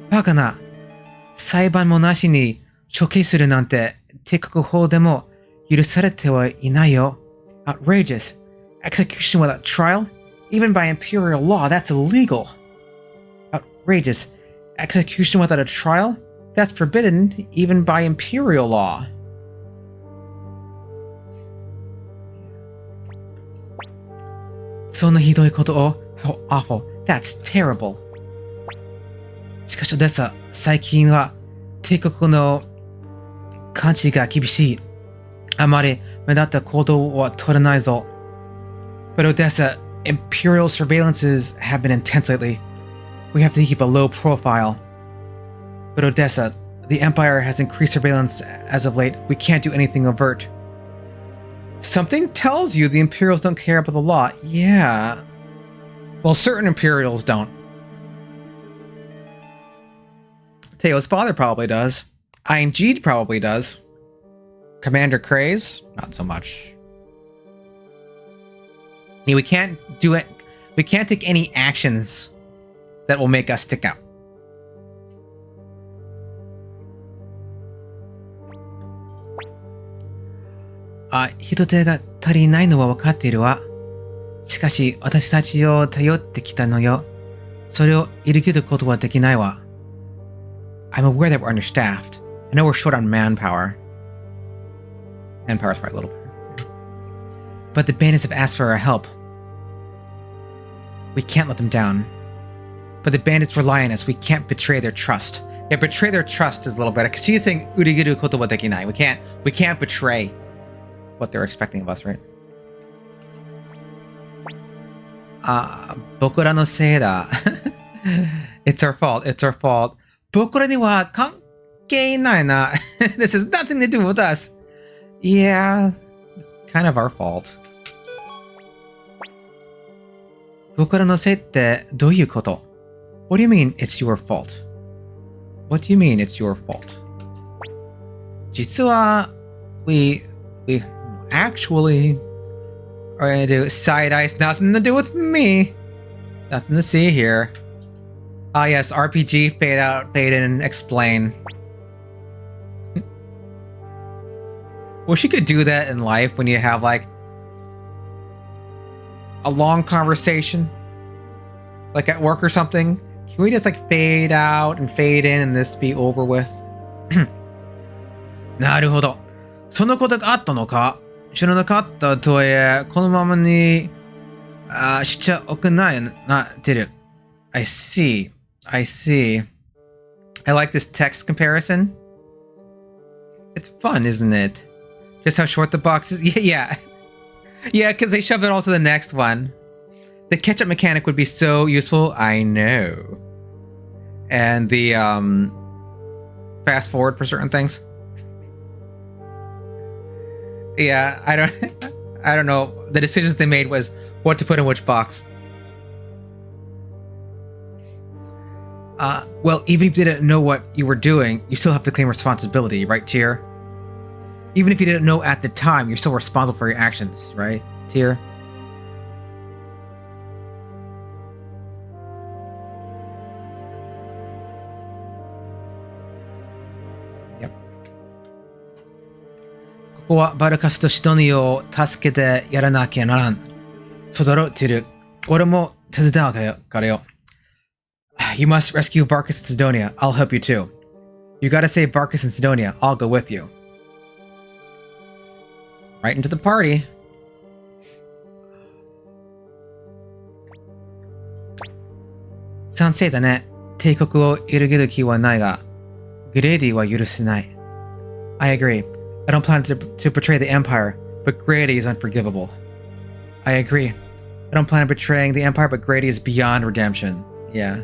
Bakana. 裁判もなしに処刑するなんて帝国法でも許されてはいないよ. Outrageous. Execution without trial? Even by imperial law, that's illegal. Outrageous. Execution without a trial? That's forbidden even by imperial law. How awful. That's terrible. しかし、Odessa、最近は帝国の監視が厳しい。あまり目立った行動は取れないぞ。But Odessa, imperial surveillances have been intense lately. We have to keep a low profile. But Odessa, the Empire has increased surveillance as of late. We can't do anything overt. Something tells you the Imperials don't care about the law. Yeah. Well, certain Imperials don't. Teo's father probably does. ING probably does. Commander Craze? Not so much. Yeah, we can't do it. We can't take any actions that will make us stick out. Ah, 人手が足りないのは分かっているわ。しかし、私たちを頼ってきたのよ。それを入れ切ることはできないわ。I'm aware that we're understaffed. I know we're short on manpower. Manpower is probably a little better. But the bandits have asked for our help. We can't let them down. But the bandits rely on us. We can't betray their trust. Yeah, betray their trust is a little better. Because she's saying, urigiru koto wa dekinai. We can't betray what they're expecting of us, right? 僕らのせいだ。It's our fault. It's our fault. 僕らには関係ないな。This has nothing to do with us. Yeah, it's kind of our fault. 僕らのせいってどういうこと? What do you mean it's your fault? What do you mean it's your fault? 実は、we actually are gonna do side eyes, nothing to do with me. Nothing to see here. Ah yes, RPG, fade out, fade in, explain. Wish you could do that in life when you have like a long conversation, like at work or something. Can we just like fade out and fade in and this be over with? なるほど。そのことがあったのか。知らなかったとはいえ、このままにしちゃおくないなってる。I see. I see. I like this text comparison. It's fun, isn't it? Just how short the box is. Yeah. Yeah, because they shove it all to the next one. The catch-up mechanic would be so useful. I know. And the fast forward for certain things. Yeah, I don't know. The decisions they made was what to put in which box. Well, even if you didn't know what you were doing, you still have to claim responsibility, right, Tyr? Even if you didn't know at the time, you're still responsible for your actions, right, Tyr? Yep. ここはバルカスとシドニアを助けてやらなきゃならん。そうだろ、Tyr。俺も手伝うからよ。You must rescue Varkas and Sidonia. I'll help you too. You gotta save Varkas and Sidonia. I'll go with you. Right into the party. Sansei da ne. 帝国を揺るぎる気はないが、グレーディは許せない。I agree. I don't plan to betray the Empire, but Grady is unforgivable. I agree. I don't plan on betraying the Empire, but Grady is beyond redemption. Yeah.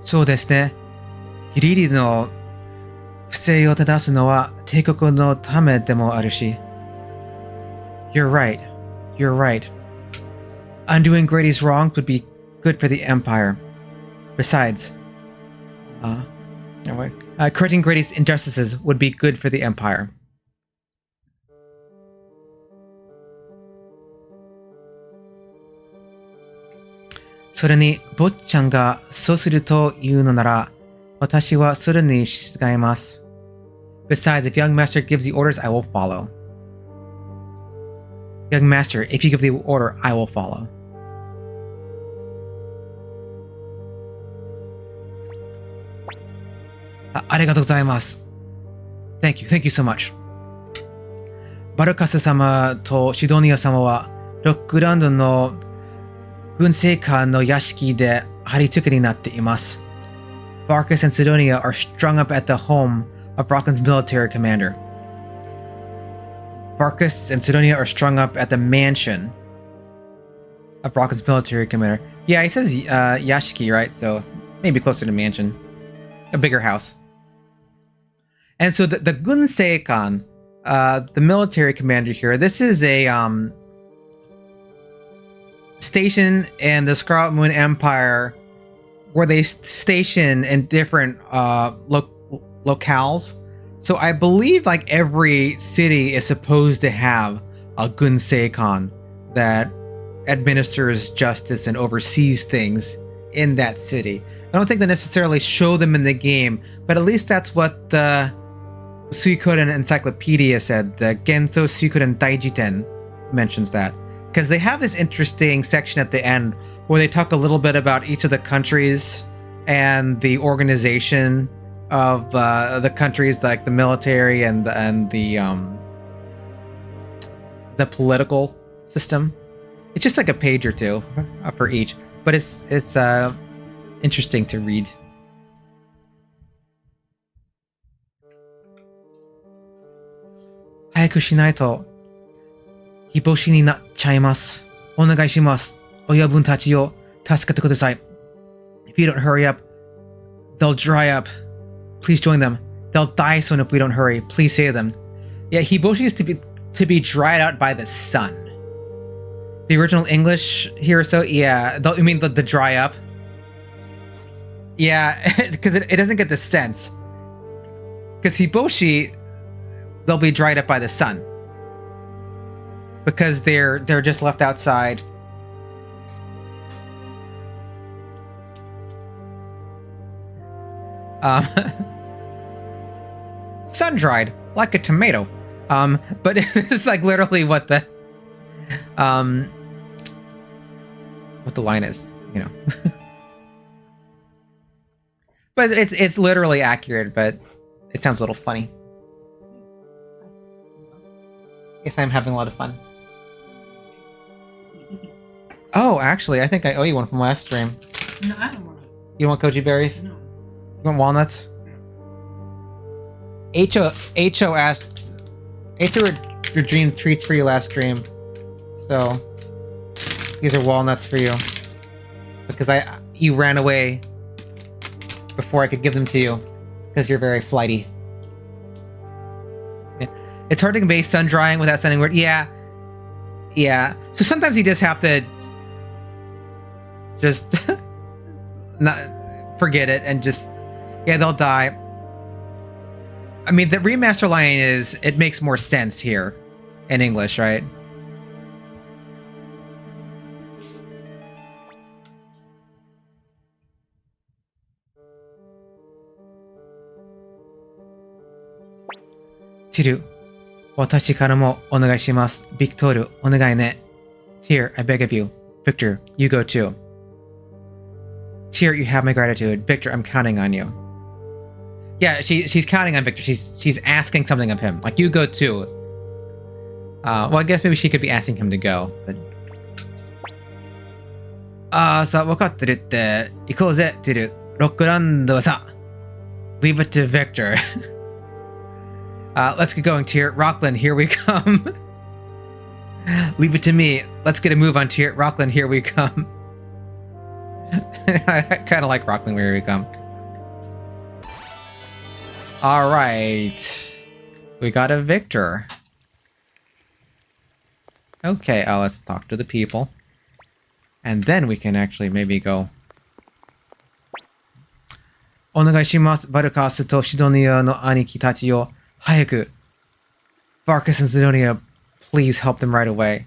そうですね。ギリリの不正を正すのは帝国のためでもあるし。You're right. You're right. Undoing Grady's wrong would be good for the Empire. Besides, correcting Grady's injustices would be good for the Empire. それに、坊ちゃんがそうするというのなら、私はそれに従います。Besides, if young master gives the orders, I will follow. Young master, if you give the order, I will follow. Arigatou gozaimasu. Thank you so much. バルカス様とシドニア様はロックランドの軍政官の屋敷で張り付けになっています。Varkas and Sidonia are strung up at the home of Rockland's military commander. Varkas and Sidonia are strung up at the mansion of Rockland's military commander. Yeah, he says yashiki, right? So maybe closer to mansion. A bigger house. And so the Gunseikan, the military commander here, this is a station in the Scarlet Moon Empire where they station in different locales. So I believe like every city is supposed to have a Gunseikan that administers justice and oversees things in that city. I don't think they necessarily show them in the game, but at least that's what the Suikoden Encyclopedia said. The Genso Suikoden Daijiten mentions that. Because they have this interesting section at the end where they talk a little bit about each of the countries and the organization of the countries, like the military and the political system. It's just like a page or two for each, but it's interesting to read. Hayaku shinai to hiboshi ni nachaimasu. Onegai shimasu. Oyabun tachi o tasukete kudasai. If you don't hurry up, they'll dry up. Please join them. They'll die soon if we don't hurry. Please save them. Yeah, hiboshi is to be dried out by the sun. The original English here, so yeah. You mean the dry up? Yeah, because it doesn't get the sense. Because hiboshi, they'll be dried up by the sun. Because they're just left outside. Sun-dried, like a tomato. But it's like literally what the line is, you know. But it's literally accurate, but it sounds a little funny. Yes, I'm having a lot of fun. Oh, actually, I think I owe you one from last stream. No, I don't want it. You don't want goji berries? No. You want walnuts? Ho asked. Ho your dream treats for you last stream. So these are walnuts for you. Because you ran away before I could give them to you. Because you're very flighty. Yeah. It's hard to convey sun drying without sounding weird. Yeah. Yeah. So sometimes you just have to just not forget it and just, yeah, they'll die. I mean, the remaster line it makes more sense here in English, right? Tiru, watashi kara mo onegai shimasu. Viktor, onegai ne. Tyr, I beg of you. Viktor, you go too. Tyr, you have my gratitude. Viktor, I'm counting on you. Yeah, she's counting on Viktor. She's asking something of him. Like, you go too. Well, I guess maybe she could be asking him to go, but... sa, wakatte tte. Ikouze, Tyr. Rockland wa sa. Leave it to Viktor. Let's get going, Tyr. Rockland, here we come. Leave it to me. Let's get a move on, Tyr. Rockland, here we come. I kind of like Rockland, here we come. All right. We got a Viktor. Okay, let's talk to the people. And then we can actually maybe go. Onegai shimasu, Varkas to Sidonia no aniki tachi yo. Hayaku. Varkas and Sidonia, please help them right away.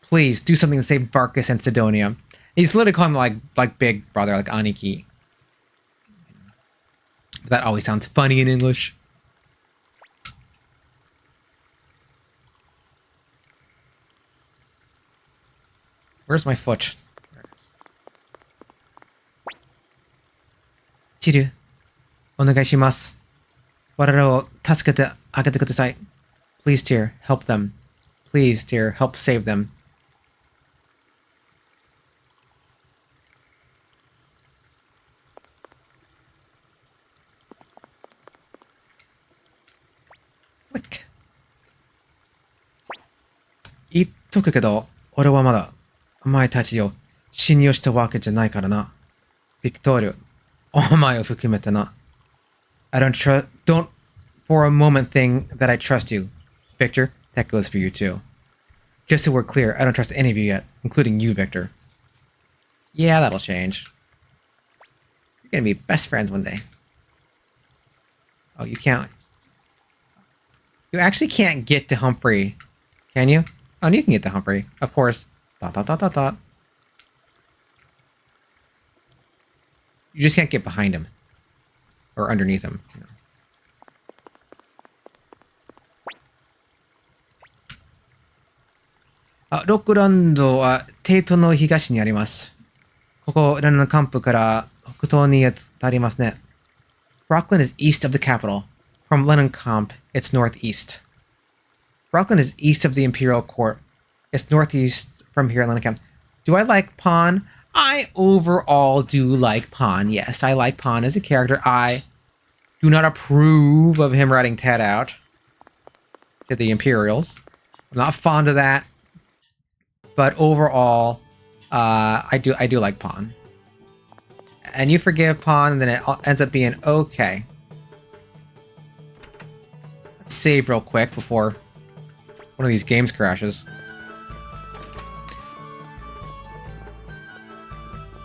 Please do something to save Varkas and Sidonia. He's literally calling him like big brother, like Aniki. That always sounds funny in English. Where's my foot? There it is. Chiru, onegaishimasu. Warara wo tasukete agete kudasai. Please, dear, help them. Please, dear, help save them. Click. 言っとくけど、俺はまだお前たちを信用したわけじゃないからな。ビクトール、お前を含めてな。I don't for a moment think that I trust you. Victor, that goes for you too. Just so we're clear, I don't trust any of you yet, including you, Victor. Yeah, that'll change. You're gonna be best friends one day. Oh, you can't. You actually can't get to Humphrey, can you? Oh, you can get to Humphrey, of course. ... You just can't get behind him. Or underneath him. You know. ロックランドはテイトの東にあります。ここ、レナンカンプから北東にありますね。Rockland is east of the capital. From Lenancamp, it's northeast. Rockland is east of the Imperial Court. It's northeast from here at Lenancamp. Do I like Pawn? I overall do like Pawn. Yes, I like Pawn as a character. I do not approve of him riding Ted out to the Imperials. I'm not fond of that. But overall, I do like Pawn. And you forgive Pawn, and then it ends up being okay. Let's save real quick before one of these games crashes.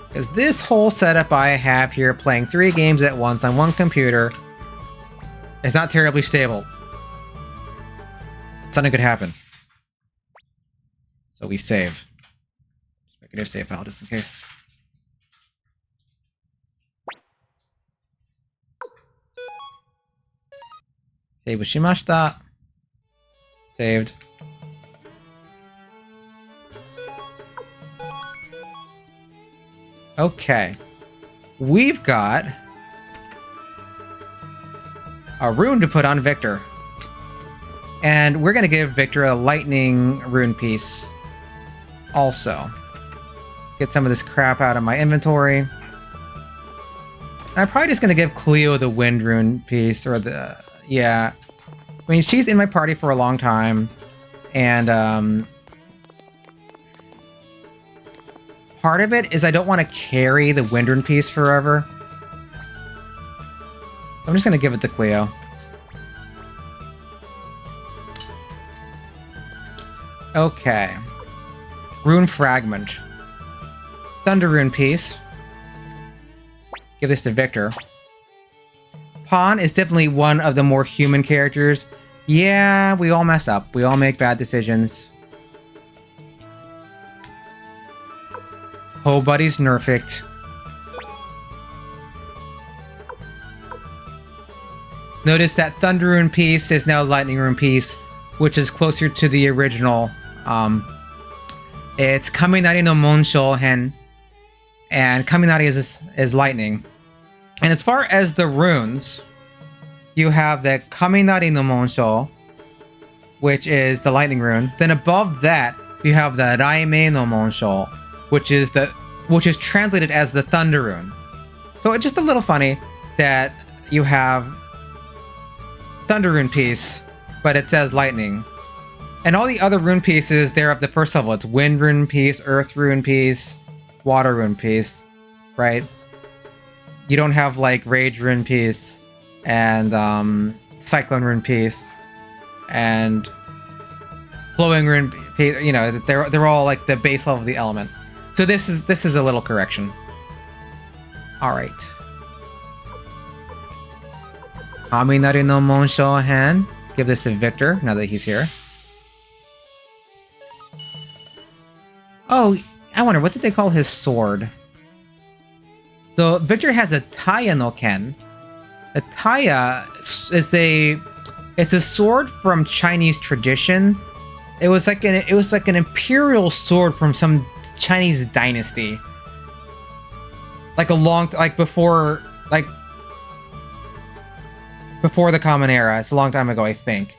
Because this whole setup I have here, playing 3 games at once on one computer, is not terribly stable. Something could happen. So we save. Just make a new save file just in case. Save shimashita. Saved. Okay. We've got a rune to put on Viktor. And we're going to give Viktor a lightning rune piece. Also. Get some of this crap out of my inventory. And I'm probably just going to give Cleo the wind rune piece. Or the... Yeah. I mean, she's in my party for a long time. And, part of it is I don't want to carry the wind rune piece forever. I'm just going to give it to Cleo. Okay. Rune fragment. Thunder rune piece. Give this to Viktor. Pawn is definitely one of the more human characters. Yeah, we all mess up. We all make bad decisions. Oh, buddy's nerfed. Notice that Thunder Rune piece is now Lightning Rune piece, which is closer to the original. It's Kaminari no Monsho Hen, and Kaminari is lightning. And as far as the runes, you have the Kaminari no Monsho, which is the lightning rune. Then above that, you have the Raimei no Monsho, which is translated as the thunder rune. So it's just a little funny that you have thunder rune piece, but it says lightning. And all the other rune pieces, they're of the first level. It's wind rune piece, earth rune piece, water rune piece, right? You don't have like rage rune piece and cyclone rune piece and flowing rune piece. You know, they're all like the base level of the element. So this is a little correction. All right. Kaminari no Monsho Hen. Give this to Viktor now that he's here. Oh, I wonder, what did they call his sword? So Viktor has a Taya no Ken. A Taya is it's a sword from Chinese tradition. It was like an imperial sword from some Chinese dynasty. Like before the Common Era. It's a long time ago, I think.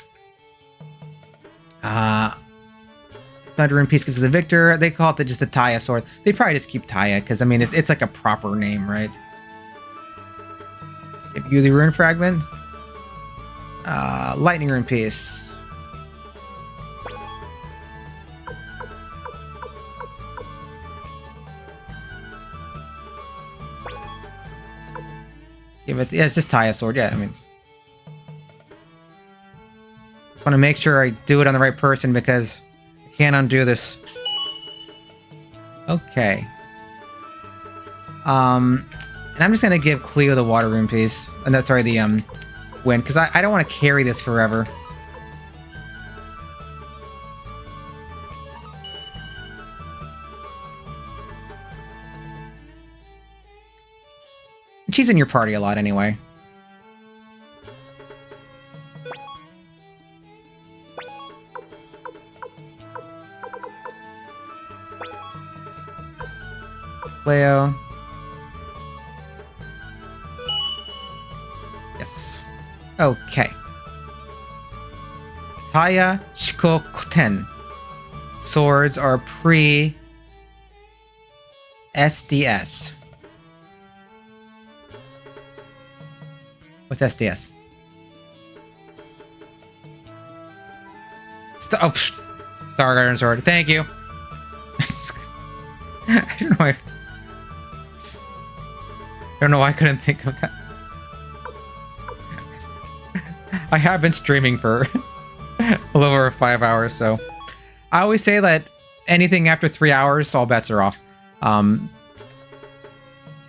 Thunder and Peace gives to the victor. They call it just the Taya sword. They probably just keep Taya because I mean it's like a proper name, right? Give you the rune fragment. Lightning rune piece. Give it. Yeah, it's just Taya sword. Yeah, I mean. Just want to make sure I do it on the right person because I can't undo this. Okay. And I'm just gonna give Cleo the water rune piece. And that's sorry, the wind, because I don't want to carry this forever. She's in your party a lot anyway. Leo. Yes. Okay. Taya Shikoten. Swords are pre-SDS. What's SDS? Star Garden Sword. Thank you. I don't know why I couldn't think of that. I have been streaming for a little over 5 hours, so I always say that anything after 3 hours, all bets are off. How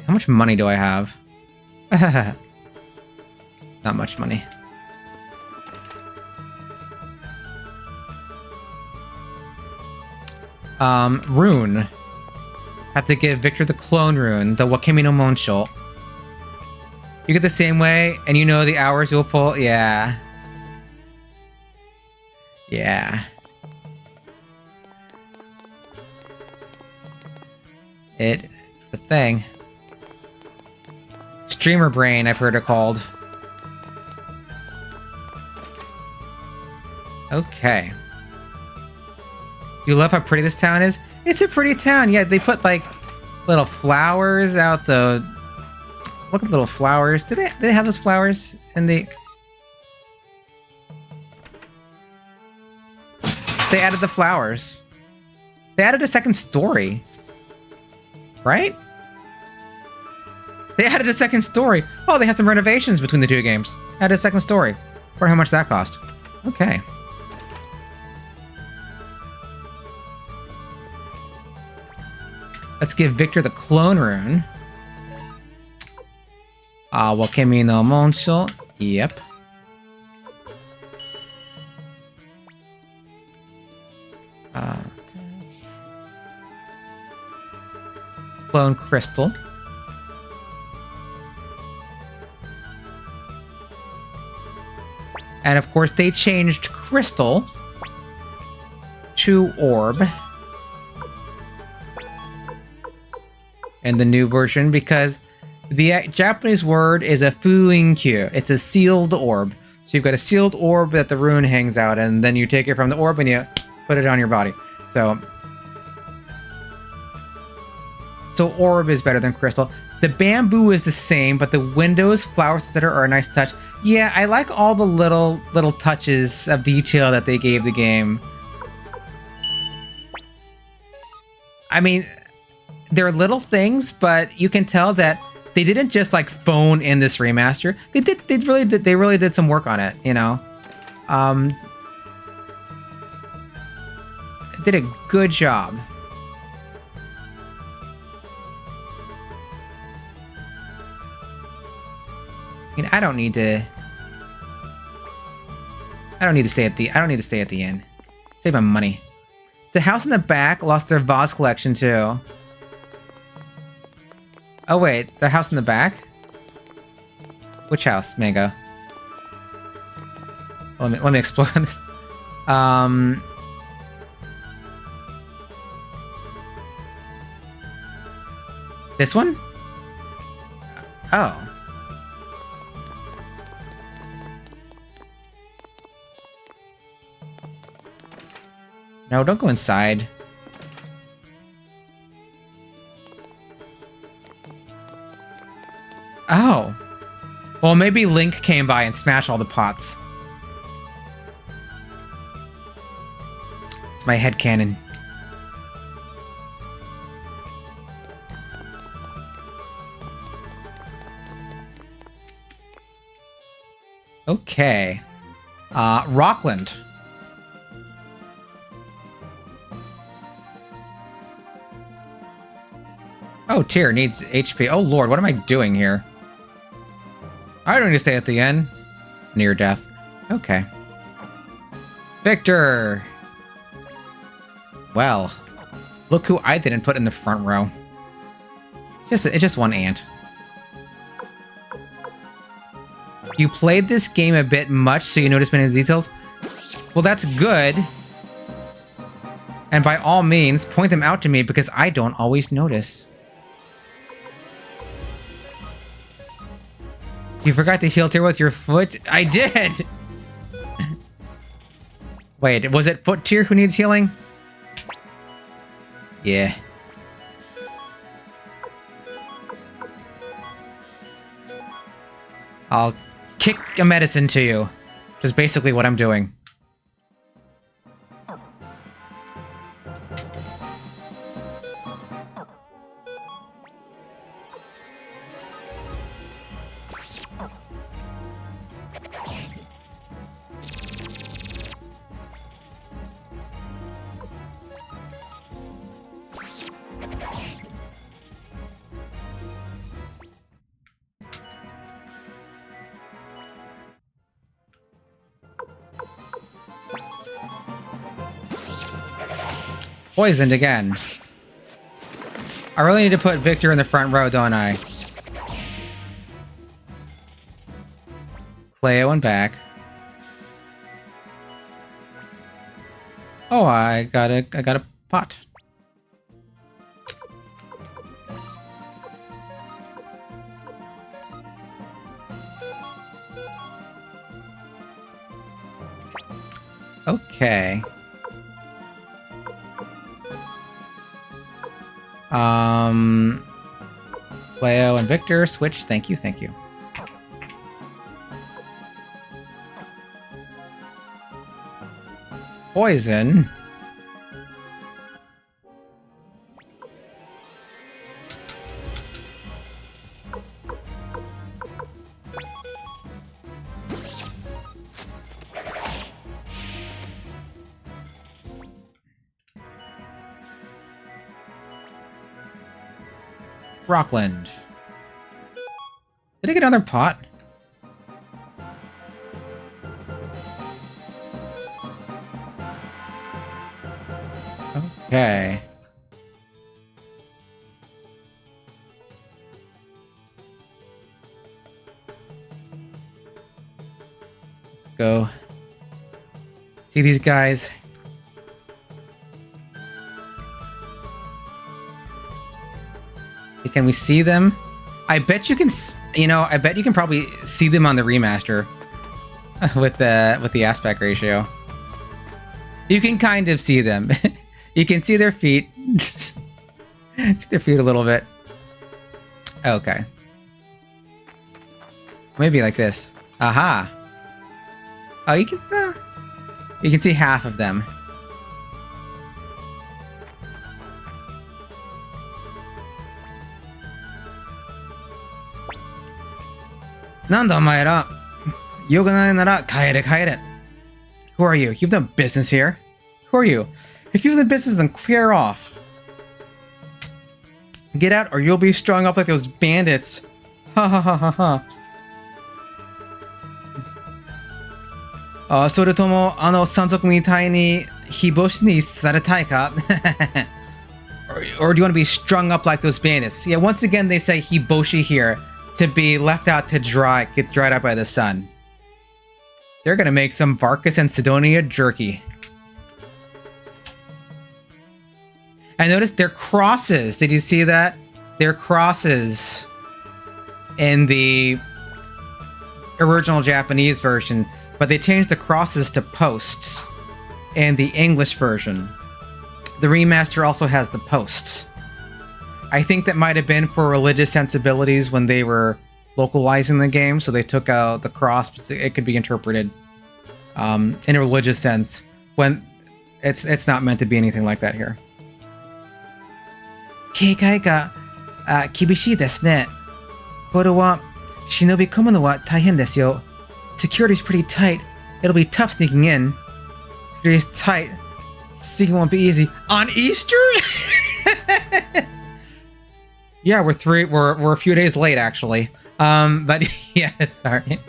much money do I have? Not much money. Rune. Have to give Viktor the clone rune, the Wakemi no Monsho. You get the same way, and you know the hours you'll pull. Yeah. Yeah. It's a thing. Streamer brain, I've heard it called. Okay. You love how pretty this town is? It's a pretty town. Yeah, they put like little flowers out the... Look at the little flowers. Do they have those flowers in the... They added the flowers. They added a second story. Right? They added a second story. Oh, they had some renovations between the two games. Added a second story. I wonder how much that cost. Okay. Let's give Viktor the clone rune. Wakemi no Monsho. Yep. Clone crystal. And of course, they changed crystal to orb in the new version because the Japanese word is a fuinkyu. It's a sealed orb. So you've got a sealed orb that the rune hangs out, and then you take it from the orb and you put it on your body. So orb is better than crystal. The bamboo is the same, but the windows, flowers, etc. are a nice touch. Yeah, I like all the little touches of detail that they gave the game. I mean, they're little things, but you can tell that they didn't just like phone in this remaster. They really did some work on it, you know. Did a good job. I mean, I don't need to stay at the inn. Save my money. The house in the back lost their vase collection too. Oh wait, the house in the back? Which house, Mango? Let me explore this. This one? Oh. No, don't go inside. Oh. Well, maybe Link came by and smashed all the pots. It's my headcanon. Okay. Rockland. Oh, Tyr needs HP. Oh, Lord, what am I doing here? I don't need to stay at the end. Near death. Okay. Viktor! Well, look who I didn't put in the front row. It's just one ant. You played this game a bit much, so you notice many details? Well, that's good. And by all means, point them out to me because I don't always notice. You forgot to heal Tyr with your foot? I did! Wait, was it foot Tyr who needs healing? Yeah. I'll kick a medicine to you. Which is basically what I'm doing. Poisoned again. I really need to put Viktor in the front row, don't I? Cleo and back. Oh, I got a pot. Okay. Cleo and Viktor, switch. Thank you, thank you. Poison. Rockland. Did I get another pot? Okay. Let's go see these guys. Can we see them? I bet you can, I bet you can probably see them on the remaster with the aspect ratio. You can kind of see them. You can see their feet. See their feet a little bit. Okay. Maybe like this. Aha. Oh, you can see half of them. Nanda omaera. Yoga nara kaere kaere. Who are you? You've no business here. Who are you? If you have the business, then clear off. Get out or you'll be strung up like those bandits. Ha ha ha ha ha. それとも山賊みたいに非母子にされたいか? or do you want to be strung up like those bandits? Yeah, once again they say hiboshi here to be left out to get dried up by the sun. They're gonna make some Varkas and Sidonia jerky. I noticed they're crosses. Did you see that? They're crosses in the original Japanese version, but they changed the crosses to posts in the English version. The remaster also has the posts. I think that might have been for religious sensibilities when they were localizing the game, so they took out the cross. It could be interpreted in a religious sense when it's not meant to be anything like that here. 警戒が厳しいですね。これは忍び込むのは大変ですよ。Security's pretty tight. It'll be tough sneaking in. Security's tight. Sneaking won't be easy. On Easter? Yeah, we're a few days late actually. But yeah, sorry.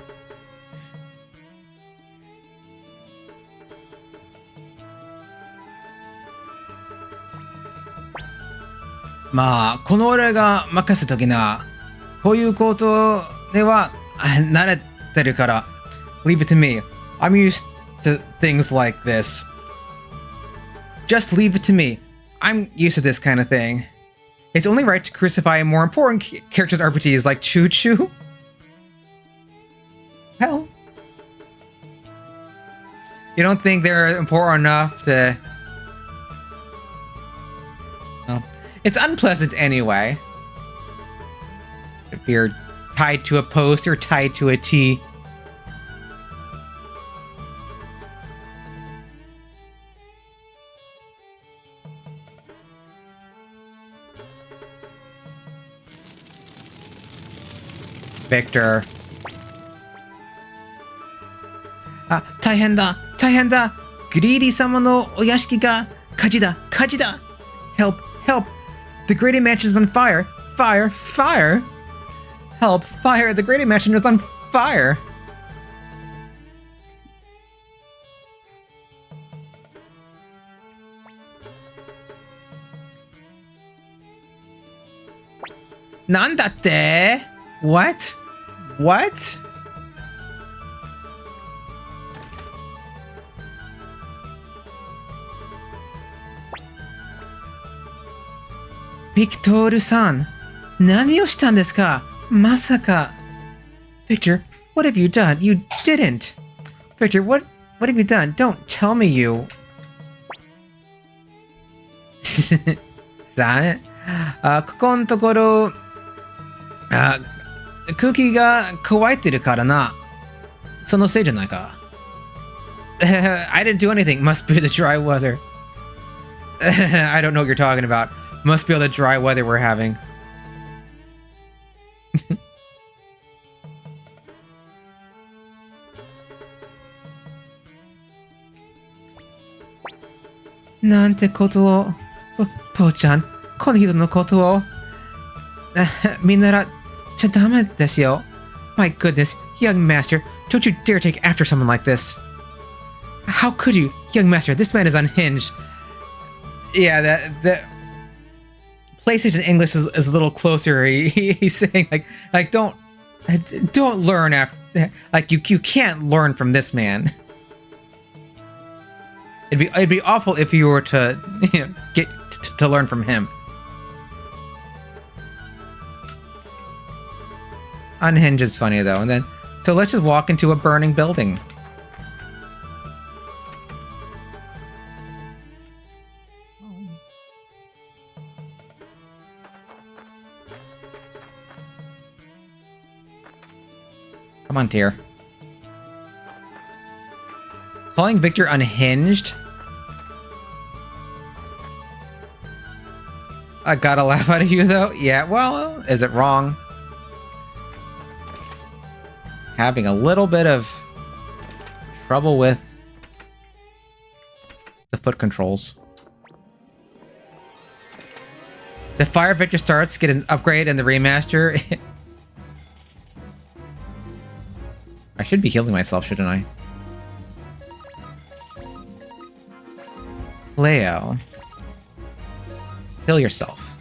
まあ、この俺が任せときな。こういうことでは慣れてるから。Leave it to me. I'm used to things like this. Just leave it to me. I'm used to this kind of thing. It's only right to crucify more important characters in RPGs like Choo Choo. Hell. You don't think they're important enough to... Well, it's unpleasant anyway. If you're tied to a post or tied to a T. Viktor. あ、大変だ、大変だ。グリーディ様のお屋敷が火事だ、火事だ。Help, help. The Grady Mansion's on fire. Fire, fire. Help, fire. The Grady Mansion is on fire. Nandate? What? What? Victor さん、何をしたんですか？まさか。Victor, what have you done? You didn't. Victor, what have you done? Don't tell me you. さあ、ここのところ、空気が乾いてるからな。そのせいじゃないか。I didn't do anything. Must be the dry weather. I don't know what you're talking about. Must be all the dry weather we're having. Nante koto o, Po-chan, この人のことを、見習っちゃダメですよ。My goodness, young master, don't you dare take after someone like this. How could you, young master? This man is unhinged. Yeah, that PlayStation English is a little closer. He's saying like don't learn after, like you can't learn from this man. It'd be awful if you were to get to learn from him. Unhinged is funny though, and then so let's just walk into a burning building. Come on, Tyr. Calling Viktor unhinged? I got a laugh out of you though. Yeah, well, is it wrong? Having a little bit of trouble with the foot controls. The fire Viktor starts, get an upgrade in the remaster. I should be healing myself, shouldn't I? Leo. Heal yourself.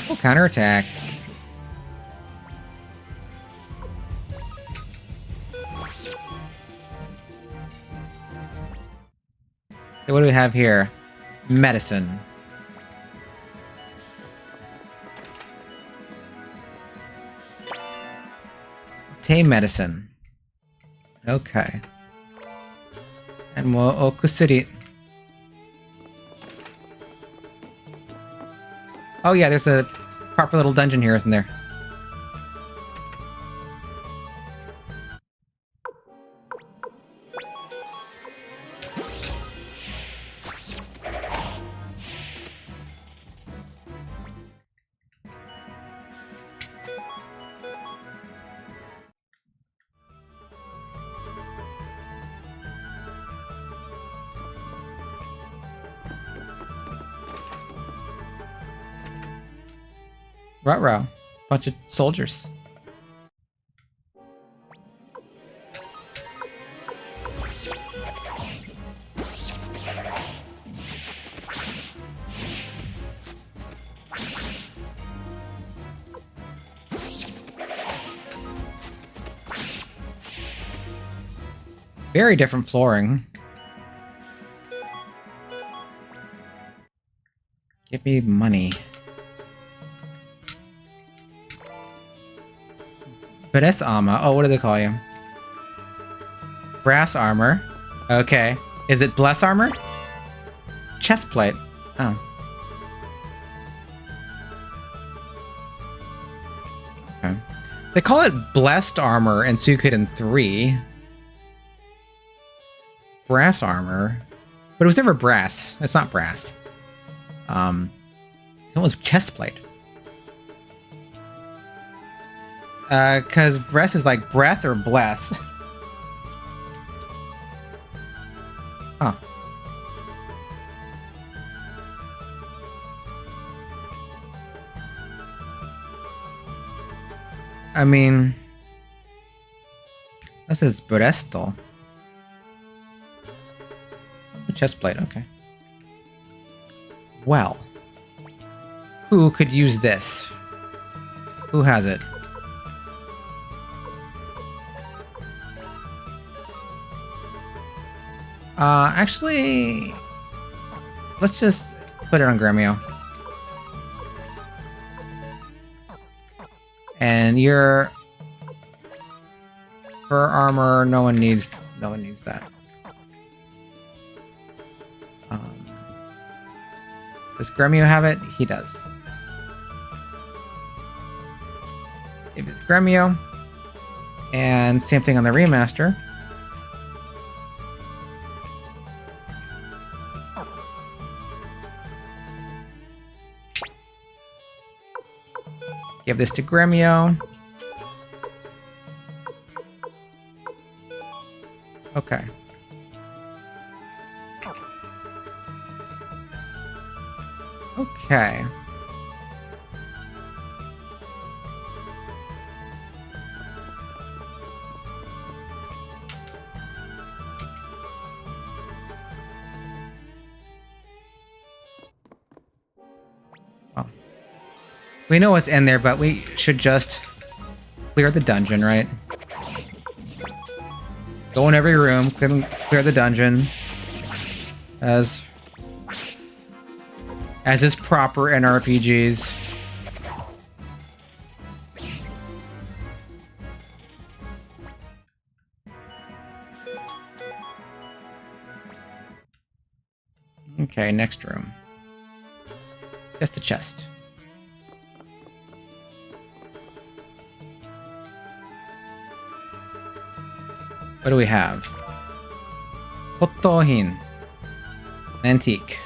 Oh, counterattack. what do we have here? Medicine. Obtain medicine. Okay. And mo okusuri. Oh yeah, there's a proper little dungeon here, isn't there? Ruh-roh. Bunch of soldiers. Very different flooring. Give me money. Brass armor. Oh, what do they call you? Brass armor. Okay. Is it bless armor? Chest plate. Oh. Okay. They call it blessed armor in Suikoden 3. Brass armor. But it was never brass. It's not brass. It was chest plate. Cause breast is like breath or bless. Huh. I mean, this is bresto. Chest plate, okay. Well, who could use this? Who has it? Actually, let's just put it on Gremio. And your fur armor, no one needs that. Does Gremio have it? He does. Give it to Gremio. And same thing on the remaster. Give this to Gremio. Okay. Okay. Well, we know what's in there, but we should just clear the dungeon, right? Go in every room, clear the dungeon, as is proper in RPGs. Okay, next room. Just a chest. What do we have? Kotohin. Antique.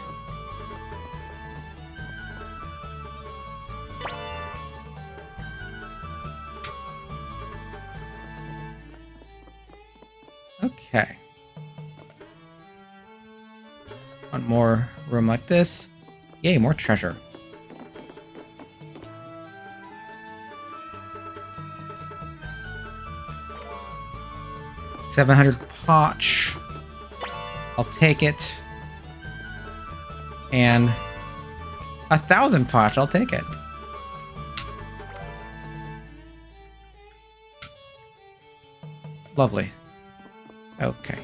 Okay. One more room like this. Yay, more treasure. $700 potch. I'll take it. And 1,000 potch. I'll take it. Lovely. Okay.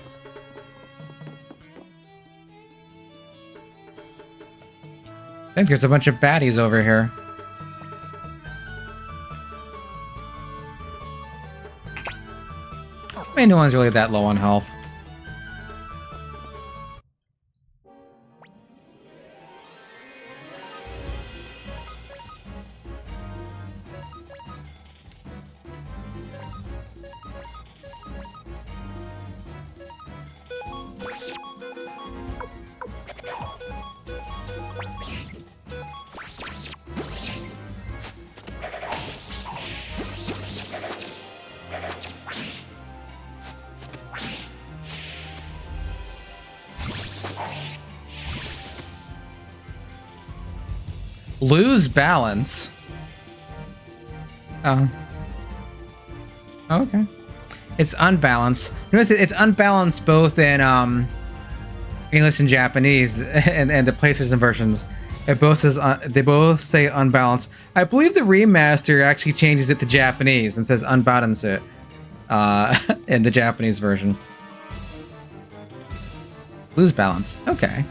think there's a bunch of baddies over here. I mean, no one's really that low on health. Lose balance. Oh. Okay. It's unbalanced. Notice it's unbalanced both in English and Japanese and the PlayStation versions. It both says they both say unbalanced. I believe the remaster actually changes it to Japanese and says unbalance it in the Japanese version. Lose balance. Okay.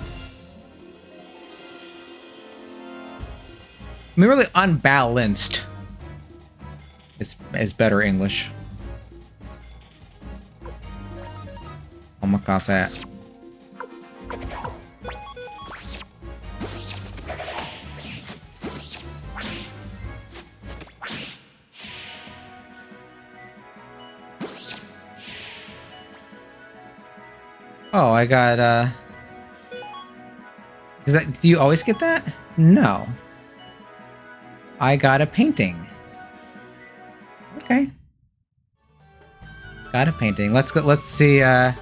I mean, really unbalanced is better English. Omakase. Oh, I got, do you always get that? No. I got a painting. Okay. Got a painting. Let's see, yep,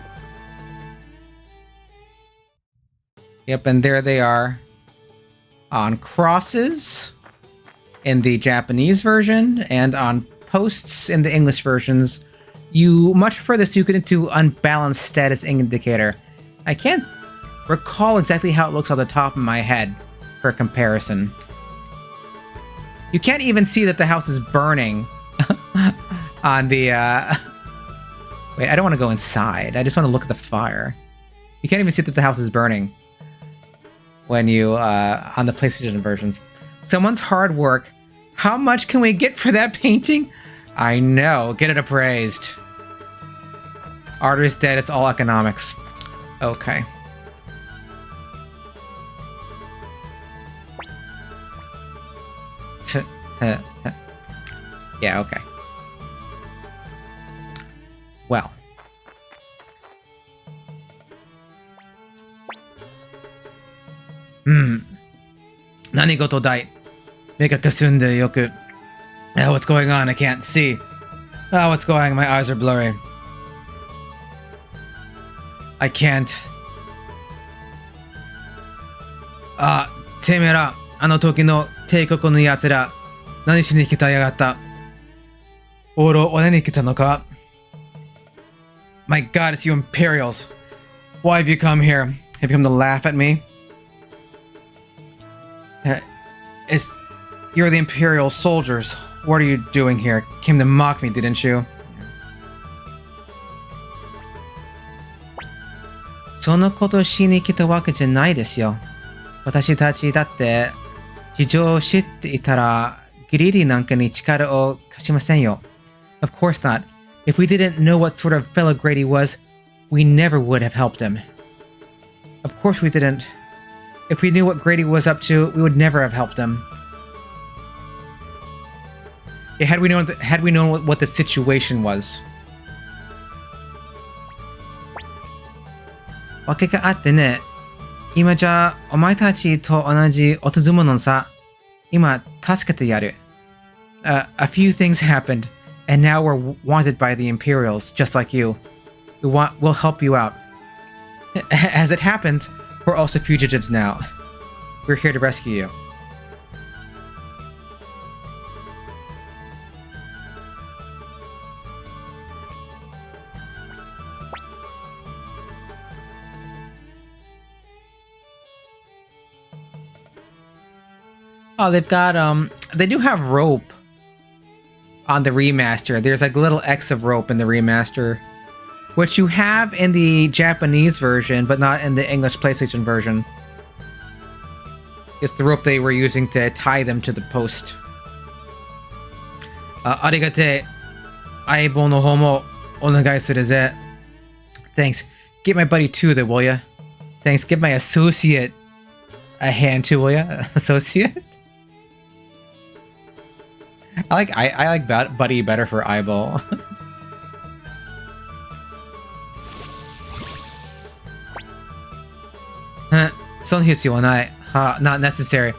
and there they are. On crosses in the Japanese version and on posts in the English versions. You much prefer the Suikoden to unbalanced status indicator. I can't recall exactly how it looks off the top of my head for comparison. You can't even see that the house is burning on the, Wait, I don't want to go inside. I just want to look at the fire. You can't even see that the house is burning when you, on the PlayStation versions. Someone's hard work. How much can we get for that painting? I know. Get it appraised. Art is dead. It's all economics. Okay. Yeah, okay. Well. Nani goto dai? Mega kasunde yoku. Oh, what's going on? I can't see. Oh, what's going on? My eyes are blurry. I can't. Temera, ano toki no teikoku no yatsura, nani shi ni kita yagatta? Oro ore ni kita no ka? My god, it's you Imperials. Why have you come here? Have you come to laugh at me? You're the Imperial soldiers. What are you doing here? Came to mock me, didn't you? そのことしに来たわけじゃないですよ。私たちだって事情を知っていたらグリーディなんかに力を貸しませんよ。Of course not. If we didn't know what sort of fellow Grady was, we never would have helped him. Of course we didn't. If we knew what Grady was up to, we would never have helped him. Yeah, had we known what the situation was. わけがあってね。今じゃお前たちと同じおつものさ。今助けてやる。A few things happened, and now we're wanted by the Imperials, just like you. We'll help you out. As it happens, we're also fugitives now. We're here to rescue you. Oh, they've got, they do have rope on the remaster. There's like little X of rope in the remaster, which you have in the Japanese version, but not in the English PlayStation version. It's the rope they were using to tie them to the post. Arigate. Aibo no hou mo onegai suru ze. Thanks. Get my buddy too there, will ya? Thanks. Give my associate a hand too, will ya? Associate? I like buddy better for eyeball. Not necessary.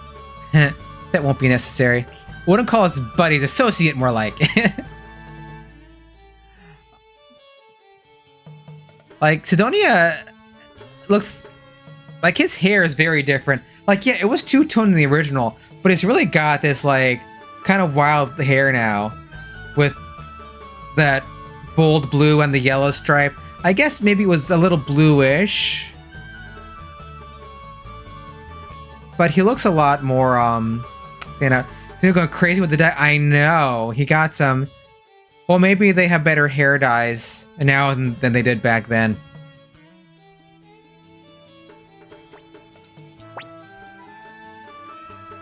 That won't be necessary. Wouldn't call us buddies, associate more like. Like, Sidonia looks like his hair is very different. Like, yeah, it was two-tone in the original, but it's really got this, like, kind of wild hair now with that bold blue and the yellow stripe. I guess maybe it was a little bluish. But he looks a lot more, he's going crazy with the dye. I know. He got some. Well, maybe they have better hair dyes now than they did back then.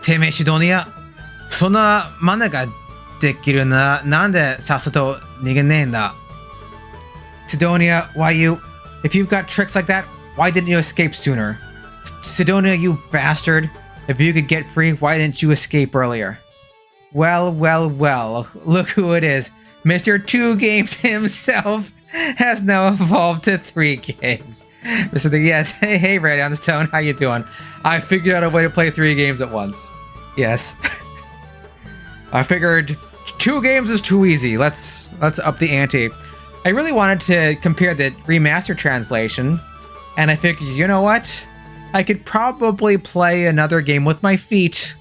Teme Sidonia, そんな真似ができるな。なんでさっさと逃げねえんだ? Sidonia, why you? If you've got tricks like that, why didn't you escape sooner? Sidonia, you bastard. If you could get free, why didn't you escape earlier? Well, look who it is. Mr. 2 Games himself has now evolved to 3 games. Mr. Yes, hey, Red on the Stone, how you doing? I figured out a way to play 3 games at once. Yes. I figured 2 games is too easy. Let's up the ante. I really wanted to compare the remaster translation, and I figured, you know what? I could probably play another game with my feet.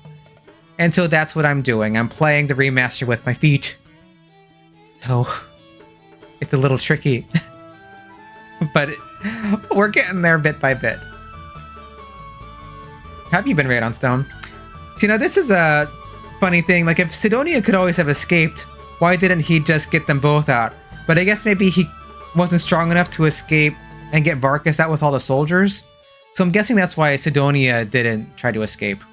And so that's what I'm doing. I'm playing the remaster with my feet. So, it's a little tricky. But we're getting there bit by bit. Have you been Raid on Stone? So, you know, this is a funny thing. Like, if Sidonia could always have escaped, why didn't he just get them both out? But I guess maybe he wasn't strong enough to escape and get Varkas out with all the soldiers. So I'm guessing that's why Sidonia didn't try to escape.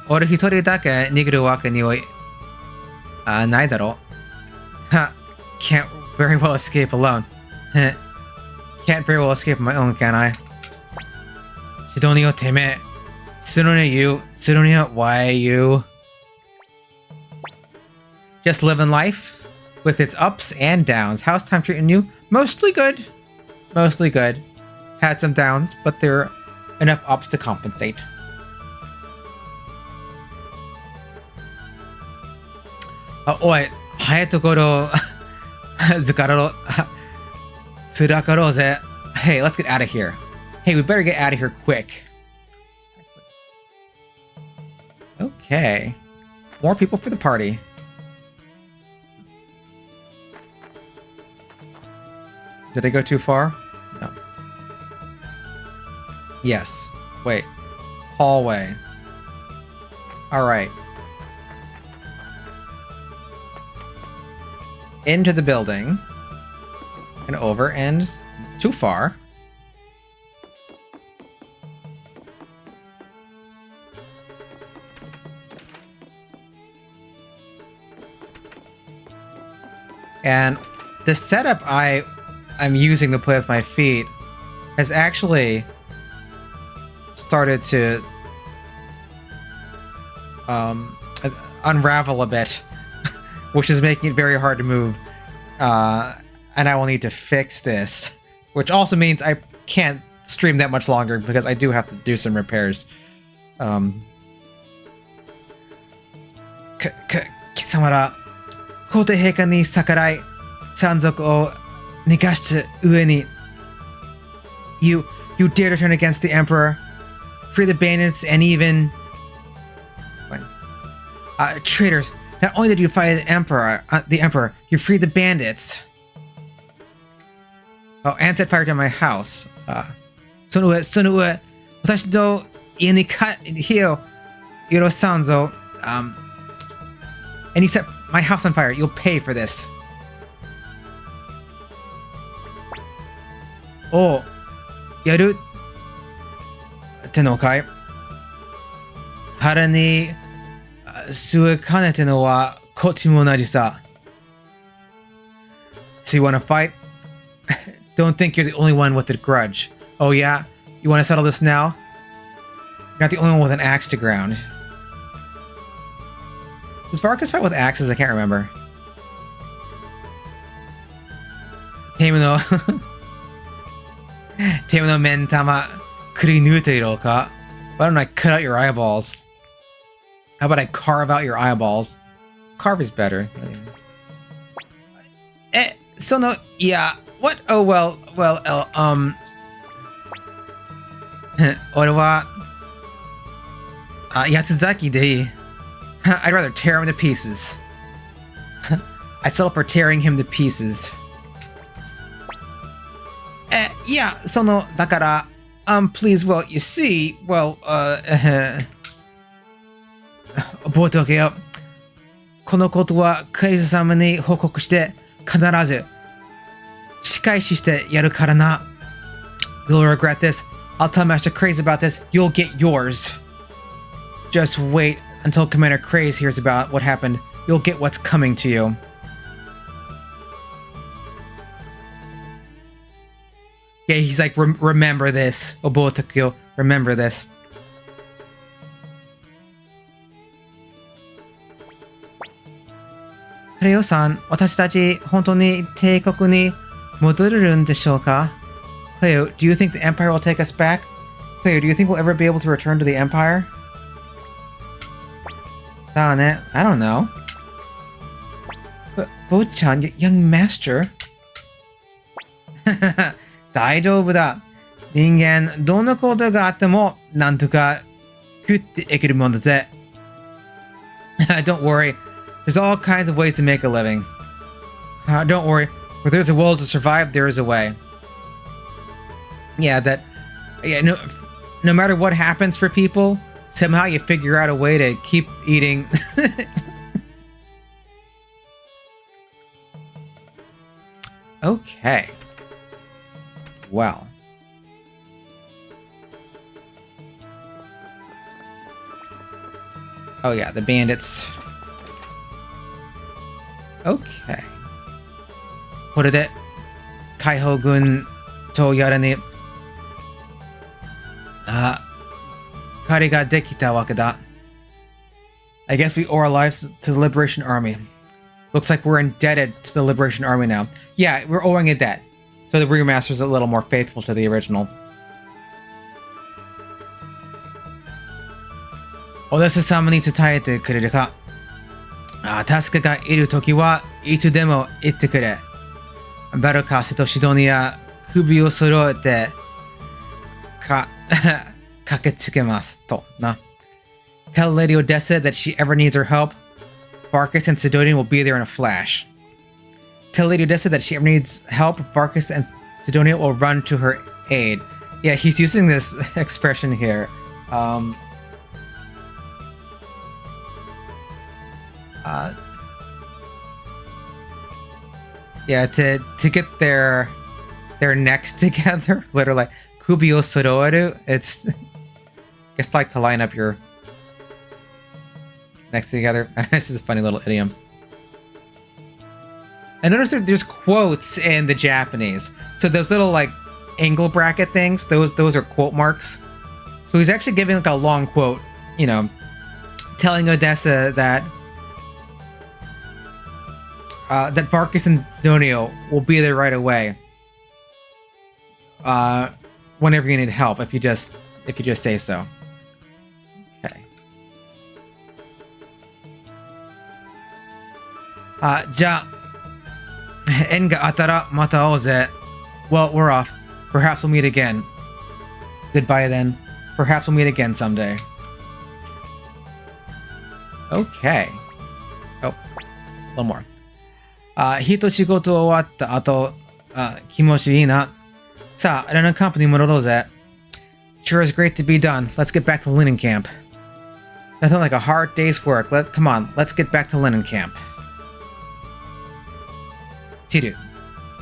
Ore hitori dake nigeru wake ni wa nai daro. Can't very well escape alone. Can't very well escape on my own, can I? Sidonia teme. Sidonia you. Sidonia, why you? Just living life with its ups and downs. How's time treating you? Mostly good. Mostly good. Had some downs, but there are enough ups to compensate. Oi, hayatokoro zukararo surakaro ze. Hey, let's get out of here. Hey, we better get out of here quick. Okay. More people for the party. Did I go too far? No. Yes. Wait. Hallway. Alright. Into the building. And over and too far. And the setup I'm using to play with my feet has actually started to unravel a bit, which is making it very hard to move. And I will need to fix this, which also means I can't stream that much longer because I do have to do some repairs. Kisamara, Kote Heika ni Sakurai, Sanzoku o Nigashita ue ni. You dare to turn against the Emperor, free the bandits, and even... traitors, not only did you fight the Emperor, you freed the bandits. Oh, and set fire to my house. Sono ue, watashi to ie ni hio yorosanzo. And you set my house on fire. You'll pay for this. おう、やるってのかい？腹に据えかねてのはこっちも同じさ。So you wanna fight? Don't think you're the only one with a grudge. Oh yeah? You wanna settle this now? You're not the only one with an axe to ground. Does Varkas fight with axes? I can't remember. Tame no men tama kurinu teiro ka? Why don't I cut out your eyeballs? How about I carve out your eyeballs? Carve is better. So no, yeah. What? Oh well, Ore wa Yatsuzaki de ii. I'd rather tear him to pieces. I settle for tearing him to pieces. Yeah, so no, dakara, please, well, you see, well, 覚えておけよ。このことはクイズ様に報告して必ず仕返ししてやるからな。You'll regret this. I'll tell Master Craze about this. You'll get yours. Just wait until Commander Craze hears about what happened. You'll get what's coming to you. Yeah, he's like, remember this. Obotokyo, remember this. Cleo-san, 私たち本当に帝国に戻れるんでしょうか? Cleo, do you think the Empire will take us back? Cleo, do you think we'll ever be able to return to the Empire? さあね, I don't know. But, Bo-chan, young master? 大丈夫だ。人間、どんなことがあっても、なんとか食っていけるもんだぜ。Don't worry. There's all kinds of ways to make a living. Don't worry. Where there's a will to survive, there is a way. Yeah, no matter what happens for people, somehow you figure out a way to keep eating. Okay. Well. Oh yeah, the bandits. Okay. これで解放軍とやらに借りができたわけだ. I guess we owe our lives to the Liberation Army. Looks like we're indebted to the Liberation Army now. Yeah, we're owing a debt. So the remaster's a little more faithful to the original. Odessa 様に伝えてくれるか? 助けがいるときはいつでも言ってくれ. Varkas とシドニア首を揃えて駆けつけますとな. Tell Lady Odessa that if she ever needs her help, Varkas and Sidonia will be there in a flash. Tell Lady Odessa that if she ever needs help, Varkas and Sidonia will run to her aid. Yeah, he's using this expression here. Yeah, to get their necks together, literally. Kubi o soroeru. It's like to line up your necks together. This is a funny little idiom. I noticed there's quotes in the Japanese. So those little like angle bracket things, those are quote marks. So he's actually giving like a long quote, you know, telling Odessa that that Varkas and Sidonia will be there right away. Whenever you need help, if you just say so. Okay. じゃあ縁があったらまた会おうぜ. Well, we're off. Perhaps we'll meet again. Goodbye then. Perhaps we'll meet again someday. Okay. Oh, a little more. 人仕事終わった後、気持ちいいな. さあ、Lenancampに戻ろうぜ. Sure is great to be done. Let's get back to Lenancamp. Nothing like a hard day's work. Come on, let's get back to Lenancamp. Chiru.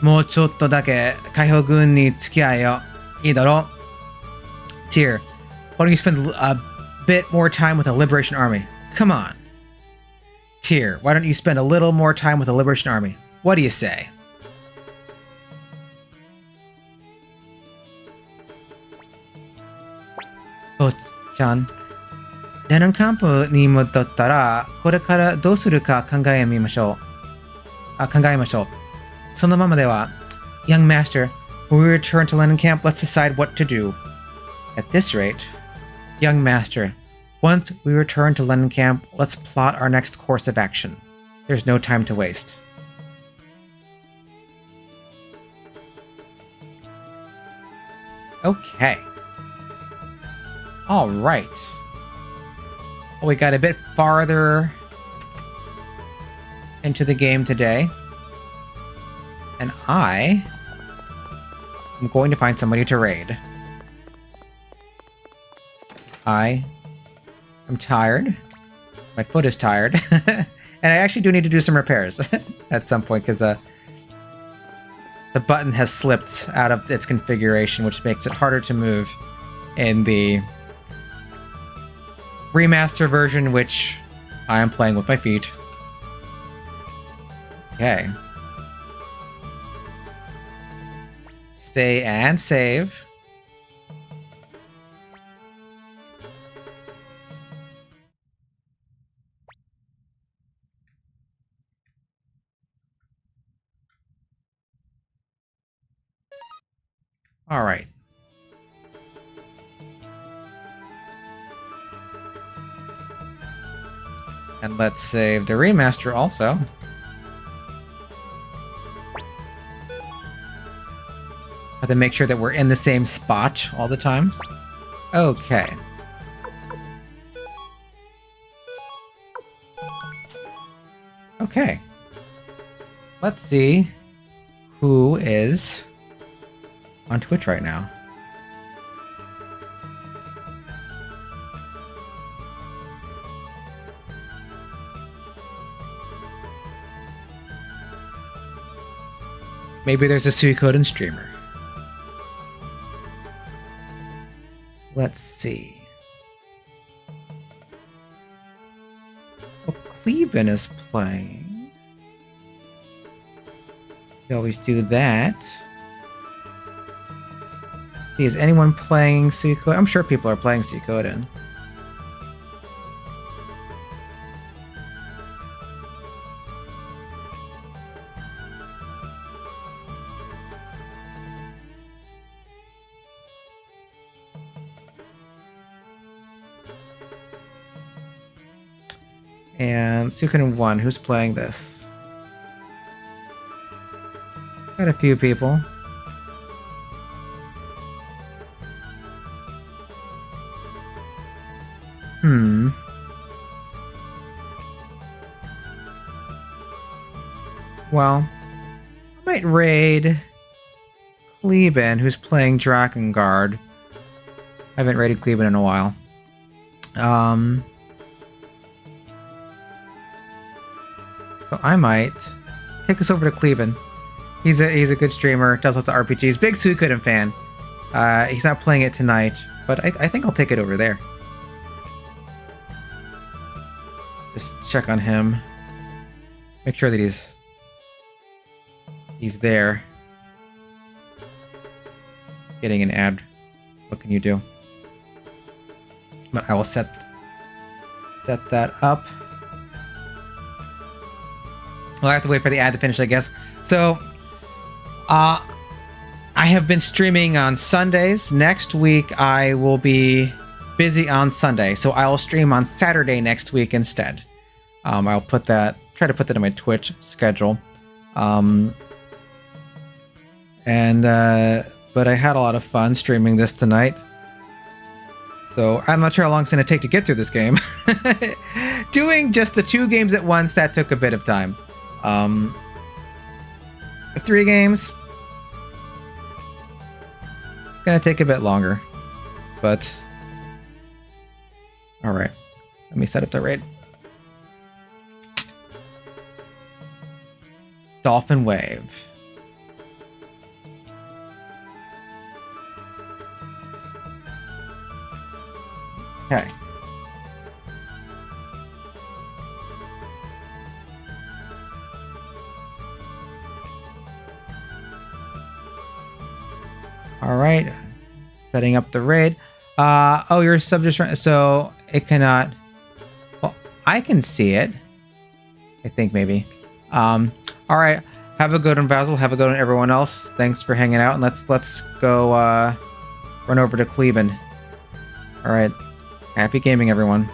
もうちょっとだけ解放軍に付き合えよ。いいだろ? Tyr, why don't you spend a bit more time with the Liberation Army? Come on. Tyr, why don't you spend a little more time with the Liberation Army? What do you say? Chan, Lenancamp に戻ったら、これからどうするか考えましょう。そのままでは、Young Master, when we return to Lenancamp, let's decide what to do. At this rate, Young Master, once we return to Lenancamp, let's plot our next course of action. There's no time to waste. Okay. All right. Well, we got a bit farther into the game today. And I am going to find somebody to raid. I am tired. My foot is tired. And I actually do need to do some repairs at some point because the button has slipped out of its configuration, which makes it harder to move in the remaster version, which I am playing with my feet. Okay. Stay and save. All right. And let's save the remaster also. Have to make sure that we're in the same spot all the time. Okay. Okay. Let's see who is on Twitch right now. Maybe there's a Suikoden streamer. Let's see. Well, Cleveland is playing. We always do that. Let's see, is anyone playing Suikoden? I'm sure people are playing Suikoden. And Suikoden 1, who's playing this? Got a few people. Well, I might raid Cleveland, who's playing Drakengard. I haven't raided Cleveland in a while. So I might take this over to Cleveland. He's a good streamer, does lots of RPGs. Big Suikoden fan. He's not playing it tonight, but I think I'll take it over there. Just check on him. Make sure that he's there. Getting an ad. What can you do? But I will set that up. Well, I have to wait for the ad to finish, I guess. So, I have been streaming on Sundays. Next week, I will be busy on Sunday, so I will stream on Saturday next week instead. I'll try to put that in my Twitch schedule. But I had a lot of fun streaming this tonight. So I'm not sure how long it's going to take to get through this game. Doing just the 2 games at once, that took a bit of time. The 3 games, it's going to take a bit longer. But, alright. Let me set up the raid. Dolphin Wave. Okay. All right. Setting up the raid. Oh, your sub just so it cannot. Well, I can see it. I think maybe. All right. Have a good one, Basil. Have a good one, everyone else. Thanks for hanging out, and let's go run over to Cleveland. All right. Happy gaming, everyone.